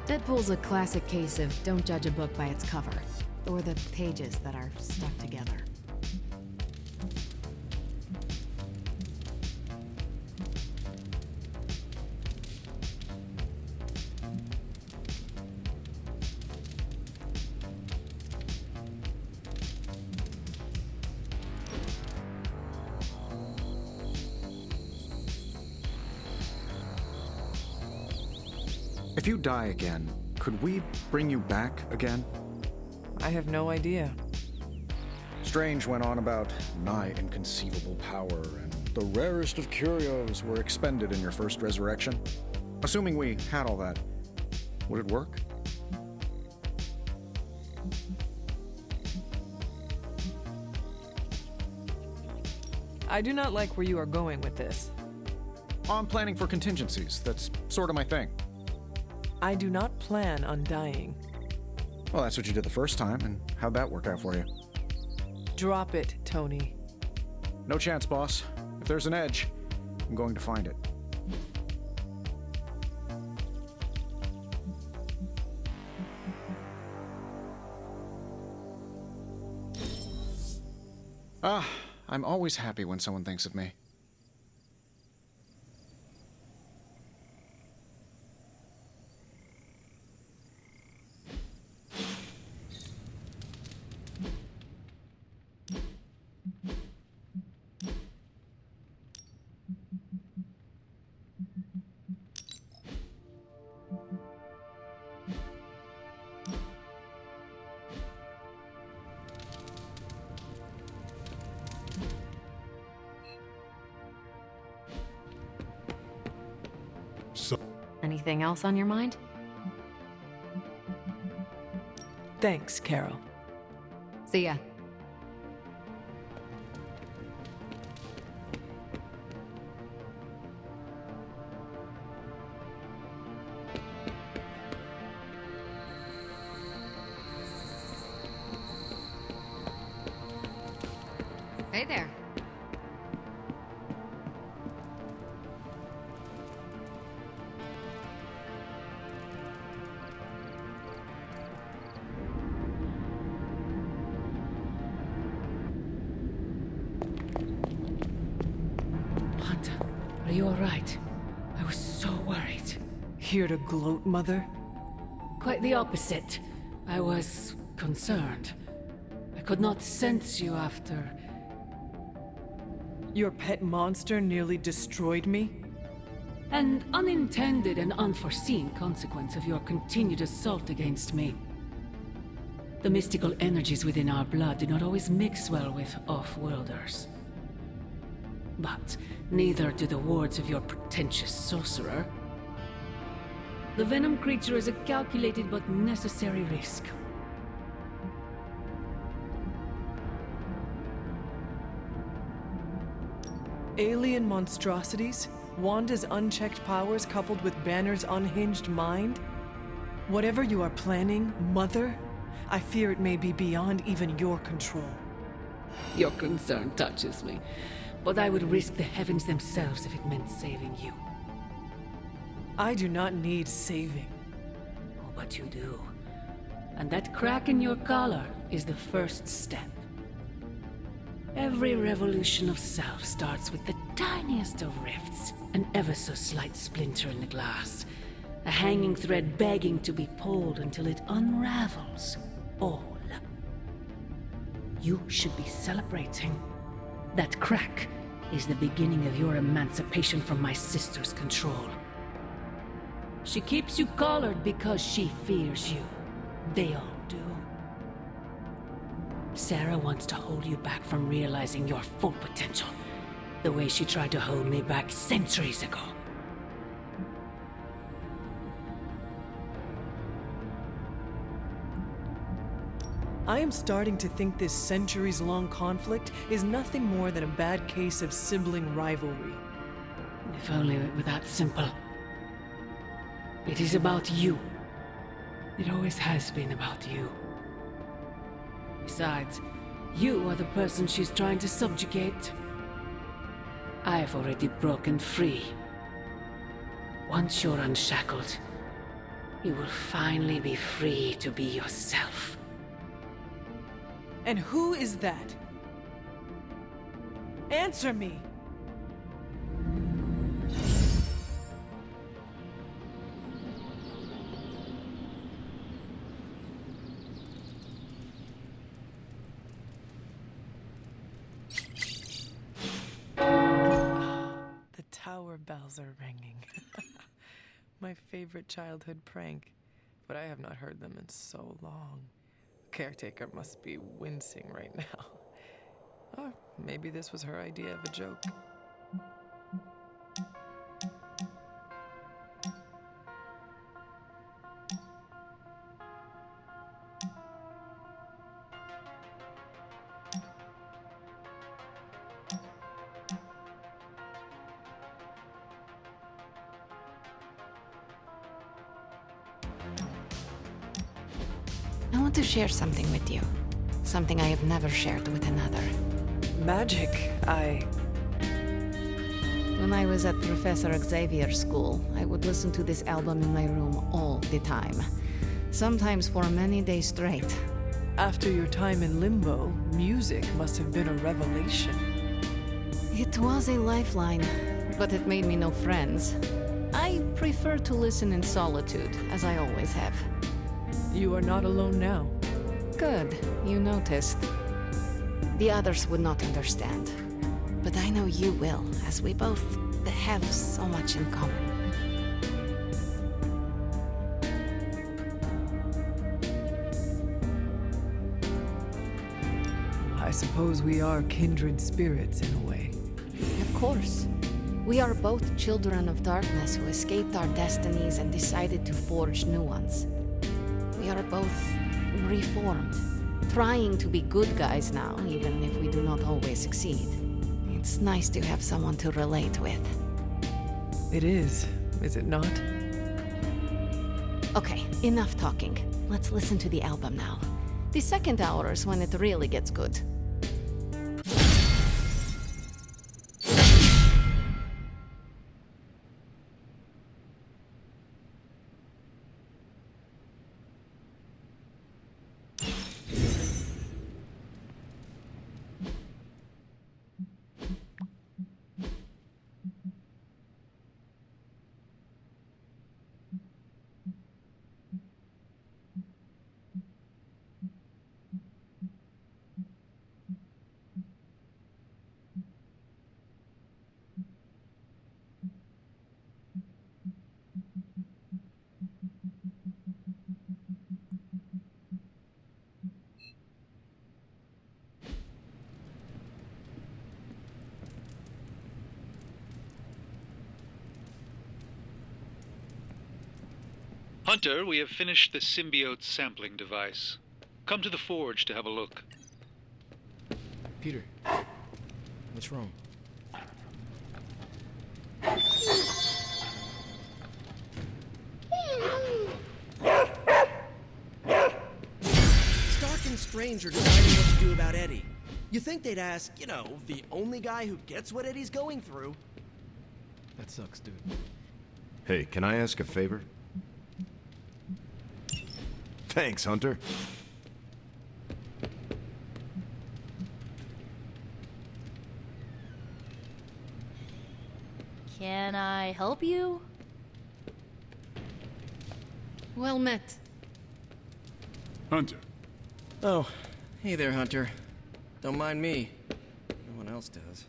Deadpool's a classic case of don't judge a book by its cover, or the pages that are stuck together. If you die again, could we bring you back again? I have no idea. Strange went on about nigh inconceivable power, and the rarest of curios were expended in your first resurrection. Assuming we had all that, would it work? I do not like where you are going with this. I'm planning for contingencies. That's sort of my thing. I do not plan on dying. Well, that's what you did the first time, and how'd that work out for you? Drop it, Tony. No chance, boss. If there's an edge, I'm going to find it. I'm always happy when someone thinks of me. Anything else on your mind? Thanks, Carol. See ya. Hey there. Are you alright? I was so worried. Here to gloat, Mother? Quite the opposite. I was concerned. I could not sense you after... Your pet monster nearly destroyed me? An unintended and unforeseen consequence of your continued assault against me. The mystical energies within our blood do not always mix well with off-worlders. But neither do the wards of your pretentious sorcerer. The venom creature is a calculated but necessary risk. Alien monstrosities? Wanda's unchecked powers coupled with Banner's unhinged mind? Whatever you are planning, Mother, I fear it may be beyond even your control. Your concern touches me, but I would risk the heavens themselves if it meant saving you. I do not need saving. Oh, but you do. And that crack in your collar is the first step. Every revolution of self starts with the tiniest of rifts, an ever so slight splinter in the glass, a hanging thread begging to be pulled until it unravels all. You should be celebrating. That crack is the beginning of your emancipation from my sister's control. She keeps you collared because she fears you. They all do. Sarah wants to hold you back from realizing your full potential, the way she tried to hold me back centuries ago. I am starting to think this centuries-long conflict is nothing more than a bad case of sibling rivalry. If only it were that simple. It is about you. It always has been about you. Besides, you are the person she's trying to subjugate. I've already broken free. Once you're unshackled, you will finally be free to be yourself. And who is that? Answer me! The tower bells are ringing. My favorite childhood prank, but I have not heard them in so long. Caretaker must be wincing right now. Or maybe this was her idea of a joke. I want to share something with you. Something I have never shared with another. Magic, When I was at Professor Xavier's school, I would listen to this album in my room all the time. Sometimes for many days straight. After your time in Limbo, music must have been a revelation. It was a lifeline, but it made me no friends. I prefer to listen in solitude, as I always have. You are not alone now. Good, you noticed. The others would not understand. But I know you will, as we both have so much in common. I suppose we are kindred spirits in a way. Of course. We are both children of darkness who escaped our destinies and decided to forge new ones. We are both reformed, trying to be good guys now, even if we do not always succeed. It's nice to have someone to relate with. It is it not? Okay, enough talking. Let's listen to the album now. The second hour is when it really gets good. Hunter, we have finished the symbiote sampling device. Come to the forge to have a look. Peter, what's wrong? Stark and Strange are deciding what to do about Eddie. You think they'd ask, you know, the only guy who gets what Eddie's going through. That sucks, dude. Hey, can I ask a favor? Thanks, Hunter. Can I help you? Well met. Hunter. Oh, hey there, Hunter. Don't mind me. No one else does.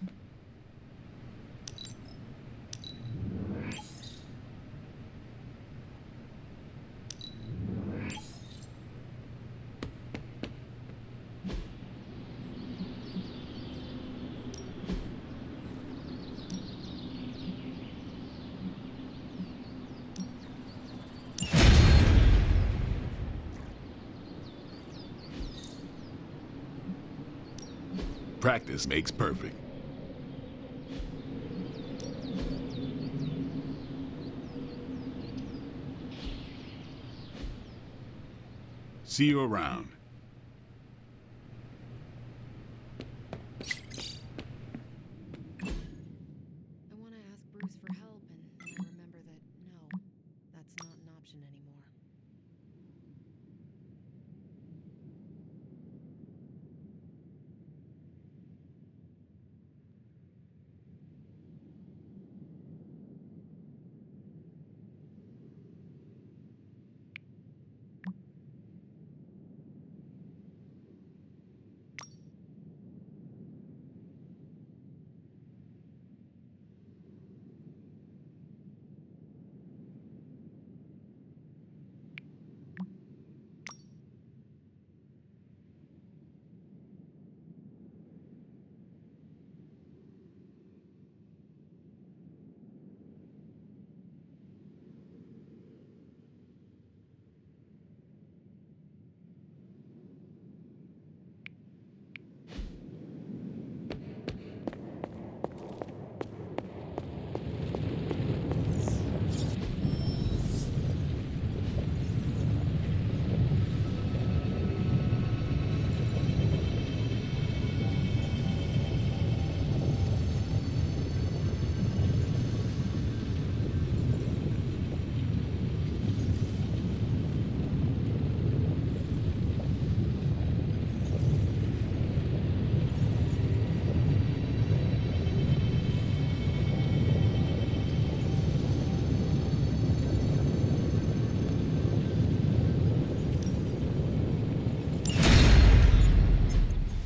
Practice makes perfect. See you around. I want to ask Bruce for help, and then I remember that, no, that's not an option anymore.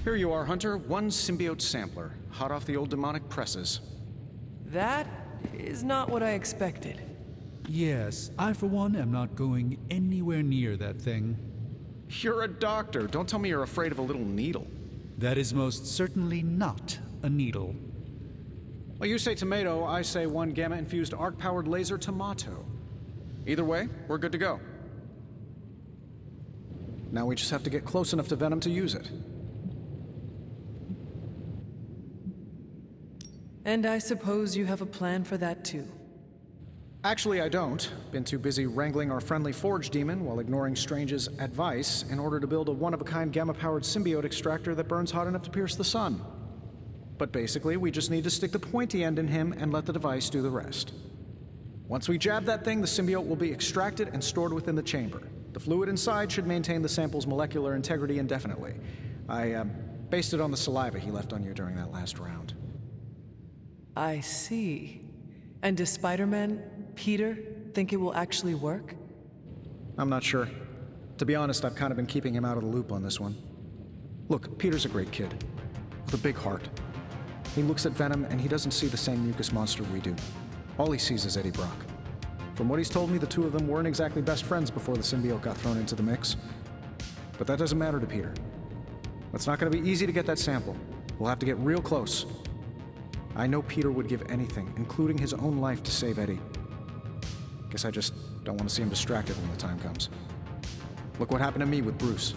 Here you are, Hunter. One symbiote sampler, hot off the old demonic presses. That is not what I expected. Yes, I for one am not going anywhere near that thing. You're a doctor. Don't tell me you're afraid of a little needle. That is most certainly not a needle. Well, you say tomato, I say one gamma-infused arc-powered laser tomato. Either way, we're good to go. Now we just have to get close enough to Venom to use it. And I suppose you have a plan for that too. Actually, I don't. Been too busy wrangling our friendly Forge demon while ignoring Strange's advice in order to build a one-of-a-kind gamma-powered symbiote extractor that burns hot enough to pierce the sun. But basically, we just need to stick the pointy end in him and let the device do the rest. Once we jab that thing, the symbiote will be extracted and stored within the chamber. The fluid inside should maintain the sample's molecular integrity indefinitely. I based it on the saliva he left on you during that last round. I see. And does Spider-Man, Peter, think it will actually work? I'm not sure. To be honest, I've kind of been keeping him out of the loop on this one. Look, Peter's a great kid, with a big heart. He looks at Venom and he doesn't see the same mucus monster we do. All he sees is Eddie Brock. From what he's told me, the two of them weren't exactly best friends before the symbiote got thrown into the mix. But that doesn't matter to Peter. It's not going to be easy to get that sample. We'll have to get real close. I know Peter would give anything, including his own life, to save Eddie. Guess I just Don't want to see him distracted when the time comes. Look what happened to me with Bruce.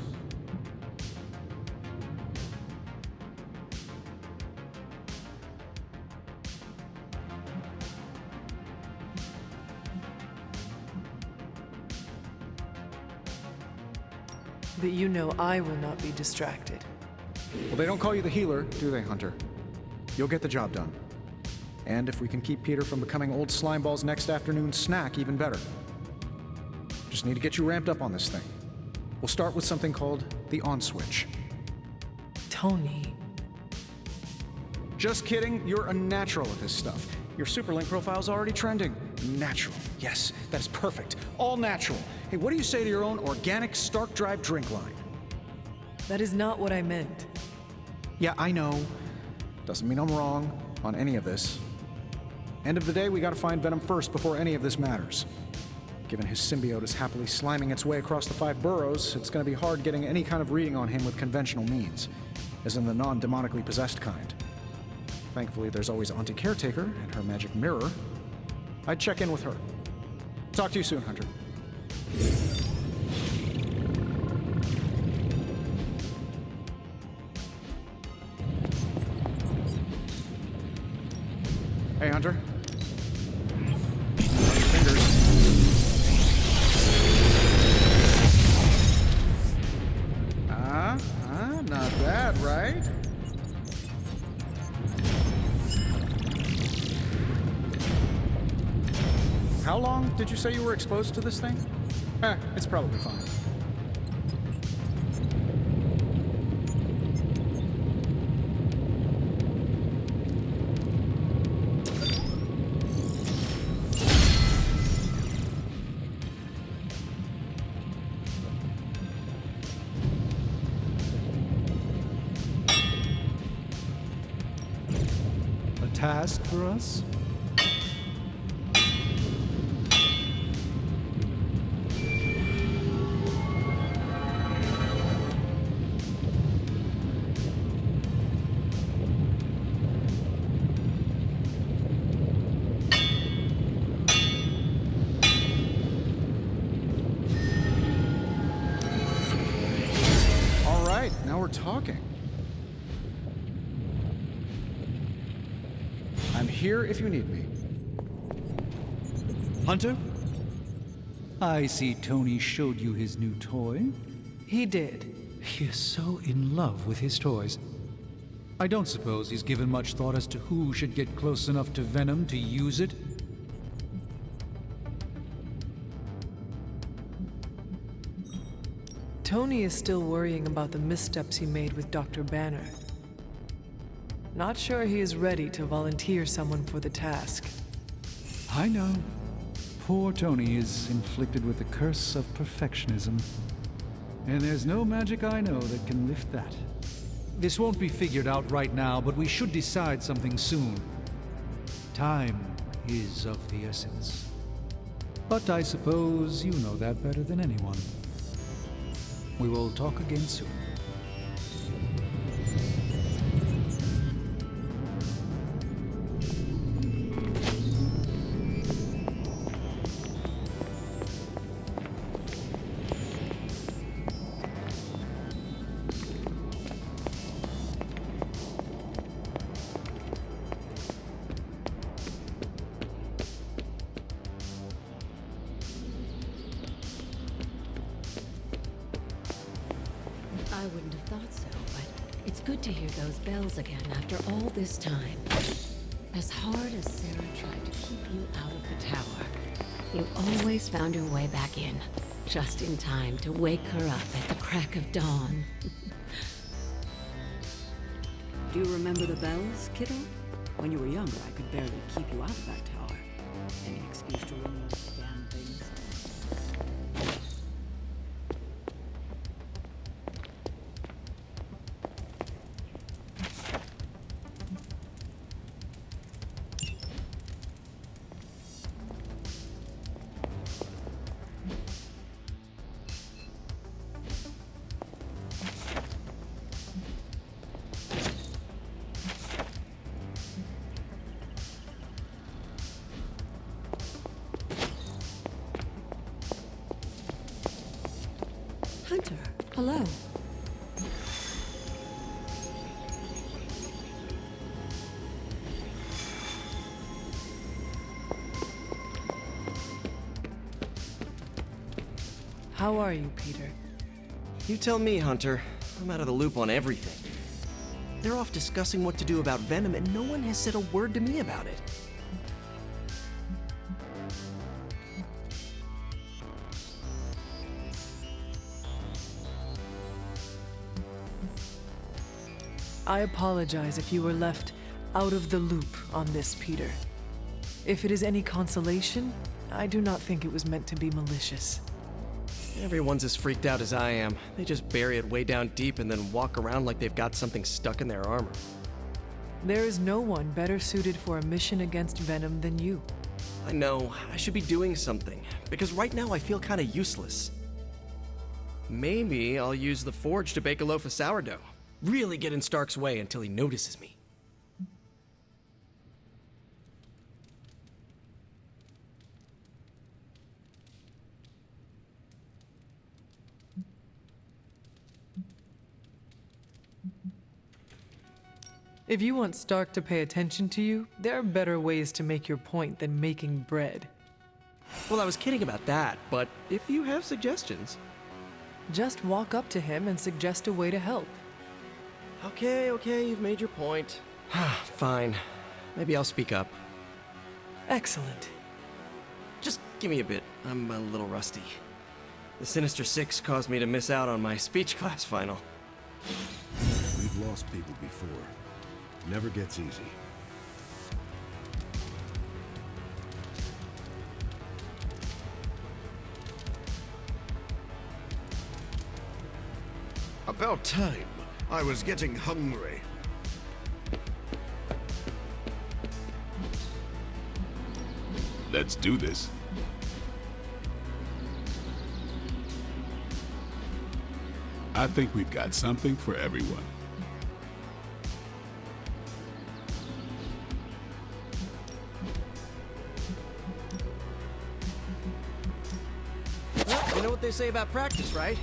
But you know I will not be distracted. Well, they don't call you the healer, do they, Hunter? You'll get the job done. And if we can keep Peter from becoming old Slimeball's next afternoon snack, even better. Just need to get you ramped up on this thing. We'll start with something called the on switch. Tony. Just kidding, you're a natural at this stuff. Your Superlink profile's already trending. Natural. Yes, that is perfect. All natural. Hey, what do you say to your own organic Stark Drive drink line? That is not what I meant. Yeah, I know. Doesn't mean I'm wrong on any of this. End of the day, we gotta find Venom first before any of this matters. Given his symbiote is happily sliming its way across the 5 boroughs, it's gonna be hard getting any kind of reading on him with conventional means, as in the non-demonically possessed kind. Thankfully, there's always Auntie Caretaker and her magic mirror. I'd check in with her. Talk to you soon, Hunter. Hey, Hunter. Fingers. Not bad, right? How long did you say you were exposed to this thing? It's probably fine. A task for us? Now we're talking. I'm here if you need me. Hunter? I see Tony showed you his new toy. He did. He is so in love with his toys. I don't suppose he's given much thought as to who should get close enough to Venom to use it. Tony is still worrying about the missteps he made with Dr. Banner. Not sure he is ready to volunteer someone for the task. I know. Poor Tony is inflicted with the curse of perfectionism. And there's no magic I know that can lift that. This won't be figured out right now, but we should decide something soon. Time is of the essence. But I suppose you know that better than anyone. We will talk again soon. I wouldn't have thought so, but it's good to hear those bells again after all this time. As hard as Sarah tried to keep you out of the tower, you always found your way back in, just in time to wake her up at the crack of dawn. Do you remember the bells, kiddo? When you were younger, I could barely keep you out of that tower. Any excuse to ring those damn things. Hunter, hello. How are you, Peter? You tell me, Hunter. I'm out of the loop on everything. They're off discussing what to do about Venom, and no one has said a word to me about it. I apologize if you were left out of the loop on this, Peter. If it is any consolation, I do not think it was meant to be malicious. Everyone's as freaked out as I am. They just bury it way down deep and then walk around like they've got something stuck in their armor. There is no one better suited for a mission against Venom than you. I know, I should be doing something, because right now I feel kinda useless. Maybe I'll use the forge to bake a loaf of sourdough. Really get in Stark's way until he notices me. If you want Stark to pay attention to you, there are better ways to make your point than making bread. Well, I was kidding about that, but if you have suggestions... Just walk up to him and suggest a way to help. Okay, you've made your point. Fine. Maybe I'll speak up. Excellent. Just give me a bit. I'm a little rusty. The Sinister Six caused me to miss out on my speech class final. We've lost people before. Never gets easy. About time. I was getting hungry. Let's do this. I think we've got something for everyone. Well, you know what they say about practice, right?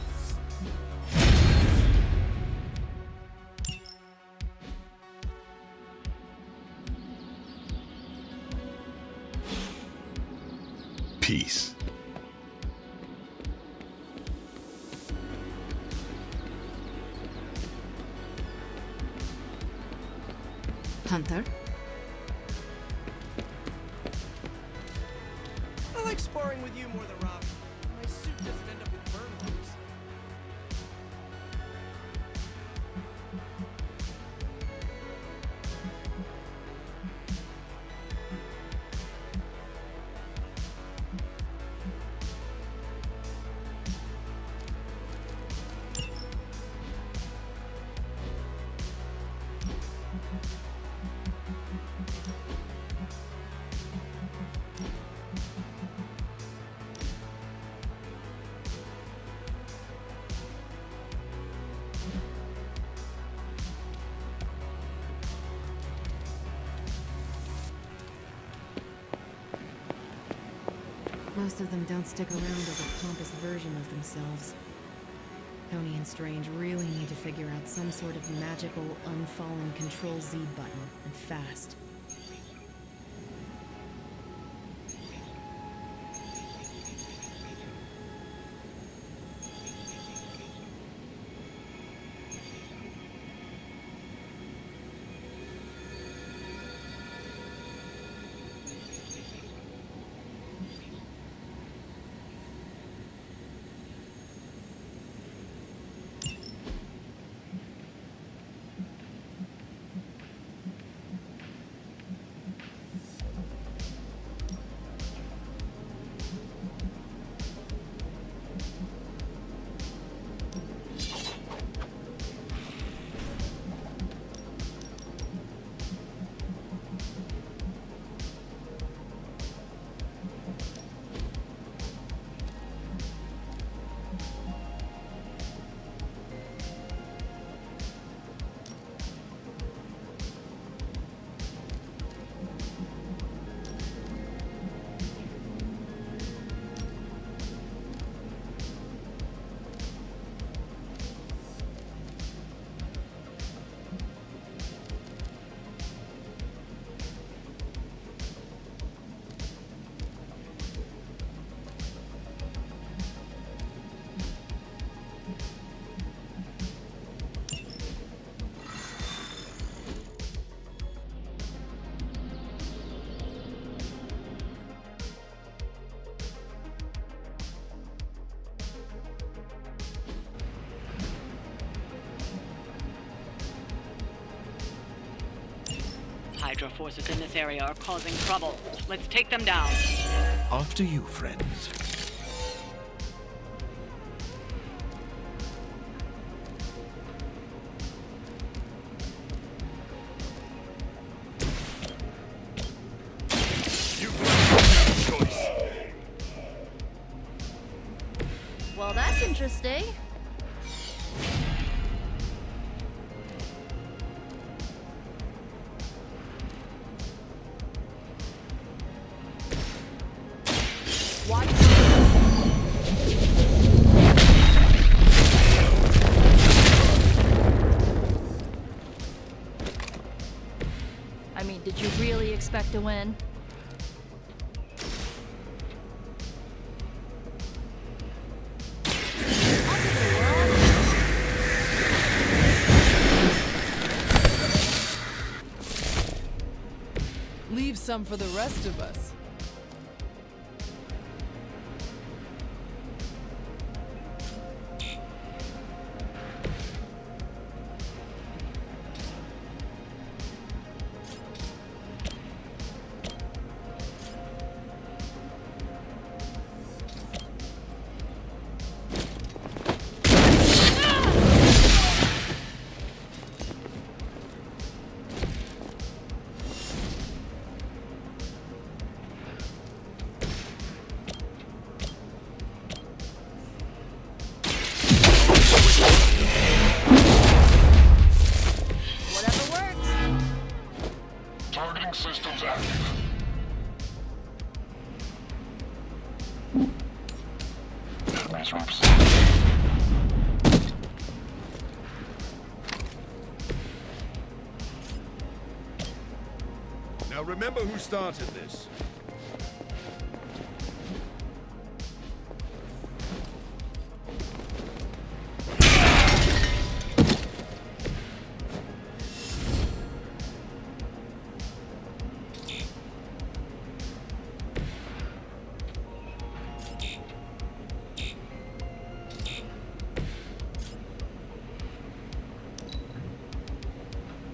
Peace. Hunter? I like sparring with you more than Rob. My suit doesn't end up with burn marks. Most of them don't stick around as a pompous version of themselves. Tony and Strange really need to figure out some sort of magical, unfallen Control-Z button, and fast. Hydra forces in this area are causing trouble. Let's take them down. After you, friends. Well, that's interesting. Watch. I mean, did you really expect to win? Leave some for the rest of us. Systems active. Enemies represented. Now remember who started this.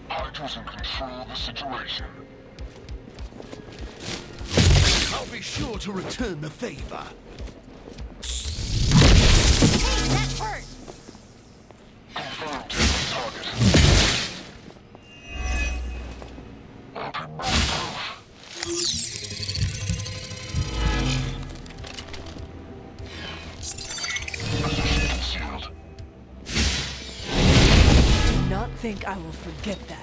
Hydra's in control of the situation. I'll be sure to return the favor. Hey, that hurt! Confirmed target. Open bulletproof. Position concealed. Do not think I will forget that.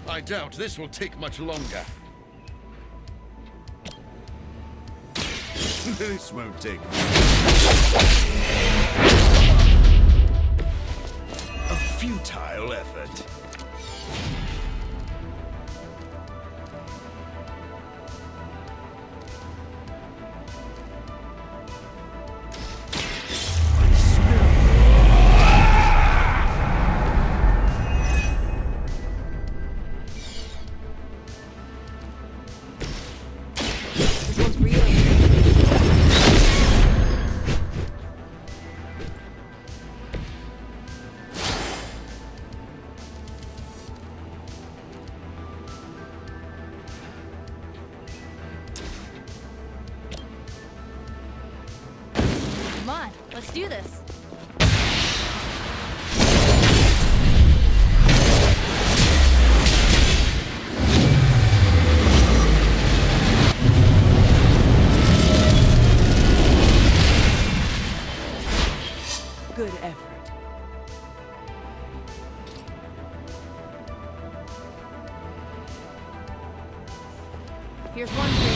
I doubt this will take much longer. This won't take long. A futile effort. Come on, let's do this. Good effort. Here's one for you.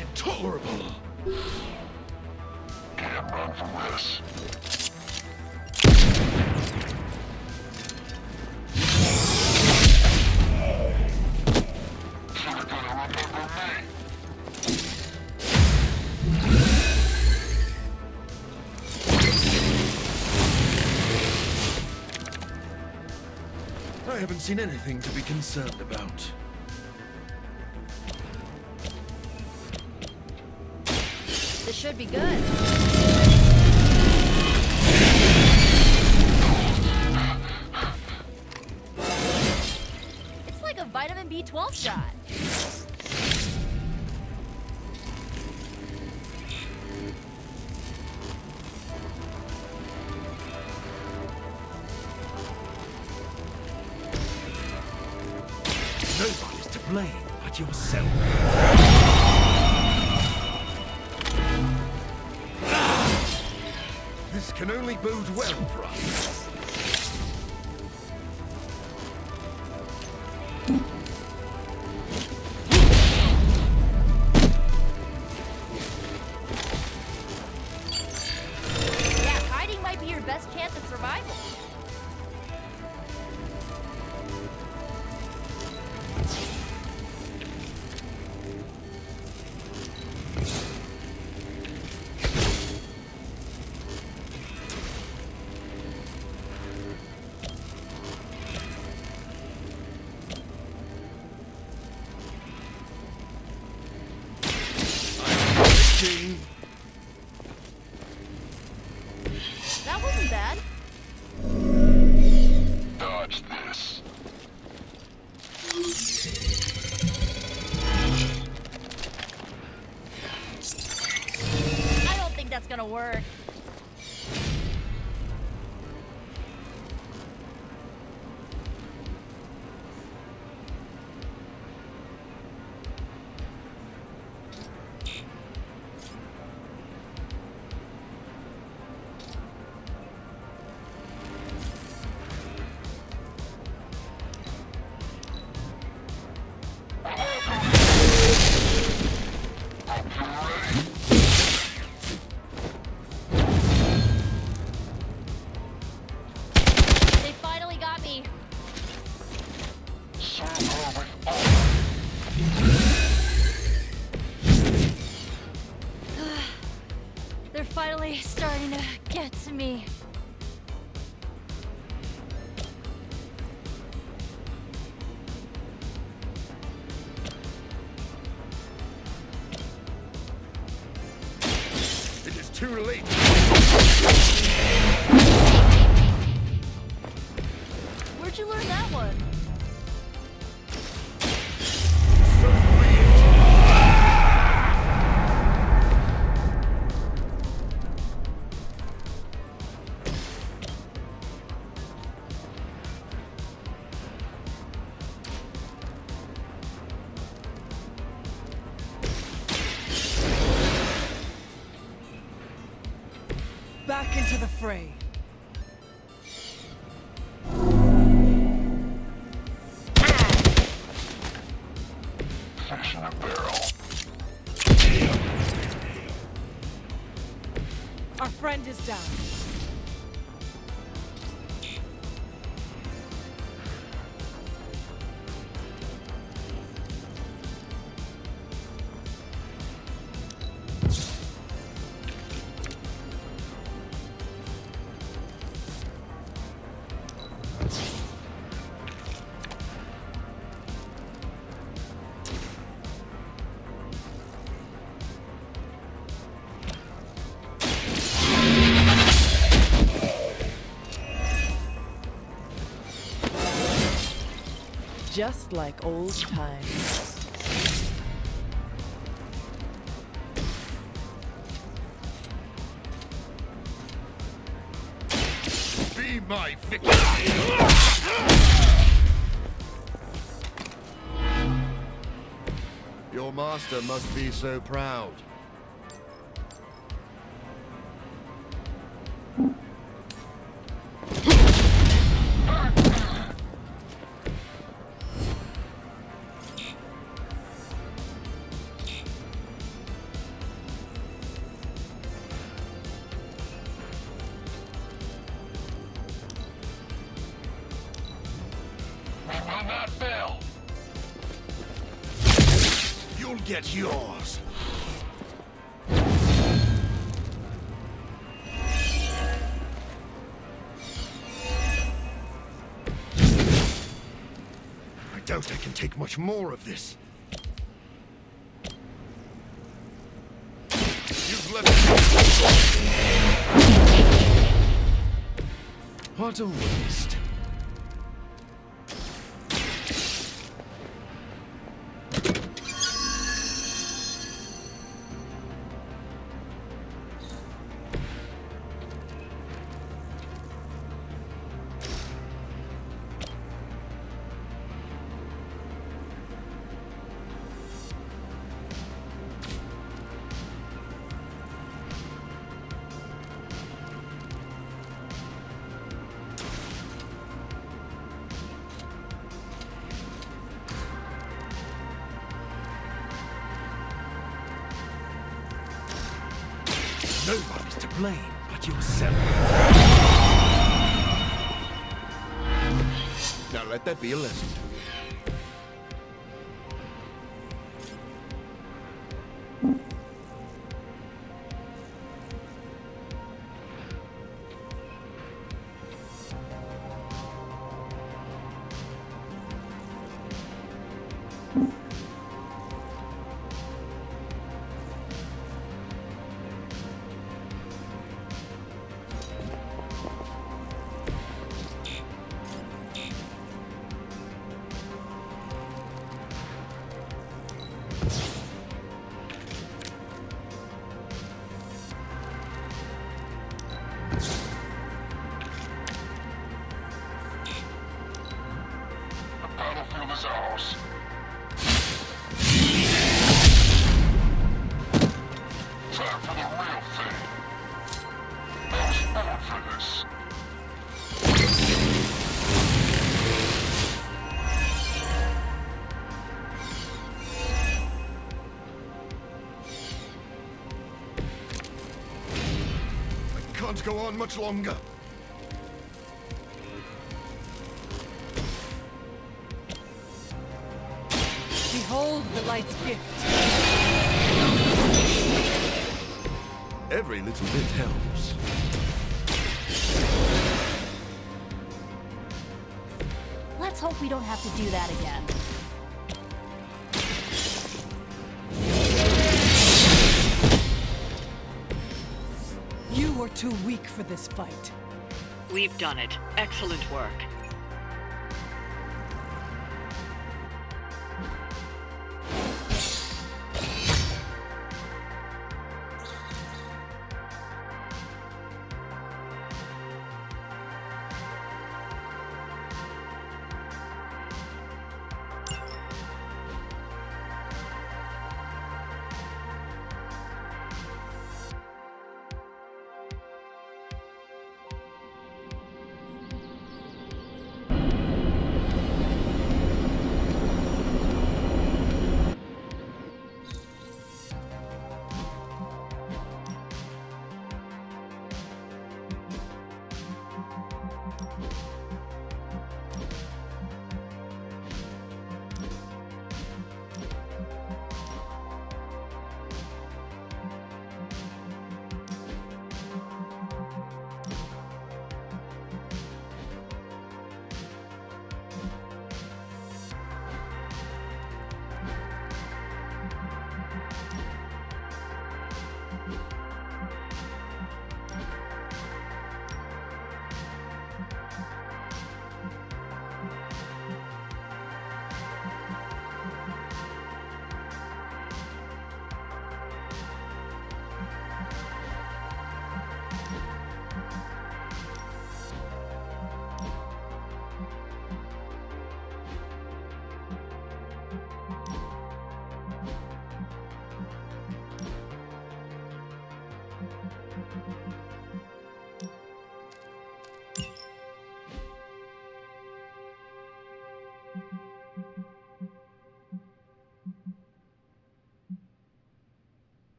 Intolerable. Can't run from this. haven't seen anything to be concerned about. This should be good. It's like a vitamin B12 shot. Nobody's to blame but yourself. This can only bode well for us. Yeah, hiding might be your best chance at survival. That wasn't bad. Dodge this. I don't think that's gonna work. They finally got me. They're finally starting to get to me. It is too late. Where'd you learn that one? Back into the fray. Fish in a barrel. Our friend is down. Just like old times. Be my victim. Your master must be so proud. Will not fail. You'll get yours. doubt I can take much more of this. You've left me. What a waste. Nobody's to blame but yourself. Now let that be a lesson. Can't go on much longer. Behold the light's gift. Every little bit helps. Let's hope we don't have to do that again. You are too weak for this fight. We've done it. Excellent work.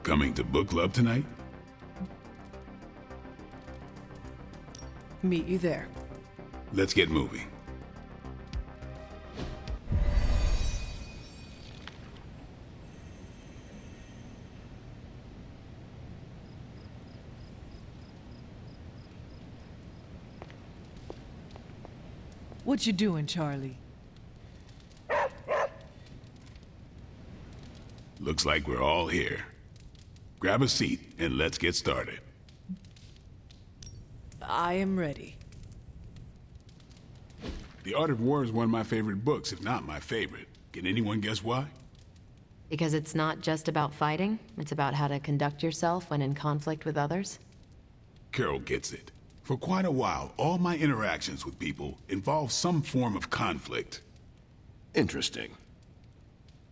Coming to book club tonight? Meet you there. Let's get moving. What you doing, Charlie? Looks like we're all here. Grab a seat and let's get started. I am ready. The Art of War is one of my favorite books, if not my favorite. Can anyone guess why? Because it's not just about fighting, it's about how to conduct yourself when in conflict with others? Carol gets it. For quite a while, all my interactions with people involve some form of conflict. Interesting.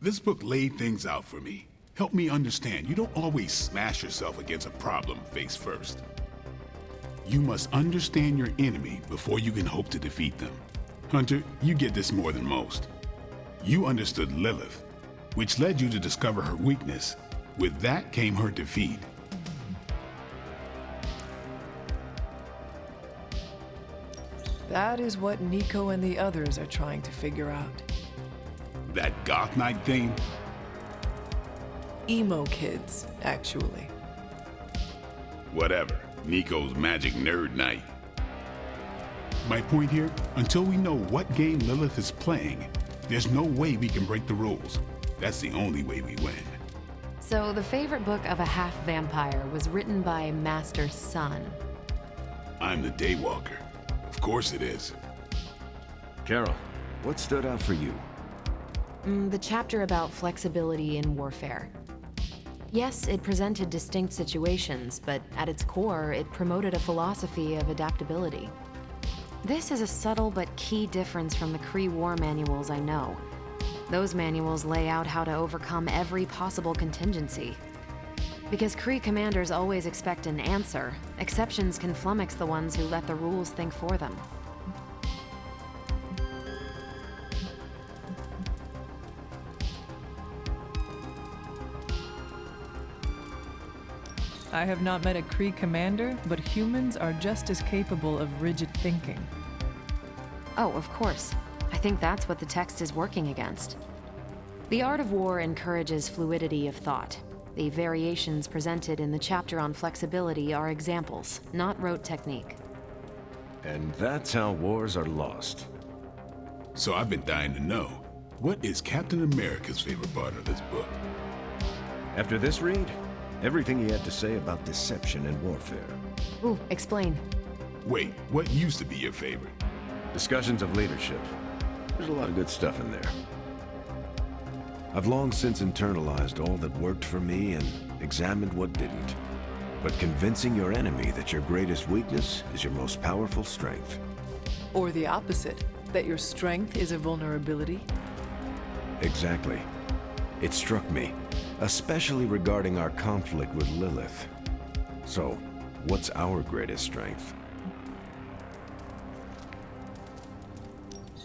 This book laid things out for me. Helped me understand you don't always smash yourself against a problem face first. You must understand your enemy before you can hope to defeat them. Hunter, you get this more than most. You understood Lilith, which led you to discover her weakness. With that came her defeat. That is what Nico and the others are trying to figure out. That goth night thing? Emo kids, actually. Whatever. Nico's magic nerd night. My point here, until we know what game Lilith is playing, there's no way we can break the rules. That's the only way we win. So the favorite book of a half-vampire was written by Master Sun. I'm the Daywalker. Of course it is. Carol, what stood out for you? The chapter about flexibility in warfare. Yes, it presented distinct situations, but at its core, it promoted a philosophy of adaptability. This is a subtle but key difference from the Kree war manuals I know. Those manuals lay out how to overcome every possible contingency. Because Kree commanders always expect an answer, exceptions can flummox the ones who let the rules think for them. I have not met a Kree commander, but humans are just as capable of rigid thinking. Oh, of course. I think that's what the text is working against. The Art of War encourages fluidity of thought. The variations presented in the chapter on flexibility are examples, not rote technique. And that's how wars are lost. So I've been dying to know, what is Captain America's favorite part of this book? After this read, everything he had to say about deception and warfare. Ooh, explain. Wait, what used to be your favorite? Discussions of leadership. There's a lot of good stuff in there. I've long since internalized all that worked for me and examined what didn't. But convincing your enemy that your greatest weakness is your most powerful strength. Or the opposite, that your strength is a vulnerability. Exactly. It struck me, especially regarding our conflict with Lilith. So, what's our greatest strength?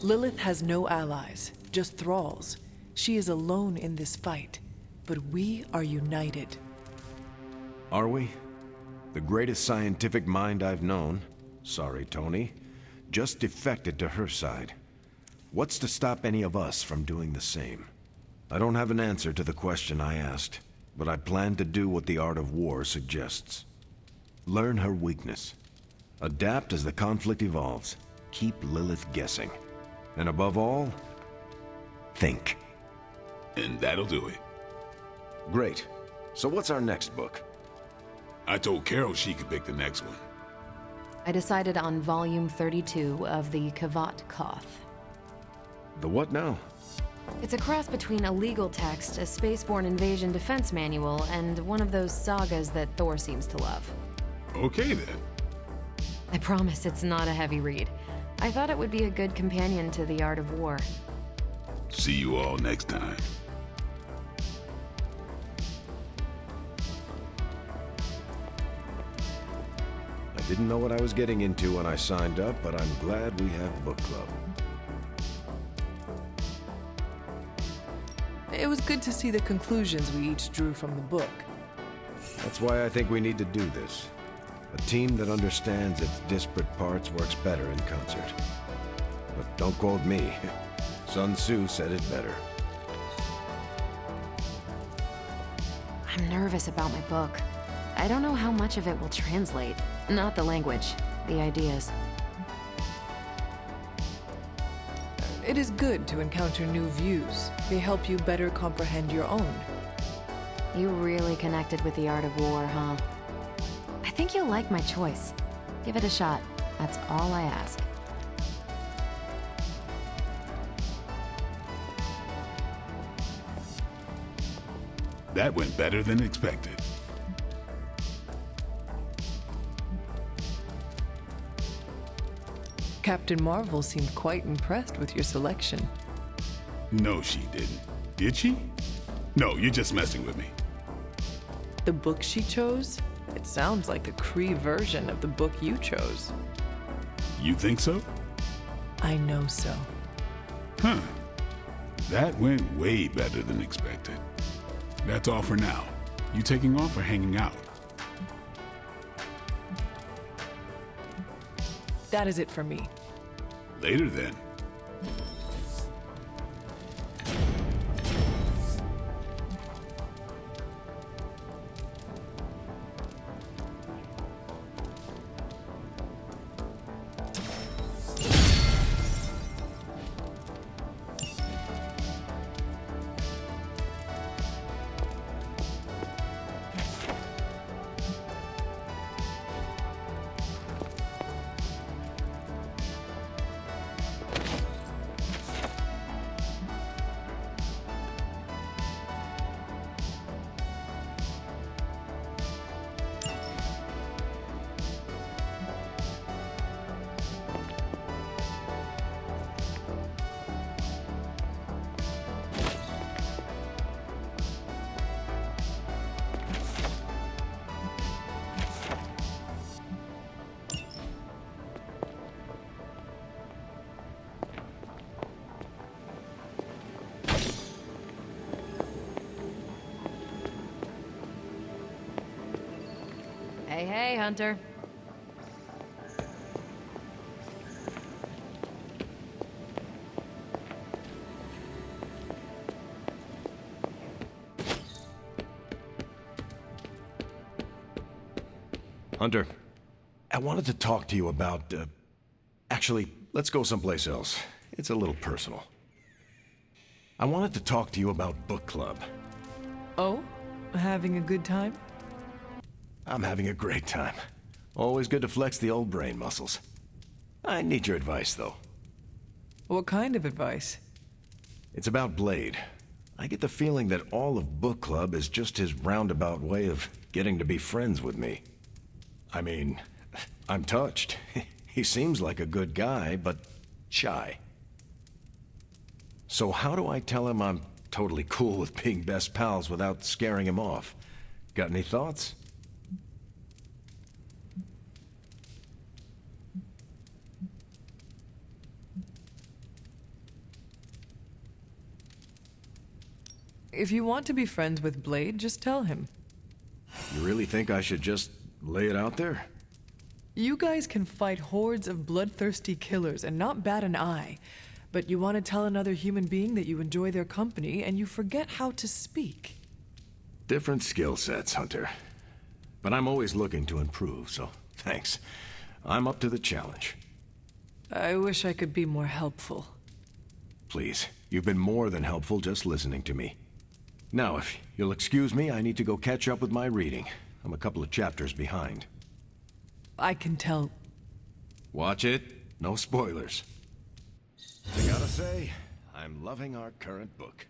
Lilith has no allies, just thralls. She is alone in this fight, but we are united. Are we? The greatest scientific mind I've known, sorry Tony, just defected to her side. What's to stop any of us from doing the same? I don't have an answer to the question I asked, but I plan to do what the Art of War suggests. Learn her weakness. Adapt as the conflict evolves. Keep Lilith guessing. And above all, think. And that'll do it. Great. So what's our next book? I told Carol she could pick the next one. I decided on volume 32 of the Kavat Koth. The what now? It's a cross between a legal text, a spaceborne invasion defense manual, and one of those sagas that Thor seems to love. Okay then. I promise it's not a heavy read. I thought it would be a good companion to The Art of War. See you all next time. I didn't know what I was getting into when I signed up, but I'm glad we have book club. It was good to see the conclusions we each drew from the book. That's why I think we need to do this. A team that understands its disparate parts works better in concert. But don't quote me. Sun Tzu said it better. I'm nervous about my book. I don't know how much of it will translate. Not the language, the ideas. It is good to encounter new views. They help you better comprehend your own. You really connected with the art of war, huh? I think you'll like my choice. Give it a shot. That's all I ask. That went better than expected. Captain Marvel seemed quite impressed with your selection. No, she didn't. Did she? No, you're just messing with me. The book she chose? It sounds like a Kree version of the book you chose. You think so? I know so. Huh. That went way better than expected. That's all for now. You taking off or hanging out? That is it for me. Later then. Hey, Hunter. Hunter, I wanted to talk to you about, actually, let's go someplace else. It's a little personal. I wanted to talk to you about book club. Oh? Having a good time? I'm having a great time. Always good to flex the old brain muscles. I need your advice, though. What kind of advice? It's about Blade. I get the feeling that all of book club is just his roundabout way of getting to be friends with me. I mean, I'm touched. He seems like a good guy, but shy. So how do I tell him I'm totally cool with being best pals without scaring him off? Got any thoughts? If you want to be friends with Blade, just tell him. You really think I should just lay it out there? You guys can fight hordes of bloodthirsty killers and not bat an eye. But you want to tell another human being that you enjoy their company and you forget how to speak. Different skill sets, Hunter. But I'm always looking to improve, so thanks. I'm up to the challenge. I wish I could be more helpful. Please, you've been more than helpful just listening to me. Now, if you'll excuse me, I need to go catch up with my reading. I'm a couple of chapters behind. I can tell. Watch it. No spoilers. I gotta say, I'm loving our current book.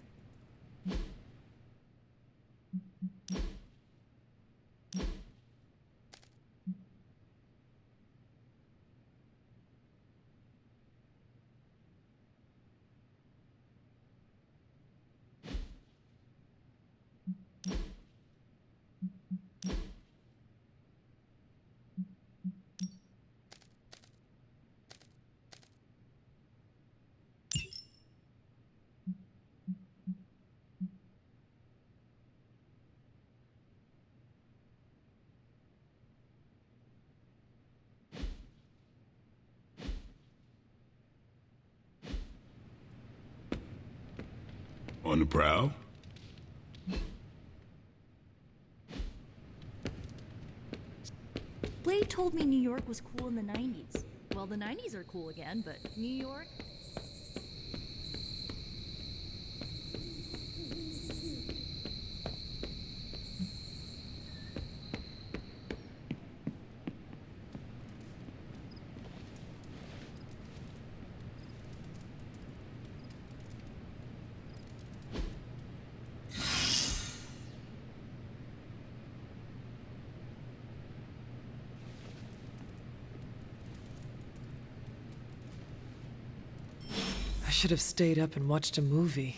On the prowl? Blade told me New York was cool in the 90s. Well, the 90s are cool again, but New York? should have stayed up and watched a movie.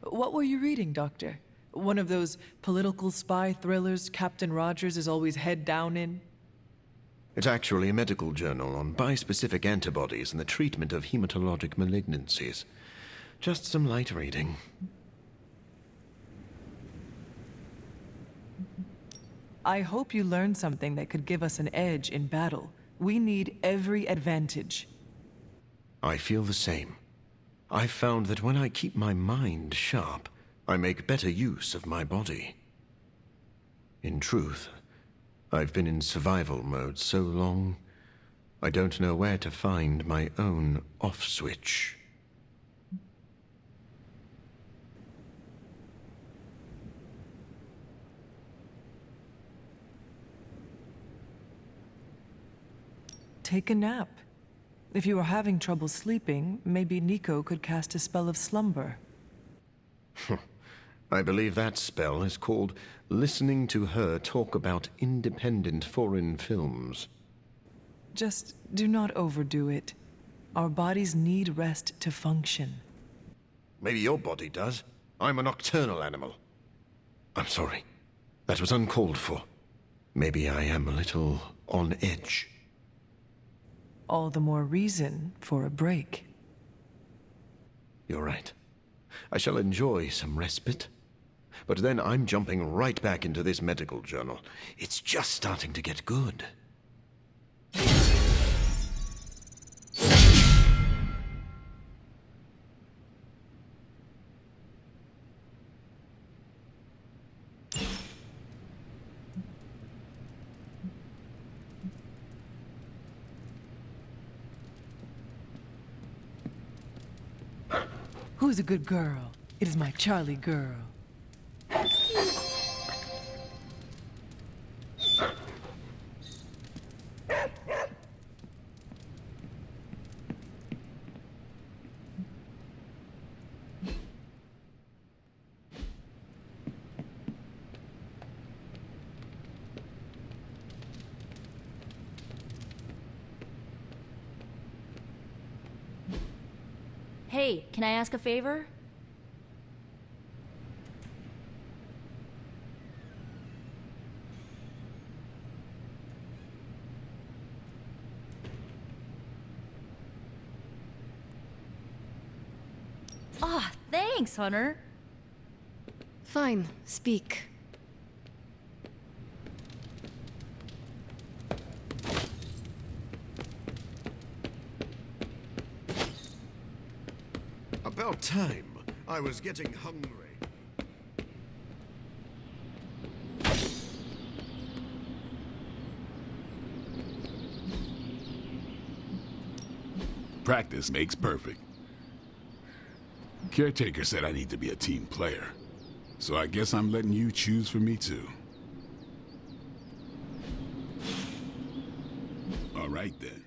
What were you reading, Doctor? One of those political spy thrillers Captain Rogers is always head down in? It's actually a medical journal on bispecific antibodies and the treatment of hematologic malignancies. Just some light reading. I hope you learned something that could give us an edge in battle. We need every advantage. I feel the same. I've found that when I keep my mind sharp, I make better use of my body. In truth, I've been in survival mode so long, I don't know where to find my own off switch. Take a nap. If you are having trouble sleeping, maybe Nico could cast a spell of slumber. I believe that spell is called listening to her talk about independent foreign films. Just do not overdo it. Our bodies need rest to function. Maybe your body does. I'm a nocturnal animal. I'm sorry. That was uncalled for. Maybe I am a little on edge. All the more reason for a break. You're right. I shall enjoy some respite. But then I'm jumping right back into this medical journal. It's just starting to get good. Who's a good girl? It is my Charlie girl. Hey, can I ask a favor? Ah, thanks, Hunter. Fine, speak. About time. I was getting hungry. Practice makes perfect. Caretaker said I need to be a team player, so I guess I'm letting you choose for me too. All right then.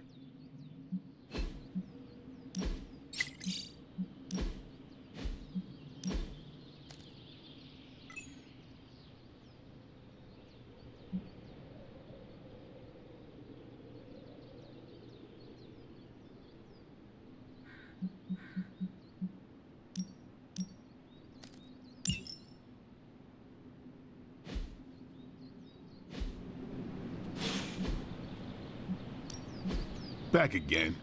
Back again.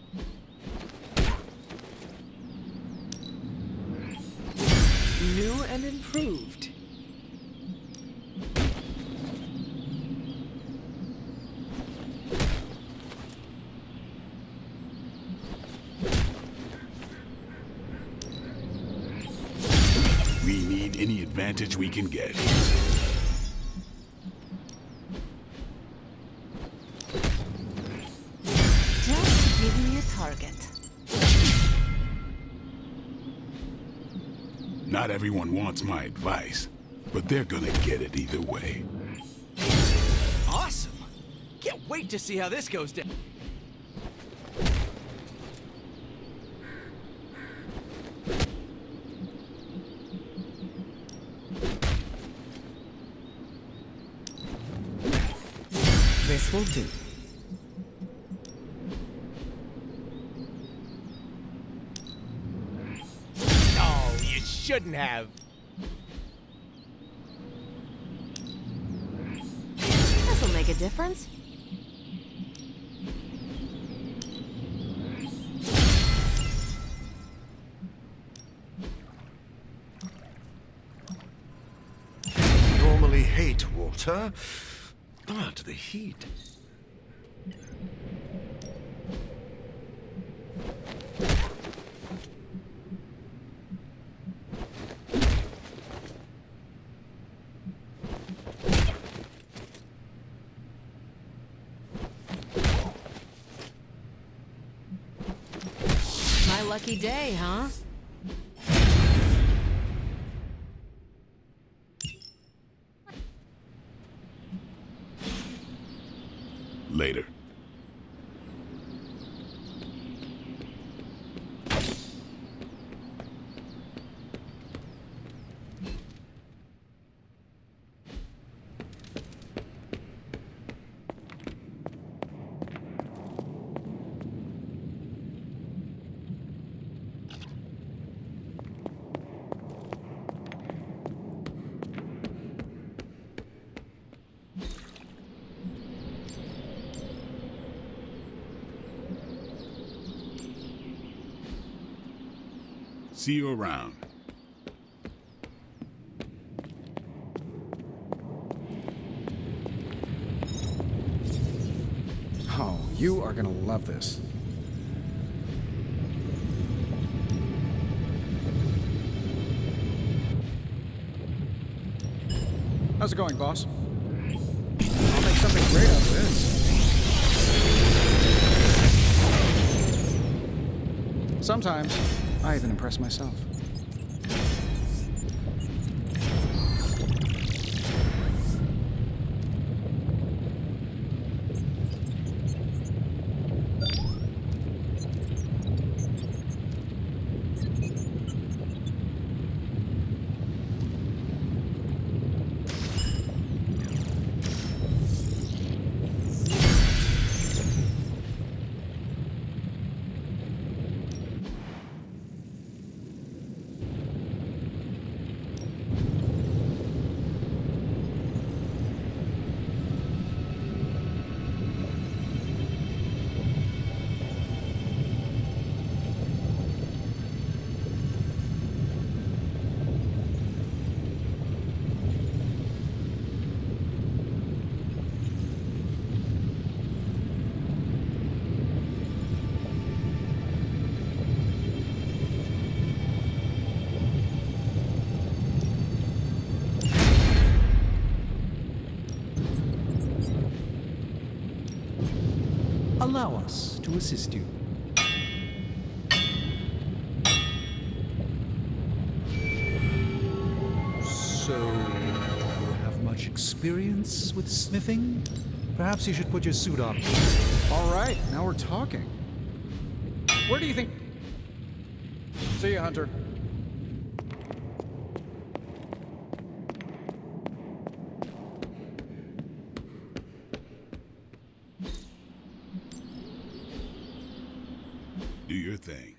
New and improved. We need any advantage we can get. Give me a target. Not everyone wants my advice. but they're gonna get it either way. Awesome! Can't wait to see how this goes down. This will do. Oh, you shouldn't have. This'll make a difference. Normally hate water, but the heat. My lucky day, huh? Later. See you around. Oh, you are gonna love this. How's it going, boss? I'll make something great out of this. Sometimes, I even impress myself. Allow us to assist you. So, you have much experience with smithing? Perhaps you should put your suit on. All right, now we're talking. Where do you think... See ya, Hunter. Do your thing.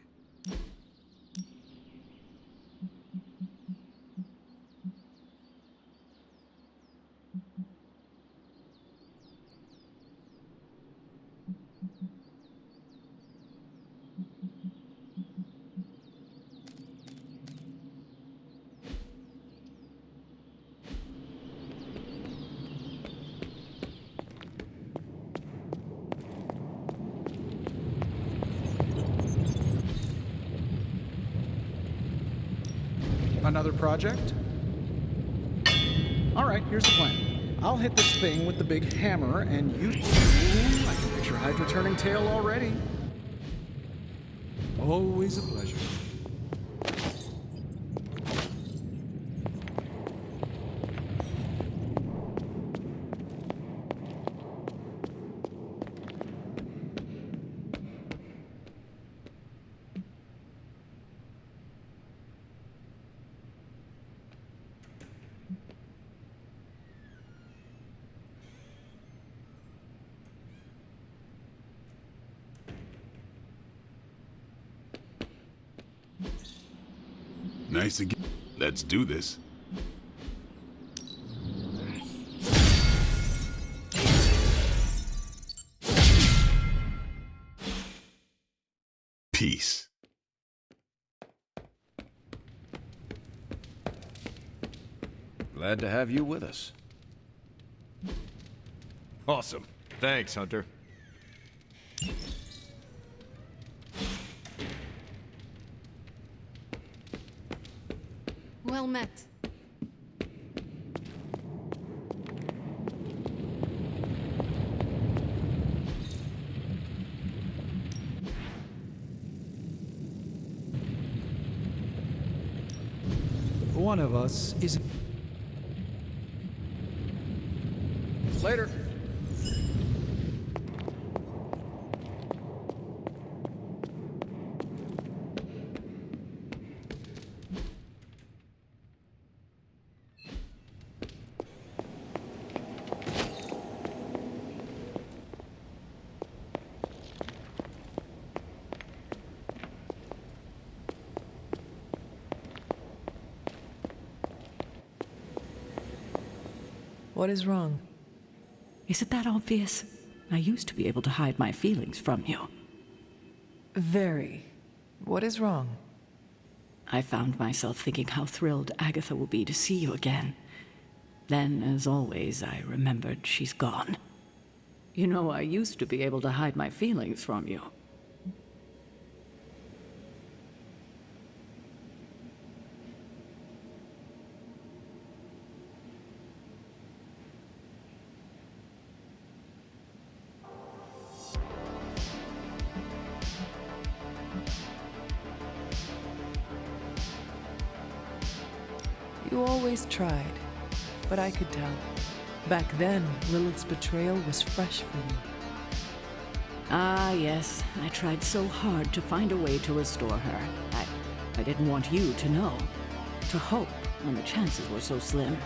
Another project? All right, here's the plan. I'll hit this thing with the big hammer, and you... Ooh, I can picture Hydra turning tail already. Always a pleasure. Nice again. Let's do this. Peace. Glad to have you with us. Awesome. Thanks, Hunter. Well met. One of us isn't. Later. What is wrong? Is it that obvious? I used to be able to hide my feelings from you. Very. What is wrong? I found myself thinking how thrilled Agatha will be to see you again. Then, as always, I remembered she's gone. You know, I used to be able to hide my feelings from you. You always tried, but I could tell. Back then, Lilith's betrayal was fresh for you. Ah, yes. I tried so hard to find a way to restore her. I didn't want you to know. To hope, when the chances were so slim.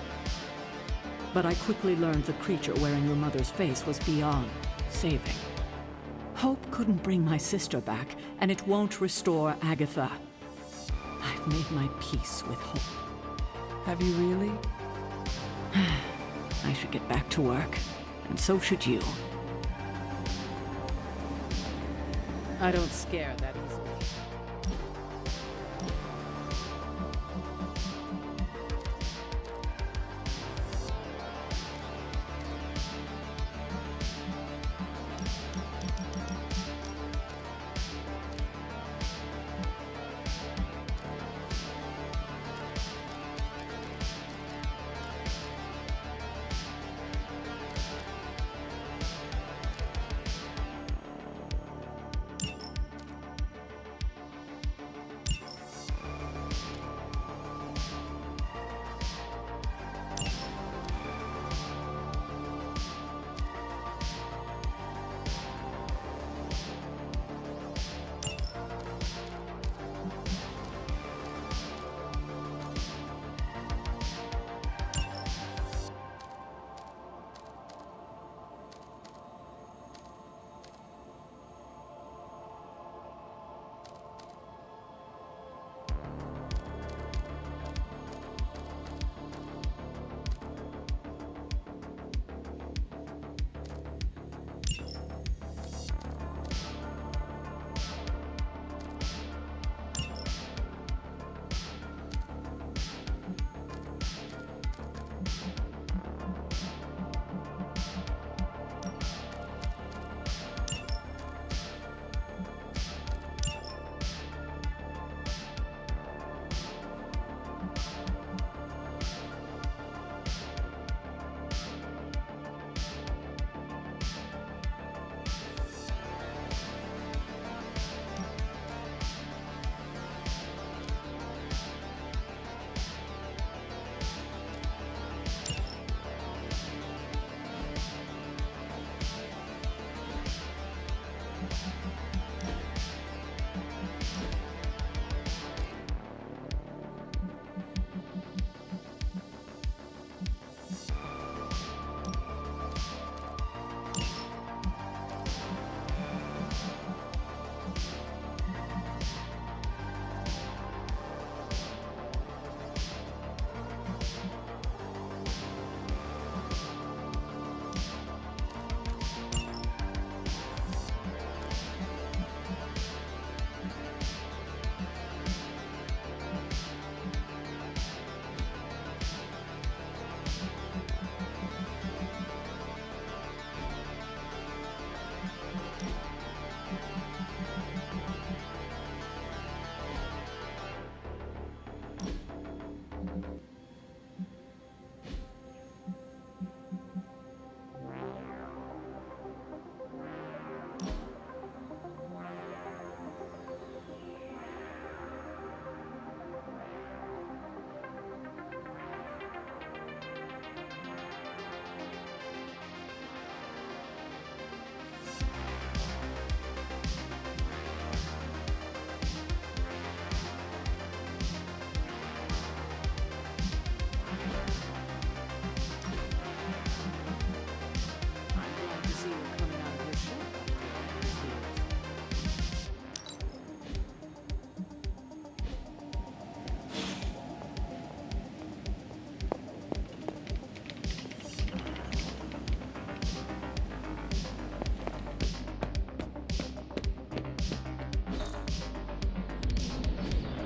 But I quickly learned the creature wearing your mother's face was beyond saving. Hope couldn't bring my sister back, and it won't restore Agatha. I've made my peace with hope. Have you really? I should get back to work, and so should you. I don't scare that easily.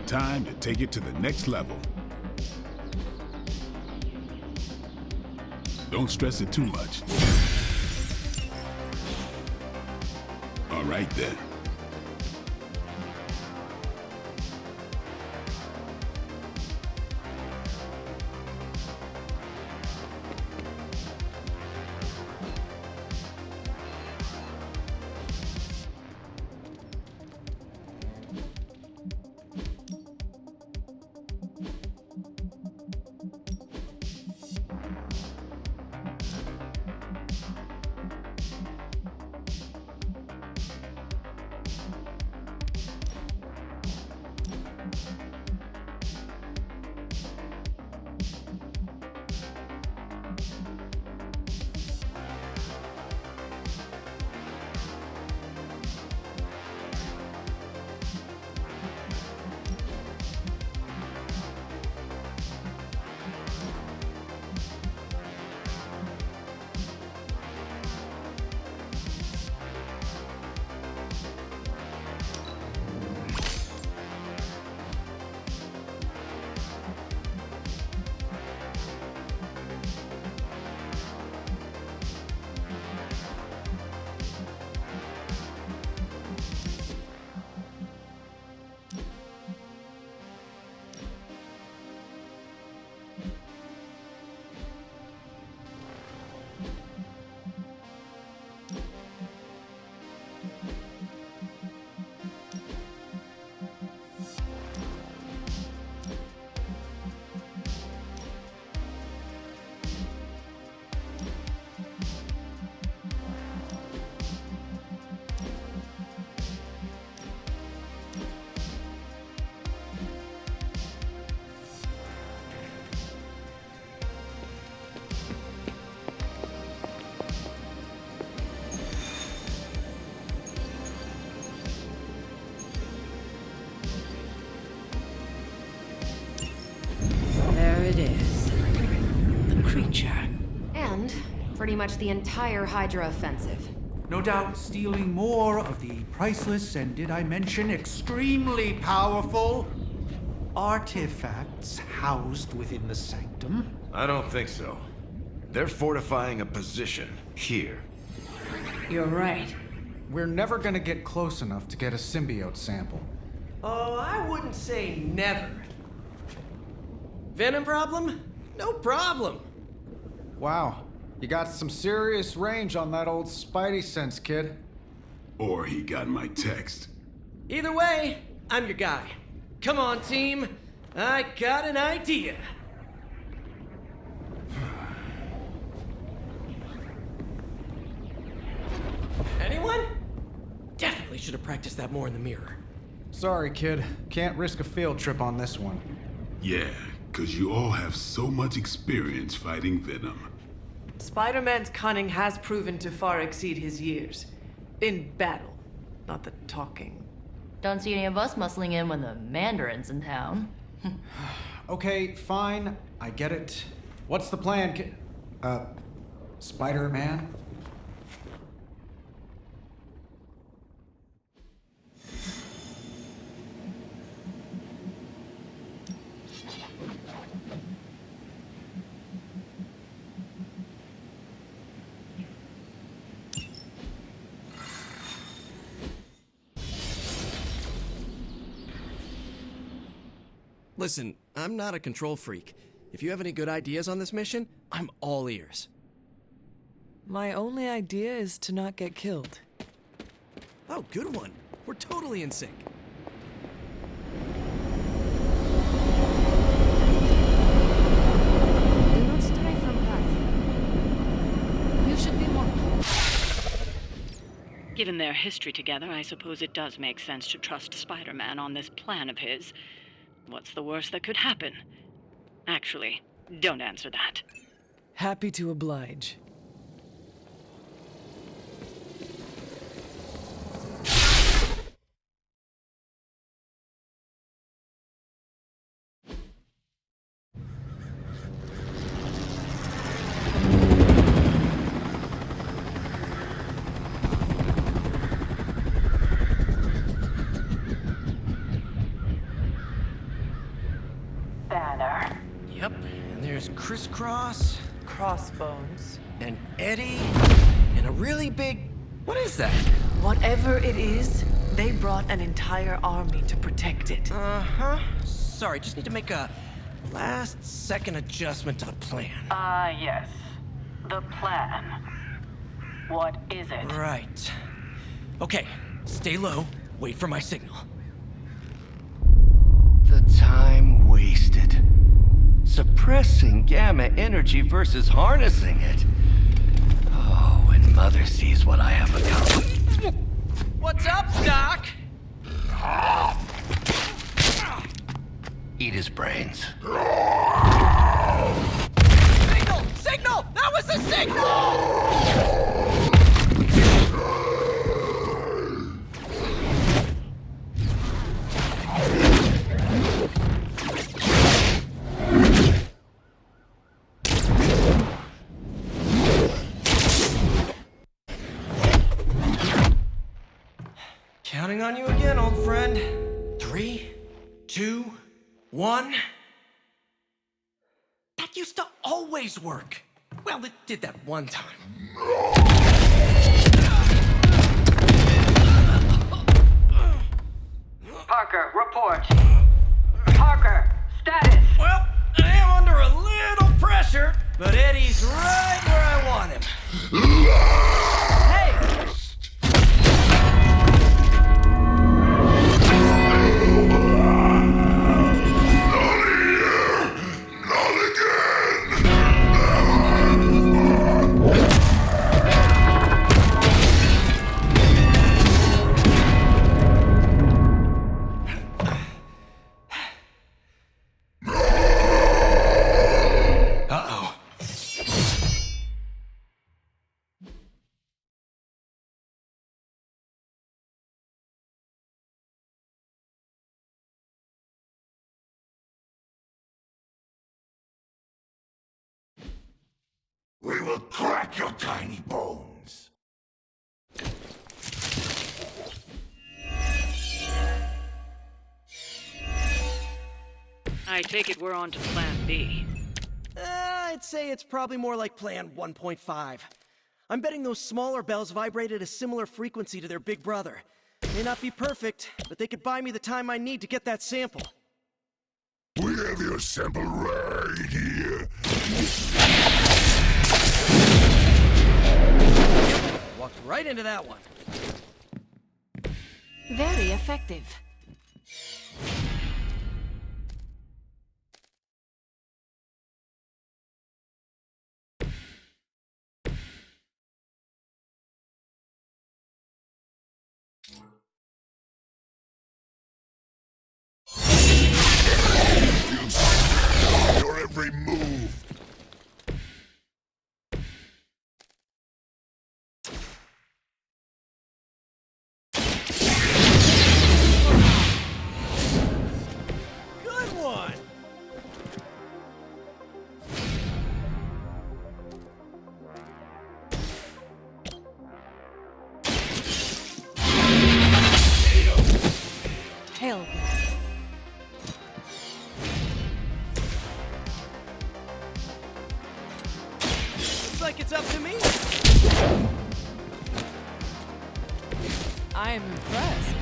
time to take it to the next level. Don't stress it too much. All right then. It is. The creature. And pretty much the entire Hydra offensive. No doubt stealing more of the priceless and, did I mention, extremely powerful artifacts housed within the sanctum. I don't think so. They're fortifying a position here. You're right. We're never gonna get close enough to get a symbiote sample. Oh, I wouldn't say never. Venom problem? No problem. Wow, you got some serious range on that old Spidey sense, kid. Or he got my text. Either way, I'm your guy. Come on, team. I got an idea. Anyone? Definitely should have practiced that more in the mirror. Sorry, kid. Can't risk a field trip on this one. Yeah, 'cause you all have so much experience fighting Venom. Spider-Man's cunning has proven to far exceed his years. In battle, not the talking. Don't see any of us muscling in when the Mandarin's in town. Okay, fine. I get it. What's the plan, Spider-Man? Listen, I'm not a control freak. If you have any good ideas on this mission, I'm all ears. My only idea is to not get killed. Oh, good one. We're totally in sync. Do not stray from path. You should be more. Given their history together, I suppose it does make sense to trust Spider-Man on this plan of his. What's the worst that could happen? Actually, don't answer that. Happy to oblige. Banner. Yep, and there's Crisscross. Crossbones. And Eddie. And a really big... What is that? Whatever it is, they brought an entire army to protect it. Uh-huh. Sorry, just need to make a last-second adjustment to the plan. Yes. The plan. What is it? Right. Okay, stay low. Wait for my signal. The time wasted. Suppressing gamma energy versus harnessing it. Oh, when Mother sees what I have accomplished. What's up, Doc? Eat his brains. Signal! Signal! That was a signal! Counting on you again, old friend. 3, 2, 1. That used to always work. Well, it did that one time. Parker, report. Parker, status. Well, I am under a little pressure, but Eddie's right where I want him. Hey! We will crack your tiny bones. I take it we're on to plan B. I'd say it's probably more like plan 1.5. I'm betting those smaller bells vibrate at a similar frequency to their big brother. May not be perfect, but they could buy me the time I need to get that sample. We have your sample right here. Walked right into that one. Very effective. Your every move. Good one! Hell. Looks like it's up to me. I am impressed.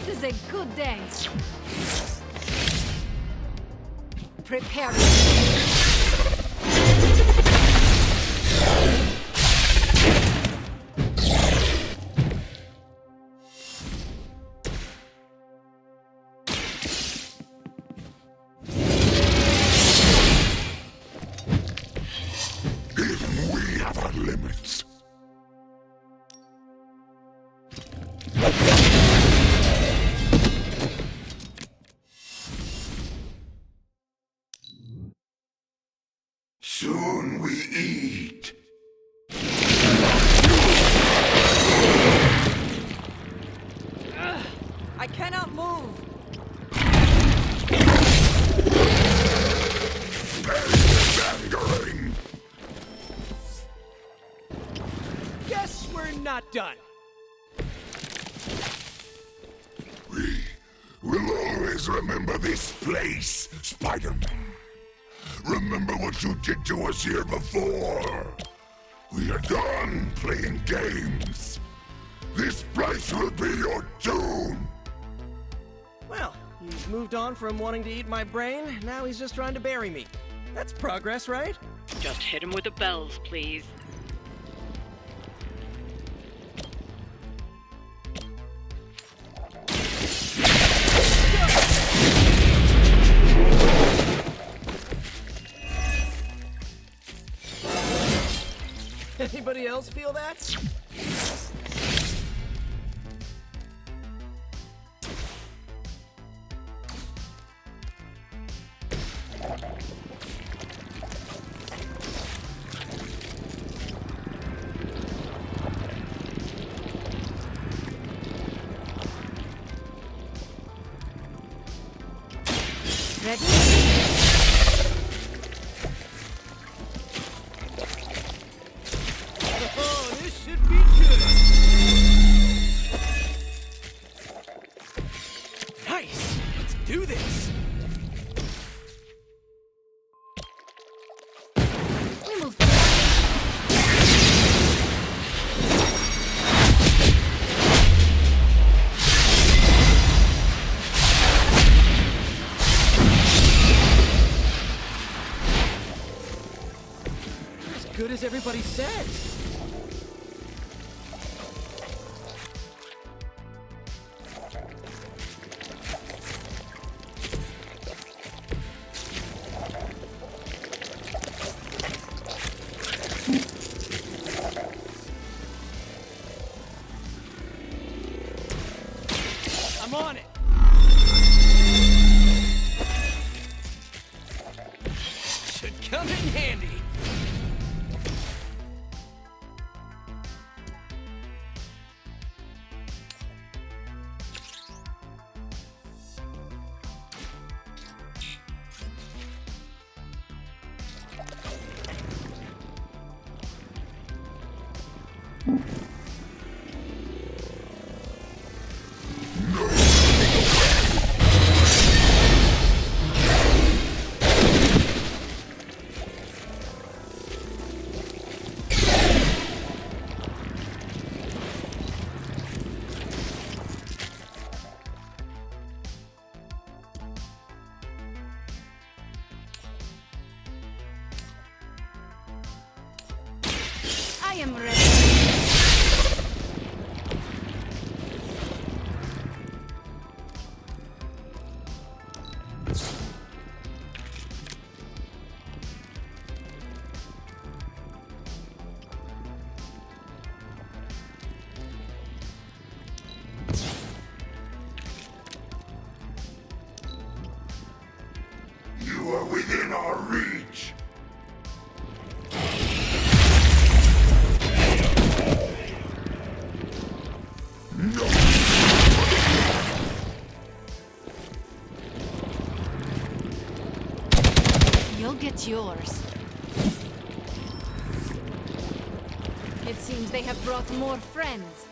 This is a good day. Prepare. Even we have our limits. guess we're not done. We'll always remember this place, Spider-Man. Remember what you did to us here before. We are done playing games. This place will be your doom. Well, he's moved on from wanting to eat my brain. Now he's just trying to bury me. That's progress, right? Just hit him with the bells, please. Anybody else feel that? Ready? Oh, this should be good. Nice. Let's do this. We move. As good as everybody says. I'm on it. Should come in handy. I am ready. You are within our reach. You'll get yours. It seems they have brought more friends.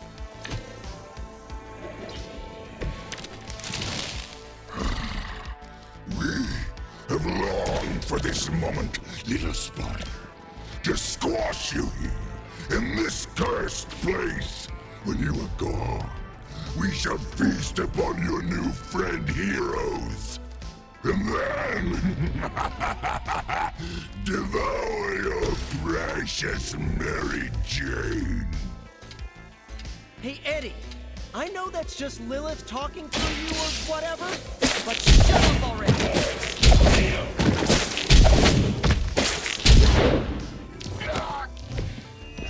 Have longed for this moment, little spider. To squash you here, in this cursed place. When you are gone, we shall feast upon your new friend heroes. And then devour your precious Mary Jane. Hey, Eddie. I know that's just Lilith talking through you or whatever, but shut up already.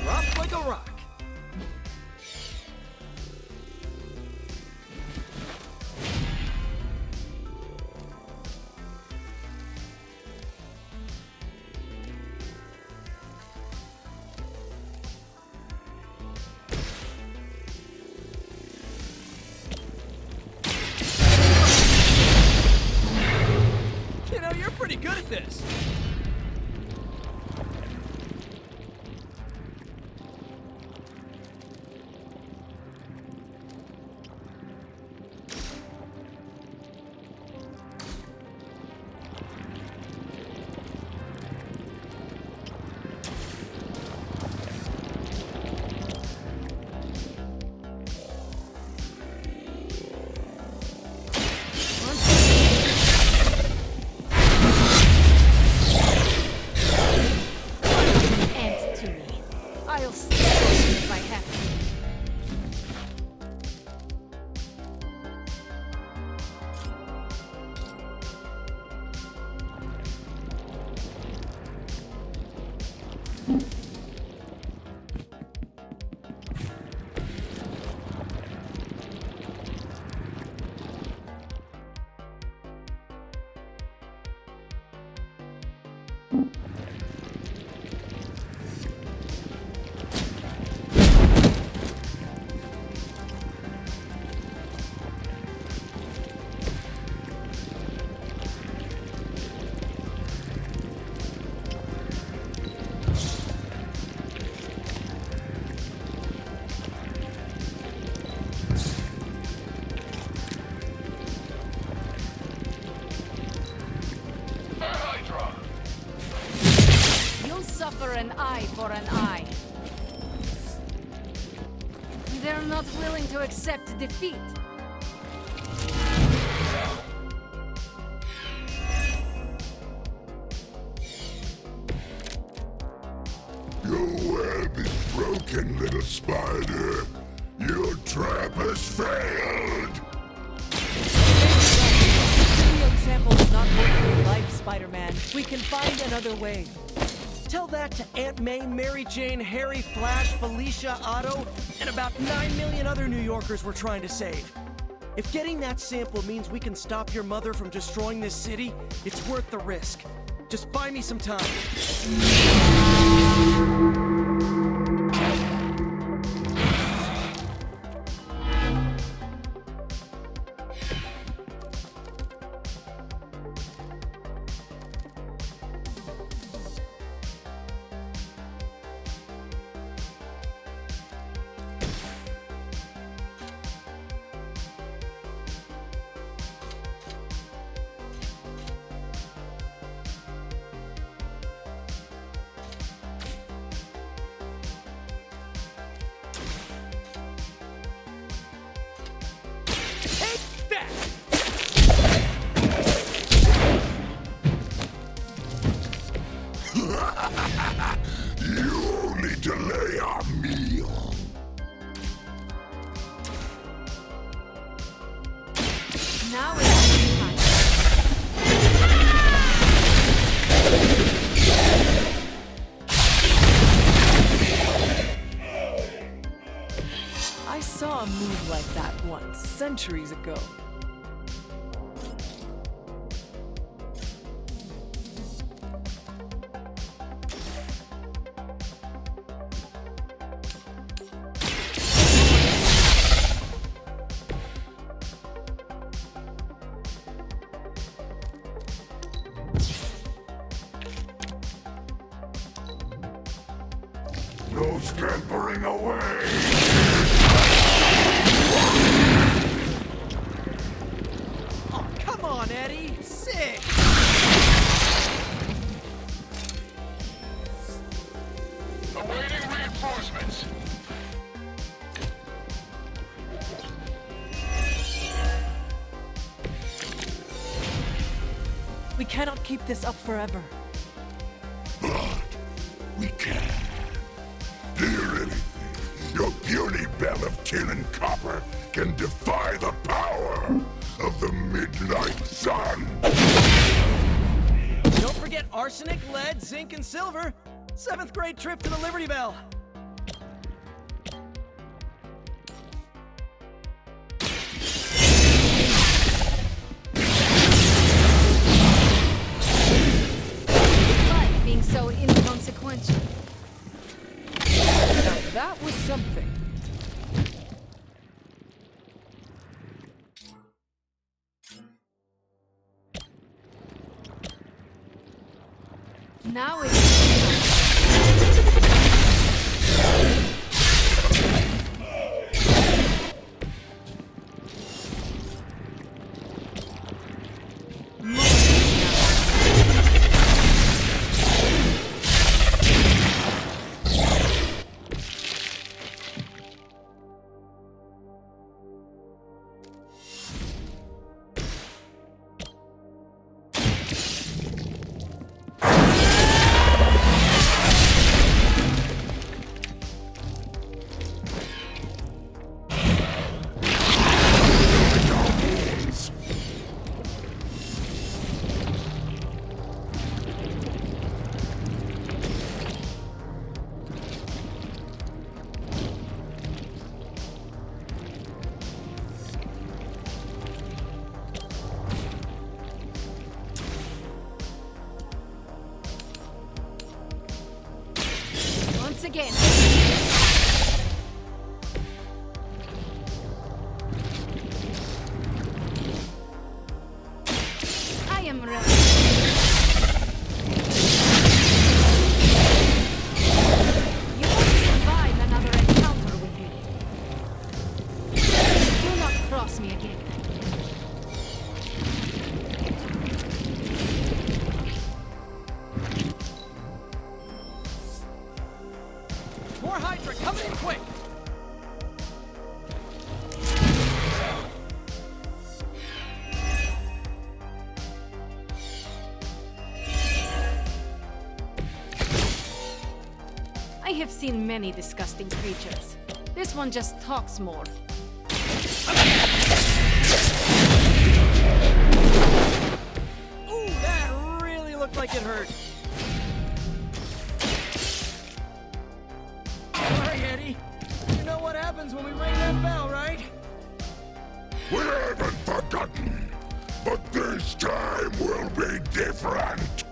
Drop like a rock. Suffer an eye for an eye. They're not willing to accept defeat. Your web is broken, little spider. Your trap has failed. The example is not worth your life, Spider-Man. We can find another way. Tell that to Aunt May, Mary Jane, Harry, Flash, Felicia, Otto, and about 9 million other New Yorkers we're trying to save. If getting that sample means we can stop your mother from destroying this city, it's worth the risk. Just buy me some time. You only delay our meal. Now it's time. I saw a move like that once, centuries ago. No scampering away! Oh, come on, Eddie! Sick! Awaiting reinforcements. We cannot keep this up forever. But we can. Hear anything? Your puny bell of tin and copper can defy the power of the midnight sun. Don't forget arsenic, lead, zinc, and silver. 7th grade trip to the Liberty Bell. Being so inconsequential. Now that was something. Now it's again! I am ready. You won't survive another encounter with me. Do not cross me again. More Hydra coming in quick! I have seen many disgusting creatures. This one just talks more. Ooh, that really looked like it hurt. Sorry, Eddie. You know what happens when we ring that bell, right? We haven't forgotten, but this time will be different.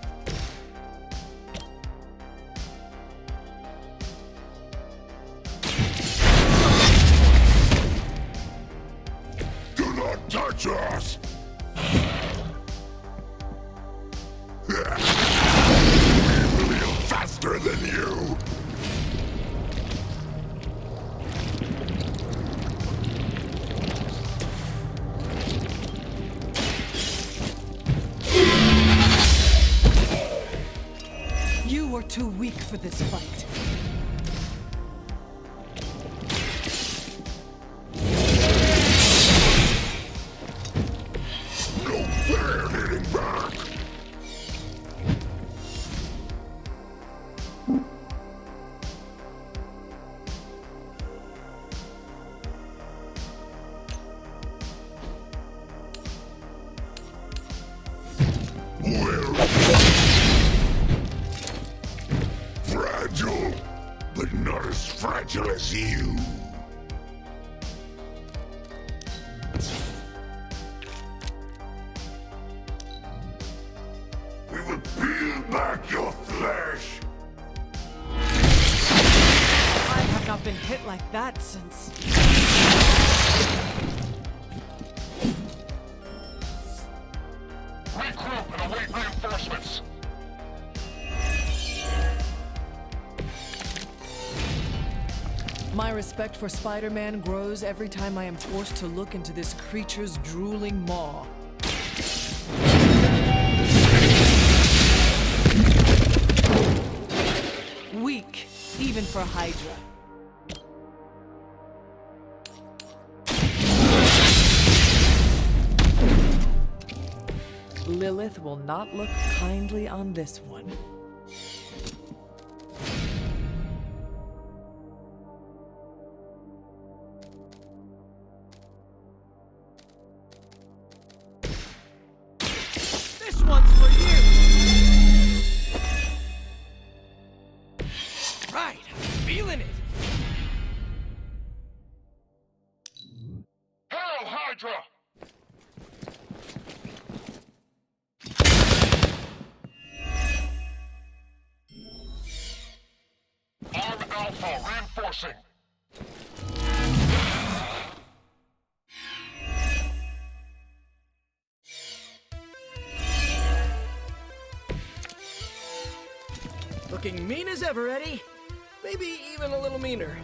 Do not touch us! We will faster than you! You are too weak for this fight. No fair hitting back! Fragile, but not as fragile as you. We will peel back your flesh. I have not been hit like that since... Regroup and await reinforcements. My respect for Spider-Man grows every time I am forced to look into this creature's drooling maw. Weak, even for Hydra. Lilith will not look kindly on this one. This one's for you! Right, feeling it! Hail Hydra! Arm Alpha reinforcing. Looking mean as ever, Eddie. Maybe even a little meaner.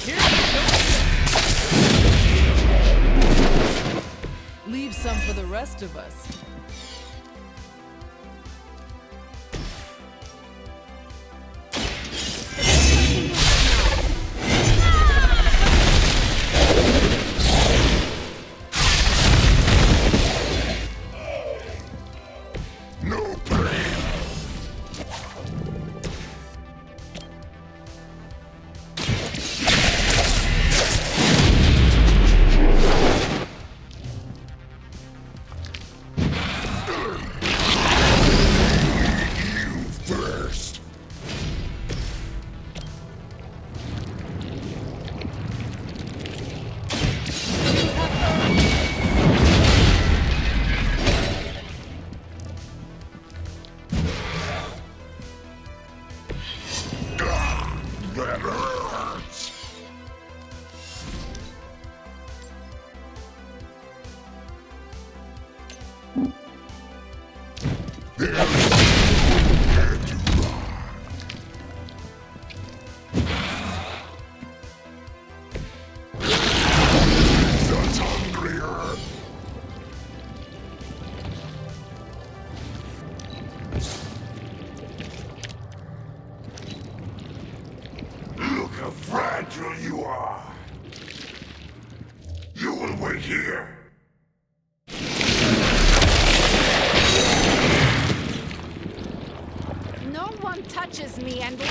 Here we go. Leave some for the rest of us. No pain. That's hungrier. Look how fragile you are. You will wait here. No one touches me and lives.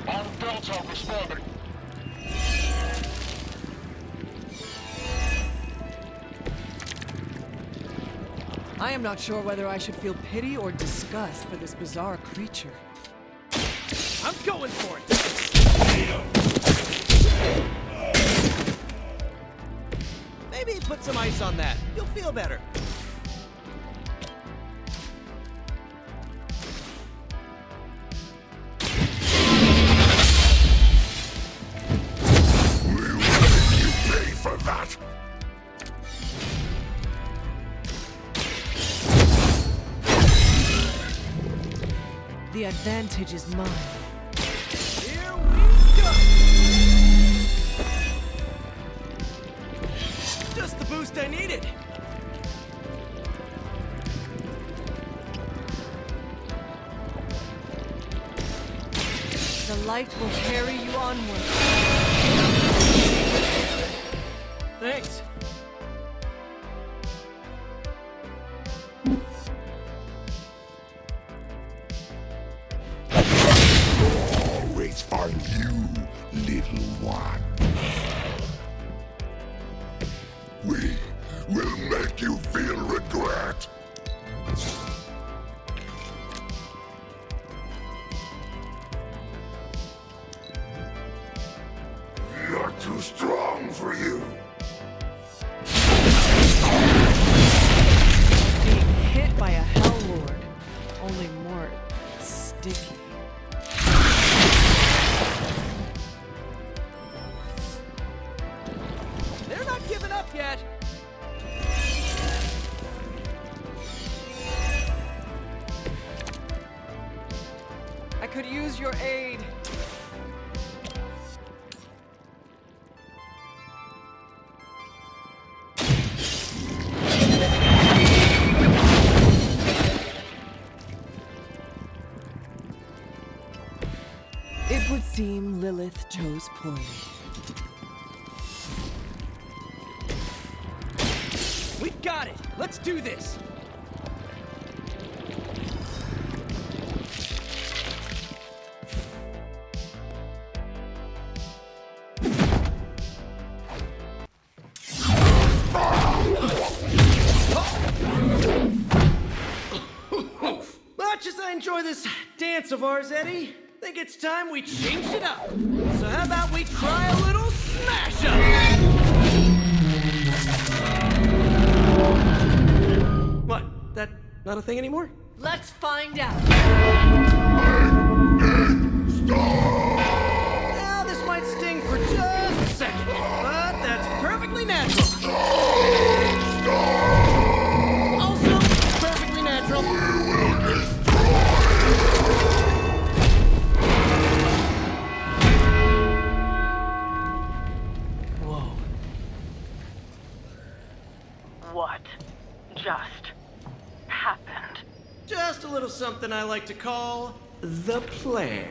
On Delta responding. I am not sure whether I should feel pity or disgust for this bizarre creature. I'm going for it! Maybe put some ice on that. You'll feel better. We'll make you pay for that. The advantage is mine. Here we go! Just the boost I needed. The light will carry you onward. Thanks. Always on you, little one. We will make you feel regret. You're too strong for you. Being hit by a Hell Lord, only more sticky. They're not giving up yet. I could use your aid. It would seem Lilith chose poorly. We've got it. Let's do this. Much as I enjoy this dance of ours, Eddie, think it's time we changed it up. So how about we try a little smash up? What? That not a thing anymore? Let's find out. Now this might sting for just a second, but that's perfectly natural. Also, perfectly natural. Whoa. What just happened? Just a little something I like to call the plan.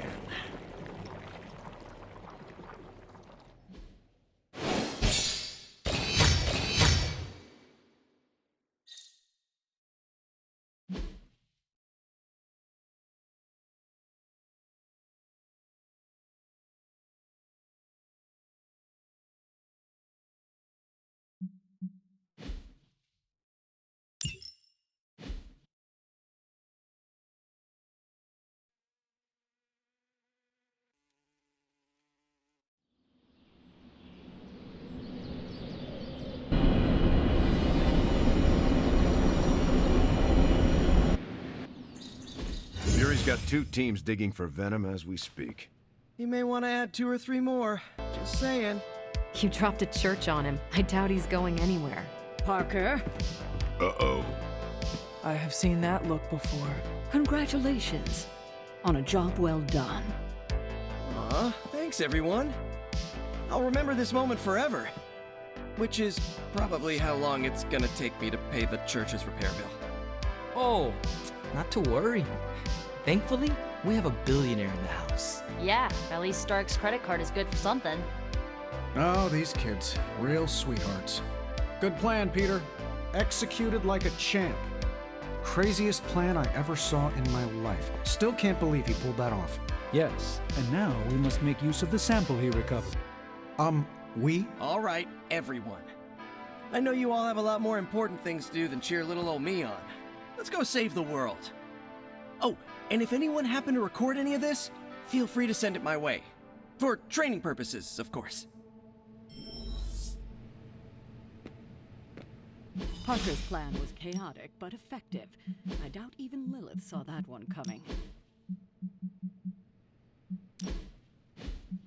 Fury's got 2 teams digging for venom as we speak. You may want to add 2 or 3 more. Just saying. You dropped a church on him. I doubt he's going anywhere. Parker, Uh-oh. I have seen that look before. congratulations on a job well done. Aw, thanks everyone. I'll remember this moment forever. Which is probably how long it's gonna take me to pay the church's repair bill. Oh, not to worry. Thankfully, we have a billionaire in the house. Yeah, at least Stark's credit card is good for something. Oh, these kids. Real sweethearts. Good plan, Peter. Executed like a champ. Craziest plan I ever saw in my life. Still can't believe he pulled that off. Yes, and now we must make use of the sample he recovered. We? All right, everyone. I know you all have a lot more important things to do than cheer little old me on. Let's go save the world. Oh, and if anyone happened to record any of this, feel free to send it my way. For training purposes, of course. Parker's plan was chaotic but effective. I doubt even Lilith saw that one coming.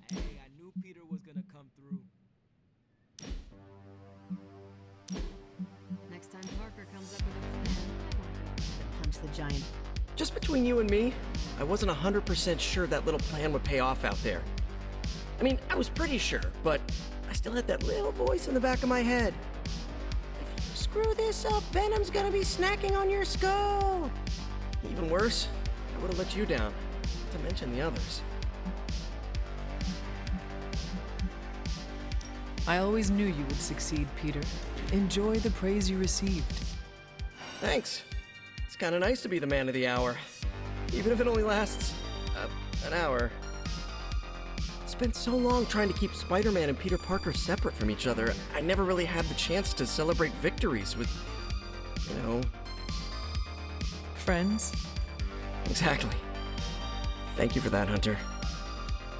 Hey, I knew Peter was gonna come through. Next time Parker comes up with a plan, I want to be able to punch the giant. Just between you and me, I wasn't 100% sure that little plan would pay off out there. I mean, I was pretty sure, but I still had that little voice in the back of my head. If you screw this up, Venom's gonna be snacking on your skull. Even worse, I would have let you down, not to mention the others. I always knew you would succeed, Peter. Enjoy the praise you received. Thanks. It's kind of nice to be the man of the hour, even if it only lasts an hour. Spent so long trying to keep Spider-Man and Peter Parker separate from each other, I never really had the chance to celebrate victories with, you know... Friends? Exactly. Thank you for that, Hunter.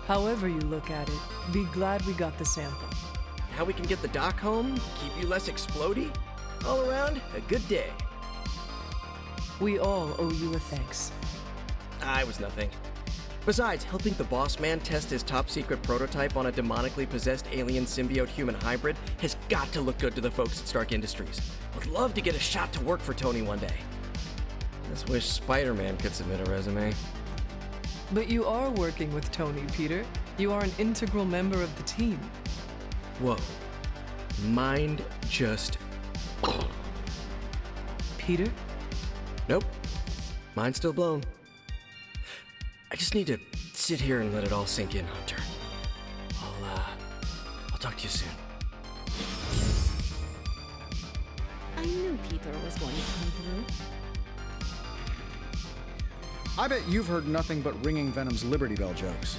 However you look at it, be glad we got the sample. How we can get the doc home, keep you less explodey? All around, a good day. We all owe you a thanks. I was nothing. Besides, helping the boss man test his top-secret prototype on a demonically possessed alien symbiote-human hybrid has got to look good to the folks at Stark Industries. Would love to get a shot to work for Tony one day. Just wish Spider-Man could submit a resume. But you are working with Tony, Peter. You are an integral member of the team. Whoa. Mind just... Peter? Nope. Mind's still blown. I just need to sit here and let it all sink in, Hunter. I'll talk to you soon. I knew Peter was going to come through. I bet you've heard nothing but ringing Venom's Liberty Bell jokes.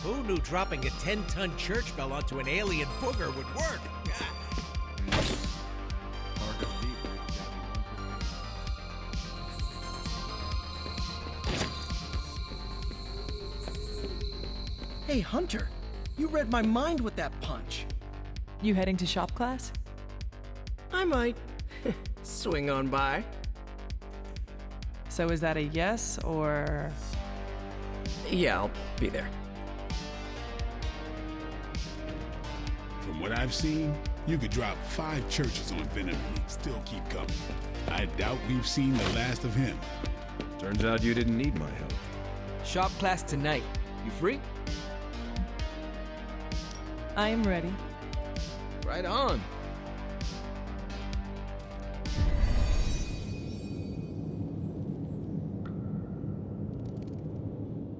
Who knew dropping a 10-ton church bell onto an alien booger would work? Hey, Hunter, you read my mind with that punch. You heading to shop class? I might. Swing on by. So is that a yes, or...? Yeah, I'll be there. From what I've seen, you could drop 5 churches on Venom and he'd still keep coming. I doubt we've seen the last of him. Turns out you didn't need my help. Shop class tonight. You free? I am ready. Right on.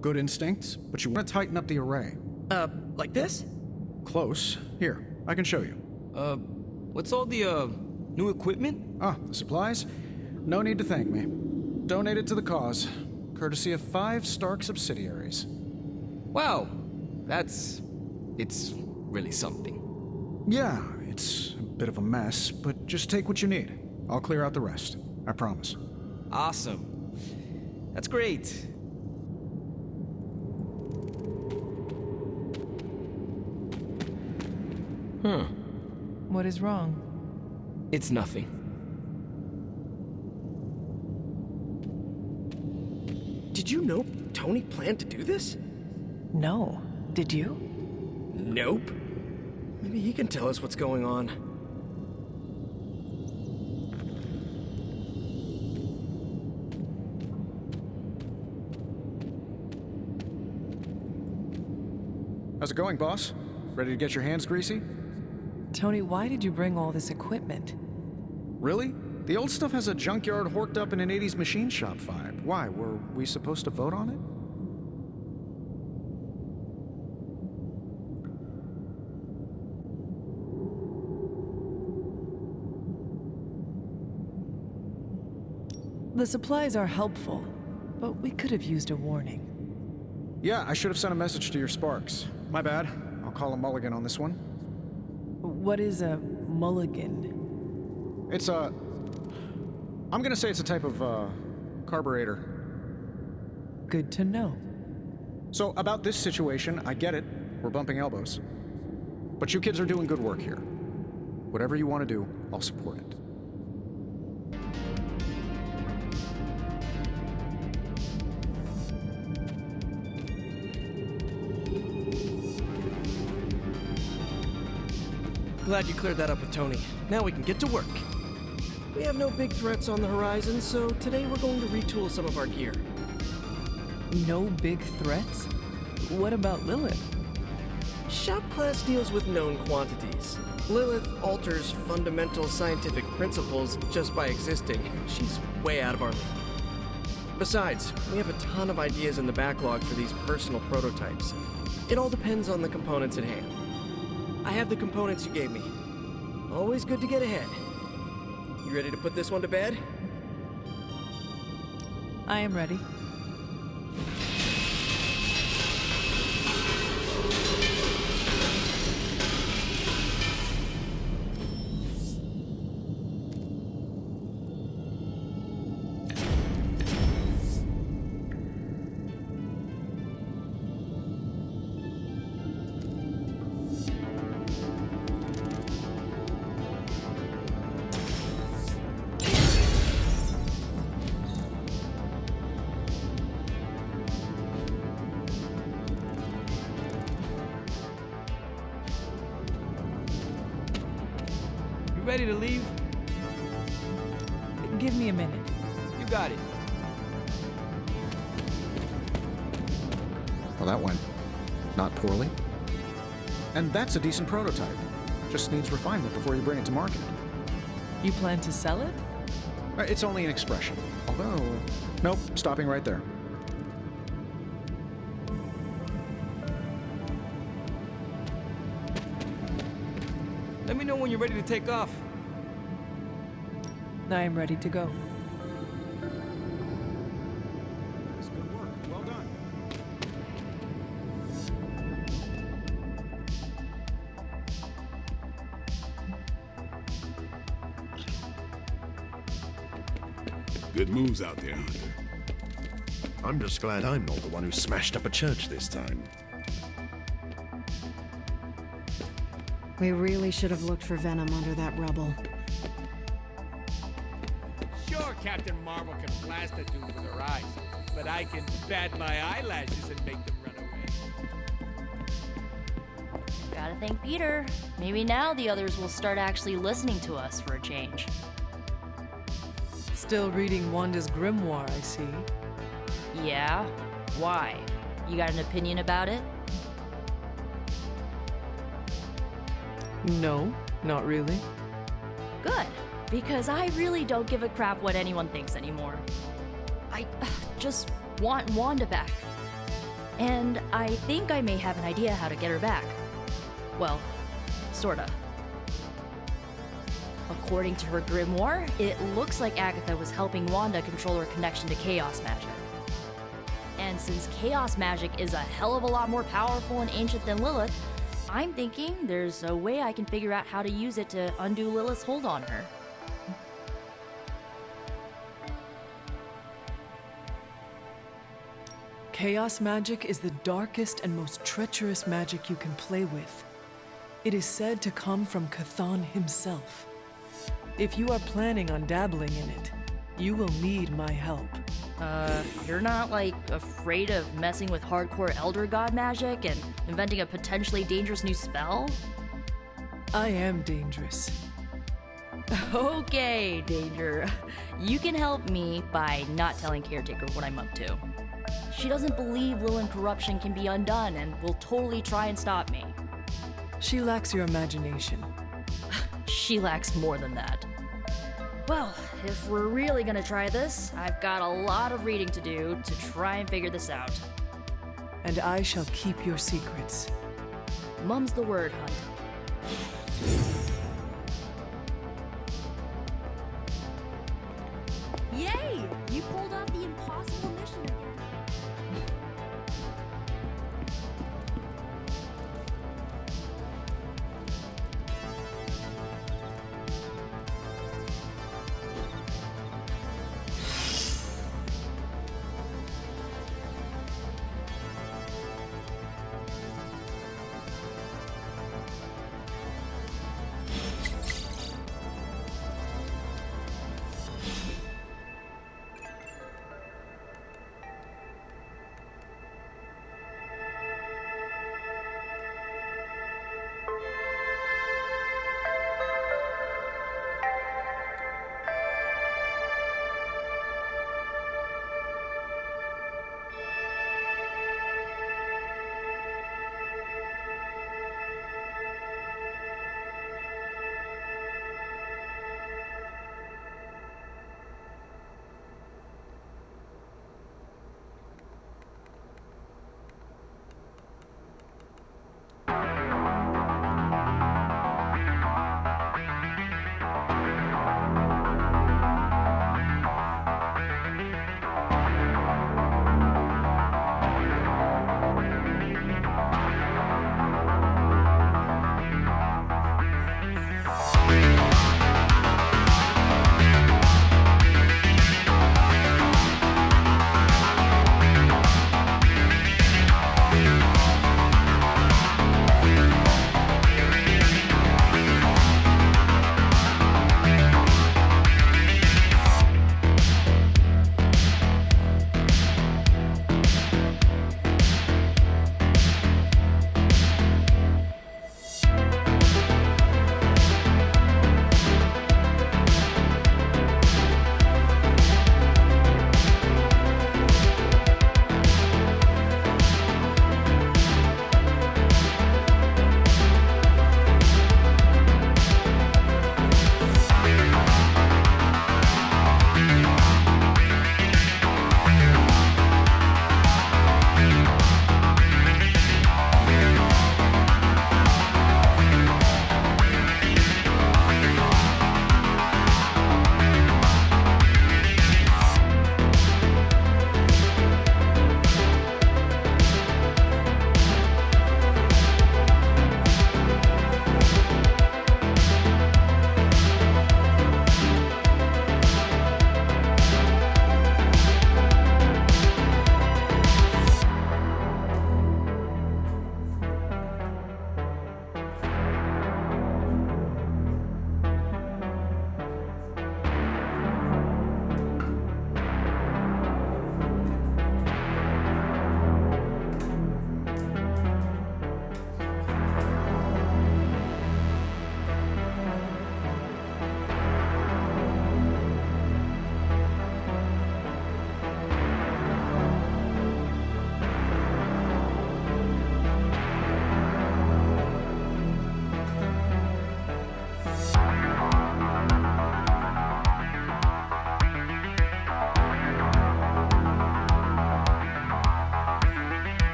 Good instincts, but you want to tighten up the array. Like this? Close. Here, I can show you. What's all the, new equipment? Ah, the supplies? No need to thank me. Donated to the cause, courtesy of 5 Stark subsidiaries. Wow. It's really something. Yeah, it's a bit of a mess, but just take what you need. I'll clear out the rest. I promise. Awesome. That's great. Huh. What is wrong? It's nothing. Did you know Tony planned to do this? No. Did you? Nope. Maybe he can tell us what's going on. How's it going, boss? Ready to get your hands greasy? Tony, why did you bring all this equipment? Really? The old stuff has a junkyard horked up in an 80s machine shop vibe. Why? Were we supposed to vote on it? The supplies are helpful, but we could have used a warning. Yeah, I should have sent a message to your Sparks. My bad. I'll call a mulligan on this one. What is a mulligan? It's a... I'm gonna say it's a type of, carburetor. Good to know. So, about this situation, I get it. We're bumping elbows. But you kids are doing good work here. Whatever you want to do, I'll support it. Glad you cleared that up with Tony. Now we can get to work. We have no big threats on the horizon, so today we're going to retool some of our gear. No big threats? What about Lilith? Shop class deals with known quantities. Lilith alters fundamental scientific principles just by existing. She's way out of our league. Besides, we have a ton of ideas in the backlog for these personal prototypes. It all depends on the components at hand. I have the components you gave me. Always good to get ahead. You ready to put this one to bed? I am ready. Ready to leave? Give me a minute. You got it. Well, that went not poorly. And that's a decent prototype. Just needs refinement before you bring it to market. You plan to sell it? It's only an expression. Although, nope, stopping right there. Let me know when you're ready to take off. I am ready to go. That's good work. Well done. Good moves out there, Hunter. I'm just glad I'm not the one who smashed up a church this time. We really should have looked for venom under that rubble. Sure, Captain Marvel can blast a dude with her eyes, but I can bat my eyelashes and make them run away. Gotta thank Peter. Maybe now the others will start actually listening to us for a change. Still reading Wanda's grimoire, I see. Yeah? Why? You got an opinion about it? No, not really. Good, because I really don't give a crap what anyone thinks anymore. I just want Wanda back. And I think I may have an idea how to get her back. Well, sorta. According to her grimoire, it looks like Agatha was helping Wanda control her connection to chaos magic. And since chaos magic is a hell of a lot more powerful and ancient than Lilith, I'm thinking there's a way I can figure out how to use it to undo Lilith's hold on her. Chaos magic is the darkest and most treacherous magic you can play with. It is said to come from Chthon himself. If you are planning on dabbling in it, you will need my help. You're not, like, afraid of messing with hardcore Elder God magic and inventing a potentially dangerous new spell? I am dangerous. Okay, Danger. You can help me by not telling Caretaker what I'm up to. She doesn't believe Lilin corruption can be undone and will totally try and stop me. She lacks your imagination. She lacks more than that. Well, if we're really gonna try this, I've got a lot of reading to do to try and figure this out. And I shall keep your secrets. Mum's the word, Hunt. Yay! You pulled off the impossible mission again.